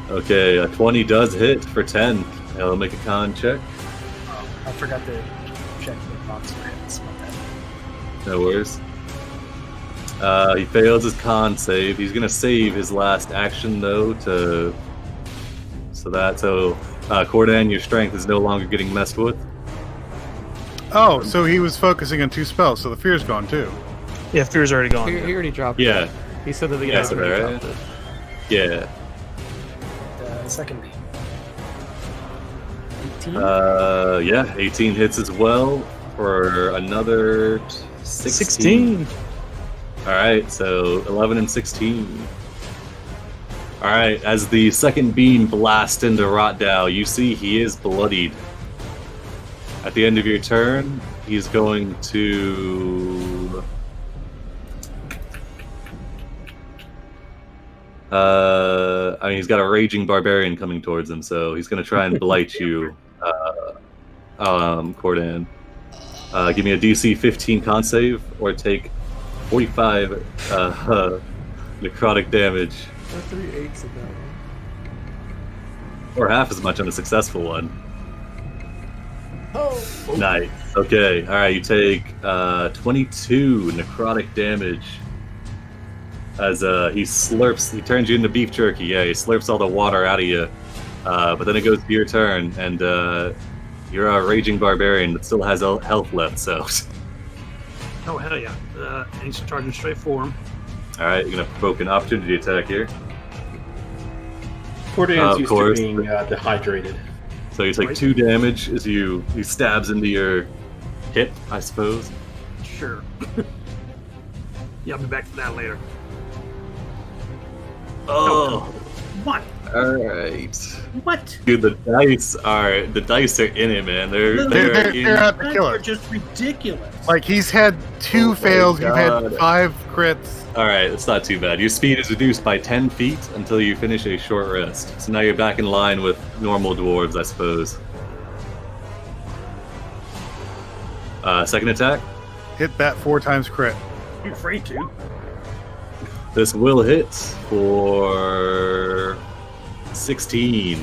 S1: Okay, a 20 does hit for 10. He'll make a con check.
S6: I forgot to check the box for hits. My bad.
S1: No worries. He fails his con save. He's gonna save his last action though to. So Cordan, your strength is no longer getting messed with.
S5: Oh, so he was focusing on 2 spells, so the fear's gone too.
S7: Yeah, fear's already gone.
S2: He already dropped
S1: Yeah,
S2: it. He said that the
S1: Yeah,
S2: guy
S1: so
S2: already
S1: there, right?
S2: dropped it.
S1: yeah.
S6: Second beam. 18?
S1: Yeah, 18 hits as well for another 16. All right, so 11 and 16. All right, as the second beam blasts into Rotdow, you see he is bloodied. At the end of your turn, he's going to... I mean, he's got a raging barbarian coming towards him, so he's going to try and blight you, Cordan. Give me a DC 15 con save, or take 45 necrotic damage,
S2: There are 3 8s in that one.
S1: or half as much on a successful one.
S2: Oh!
S1: Nice. Okay. All right. You take 22 necrotic damage as he turns you into beef jerky. Yeah, he slurps all the water out of you. But then it goes to your turn, and you're a raging barbarian that still has health left. So,
S3: Oh, hell yeah. And he's charging straight for him.
S1: all right, you're gonna provoke an opportunity attack here.
S4: Cordan's
S1: Of
S4: used
S1: course.
S4: to being dehydrated.
S1: So you take 2 damage as he stabs into your hip, I suppose.
S3: Sure. Yeah, I'll be back to that later.
S1: Oh,
S3: What?
S1: all right.
S3: What?
S1: Dude, the dice are in it, man. They're
S5: They're out to kill
S3: They're
S5: us.
S3: just ridiculous.
S5: Like he's had 2
S1: Oh my
S5: fails, you've
S1: God.
S5: had 5 crits.
S1: All right, it's not too bad. Your speed is reduced by 10 feet until you finish a short rest. So now you're back in line with normal dwarves, I suppose. Second attack.
S5: Hit that 4 times crit.
S3: I'm afraid to.
S1: This will hit for 16.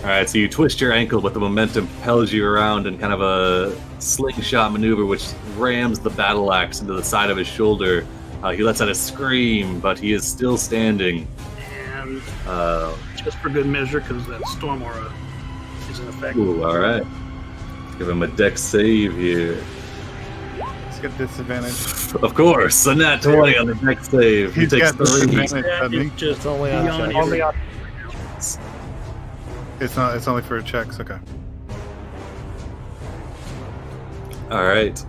S1: All right, so you twist your ankle, but the momentum propels you around in kind of a slingshot maneuver, which rams the battle axe into the side of his shoulder. He lets out a scream, but he is still standing.
S3: And
S1: Uh,
S3: just for good measure, because that storm aura is in effect.
S1: Ooh, all right. Give him a dex save here.
S5: He's got disadvantage.
S1: Of course, a nat 20 on the dex save. He
S5: He's
S1: takes
S5: got
S1: 3.
S5: disadvantage,
S3: That
S5: doesn't he?
S3: is just
S2: It's only on
S3: beyond
S2: check.
S3: every-
S5: It's not. It's only for checks. Okay.
S1: All right.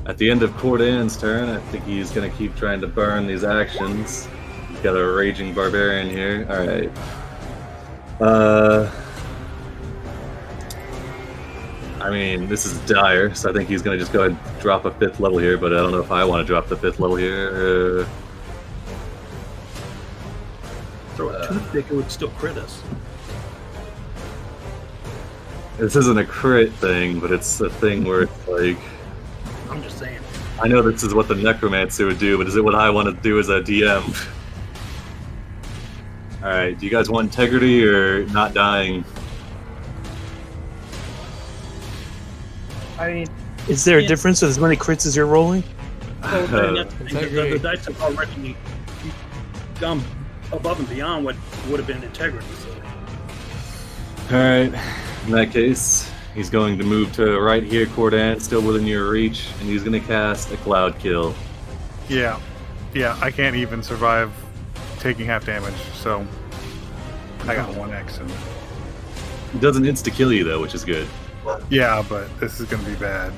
S1: At the end of Cordan's turn, I think he's going to keep trying to burn these actions. He's got a raging barbarian here. All right. I mean, this is dire, so I think he's going to just go ahead and drop a 5th level here, but I don't know if I want to drop the 5th level here.
S3: Throw a toothpick, it would still crit us.
S1: This isn't a crit thing, but it's a thing where it's like...
S3: I'm just saying.
S1: I know this is what the Necromancer would do, but is it what I want to do as a DM? Alright, do you guys want integrity or not dying?
S6: I mean,
S7: Is there a difference with as many crits as you're rolling?
S3: Well, then that's the thing,
S2: Integrity.
S3: the dice have already gone above and beyond what would have been integrity. So.
S1: Alright, in that case, he's going to move to right here, Cordan, still within your reach, and he's going to cast a Cloud Kill.
S5: Yeah. Yeah, I can't even survive taking half damage, so I got 1x. And...
S1: It doesn't insta-kill you, though, which is good.
S5: Yeah, but this is going to be bad.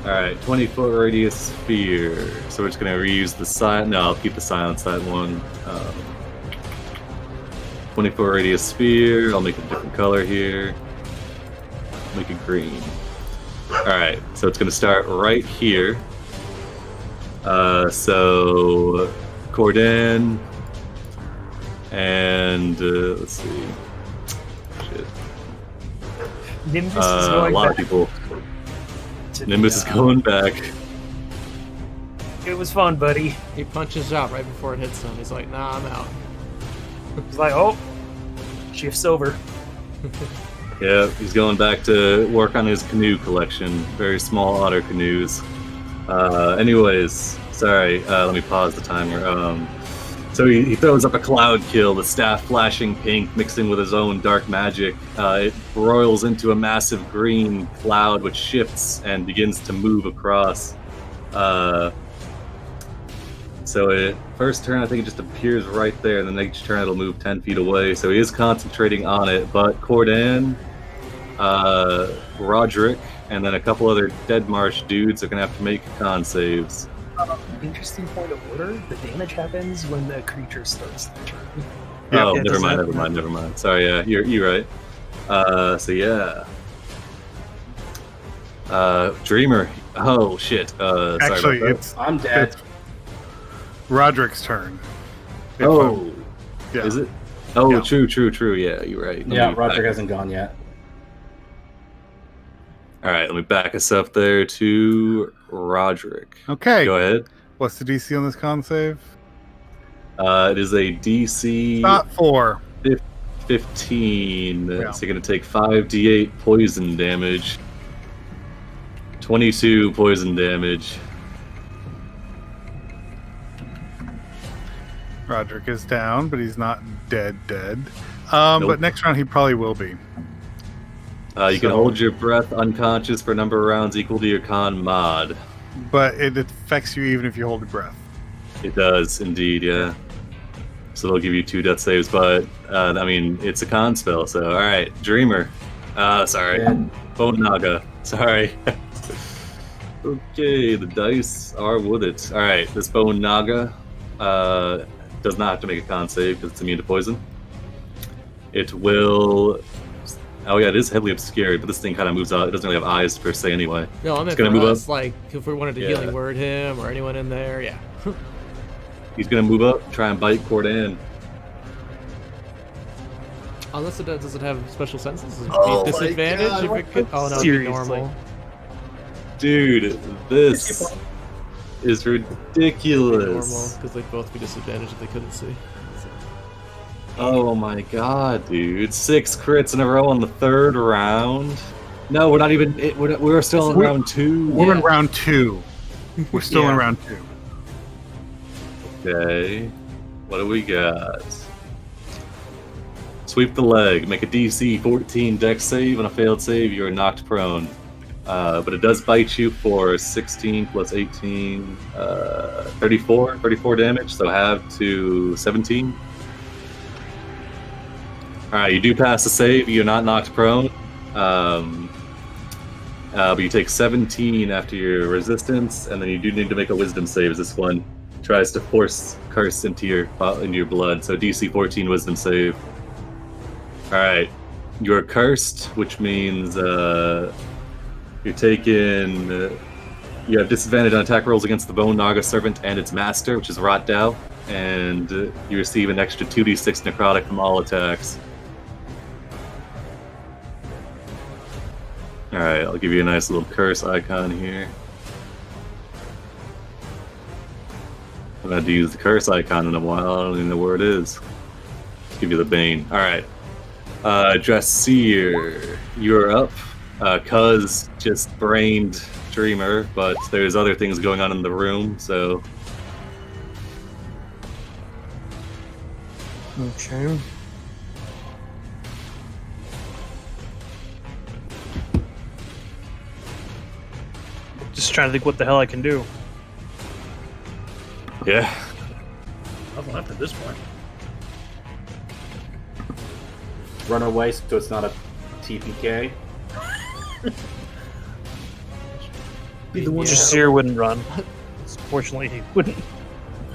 S1: Alright, 20-foot radius sphere. So we're just going to reuse the silence. No, I'll keep the silence that one. 20-foot radius sphere. I'll make a different color here. Make it green. Alright, so it's going to start right here. So Cordan and let's see. Shit.
S6: Nimbus is
S1: A
S6: going
S1: lot of
S6: back
S1: people.
S6: to
S1: Nimbus is
S6: the,
S1: going back.
S6: It was fun, buddy.
S2: He punches out right before it hits him. He's like, nah, I'm out.
S6: He's like, oh, shifts over.
S1: Yeah, he's going back to work on his canoe collection. Very small otter canoes. Anyways, sorry, let me pause the timer. So he throws up a Cloud Kill, the staff flashing pink, mixing with his own dark magic. It roils into a massive green cloud, which shifts and begins to move across. So first turn, I think it just appears right there, and the next turn it'll move 10 feet away. So he is concentrating on it, but Cordan, Roderick, and then a couple other Deadmarsh dudes are going to have to make con saves.
S6: Interesting point of order. The damage happens when the creature starts the turn.
S5: Yeah,
S1: Oh,
S7: it
S1: never
S7: doesn't
S1: mind. Sorry, yeah, you're right. So yeah. Dreamer. Oh shit. Sorry
S5: Actually,
S1: about that.
S5: it's
S4: I'm dead.
S5: Roderick's turn. If
S1: Oh,
S5: yeah.
S1: is it? Oh,
S5: Yeah.
S1: true. Yeah, you're right.
S4: Yeah,
S1: Let me
S4: Roderick
S1: back-
S4: hasn't gone yet.
S1: All right, let me back us up there to Roderick.
S5: Okay.
S1: Go ahead.
S5: What's the DC on this con save?
S1: It is a DC
S5: Not 4.
S1: 15.
S5: Yeah.
S1: So you're going to take 5d8 poison damage. 22 poison damage.
S5: Roderick is down, but he's not dead.
S1: Nope.
S5: But next round he probably will be.
S1: You can
S5: So-
S1: hold your breath unconscious for a number of rounds equal to your con mod.
S5: But it affects you even if you hold your breath.
S1: It does, indeed, yeah. So they'll give you 2 death saves, but, I mean, it's a con spell, so, alright. Dreamer. Sorry.
S4: Dead.
S1: Bone Naga. Sorry. Okay, the dice are with it. Alright, this Bone Naga does not have to make a con save because it's immune to poison. It will... Oh yeah, it is heavily obscured, but this thing kind of moves out. It doesn't really have eyes per se anyway.
S2: No, I meant
S1: gonna
S2: for
S1: move
S2: us, like, if we wanted to
S1: Yeah.
S2: healing word him or anyone in there, yeah.
S1: He's gonna move up, try and bite Cordan.
S2: Unless it does it have special senses? Does it
S1: Oh
S2: be
S1: my
S2: disadvantage
S1: God,
S2: if
S1: what
S2: it could? Oh no, it'd be
S7: Seriously.
S2: normal.
S1: Dude, this is
S2: It'd be
S1: ridiculous.
S2: normal, because they'd both be disadvantaged if they couldn't see.
S1: Oh my god, dude. 6 crits in a row on the 3rd round. No, we're not even... We're still in
S5: We're-
S1: round 2.
S5: We're in round 2. We're still in
S2: Yeah.
S5: round 2.
S1: Okay. What do we got? Sweep the leg. Make a DC 14 dex save. On a failed save, you are knocked prone. But it does bite you for 16 plus 18, 34 damage, so have to 17. Alright, you do pass the save, you're not knocked prone. but you take 17 after your resistance, and then you do need to make a wisdom save as this one tries to force curse into your blood. So DC 14 wisdom save. Alright. You're cursed, which means you're taking... you have disadvantage on attack rolls against the Bone Naga Servant and its master, which is Rot Dao, and you receive an extra 2d6 necrotic from all attacks. Alright, I'll give you a nice little curse icon here. I'm going to use the curse icon in a while. I don't even know where it is. Let's give you the Bane. Alright. Dressir, you're up. Cuz just brained Dreamer, but there's other things going on in the room, so...
S7: Okay. Just trying to think what the hell I can do.
S1: Yeah.
S3: Nothing left at this point.
S4: Run away so it's not a TPK.
S3: Be the one.
S7: Jasir wouldn't run. Fortunately, he wouldn't.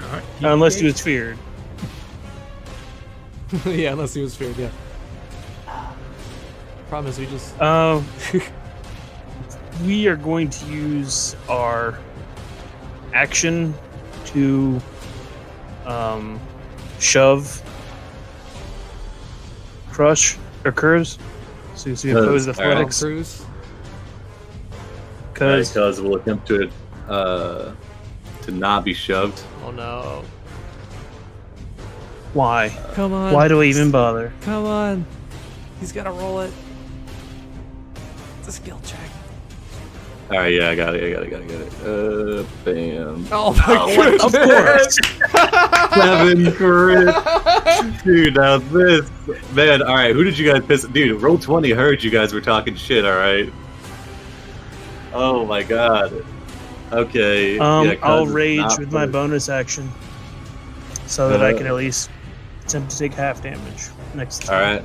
S3: All right.
S7: Unless he was feared.
S2: Yeah, unless he was feared, yeah. Problem is, we just...
S7: We are going to use our action to shove, crush, or curse. So you oppose athletics.
S2: Cruise.
S7: Because
S1: Cuz will attempt to not be shoved.
S2: Oh no.
S7: why?
S2: Come on.
S7: Why do I even bother?
S2: Come on. He's gotta roll it. It's a skill check.
S1: Alright, yeah, I got it. Bam.
S2: Oh my goodness.
S7: Of course.
S1: 7 crit. Dude, now this. Man, alright, who did you guys piss? Dude, Roll20 heard you guys were talking shit, alright? Oh my god. Okay. Yeah,
S7: I'll
S1: Cuz is
S7: rage
S1: not
S7: with my
S1: first.
S7: bonus action, so that I can at least attempt to take half damage next time.
S1: Alright.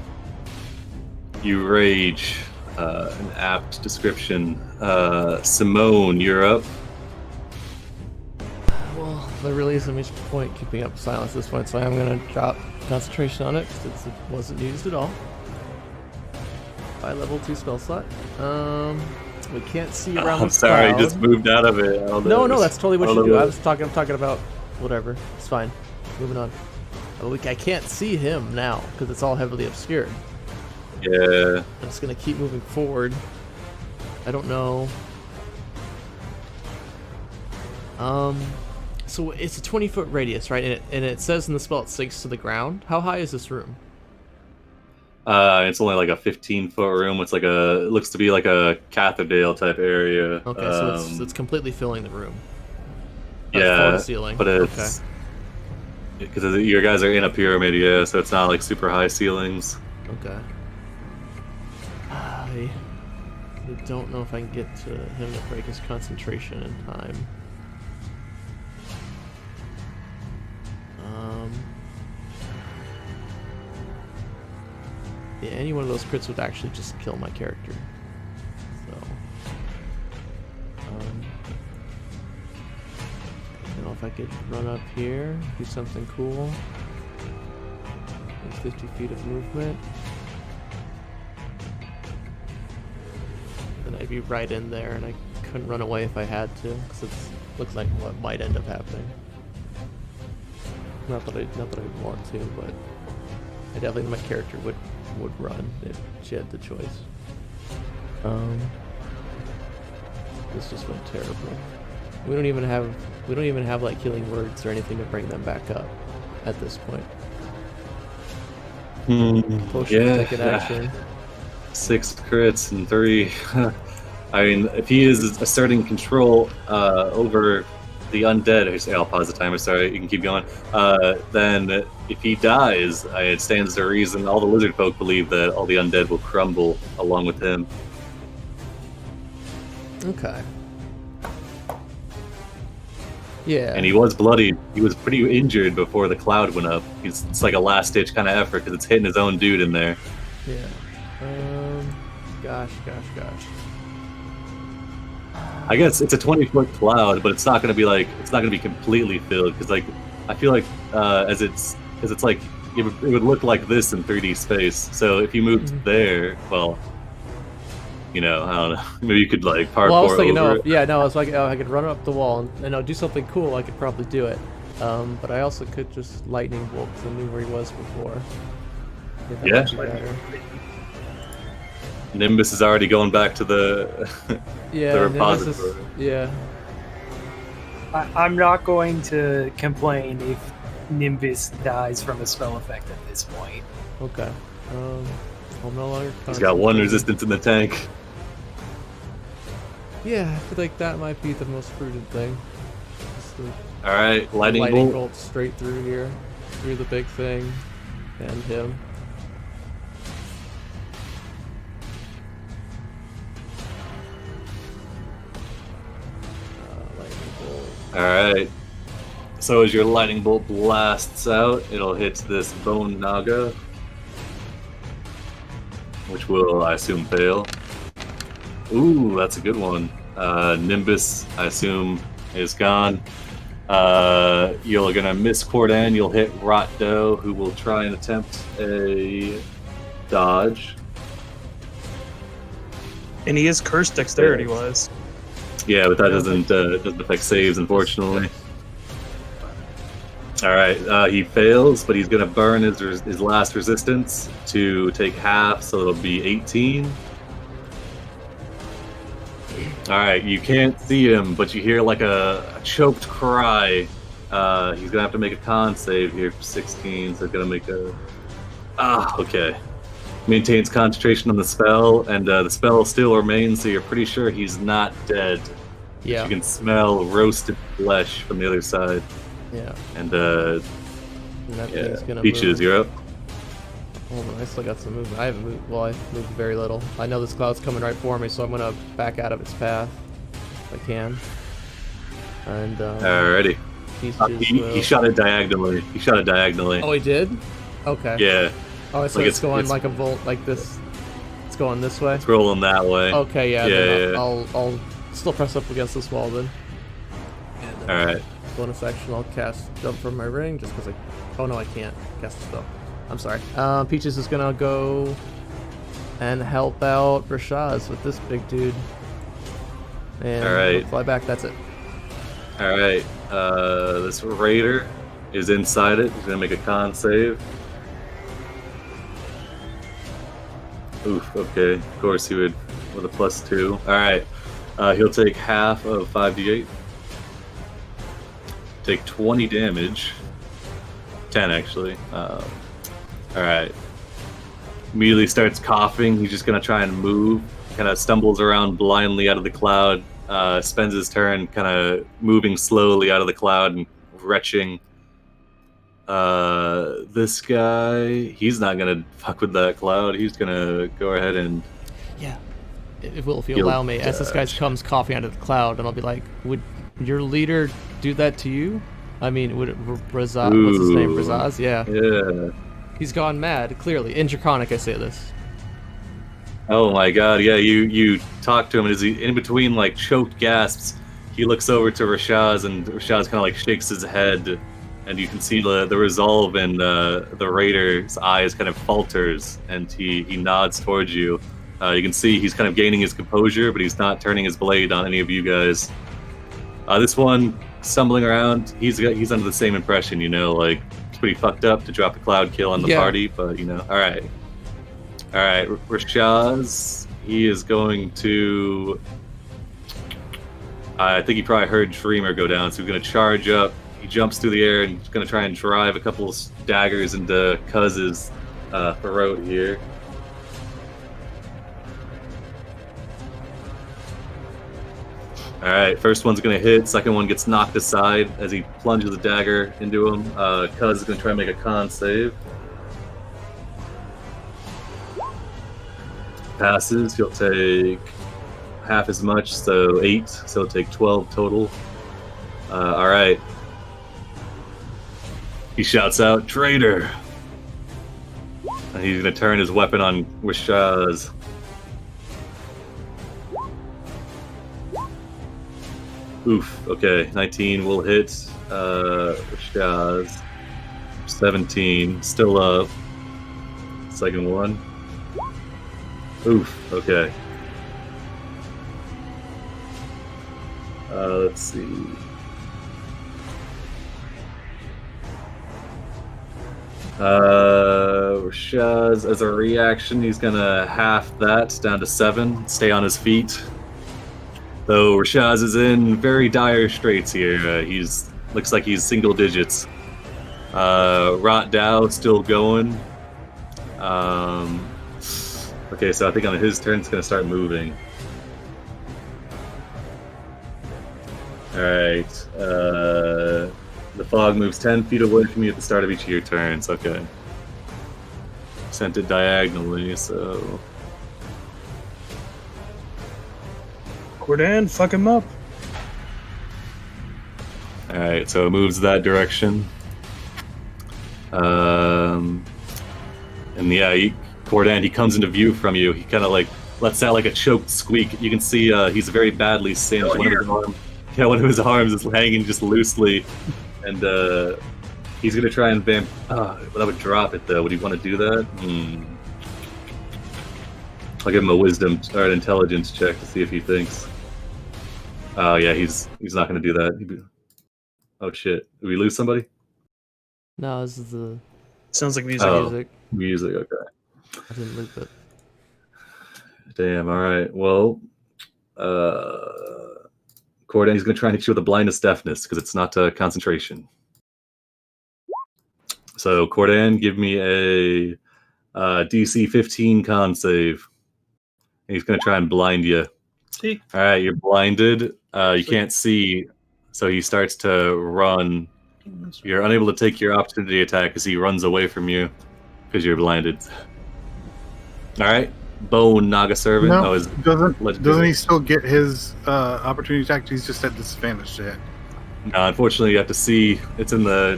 S1: You rage. An apt description. Simone, you're up.
S2: Well, there really isn't much point keeping up silence at this point, so I'm gonna drop concentration on it because it wasn't used at all. By level 2 spell slot. We can't see around
S1: I'm
S2: the
S1: sorry, I
S2: cloud.
S1: just moved out of it.
S2: No, that's totally what
S1: I
S2: you
S1: don't
S2: do.
S1: know.
S2: I'm talking about whatever. It's fine. Moving on. I can't see him now because it's all heavily obscured.
S1: Yeah.
S2: I'm just gonna keep moving forward. I don't know. So it's a 20-foot radius, right? And it says in the spell it sinks to the ground. How high is this room?
S1: It's only like a 15-foot room. It's like it looks to be like a cathedral type area.
S2: Okay, so it's completely filling the room.
S1: Yeah,
S2: floor to ceiling.
S1: but it's because your guys are in a pyramid, yeah, so it's not like super high ceilings.
S2: Okay. I don't know if I can get to him to break his concentration in time. Yeah, any one of those crits would actually just kill my character. So, I don't know if I could run up here, do something cool. There's 50 feet of movement. Then I'd be right in there, and I couldn't run away if I had to, because it looks like what might end up happening. Not that I want to, but I definitely my character would run if she had the choice. This just went terrible. We don't even have like healing words or anything to bring them back up at this point. Potion
S1: Yeah.
S2: take an action.
S1: 6 crits and 3. I mean, if he is asserting control over the undead, I'll pause the timer, sorry, you can keep going. Then if he dies, it stands to reason all the lizard folk believe that all the undead will crumble along with him.
S2: Okay. Yeah.
S1: And he was bloodied. He was pretty injured before the cloud went up. It's like a last-ditch kind of effort because it's hitting his own dude in there.
S2: Yeah. Gosh.
S1: I guess it's a 20-foot cloud, but it's not gonna be completely filled because like I feel like as it's like it would look like this in 3D space. So if you moved there, well, I don't know. Maybe you could like parkour
S2: Well, I was thinking,
S1: over it.
S2: I was like, I could run up the wall and do something cool. I could probably do it. But I also could just lightning bolt because I knew where he was before.
S1: Yeah. Nimbus is already going back to the
S2: Yeah,
S1: the
S2: Nimbus
S1: repository.
S2: is, yeah.
S6: I'm not going to complain if Nimbus dies from a spell effect at this point.
S2: Okay. I'm no longer.
S1: He's got one
S2: concentrating.
S1: resistance in the tank.
S2: Yeah, I feel like that might be the most prudent thing. Just the
S1: All right, lightning bolt.
S2: bolt straight through here, through the big thing, and him. Lightning bolt.
S1: All right. So as your lightning bolt blasts out, it'll hit this bone naga, which will, I assume, fail. Ooh, that's a good one. Nimbus, I assume, is gone. You're gonna miss Cordan. You'll hit Rotdo, who will try and attempt a dodge.
S7: And he is cursed dexterity-wise.
S1: Yeah, but that doesn't affect saves, unfortunately. All right, he fails, but he's gonna burn his last resistance to take half, so it'll be 18. All right, you can't see him, but you hear like a choked cry. He's gonna have to make a con save here for 16, so it's gonna make a. Okay. Maintains concentration on the spell, and the spell still remains, so you're pretty sure he's not dead.
S2: Yeah.
S1: You can smell roasted flesh from the other side.
S2: Yeah.
S1: And
S2: And that thing's gonna
S1: Peaches,
S2: move.
S1: you're up.
S2: Hold on, I still got some movement. I haven't moved. Well, I moved very little. I know this cloud's coming right for me, so I'm gonna back out of its path if I can. And
S1: Alrighty. He shot it diagonally. He shot it diagonally.
S2: Oh, he did? Okay.
S1: Yeah,
S2: Oh, so
S1: Like
S2: it's going
S1: it's-
S2: like a volt, like this. It's going this way.
S1: it's rolling that way.
S2: Okay, yeah.
S1: Yeah,
S2: then
S1: yeah.
S2: I'll still press up against this wall then. And,
S1: Alright.
S2: bonus action, I'll cast jump from my ring just because oh no, I can't cast the spell. I'm sorry. Peaches is gonna go and help out Rashaz with this big dude. And
S1: Alright.
S2: he'll fly back. That's it.
S1: Alright. This raider is inside it. He's gonna make a con save. Oof, okay. Of course he would with a +2. Alright. He'll take half of 5d8. Take 20 damage. 10 actually. Alright. Immediately starts coughing. He's just gonna try and move. Kind of stumbles around blindly out of the cloud. Spends his turn kind of moving slowly out of the cloud and retching. This guy, he's not gonna fuck with that cloud. He's gonna go ahead and
S2: Yeah. If you
S1: He'll
S2: allow me, as this guy comes coughing out of the cloud, and I'll be like, would your leader do that to you? I mean, would it Razaz? What's his name?
S1: Ooh.
S2: Razaz? Yeah.
S1: yeah.
S2: He's gone mad. Clearly, in Draconic, I say this.
S1: Oh my god, yeah, you talk to him, and as he, in between like choked gasps, he looks over to Rashaz, and Rashaz kind of like shakes his head, and you can see the resolve in the raider's eyes kind of falters, and he nods towards you. You can see he's kind of gaining his composure, but he's not turning his blade on any of you guys. This one, stumbling around, he's under the same impression, like it's pretty fucked up to drop a cloud kill on the
S2: Yeah.
S1: party, but alright. Alright, Rashaz, he is going to... I think he probably heard Dreamer go down, so he's going to charge up. He jumps through the air and he's going to try and drive a couple of daggers into Cuz's throat here. Alright, first one's going to hit, second one gets knocked aside as he plunges a dagger into him. Cuz is going to try and make a con save. Passes, he'll take half as much, so 8, so he'll take 12 total. Alright. He shouts out, "Traitor!" And he's going to turn his weapon on Rashaz. Oof. Okay, 19 will hit. Shaz. 17, still up. Second one. Oof. Okay. Let's see. Rashaz, as a reaction, he's gonna half that down to 7. Stay on his feet. Though Rashaz is in very dire straits here. He's looks like he's single digits. Rot Dow still going. Okay, so I think on his turn it's gonna start moving. Alright. The fog moves 10 feet away from you at the start of each of your turns. Okay. Sent it diagonally, so.
S7: Cordan, fuck him up.
S1: Alright, so it moves that direction. And yeah, Cordan, he comes into view from you. He kind of like lets out like a choked squeak. You can see he's very badly singed. One of his arms is hanging just loosely, and he's gonna try and vamp. That would drop it though. Would he want to do that? I'll give him a wisdom or an intelligence check to see if he thinks. Oh yeah, he's not gonna do that. Oh shit! Did we lose somebody?
S2: No, this is the
S7: Sounds like music.
S2: music.
S1: Music. Okay.
S2: I didn't loop it.
S1: Damn. All right. Well, Cordan, he's going to try and hit you with a blindness deafness because it's not concentration. So, Cordan, give me a DC 15 con save. And he's going to try and blind you.
S3: See?
S1: All right, you're blinded. You can't see, so he starts to run. You're unable to take your opportunity attack as he runs away from you because you're blinded. All right, Bone Naga Servant.
S5: No,
S1: Doesn't
S5: he still get his opportunity attack? He's just at disadvantage yet.
S1: No, unfortunately, you have to see. It's in the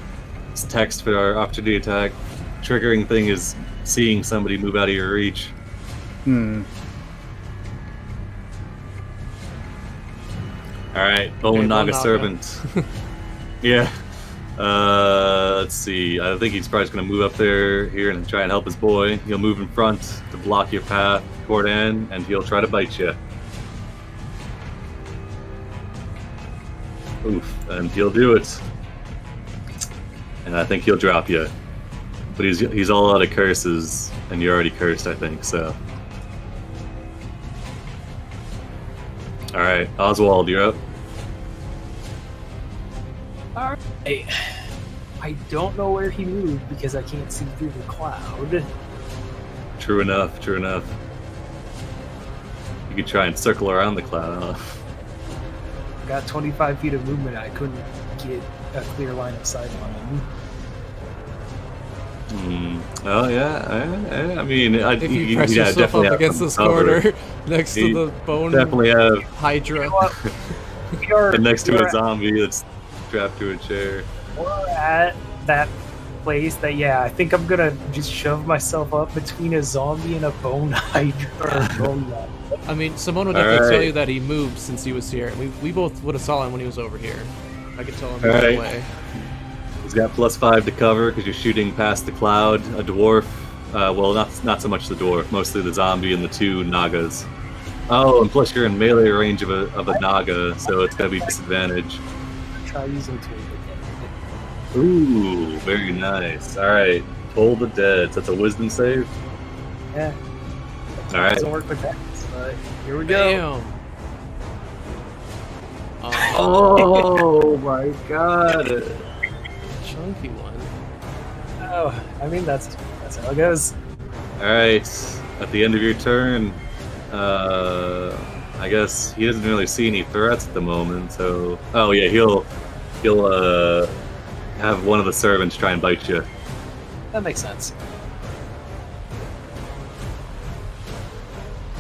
S1: text for our opportunity attack. Triggering thing is seeing somebody move out of your reach. All right, Bone Naga Servant. Yeah. Let's see. I think he's probably just going to move up there here and try and help his boy. He'll move in front to block your path, Cordan, and he'll try to bite you. Oof, and he'll do it. And I think he'll drop you. But he's all out of curses, and you're already cursed, I think, so. Alright, Oswald, you're up.
S6: Alright. I don't know where he moved because I can't see through the cloud.
S1: True enough, true enough. You could try and circle around the cloud, huh?
S6: I got 25 feet of movement. I couldn't get a clear line of sight on him.
S1: Oh yeah, I mean,
S2: If you press yourself up against this corner next to the bone
S1: definitely have
S2: Hydra.
S1: and next to a zombie that's strapped to a chair.
S6: We're at that place that, yeah, I think I'm gonna just shove myself up between a zombie and a bone Hydra.
S2: I mean, Simone would definitely tell you that he moved since he was here. We both would have saw him when he was over here. I could tell him right away.
S1: He's got +5 to cover because you're shooting past the cloud. A dwarf, well, not so much the dwarf, mostly the zombie and the 2 nagas. Oh, and plus you're in melee range of a naga, so it's gonna be disadvantage.
S6: Try using tool again.
S1: Ooh, very nice. All right, Toll the Dead. So that's a wisdom save.
S6: Yeah.
S1: All right.
S6: Doesn't work with that, but here we go.
S2: Damn.
S1: Oh my god.
S2: Chunky one.
S6: Oh, I mean that's how it goes.
S1: All right, at the end of your turn, I guess he doesn't really see any threats at the moment. So, oh yeah, he'll have one of the servants try and bite you.
S6: That makes sense.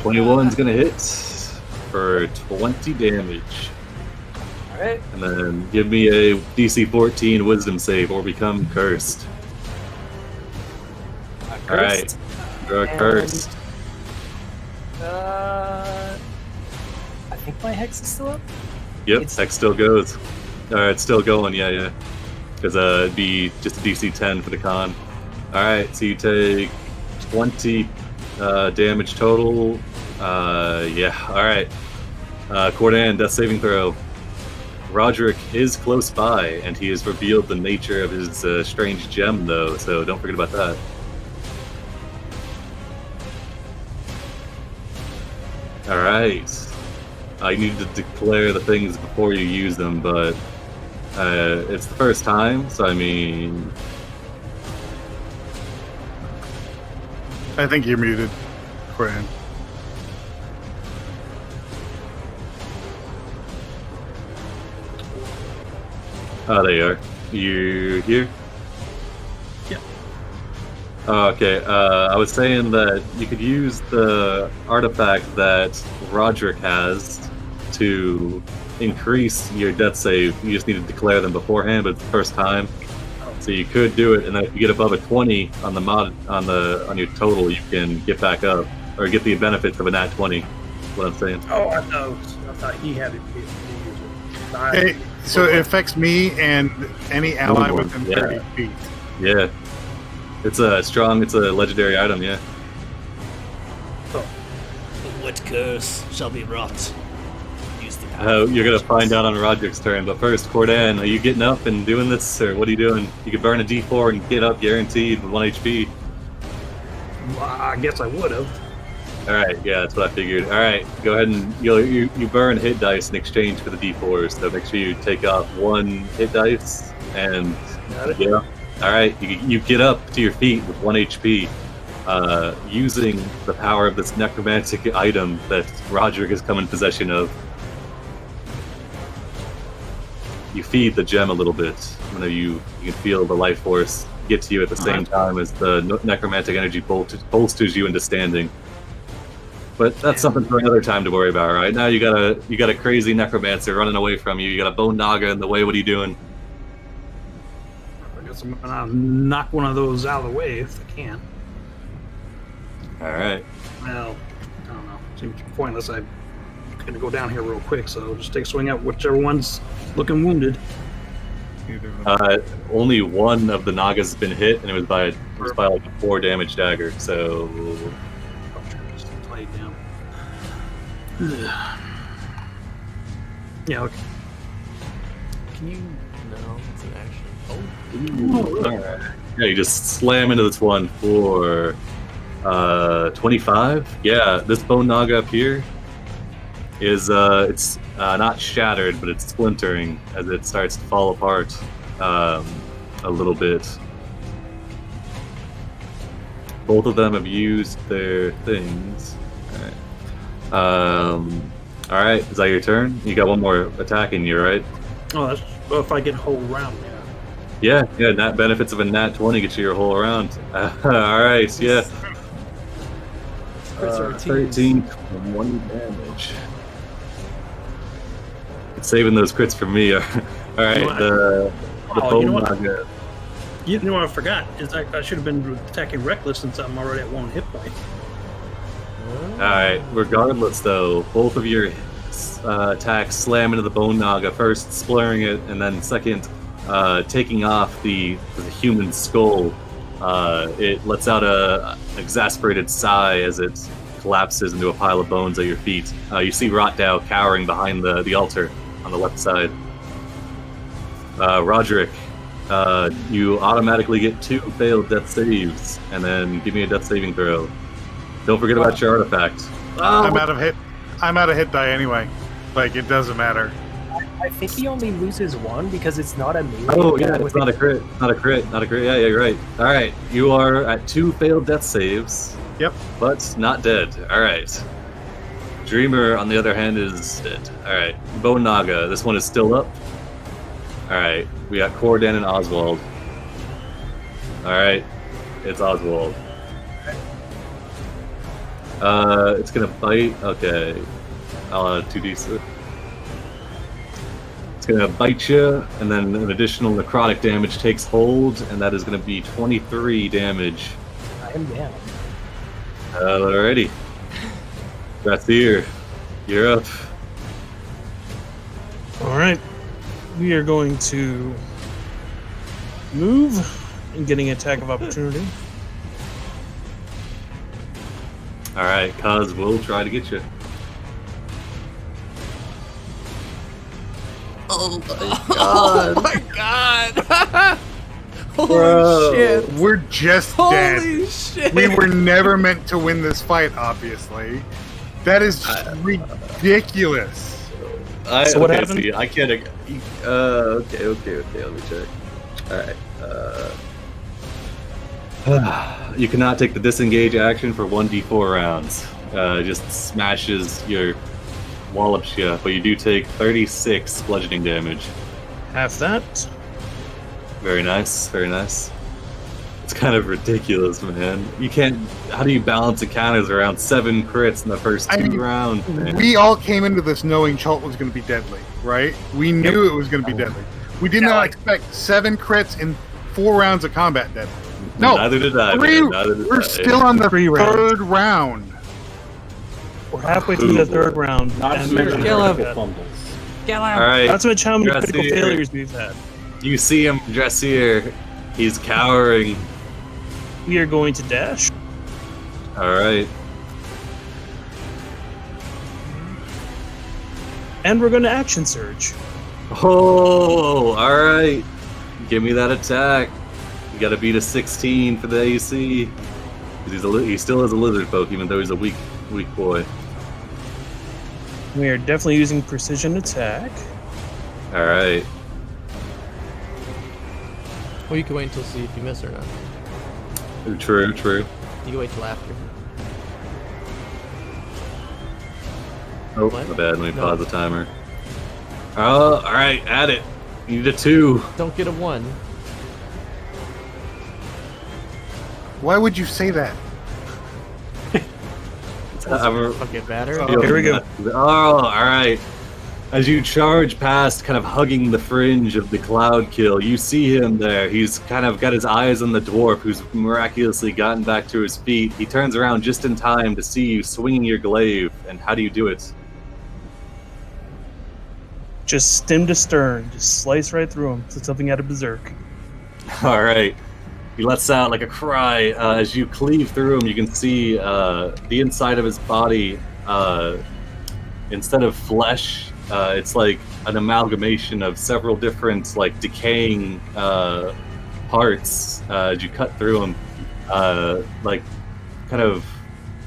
S1: 21's gonna hit for 20 damage.
S6: All right.
S1: And then give me a DC 14 Wisdom save or become cursed. All right, you're cursed.
S6: I think my hex is still up.
S1: Yep,
S6: It's-
S1: Hex still goes. It's still going, yeah. Because it'd be just a DC 10 for the con. Alright, so you take 20 damage total. Yeah, alright. Cordan, death saving throw. Roderick is close by, and he has revealed the nature of his strange gem, though, so don't forget about that. Alright. You need to declare the things before you use them, but it's the first time, so I mean...
S5: I think you're muted, Coran.
S1: Oh, there you are. You here?
S3: Yeah.
S1: Oh, okay. I was saying that you could use the artifact that Roderick has to increase your death save. You just need to declare them beforehand, but it's the first time. So you could do it, and then if you get above a 20 on the mod on your total, you can get back up or get the benefits of a nat 20. What I'm saying.
S3: Oh, I know. I thought he had it.
S5: Hey, so it affects me and any ally
S1: Ooh,
S5: within
S1: yeah.
S5: 30 feet.
S1: Yeah, it's a legendary item. Yeah.
S8: What curse shall be wrought? Use the power.
S1: You're gonna find out on Roderick's turn, but first, Cordan, are you getting up and doing this, or what are you doing? You could burn a D4 and get up guaranteed with 1 HP.
S3: Well, I guess I would have.
S1: Alright, yeah, that's what I figured. Alright, go ahead and you burn hit dice in exchange for the D4s, so make sure you take off 1 hit dice, and
S3: Got it.
S1: yeah. Alright, you get up to your feet with 1 HP, using the power of this necromantic item that Roderick has come in possession of. You feed the gem a little bit. You can feel the life force get to you at the same time as the necromantic energy bolsters you into standing. But that's something for another time to worry about. Right now, you got a crazy necromancer running away from you. You got a bone naga in the way. What are you doing?
S3: I guess I'm gonna knock one of those out of the way if I can.
S1: All right.
S3: Well, I don't know. Seems pointless. I'm gonna go down here real quick, so just take a swing at whichever one's looking wounded.
S1: Only one of the nagas has been hit, and it was by like a 4 damage dagger. So
S3: Just play it down. Yeah. Okay.
S2: Can you? No, it's an action.
S1: all right. Yeah, you just slam into this one for 25. Yeah, this bone naga up here is it's not shattered, but it's splintering as it starts to fall apart a little bit. Both of them have used their things. All right, is that your turn? You got one more attacking you, right?
S3: Oh, that's well, if I get a whole round.
S1: Yeah, nat benefits of a nat 20 get you your whole round. All right, yeah. 13, 1 damage. It's saving those crits for me. All right, the bone naga.
S3: You know what I forgot is I should have been attacking reckless since I'm already at 1 hit point.
S1: Alright, regardless though, both of your attacks slam into the bone naga, first splintering it, and then second taking off the human skull. It lets out a exasperated sigh as it collapses into a pile of bones at your feet. You see Rotdow cowering behind the altar on the left side. Roderick, you automatically get 2 failed death saves, and then give me a death saving throw. Don't forget about your artifact.
S5: I'm out of hit die anyway. Like, it doesn't matter.
S6: I think he only loses 1 because it's not a melee.
S1: Oh yeah, it's not a crit. Not a crit. Yeah, you're right. All right, you are at 2 failed death saves.
S5: Yep.
S1: But not dead. All right. Dreamer, on the other hand, is dead. All right. Bone Naga, this one is still up. All right. We got Cordan and Oswald. All right. It's Oswald. It's gonna bite. Okay. I'll add 2d6. It's gonna bite you, and then an additional necrotic damage takes hold, and that is gonna be 23 damage.
S6: I am down.
S1: Alrighty. That's here. You're up.
S7: right. We are going to move and getting an attack of opportunity.
S1: All right, cuz we'll try to get you.
S2: Oh my god! Holy
S5: Bro,
S2: shit!
S5: we're just
S2: Holy
S5: dead.
S2: shit!
S5: We were never meant to win this fight, obviously. That is ridiculous.
S7: So what
S1: okay,
S7: happened?
S1: See, I can't. Okay. Let me check. All right. You cannot take the disengage action for 1d4 rounds. Just smashes your wallops you, but you do take 36 bludgeoning damage.
S7: Half that.
S1: Very nice. Very nice. It's kind of ridiculous, man. You can't. How do you balance encounters around 7 crits in the first 2 rounds? Man?
S5: We all came into this knowing Chult was going to be deadly, right? We knew it was going to be deadly. We did not expect 7 crits in 4 rounds of combat deadly. No,
S1: neither did I.
S5: We're still on the 3rd round.
S7: We're halfway through the 3rd round.
S4: Not to
S7: and
S4: mention
S2: Kill him.
S4: critical fumbles.
S2: Kill him!
S1: All right.
S7: not to mention how many
S1: Dressier.
S7: critical failures we've had.
S1: You see him, Dressier. He's cowering.
S7: We are going to dash.
S1: All right.
S7: And we're going to action surge.
S1: Oh, all right. Give me that attack. You got to beat a 16 for the AC. 'Cause he still is a lizard folk, even though he's a weak boy.
S7: We are definitely using precision attack.
S1: All right.
S2: Well, you can wait until see if you miss or not.
S1: True.
S2: You can wait till after.
S1: Oh,
S2: What?
S1: my bad. Let me
S2: No.
S1: pause the timer. Oh, all right. Add it. You need a 2.
S2: Don't get a 1.
S5: Why would you say that?
S2: Fucking batter.
S7: Here we go.
S1: Oh, all right. As you charge past, kind of hugging the fringe of the cloud kill, you see him there. He's kind of got his eyes on the dwarf who's miraculously gotten back to his feet. He turns around just in time to see you swinging your glaive. And how do you do it?
S7: Just stem to stern. Just slice right through him. It's something out of Berserk.
S1: All right. He lets out like a cry. As you cleave through him, you can see the inside of his body. Instead of flesh, it's like an amalgamation of several different, like, decaying parts. As you cut through him, like, kind of,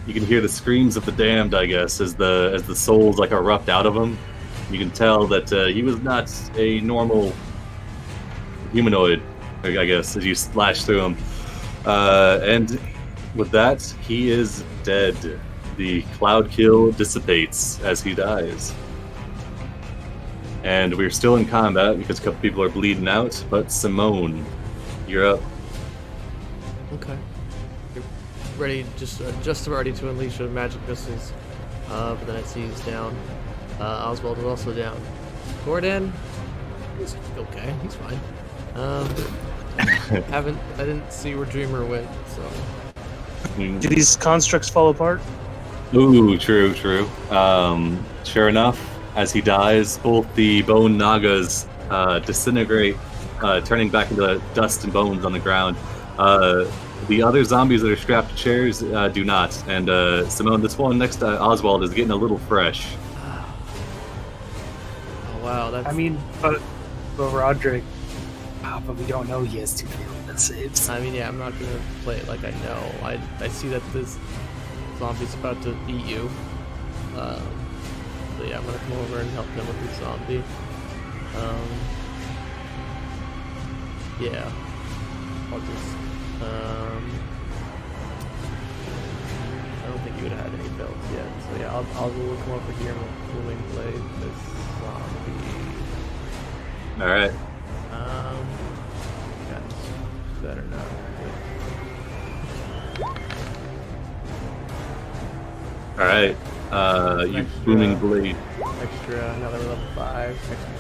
S1: you can hear the screams of the damned, I guess, as the souls like erupt out of him. You can tell that he was not a normal humanoid, I guess, as you slash through him. And with that, he is dead. The cloud kill dissipates as he dies. And we're still in combat because a couple people are bleeding out, but Simone, you're up.
S2: Okay. You're ready, just ready to unleash your magic missiles. But then I see he's down. Oswald is also down. Gordon, he's okay. He's fine. I didn't see where Dreamer went, so.
S7: Do these constructs fall apart?
S1: Ooh, true. Sure enough, as he dies, both the bone nagas disintegrate, turning back into dust and bones on the ground. The other zombies that are strapped to chairs do not. And Simone, this one next to Oswald is getting a little fresh.
S2: Oh wow, that's.
S6: I mean, but Roderick, but we don't know he has 2 failed saves.
S2: I mean, yeah, I'm not gonna play it like I know. I see that this zombie's about to eat you. So yeah, I'm gonna come over and help him with this zombie. Yeah. I'll just. I don't think you would have had any builds yet. So yeah, I'll come over here and we'll play this zombie.
S1: All right.
S2: That's better now.
S1: All right. You
S2: Extra.
S1: booming blade.
S2: Extra, another level 5, extra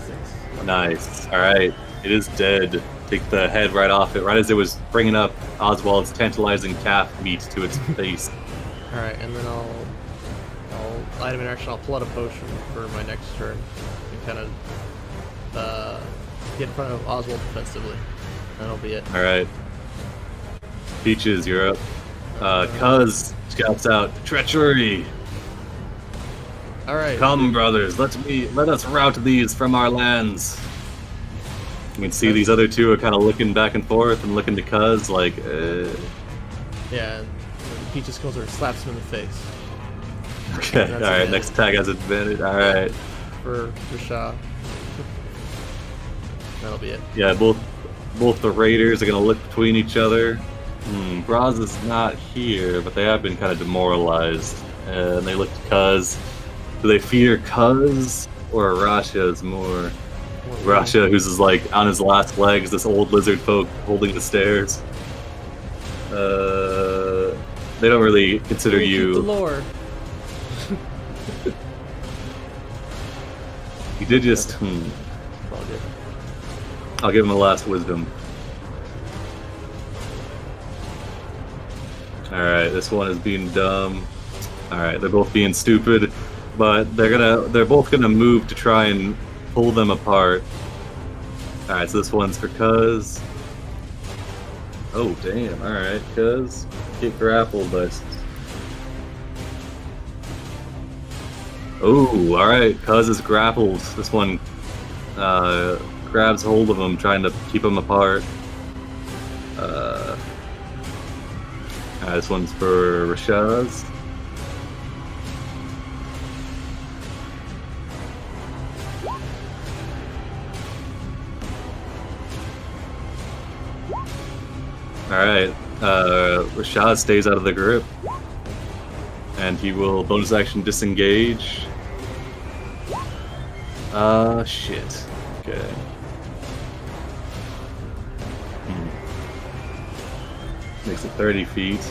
S2: 6.
S1: Nice. All right. It is dead. Take the head right off it. Right as it was bringing up Oswald's tantalizing calf meat to its face.
S2: All right, and then I'll item in action. I'll pull out a potion for my next turn and kind of get in front of Oswald defensively. That'll be it.
S1: All right. Peaches, you're up. Cuz scouts out. Treachery.
S2: All right.
S1: Come, brothers. Let us rout these from our lands. You can see these other two are kind of looking back and forth and looking to Cuz like.
S2: Yeah. And Peaches goes over and slaps him in the face.
S1: Okay. All right. Next attack has advantage. All right.
S2: For Shah. That'll be it.
S1: Yeah. Both the raiders are gonna look between each other. Braz is not here, but they have been kind of demoralized, and they look to Cuz. Do they fear Cuz or Rasha's more? Rasha, who's is like on his last legs, this old lizard folk holding the stairs. They don't really consider you.
S2: The lore.
S1: You did just. I'll give him a last wisdom. Alright, this one is being dumb. Alright, they're both being stupid, but they're both gonna move to try and pull them apart. Alright, so this one's for Cuz. Oh damn, alright, Cuz. Get grappled, but oh, alright, Cuz is grappled. This one grabs hold of him, trying to keep him apart. This one's for Rashaz. Alright, Rashaz stays out of the grip. And he will bonus action disengage. Shit. Okay. Makes it 30 feet.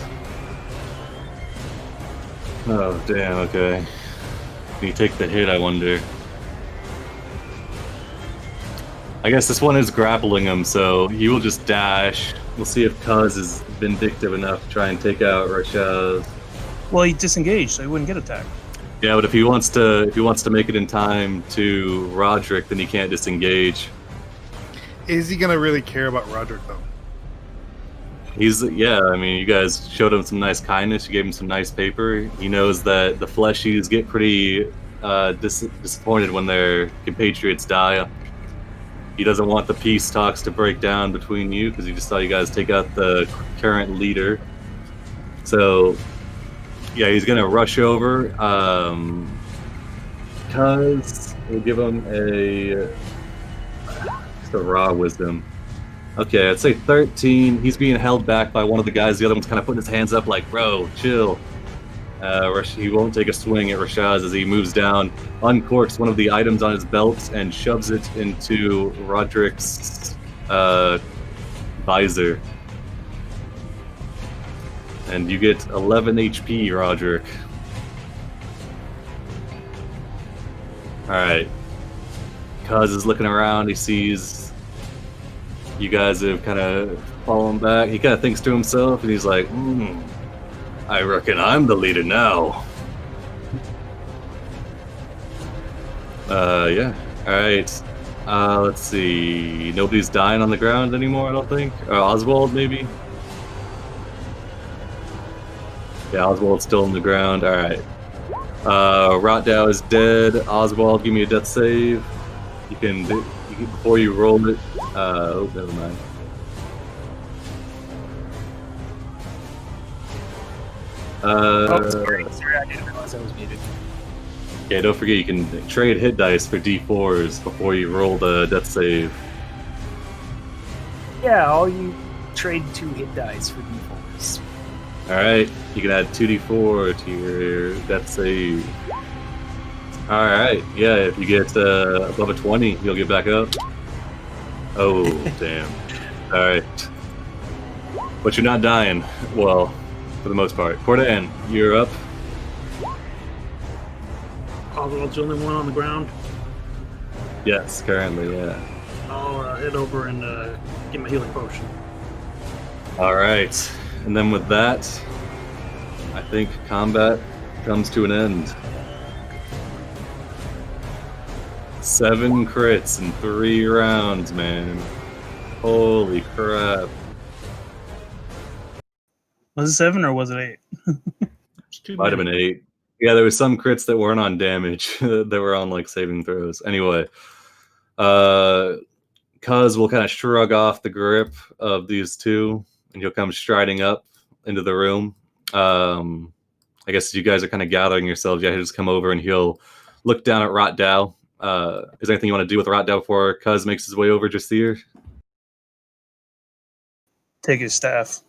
S1: Oh, damn, okay. Can you take the hit, I wonder? I guess this one is grappling him, so he will just dash. We'll see if Cuz is vindictive enough to try and take out Rashaz.
S7: Well, he disengaged, so he wouldn't get attacked.
S1: Yeah, but if he wants to make it in time to Roderick, then he can't disengage.
S5: Is he gonna really care about Roderick though?
S1: I mean, you guys showed him some nice kindness. You gave him some nice paper. He knows that the fleshies get pretty disappointed when their compatriots die. He doesn't want the peace talks to break down between you because he just thought you guys take out the current leader. So, yeah, he's gonna rush over. Cuz we'll give him just a raw wisdom. Okay, I'd say 13. He's being held back by one of the guys. The other one's kind of putting his hands up like, bro, chill. He won't take a swing at Rashaz as he moves down, uncorks one of the items on his belt, and shoves it into Roderick's visor. And you get 11 HP, Roderick. Alright. Cuz is looking around. He sees you guys have kind of fallen back. He kind of thinks to himself, and he's like, I reckon I'm the leader now. Yeah. Alright. Let's see. Nobody's dying on the ground anymore, I don't think. Oswald, maybe? Yeah, Oswald's still on the ground. Alright. Rotdow is dead. Oswald, give me a death save. You can before you roll it. Oh, never mind.
S6: Sorry, I didn't realize I was muted.
S1: Yeah, don't forget you can trade hit dice for D4s before you roll the death save.
S6: Yeah, you trade 2 hit dice for d4s.
S1: Alright, you can add 2d4 to your death save. Alright, yeah, if you get above a 20, you'll get back up. Oh, damn. Alright. But you're not dying. Well, for the most part. Cordan, you're up.
S3: Oswald's the only one on the ground.
S1: Yes, currently, yeah.
S3: I'll head over and get my healing potion.
S1: Alright, and then with that, I think combat comes to an end. 7 crits in 3 rounds, man. Holy crap.
S7: Was it 7 or was it 8?
S3: It's too
S1: Might have
S3: many.
S1: been 8. Yeah, there was some crits that weren't on damage. That were on like saving throws. Anyway, Cuz will kind of shrug off the grip of these two, and he'll come striding up into the room. I guess you guys are kind of gathering yourselves. Yeah, he'll just come over and he'll look down at Rotdow. Is there anything you want to do with Rotdow before Cuz makes his way over just here?
S7: Take his staff.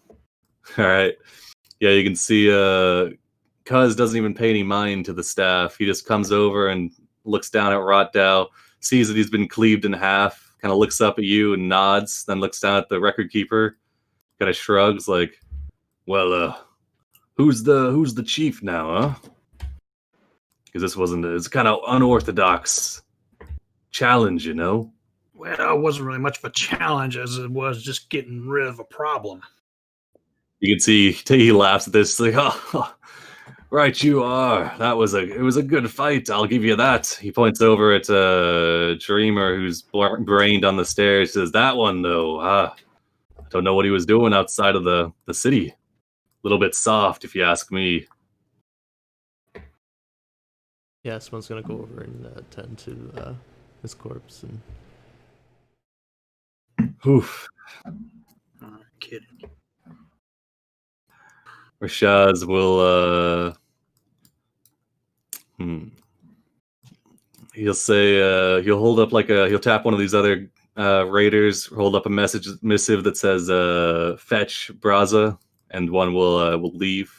S1: All right. Yeah, you can see Cuz doesn't even pay any mind to the staff. He just comes over and looks down at Rotdow, sees that he's been cleaved in half, kind of looks up at you and nods, then looks down at the record keeper, kind of shrugs like, well, who's the chief now, huh? Because it's kind of unorthodox challenge, you know?
S3: Well, it wasn't really much of a challenge as it was just getting rid of a problem.
S1: You can see he laughs at this, like, oh, right, you are. It was a good fight. I'll give you that. He points over at Dreamer, who's brained on the stairs. Says, that one though, I don't know what he was doing outside of the city. A little bit soft, if you ask me.
S2: Yeah, someone's gonna go over and tend to his corpse and.
S1: Oof.
S3: Kidding.
S1: Rashaz will he'll say he'll hold up he'll tap one of these other raiders, hold up a missive that says fetch Braza, and one will leave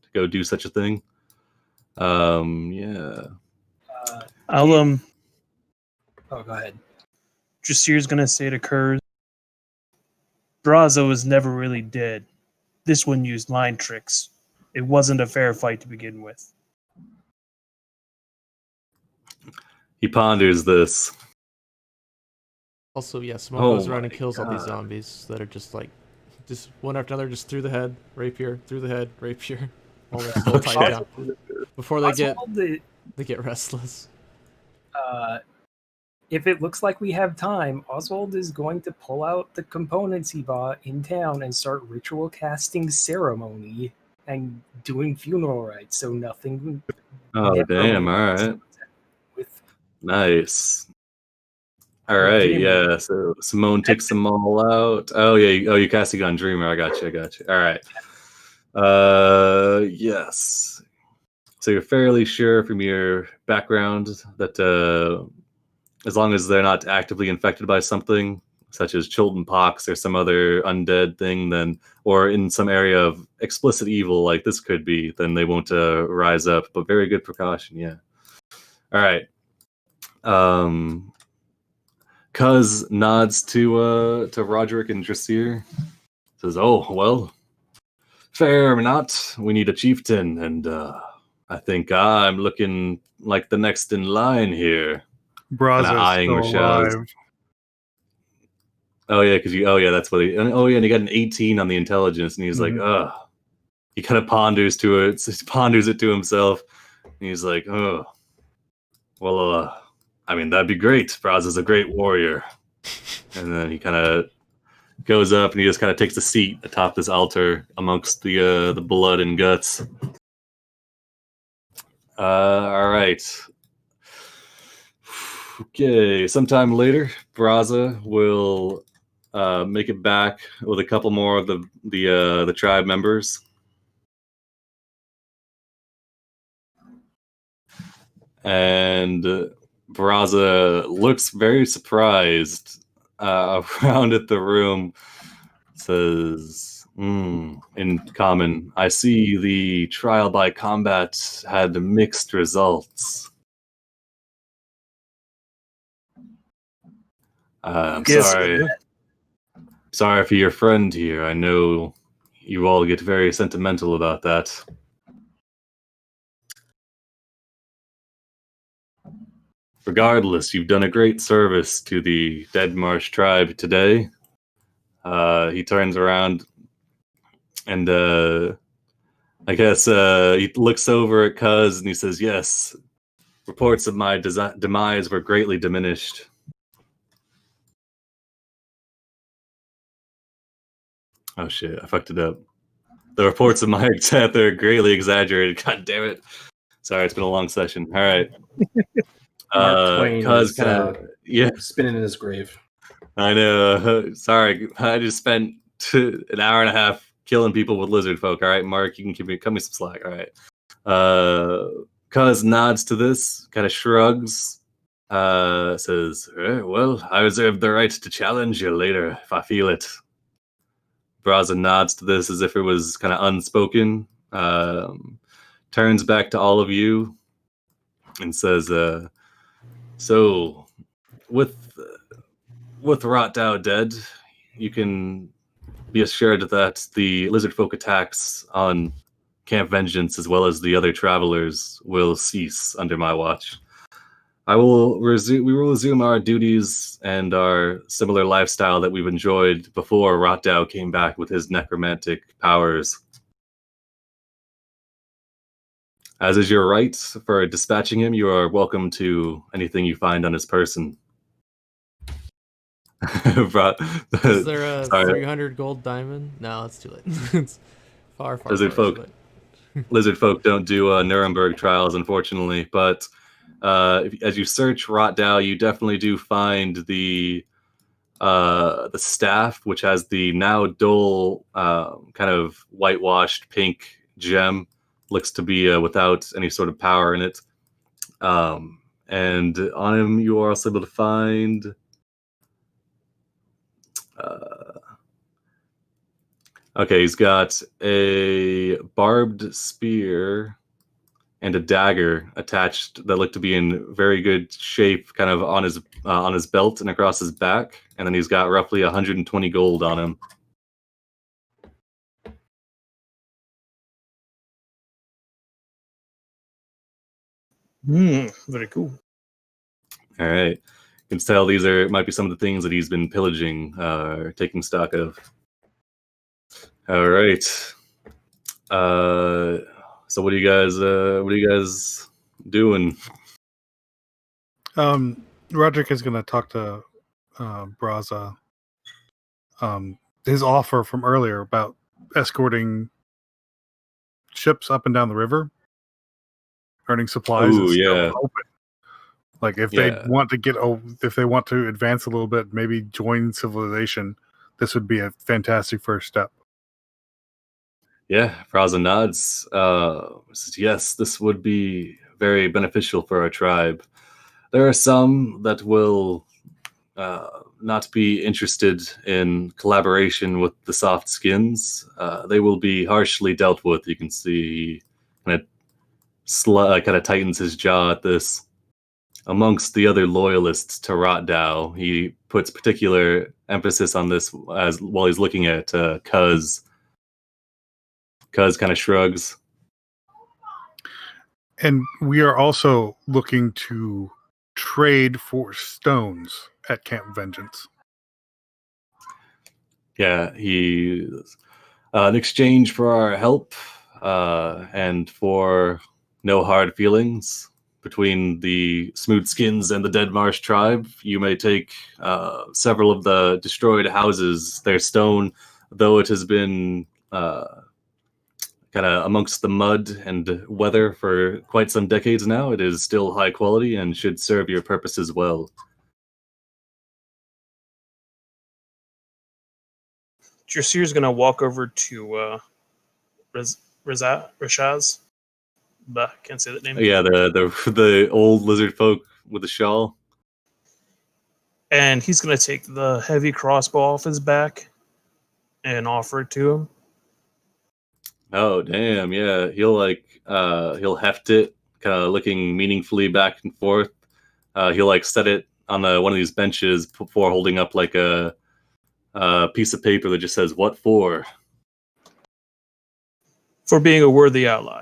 S1: to go do such a thing. Yeah.
S7: I'll
S6: Oh, go ahead.
S7: Jasir's gonna say to Kurz, Braza was never really dead. This one used mind tricks. It wasn't a fair fight to begin with.
S1: He ponders this.
S2: Also, yeah, someone goes around and kills all these zombies that are just one after another, just through the head, rapier, through the head, rapier. All their still tied down before they get restless.
S6: If it looks like we have time, Oswald is going to pull out the components he bought in town and start ritual casting ceremony and doing funeral rites, so nothing.
S1: Oh, damn! All right. Nice. All right, yeah. So Simone takes them all out. Oh yeah. You casting on Dreamer. I got you. All right. Yes. So you're fairly sure from your background that as long as they're not actively infected by something, such as Chult pox or some other undead thing, then, or in some area of explicit evil like this could be, then they won't rise up. But very good precaution, yeah. All right. Cuz nods to Roderick and Drasir. Says, "Oh well, fair or not, we need a chieftain, and I think I'm looking like the next in line here."
S5: Braza
S1: eyeing
S5: is still alive.
S1: Oh yeah, that's what and he got an 18 on the intelligence, and he's like, ugh. He kind of ponders it to himself, and he's like, oh, well, I mean, that'd be great. Braza's a great warrior. And then he kind of goes up and he just kind of takes a seat atop this altar amongst the blood and guts. All right. Okay, sometime later, Braza will make it back with a couple more of the tribe members. And Braza looks very surprised around at the room. Says, in common, I see the trial by combat had mixed results. I'm sorry for your friend here. I know you all get very sentimental about that. Regardless, you've done a great service to the Deadmarsh tribe today. He turns around and I guess he looks over at Cuz and he says, yes, Reports of my demise were greatly diminished. Oh shit, I fucked it up. The reports of my death are greatly exaggerated. God damn it. Sorry, it's been a long session. All right.
S4: Mark Twain
S1: Cause
S4: is
S1: kind of yeah,
S4: spinning in his grave.
S1: I know. Sorry, I just spent an hour and a half killing people with lizard folk. All right, Mark, you can cut me some slack. All right. Cuz nods to this, kind of shrugs, says, "Well, I reserve the right to challenge you later if I feel it." Braza nods to this as if it was kind of unspoken. Turns back to all of you and says, "So, with Rotdow dead, you can be assured that the lizard folk attacks on Camp Vengeance as well as the other travelers will cease under my watch. We will resume our duties and our similar lifestyle that we've enjoyed before Rotdow came back with his necromantic powers. As is your right for dispatching him, you are welcome to anything you find on his person."
S2: Is there a
S1: Sorry.
S2: 300 gold diamond? No, it's too late. It's far
S1: Lizard
S2: too
S1: folk.
S2: late.
S1: Lizard folk don't do Nuremberg trials, unfortunately. But as you search Rotdow, you definitely do find the staff, which has the now dull, kind of whitewashed pink gem. Looks to be without any sort of power in it. And on him, you are also able to find. Okay, he's got a barbed spear and a dagger attached that look to be in very good shape, kind of on his belt and across his back. And then he's got roughly 120 gold on him.
S7: Very cool.
S1: All right, you can tell these might be some of the things that he's been pillaging, taking stock of. All right. So what are you guys doing?
S5: Roderick is going to talk to Braza. His offer from earlier about escorting ships up and down the river, earning supplies.
S1: Ooh,
S5: is still
S1: yeah.
S5: open. Like if
S1: Yeah.
S5: they want to advance a little bit, maybe join civilization, this would be a fantastic first step.
S1: Yeah, Braza nods. Says, yes, this would be very beneficial for our tribe. There are some that will not be interested in collaboration with the soft skins. They will be harshly dealt with. You can see kind of tightens his jaw at this. Amongst the other loyalists to Rotdow, he puts particular emphasis on this as while he's looking at Cuz. Cuz kind of shrugs.
S5: And we are also looking to trade for stones at Camp Vengeance.
S1: Yeah, he in exchange for our help and for no hard feelings between the Smoothskins and the Deadmarsh tribe, you may take several of the destroyed houses. Their stone, though it has been kind of amongst the mud and weather for quite some decades now, it is still high quality and should serve your purposes well.
S7: Jasir's gonna walk over to Rashaz. Bah, can't say that name.
S1: Yeah, the old lizard folk with the shawl.
S7: And he's gonna take the heavy crossbow off his back and offer it to him.
S1: Oh damn, yeah. He'll heft it, kind of looking meaningfully back and forth. He'll set it on one of these benches before holding up like a piece of paper that just says "What for?"
S7: For being a worthy ally.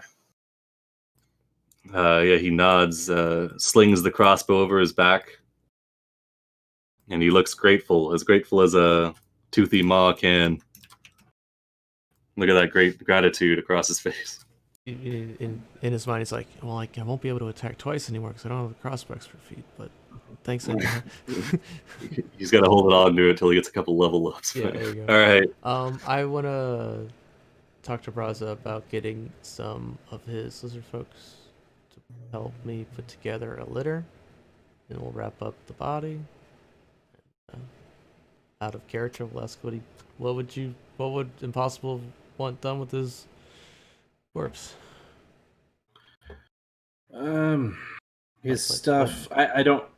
S1: Yeah, he nods, slings the crossbow over his back, and he looks grateful as a toothy maw can. Look at that great gratitude across his face.
S2: In his mind, he's like, well, I won't be able to attack twice anymore because I don't have a crossbow extra feet. But thanks anyway.
S1: He's got to hold it on to it till he gets a couple level ups.
S2: Yeah, there you go.
S1: All right.
S2: I wanna talk to Braza about getting some of his lizard folks to help me put together a litter, and we'll wrap up the body. Out of character, we'll ask what would Impossible want done with his corpse?
S4: His stuff. I don't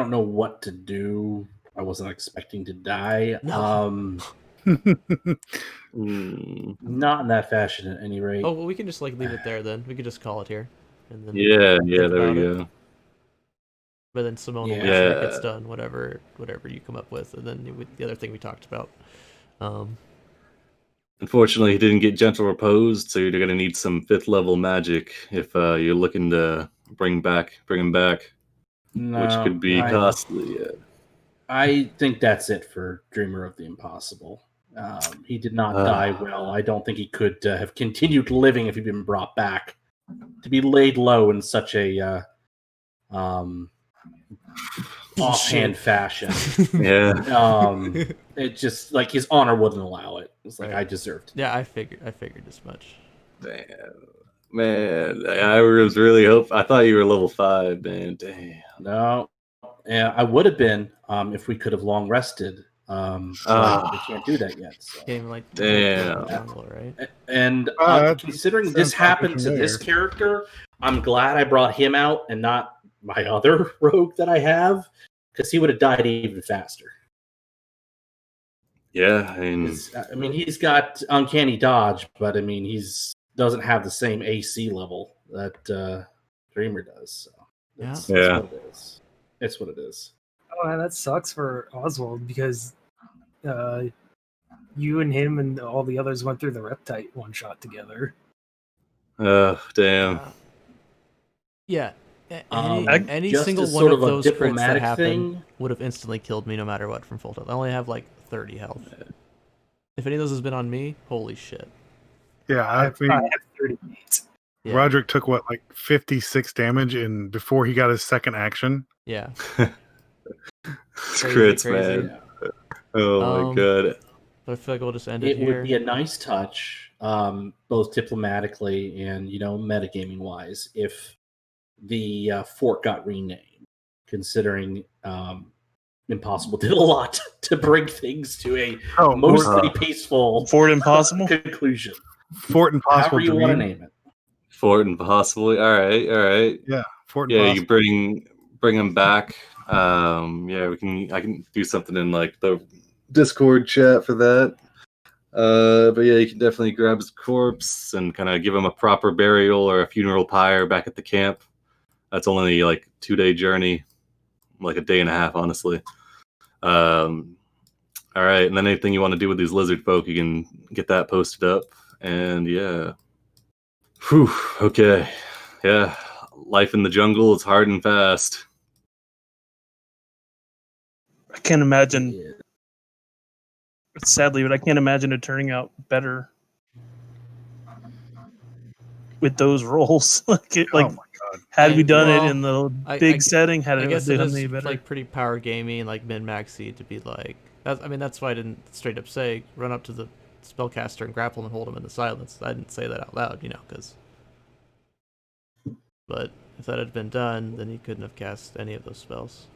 S4: know what to do. I wasn't expecting to die.
S2: No.
S4: Not in that fashion, at any rate.
S2: Oh well, we can just like leave it there then. We could just call it here, and then
S1: Yeah,
S2: think
S1: there
S2: about
S1: we
S2: it.
S1: go.
S2: But then Simone will make
S4: Yeah.
S2: sure it gets done, whatever you come up with, and then the other thing we talked about.
S1: Unfortunately, he didn't get gentle reposed, so you're going to need some 5th level magic if you're looking to bring him back,
S4: No,
S1: which could be costly.
S4: I think that's it for Dreamer of the Impossible. He did not die well. I don't think he could have continued living if he'd been brought back. To be laid low in such a offhand fashion.
S1: Yeah.
S4: It just like his honor wouldn't allow it. It's like I deserved.
S2: Yeah, I figured as much.
S1: Damn. Man, I was really I thought you were level 5, man. Damn.
S4: No. Yeah, I would have been if we could have long rested. But we can't do that yet. So.
S2: Game like
S1: damn.
S2: jungle, right?
S4: And considering this happened to this character, I'm glad I brought him out and not my other rogue that I have, because he would have died even faster.
S1: Yeah,
S4: I mean, he's got uncanny dodge, but I mean, doesn't have the same AC level that Dreamer does. So that's what it is. It's what it is.
S6: Oh, that sucks for Oswald because you and him and all the others went through the Reptite one shot together.
S1: Oh, damn.
S2: Yeah. Any single one of those crits that happened would have instantly killed me no matter what from full health. I only have like 30 health. If any of those has been on me, holy shit.
S5: Yeah, I think
S6: I have 38.
S5: Yeah. Roderick took what, like 56 damage before he got his second action.
S2: Yeah.
S1: Crits, man. Yeah. Oh my god.
S2: But I feel like we'll just end it here.
S4: It would be a nice touch, both diplomatically and metagaming wise, if the fort got renamed. Considering Impossible did a lot to bring things to a mostly peaceful
S7: Fort Impossible
S4: conclusion.
S5: Fort Impossible.
S4: However you want to name it.
S1: Fort Impossible. All right.
S5: Yeah, Fort Impossible.
S1: Yeah, you bring him back. Yeah, I can do something in like the Discord chat for that. But yeah, you can definitely grab his corpse and kind of give him a proper burial or a funeral pyre back at the camp. That's only like 2-day journey, like a day and a half, honestly. All right, and then anything you want to do with these lizard folk, you can get that posted up. And yeah. Whew, okay. Yeah. Life in the jungle is hard and fast.
S7: I can't imagine. Sadly, but I can't imagine it turning out better with those roles.
S5: Oh my god!
S7: Had we done it in the big setting, had
S2: I
S7: it
S2: guess
S7: done
S2: it
S7: any
S2: is
S7: better?
S2: like pretty power gamey and like min-maxy to be like. That's why I didn't straight up say run up to the spellcaster and grapple him and hold him in the silence. I didn't say that out loud, because. But if that had been done, then he couldn't have cast any of those spells.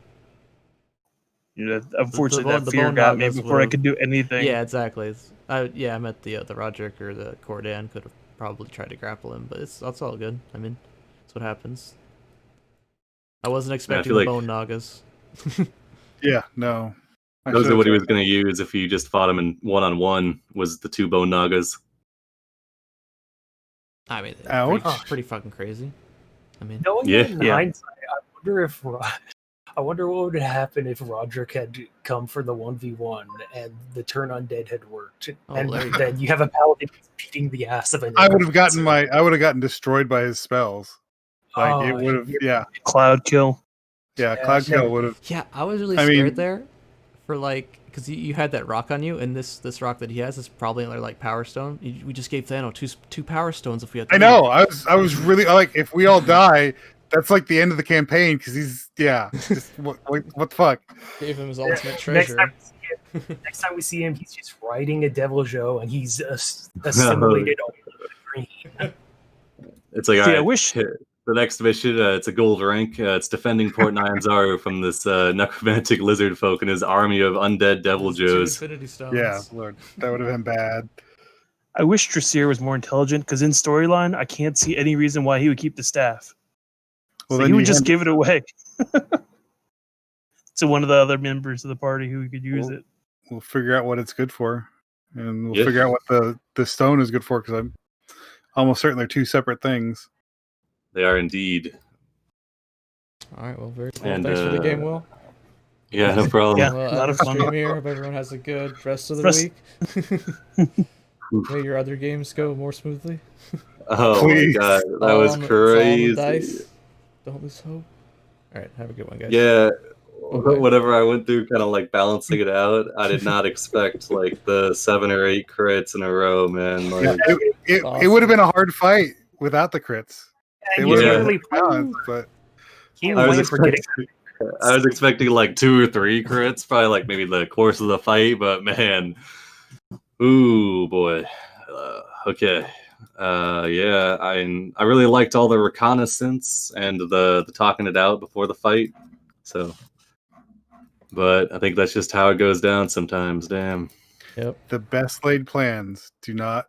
S7: Unfortunately, that fear got me before I could do anything.
S2: Yeah, exactly. I meant the Roderick or the Cordan could have probably tried to grapple him, but that's all good. I mean, that's what happens. I wasn't expecting the Bone Nagas.
S5: Yeah, no.
S1: Those are what he was going to use if he just fought him in one-on-one, was the 2 Bone Nagas.
S2: I mean, pretty fucking crazy. I mean,
S6: in hindsight, I wonder what would happen if Roderick had come for the 1v1 and the turn undead had worked, and then you have a paladin beating the ass of an.
S5: I would have gotten destroyed by his spells. Like it would have,
S7: Cloud kill.
S5: Yeah, Cloud kill would have.
S2: Yeah, I was really scared there for like, because you had that rock on you, and this rock that he has is probably another like power stone. We just gave Thano two power stones if we had.
S5: I know. I was really like, if we all die, that's like the end of the campaign because he's Just what the fuck?
S2: Gave him his ultimate
S6: Next
S2: treasure.
S6: next time we see him, he's just riding a devil joe and he's assimilated all the dream.
S1: It's like,
S7: See,
S1: all right,
S7: I wish-
S1: the next mission, it's a gold rank. It's defending Port Nyanzaru from this necromantic lizard folk and his army of undead devil
S2: Those two
S1: joes.
S2: infinity stones.
S5: Yeah, Lord, that would have been bad.
S7: I wish Drasir was more intelligent because in storyline, I can't see any reason why he would keep the staff.
S5: Well,
S7: So
S5: then
S7: he would
S5: you
S7: just
S5: hand-
S7: give it away to one of the other members of the party who could use it.
S5: We'll figure out what it's good for, and we'll
S1: Yeah.
S5: figure out what the stone is good for because I'm almost certain they're two separate things.
S1: They are indeed.
S2: All right. Well, very cool.
S1: And,
S2: Thanks for the game, Will.
S1: Yeah, no problem.
S7: Yeah.
S2: Well,
S7: a lot
S2: end
S7: of
S2: the
S7: fun.
S2: stream here. Hope everyone has a good rest of the
S7: Rest-
S2: week. May your other games go more smoothly.
S1: Oh
S5: Please.
S1: my god, that
S2: All
S1: was
S2: on the- it's all on the
S1: crazy.
S2: dice. Don't lose hope. All right. Have a good one, guys.
S1: Yeah,
S2: Okay.
S1: whatever I went through, kind of like balancing it out. I did not expect like the 7 or 8 crits in a row, man. Like,
S5: It
S2: Awesome.
S5: would have been a hard fight without the crits. They
S6: And
S5: would
S6: you
S1: Yeah.
S5: have
S6: really
S5: been balanced, but
S6: can't
S1: I was
S6: blame for getting
S1: expecting, I was expecting like 2 or 3 crits, probably like maybe the course of the fight. But man, ooh boy. Okay. Yeah, I really liked all the reconnaissance and the talking it out before the fight. So, but I think that's just how it goes down sometimes. Damn.
S2: Yep.
S5: the best laid plans do not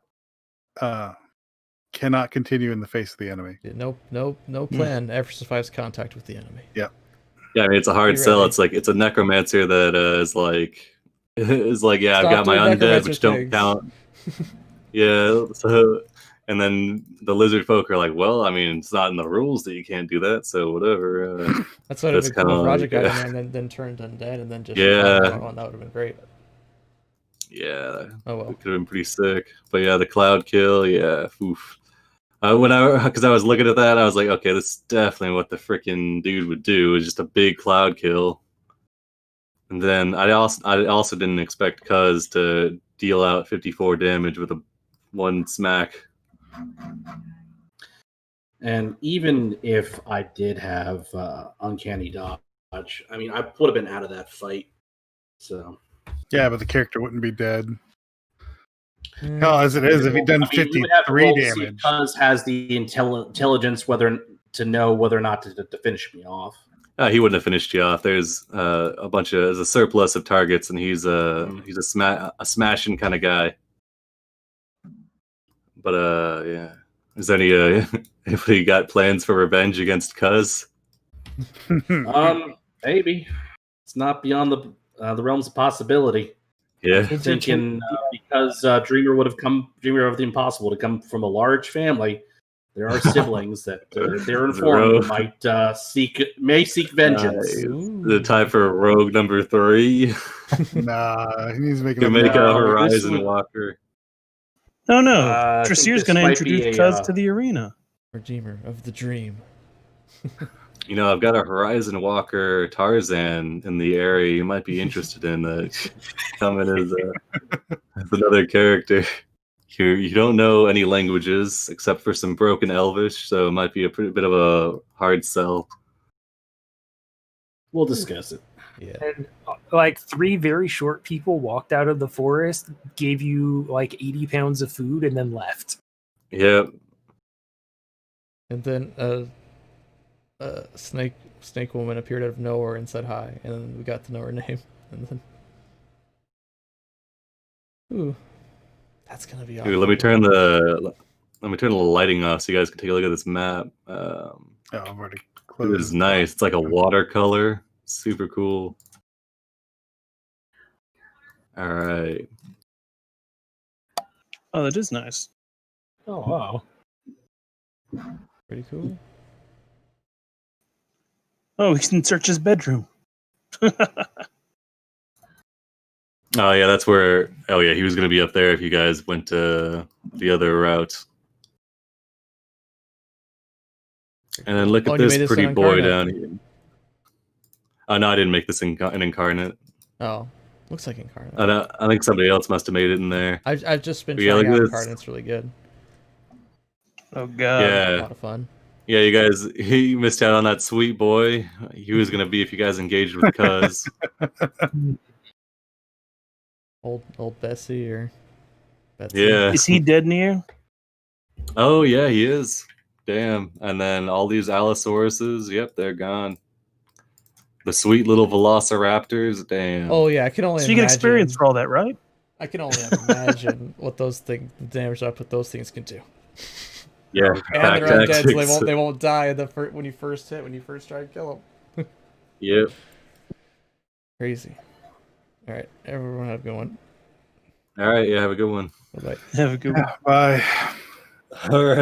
S5: cannot continue in the face of the enemy.
S2: No plan ever survives contact with the enemy.
S1: Yeah, I mean it's a hard
S2: Be
S1: sell.
S2: ready.
S1: It's like it's a necromancer that is like yeah, I've
S2: Stop
S1: got my
S2: doing
S1: undead
S2: necromancer
S1: which don't
S2: things.
S1: count. Yeah, so and then the lizard folk are like, well, I mean, it's not in the rules that you can't do that, so whatever.
S2: That's what would
S1: That's
S2: have been cool if
S1: kinda
S2: Roger
S1: like,
S2: got
S1: yeah.
S2: in there and then turned undead and then just
S1: Yeah.
S2: that would have been great.
S1: Yeah,
S2: Oh well.
S1: it could have been pretty sick. But yeah, the cloud kill, yeah, oof. Because I was looking at that, I was like, okay, this is definitely what the freaking dude would do. Is just a big cloud kill. And then I also didn't expect Cuz to deal out 54 damage with a 1 smack.
S4: And even if I did have uncanny dodge, I mean, I would have been out of that fight. So
S5: Yeah, but the character wouldn't be dead.
S2: Mm.
S5: Hell, as it is, if he'd done
S4: I mean, you would have to
S5: 53
S4: roll to see if
S5: damage.
S4: Cuz has the intelligence to know whether or not to finish me off.
S1: He wouldn't have finished you off. There's there's a surplus of targets, and he's a smashing kind of guy. But yeah, is there any anybody got plans for revenge against Cuz?
S4: Maybe it's not beyond the realms of possibility.
S1: Yeah,
S4: I'm thinking because Dreamer of the Impossible to come from a large family. There are siblings that they're informed may seek vengeance.
S2: Ooh.
S1: the time for rogue number 3
S5: Nah, he needs to make
S1: to
S5: it
S1: make a
S4: No, this
S1: Horizon
S4: would-
S1: Walker.
S7: No, no.
S4: I think
S7: Drasir's
S4: this
S7: going to
S4: might be
S7: introduce
S4: a,
S7: Cuz to the arena.
S2: Redeemer of the dream.
S1: You know, I've got a Horizon Walker Tarzan in the area. You might be interested in coming as another character. You don't know any languages except for some broken Elvish, so it might be a bit of a hard sell.
S4: We'll discuss it.
S2: Yeah.
S6: And like 3 very short people walked out of the forest, gave you like 80 pounds of food, and then left.
S1: Yep.
S2: And then snake woman appeared out of nowhere and said hi, and then we got to know her name. And then, ooh, that's gonna be awesome.
S1: Ooh, let me turn the lighting off so you guys can take a look at this map.
S5: Oh, I've already
S1: It
S5: closed.
S1: is nice. It's like a watercolor. Super cool. All right.
S7: Oh, that is nice.
S6: Oh wow!
S2: Pretty cool.
S7: Oh, we can search his bedroom.
S1: Oh yeah, that's where. Oh yeah, he was gonna be up there if you guys went the other route. And then look
S2: Oh,
S1: at
S2: and you
S1: this
S2: made this
S1: pretty
S2: an
S1: boy
S2: incarnate.
S1: down here. Oh no, I didn't make this an incarnate.
S2: Oh, Looks like Incarnate.
S1: I think somebody else must have made it in there.
S2: I've just been
S1: But yeah,
S2: trying
S1: look
S2: out
S1: at
S2: Incarnate.
S1: this.
S2: It's really good.
S7: Oh god.
S2: A
S1: Yeah.
S2: lot of fun.
S1: Yeah, you guys, he missed out on that sweet boy. He was going to be if you guys engaged with Cuz.
S2: Old Bessie or Betsy.
S1: Yeah.
S7: Is he dead near?
S1: Oh, yeah, he is. Damn. And then all these Allosauruses, yep, they're gone. The sweet little Velociraptors, damn.
S2: Oh yeah, I can only
S7: So you get
S2: imagine.
S7: experience for all that, right?
S2: I can only imagine what those things, the damage I put those things can do.
S1: Yeah,
S2: And they're undead, so
S1: tactics.
S2: they won't die when you first try to kill them.
S1: Yep.
S2: Crazy. All right, everyone have a good one.
S1: All right, yeah, have a good one.
S2: Bye bye.
S7: Have a good one.
S5: Bye.
S1: All right.